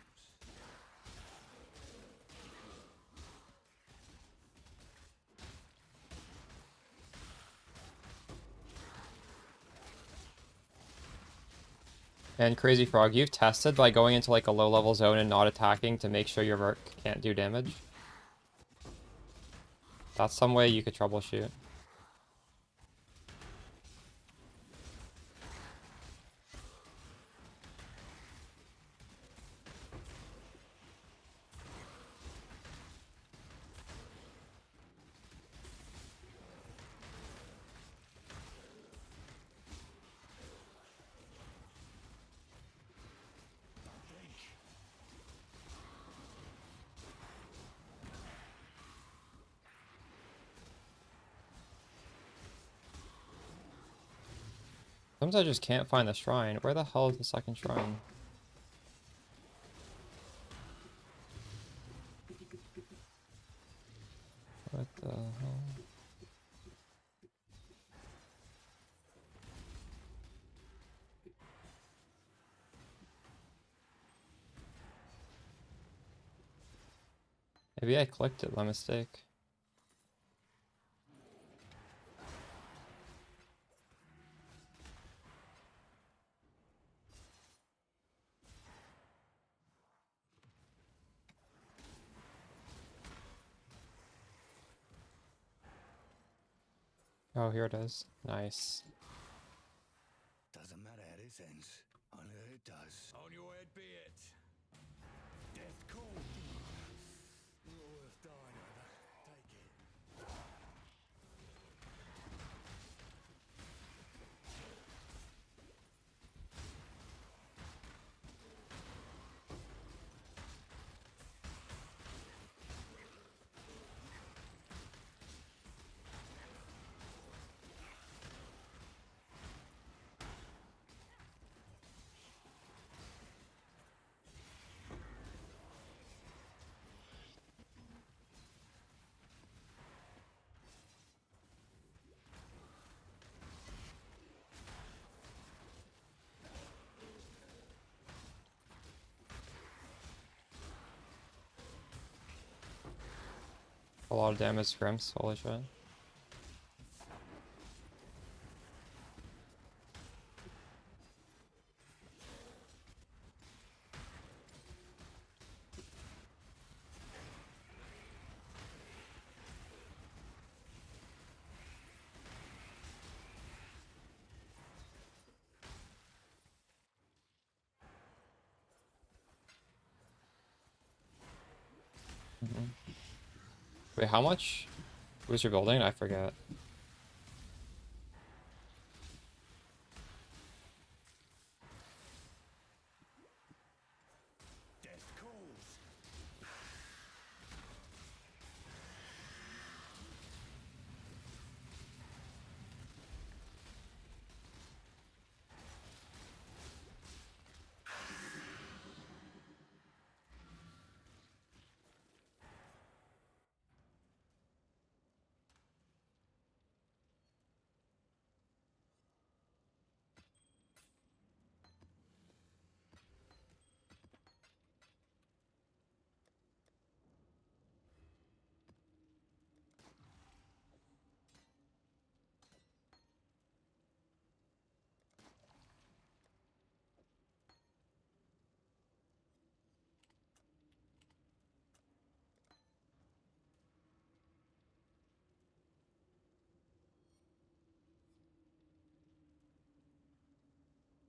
And Crazy Frog, you've tested by going into like a low level zone and not attacking to make sure your merc can't do damage? That's some way you could troubleshoot. Sometimes I just can't find the shrine. Where the hell is the second shrine? What the hell? Maybe I clicked it by mistake. Oh, here it is. Nice. Doesn't matter how this ends. Only it does. On your head be it. Death call. Not worth dying over. Take it. A lot of damage scrimps, holy shit. Wait, how much was your building? I forget. Death calls.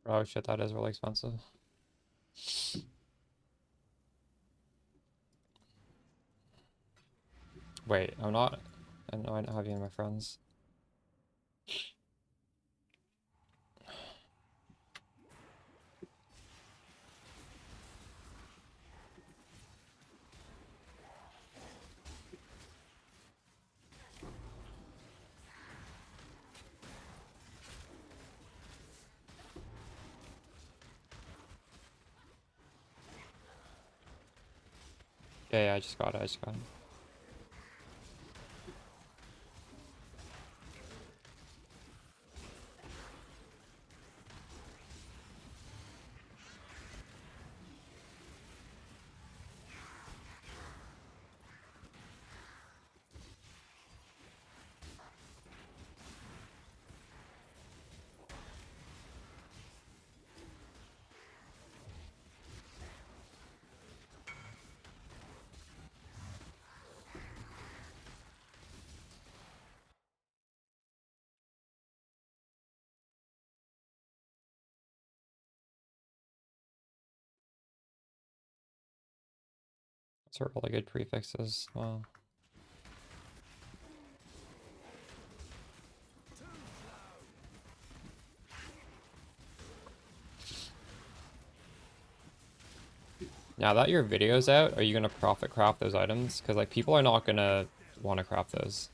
Oh shit, that is really expensive. Wait, I'm not. I know I don't have you in my friends. Yeah, I just got it. I just got it. Those are really good prefixes. Wow. Now that your video's out, are you gonna profit craft those items? Because like people are not gonna want to craft those.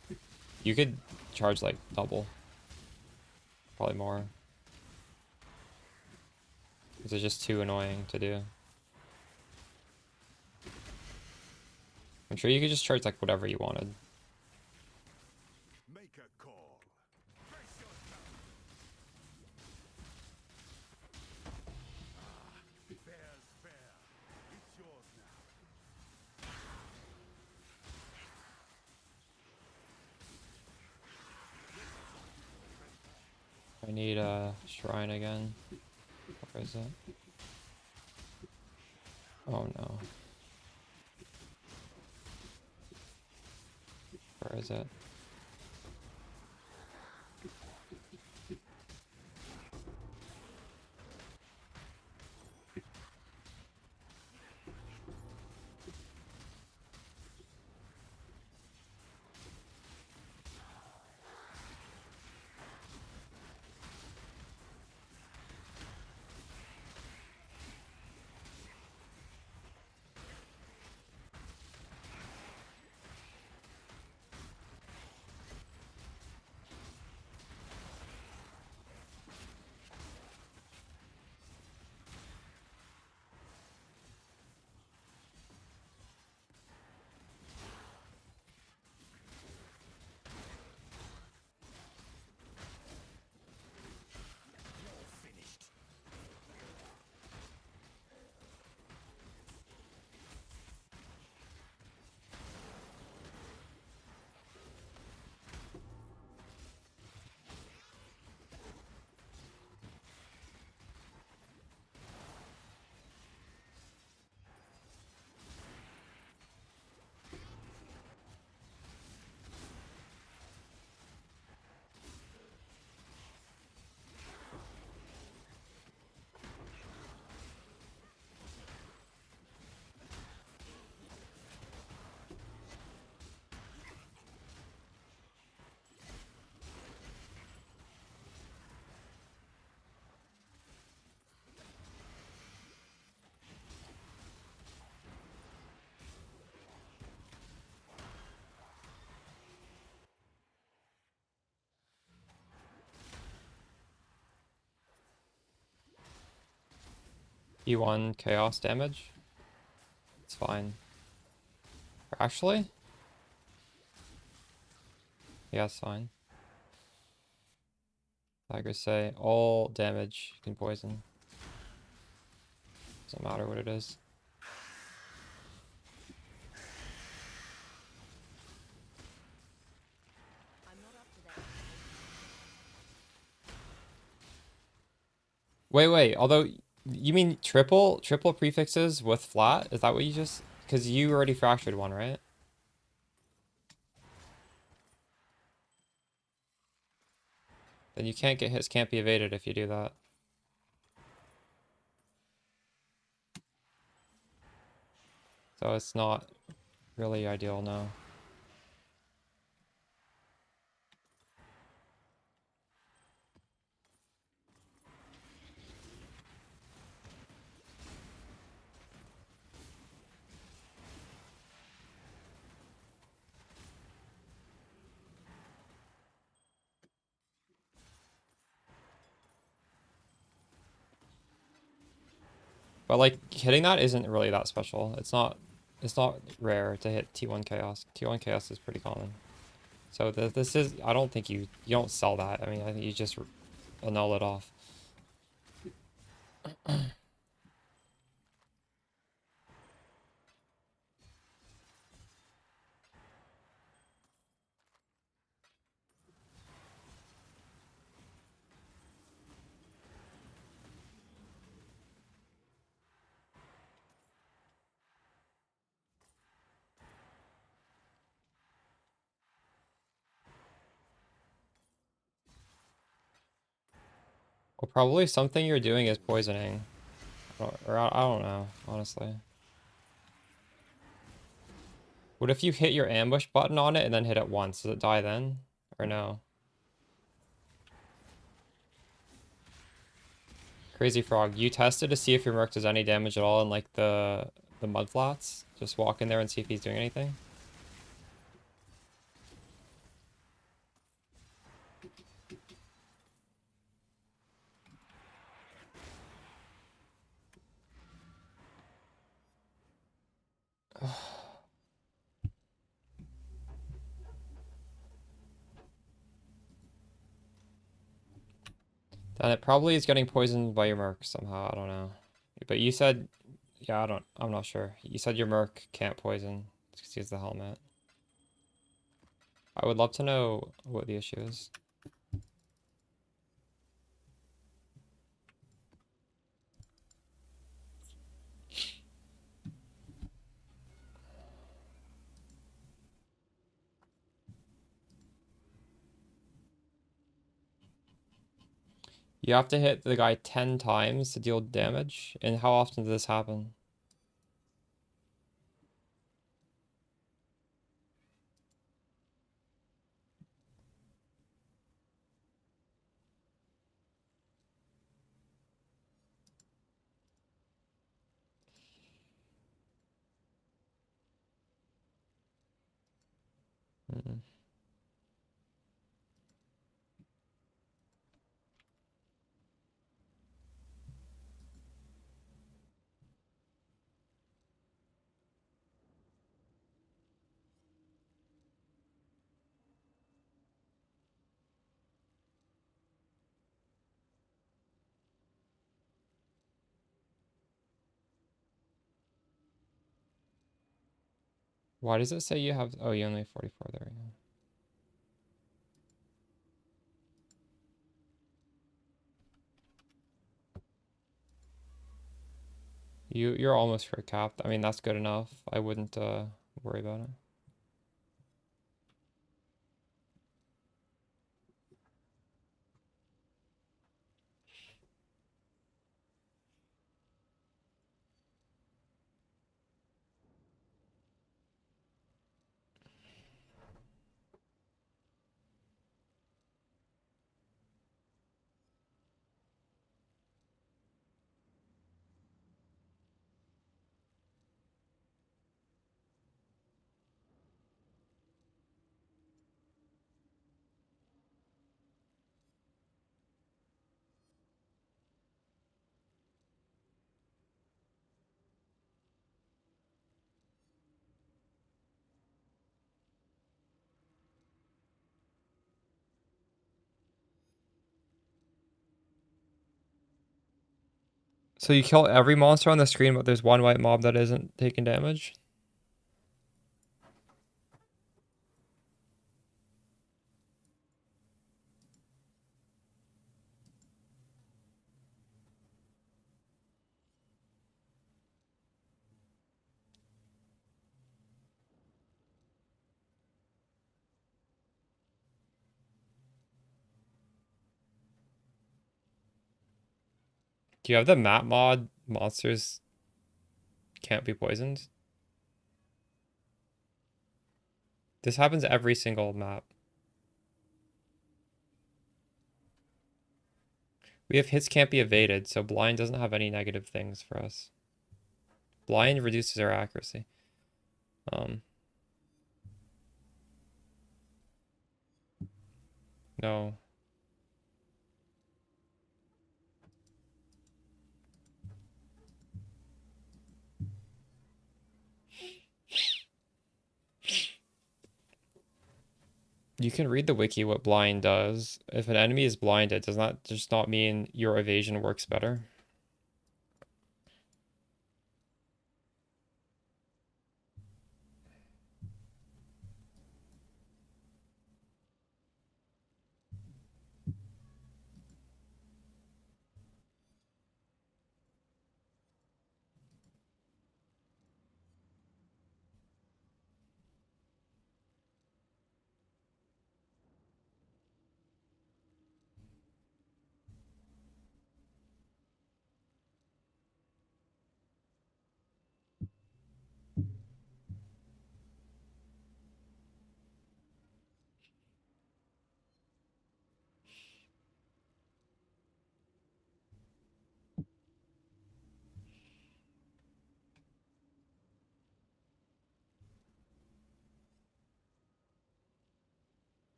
You could charge like double, probably more. Because it's just too annoying to do. I'm sure you could just charge like whatever you wanted. Make a call. Brace yourself. Fair's fair. It's yours now. I need a shrine again. Where is it? Oh no. Where is it? E1 chaos damage. It's fine. Actually? Yeah, it's fine. Tigers say all damage can poison. Doesn't matter what it is. I'm not up to that. Wait. Although, you mean triple prefixes with flat? Is that what you just? Because you already fractured one, right? Then you can't get hits, can't be evaded if you do that. So it's not really ideal now. But like hitting that isn't really that special. It's not rare to hit T1 Chaos. T1 Chaos is pretty common. So this is, I don't think you don't sell that. I mean, I think you just annul it off. Well, probably something you're doing is poisoning. Or I don't know, honestly. What if you hit your ambush button on it and then hit it once? Does it die then? Or no? Crazy Frog, you tested to see if your merc does any damage at all in like the mud flats? Just walk in there and see if he's doing anything? Then it probably is getting poisoned by your Merc somehow. I don't know. But you said, yeah, I'm not sure. You said your Merc can't poison because he has the helmet. I would love to know what the issue is. You have to hit the guy 10 times to deal damage. And how often does this happen? Mm. Why does it say you have... Oh, you only have 44 there. Yeah. You're almost for capped. I mean, that's good enough. I wouldn't worry about it. So you kill every monster on the screen, but there's one white mob that isn't taking damage? Do you have the map mod monsters can't be poisoned? This happens every single map. We have hits can't be evaded, so blind doesn't have any negative things for us. Blind reduces our accuracy. No. You can read the wiki what blind does. If an enemy is blind, it does not just not mean your evasion works better.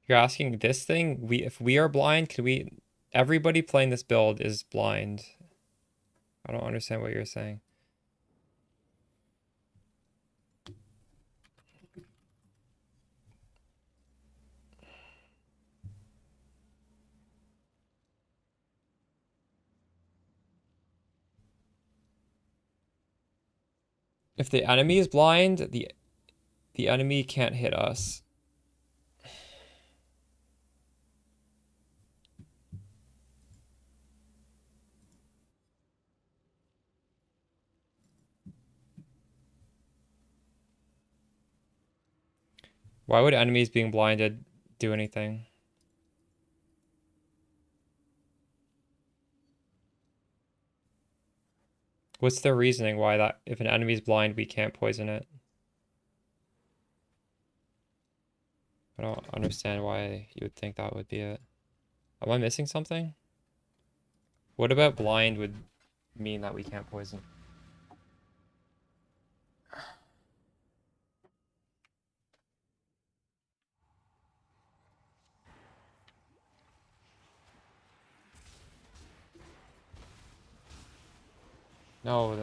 You're asking this thing? If we are blind, can we... Everybody playing this build is blind. I don't understand what you're saying. If the enemy is blind, the enemy can't hit us. Why would enemies being blinded do anything? What's the reasoning why that if an enemy's blind, we can't poison it? I don't understand why you would think that would be it. Am I missing something? What about blind would mean that we can't poison? No,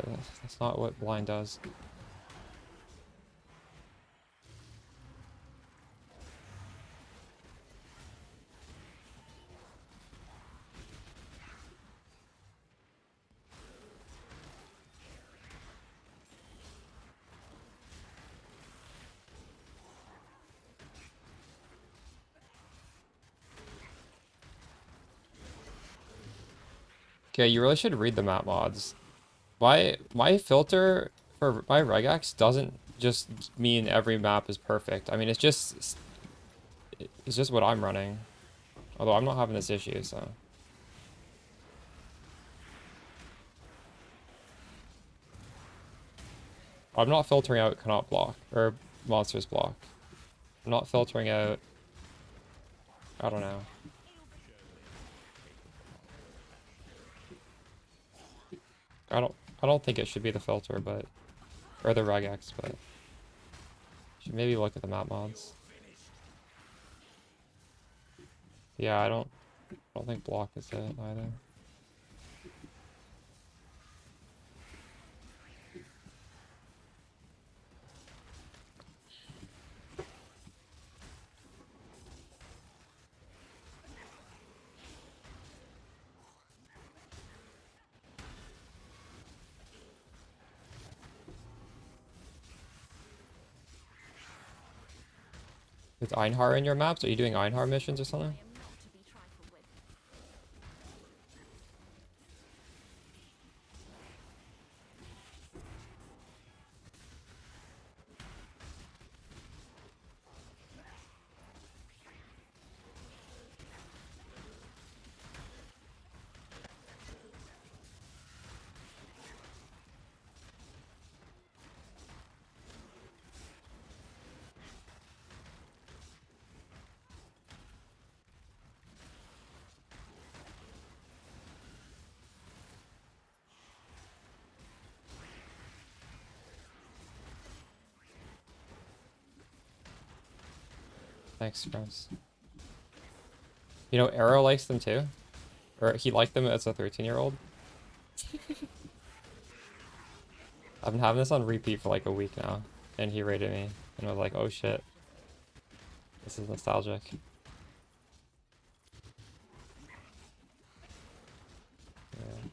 that's not what blind does. Okay, you really should read the map mods. My filter for my regex doesn't just mean every map is perfect. I mean, it's just what I'm running. Although I'm not having this issue, so. I'm not filtering out cannot block or monsters block. I'm not filtering out. I don't know. I don't think it should be the filter, but or the regex, but should maybe look at the map mods. Yeah, I don't think block is it either. Is Einhar in your maps? Are you doing Einhar missions or something? I am not to be trifled with. Thanks, friends. You know, Arrow likes them too. Or he liked them as a 13-year-old. I've been having this on repeat for like a week now. And he rated me. And I was like, oh shit. This is nostalgic. Yeah.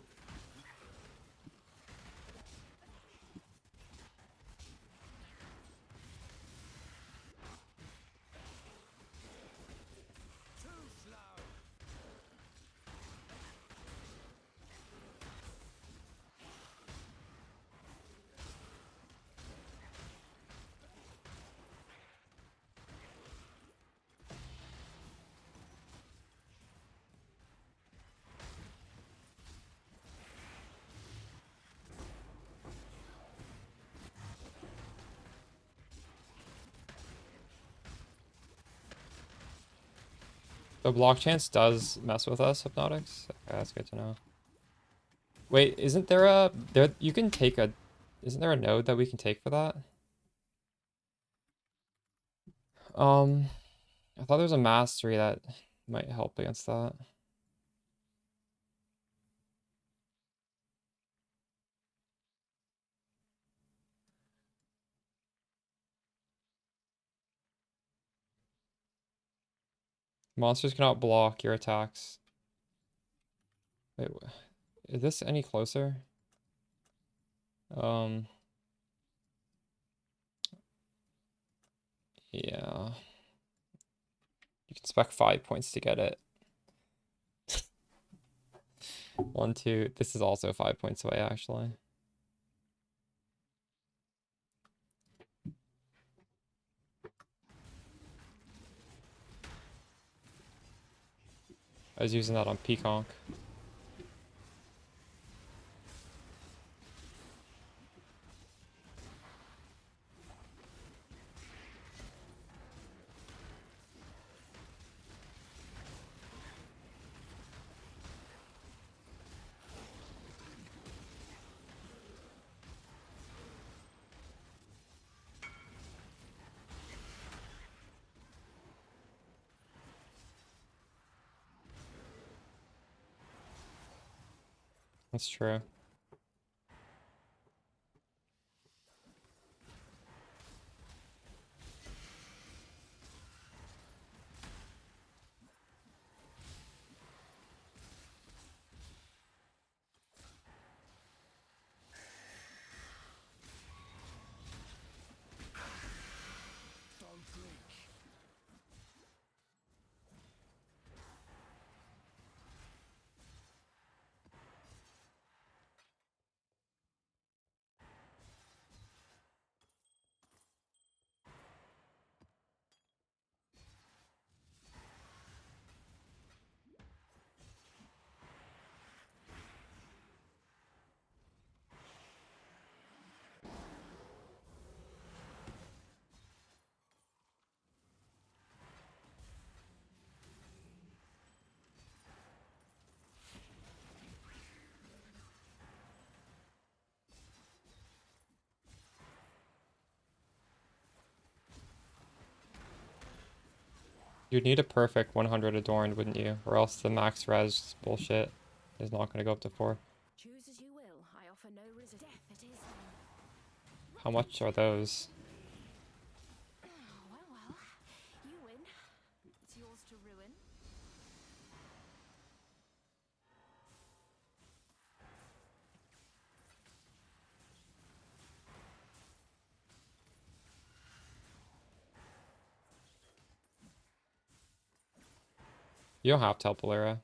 The block chance does mess with us, Hypnotics. Okay, that's good to know. Wait, isn't there a you can take a isn't there a node that we can take for that? I thought there was a mastery that might help against that. Monsters cannot block your attacks. Wait, is this any closer? Yeah. You can spec 5 points to get it. 1, 2. This is also 5 points away, actually. I was using that on Peaconk. That's true. Don't blink. You'd need a perfect 100 adorned, wouldn't you? Or else the max res bullshit is not going to go up to 4. Choose as you will. I offer no resistance. Death it is. How much are those? Well, well. You win. It's yours to ruin. You don't have to help Valera.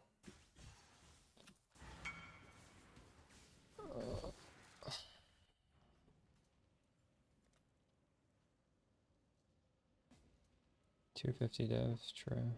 250 devs, true.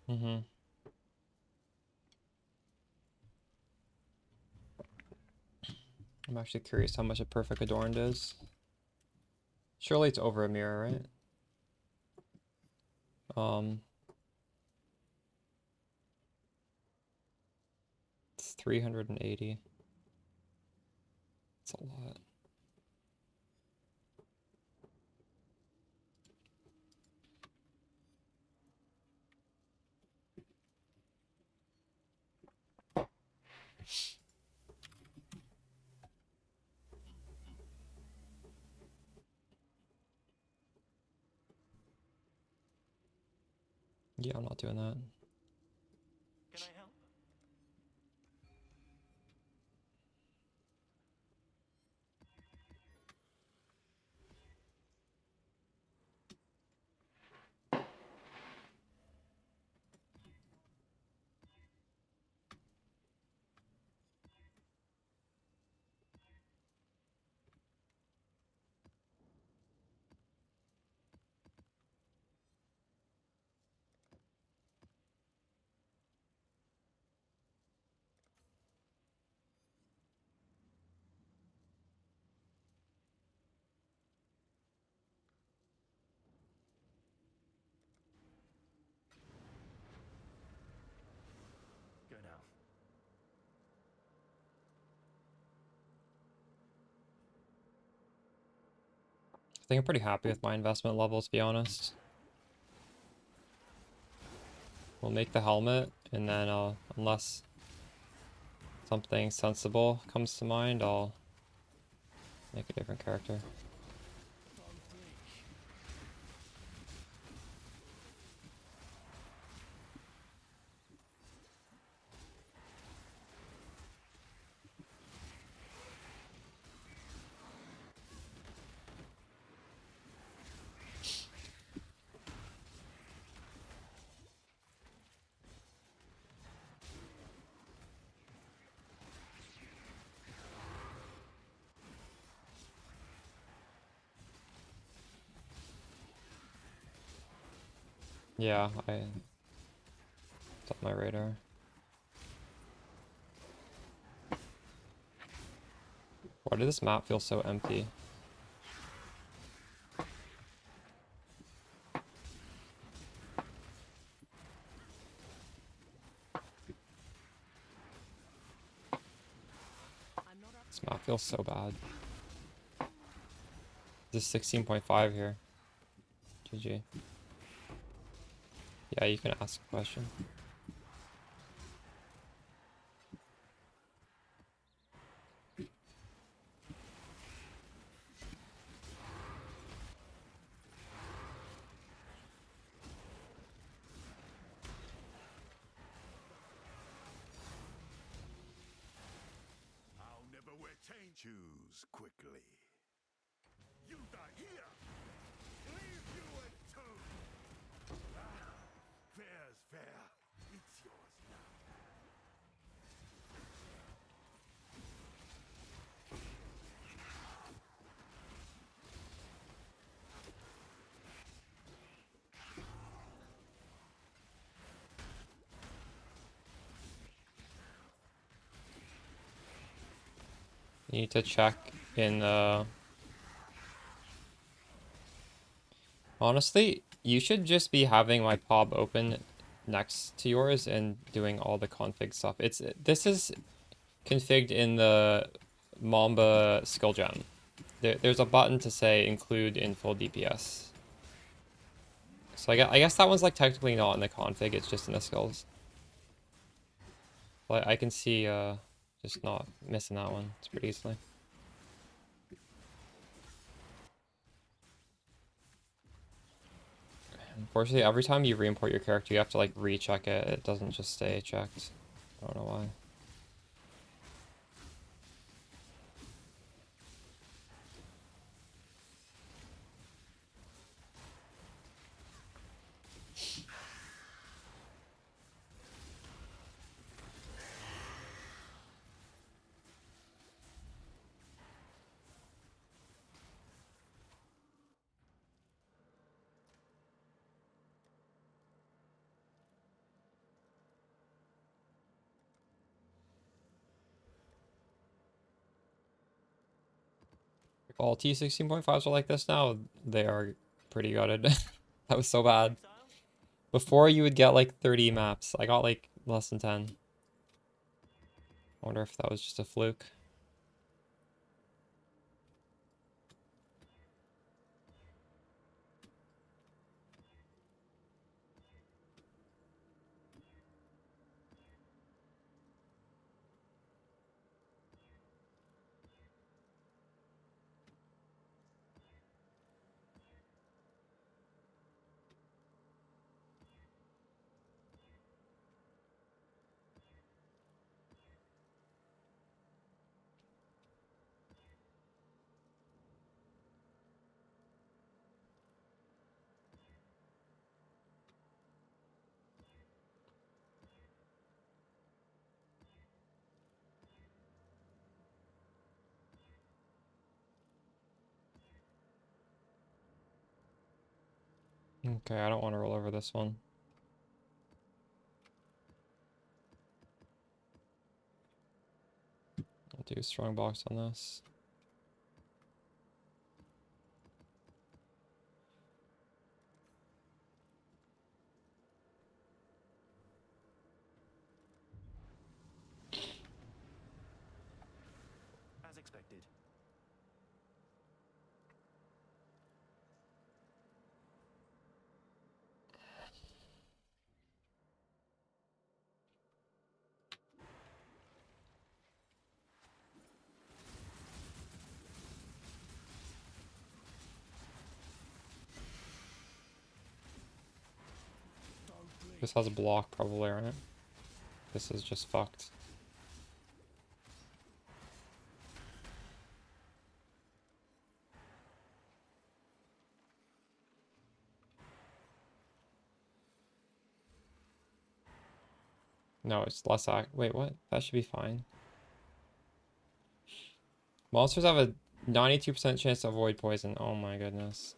Mm-hmm. I'm actually curious how much a perfect adorned is. Surely it's over a mirror, right? It's 380. It's a lot. Yeah, I'm not doing that. Can I help? I think I'm pretty happy with my investment level, to be honest. We'll make the helmet, and then unless something sensible comes to mind, I'll make a different character. Yeah, it's on my radar. Why did this map feel so empty? This map feels so bad. This is 16.5 here. GG. Yeah, you can ask a question. I'll never wear chain. Choose quickly. You die here. Leave you at two. Fair's fair. It's yours now. You need to check in honestly, you should just be having my POB open next to yours and doing all the config stuff. This is configured in the Mamba skill gem. There's a button to say include in full DPS. So I guess that one's like technically not in the config, it's just in the skills. But I can see just not missing that one. It's pretty easily. Unfortunately, every time you re-import your character, you have to like recheck it. It doesn't just stay checked. I don't know why. If all T16.5s are like this now, they are pretty gutted. That was so bad. Before you would get like 30 maps. I got like less than 10. I wonder if that was just a fluke. Okay, I don't want to roll over this one. I'll do strong box on this. As expected. This has a block probably, right? This is just fucked. No, it's less wait, what? That should be fine. Monsters have a 92% chance to avoid poison. Oh my goodness.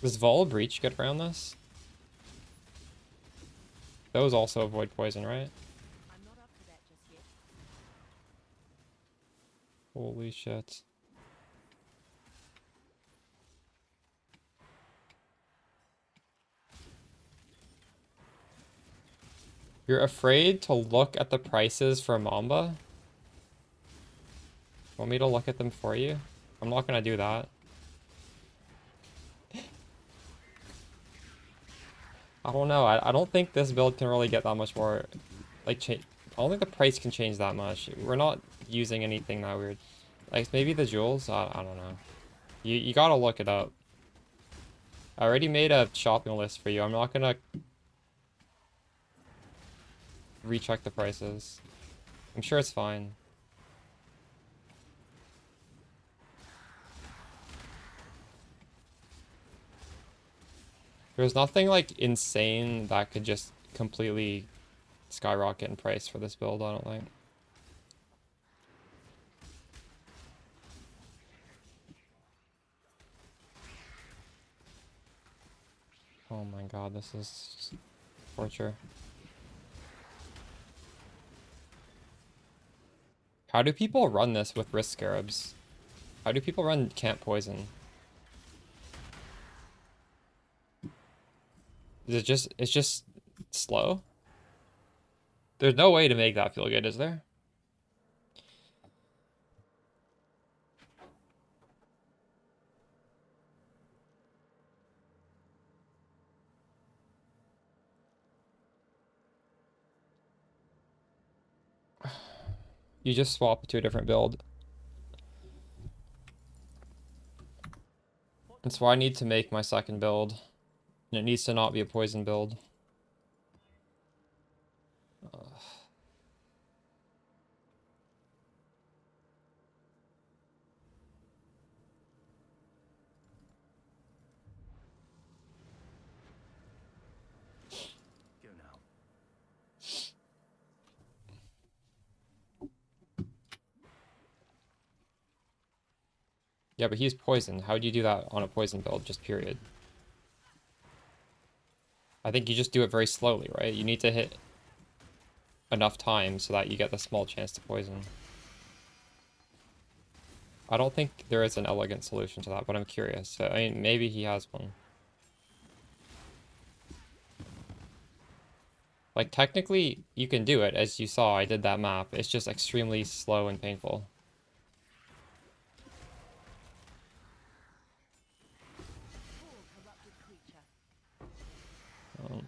Does Vol Breach get around this? Those also avoid poison, right? I'm not up to that just yet. Holy shit. You're afraid to look at the prices for Mamba? Want me to look at them for you? I'm not gonna do that. I don't know. I don't think this build can really get that much more, like, I don't think the price can change that much. We're not using anything that weird. Like, maybe the jewels? I don't know. You gotta look it up. I already made a shopping list for you. I'm not gonna recheck the prices. I'm sure it's fine. There's nothing, like, insane that could just completely skyrocket in price for this build, I don't think. Oh my god, this is torture. How do people run this with risk scarabs? How do people run can't poison? Is it just, it's just slow? There's no way to make that feel good, is there? You just swap it to a different build. That's why I need to make my second build. And it needs to not be a poison build. Go now. Yeah, but he's poison. How do you do that on a poison build? Just period. I think you just do it very slowly, right? You need to hit enough time so that you get the small chance to poison. I don't think there is an elegant solution to that, but I'm curious. I mean, maybe he has one. Like, technically, you can do it. As you saw, I did that map. It's just extremely slow and painful. Poor corrupted creature. Um,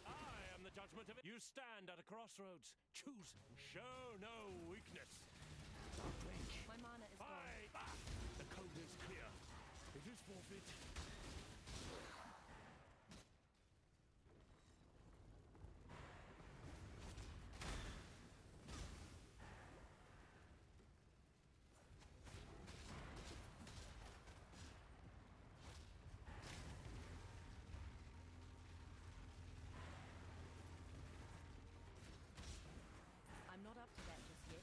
I am the judgment of it. You stand at a crossroads. Choose. Show no weakness. Blink. My mana is gone. Fight back. The code is clear. It is forfeit. I'm not up to that just yet.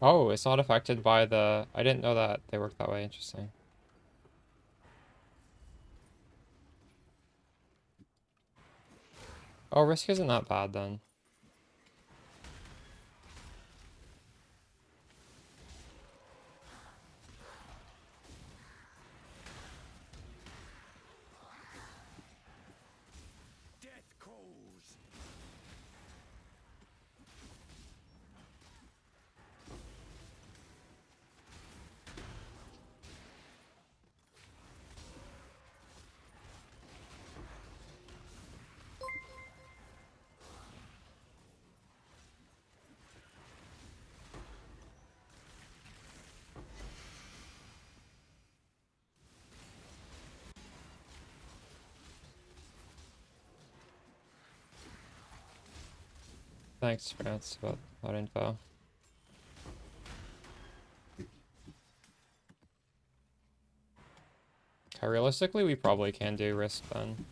Oh, it's not affected by the... I didn't know that they work that way. Interesting. Oh, risk isn't that bad then. Death calls. Thanks, France, about that info. Okay, realistically, we probably can do risk then.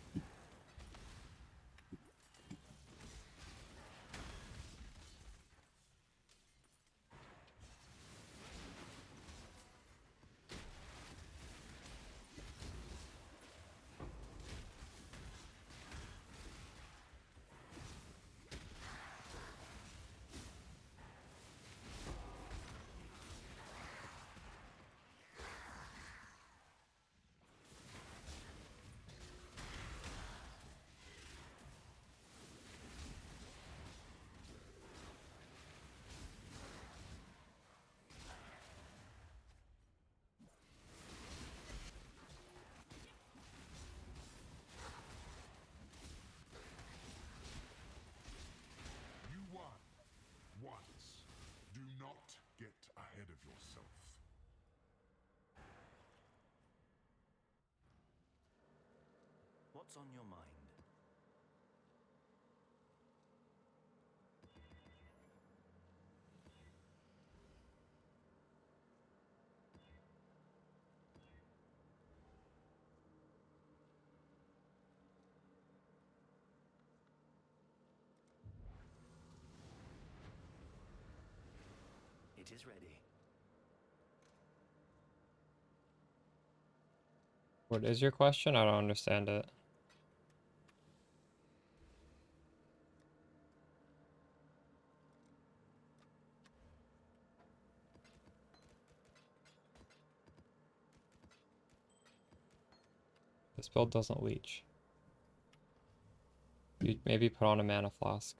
You won. Once. Do not get ahead of yourself. What's on your mind? It is ready. What is your question? I don't understand it. This build doesn't leech. You maybe put on a mana flask.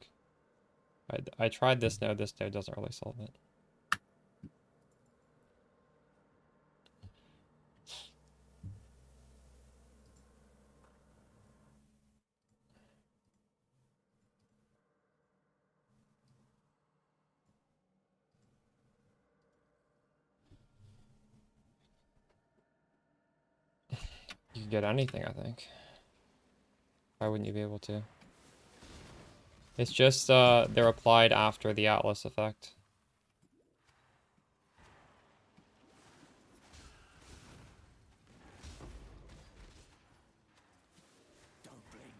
I tried this node doesn't really solve it. You can get anything, I think. Why wouldn't you be able to? It's just they're applied after the Atlas effect. Don't blink.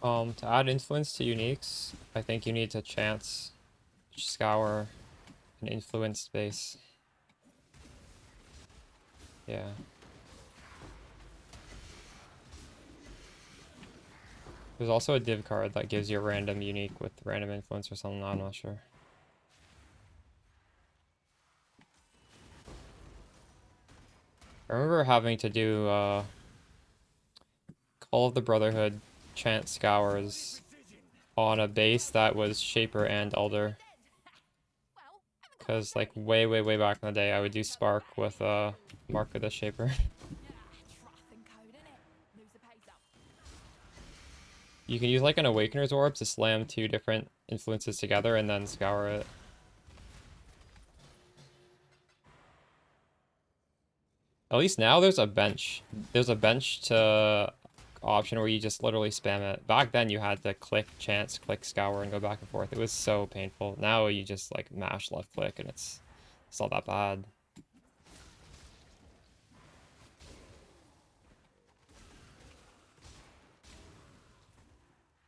To add influence to uniques, I think you need to chance, scour, an influence space. Yeah. There's also a div card that gives you a random unique with random influence or something, I'm not sure. I remember having to do Call of the Brotherhood chant scours on a base that was Shaper and Elder. Well, Because like way back in the day I would do Spark with Mark of the Shaper. trough and code, innit? Loser pays up. You can use like an Awakener's Orb to slam 2 different influences together and then scour it. At least now there's a bench. There's a bench to option where you just literally spam it. Back then you had to click chance, click scour, and go back and forth. It was so painful. Now you just like mash left click and it's not that bad.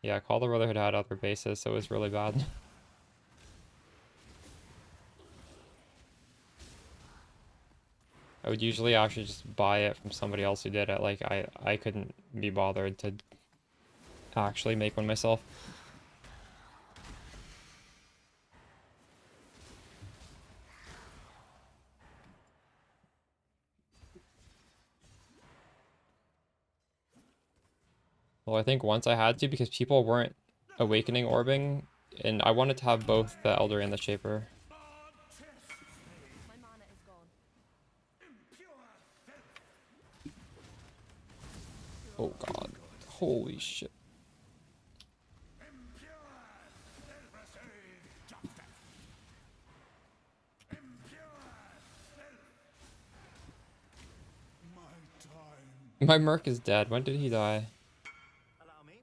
Yeah, Call the Brotherhood had other bases, so it was really bad. I would usually actually just buy it from somebody else who did it. Like I couldn't be bothered to actually make one myself. Well, I think once I had to because people weren't awakening orbing, and I wanted to have both the Elder and the Shaper. My mana is gone. Oh god. Holy shit. My Merc is dead. When did he die? Allow me.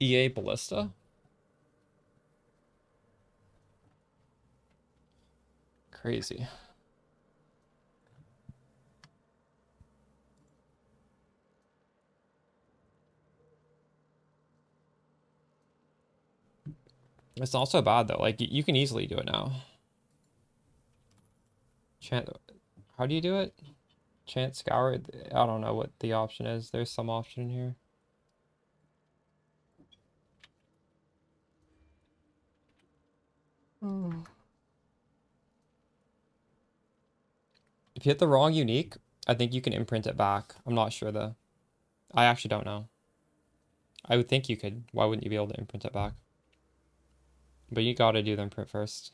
EA Ballista? Crazy. It's not so bad though. Like you can easily do it now. Chant. How do you do it? Chant scour. I don't know what the option is. There's some option here. If you hit the wrong unique, I think you can imprint it back. I'm not sure though. I actually don't know. I would think you could. Why wouldn't you be able to imprint it back? But you gotta do the imprint first.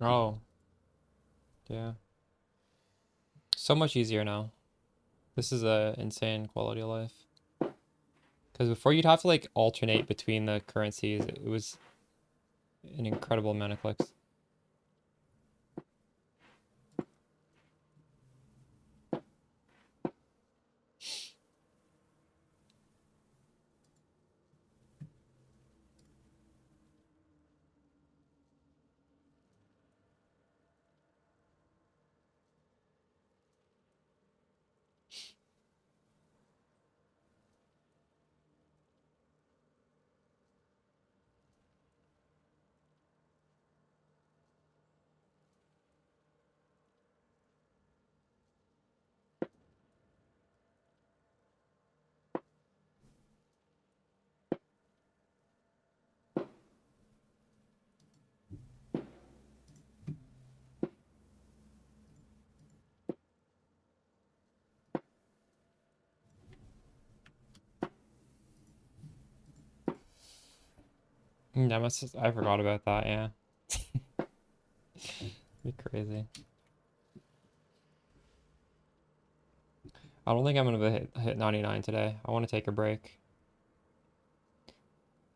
Oh, yeah. So much easier now. This is a insane quality of life. Because before you'd have to like alternate between the currencies. It was an incredible amount of clicks. Nemesis, I forgot about that, yeah. Be crazy. I don't think I'm gonna hit 99 today. I want to take a break.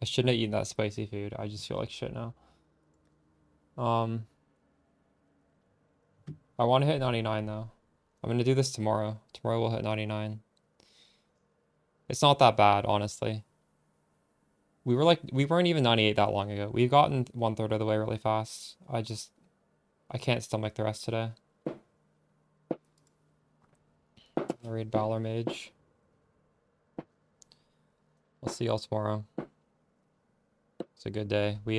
I shouldn't have eaten that spicy food. I just feel like shit now. I want to hit 99 though. I'm gonna do this tomorrow. Tomorrow we'll hit 99. It's not that bad, honestly. We weren't even 98 that long ago. We've gotten 1/3 of the way really fast. I can't stomach the rest today. I'll read Valor Mage. We'll see y'all tomorrow. It's a good day. We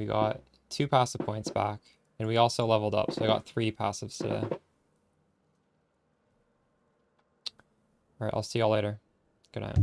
got 2 passive points back, and we also leveled up, so I got 3 passives today. Alright, I'll see y'all later. Good night.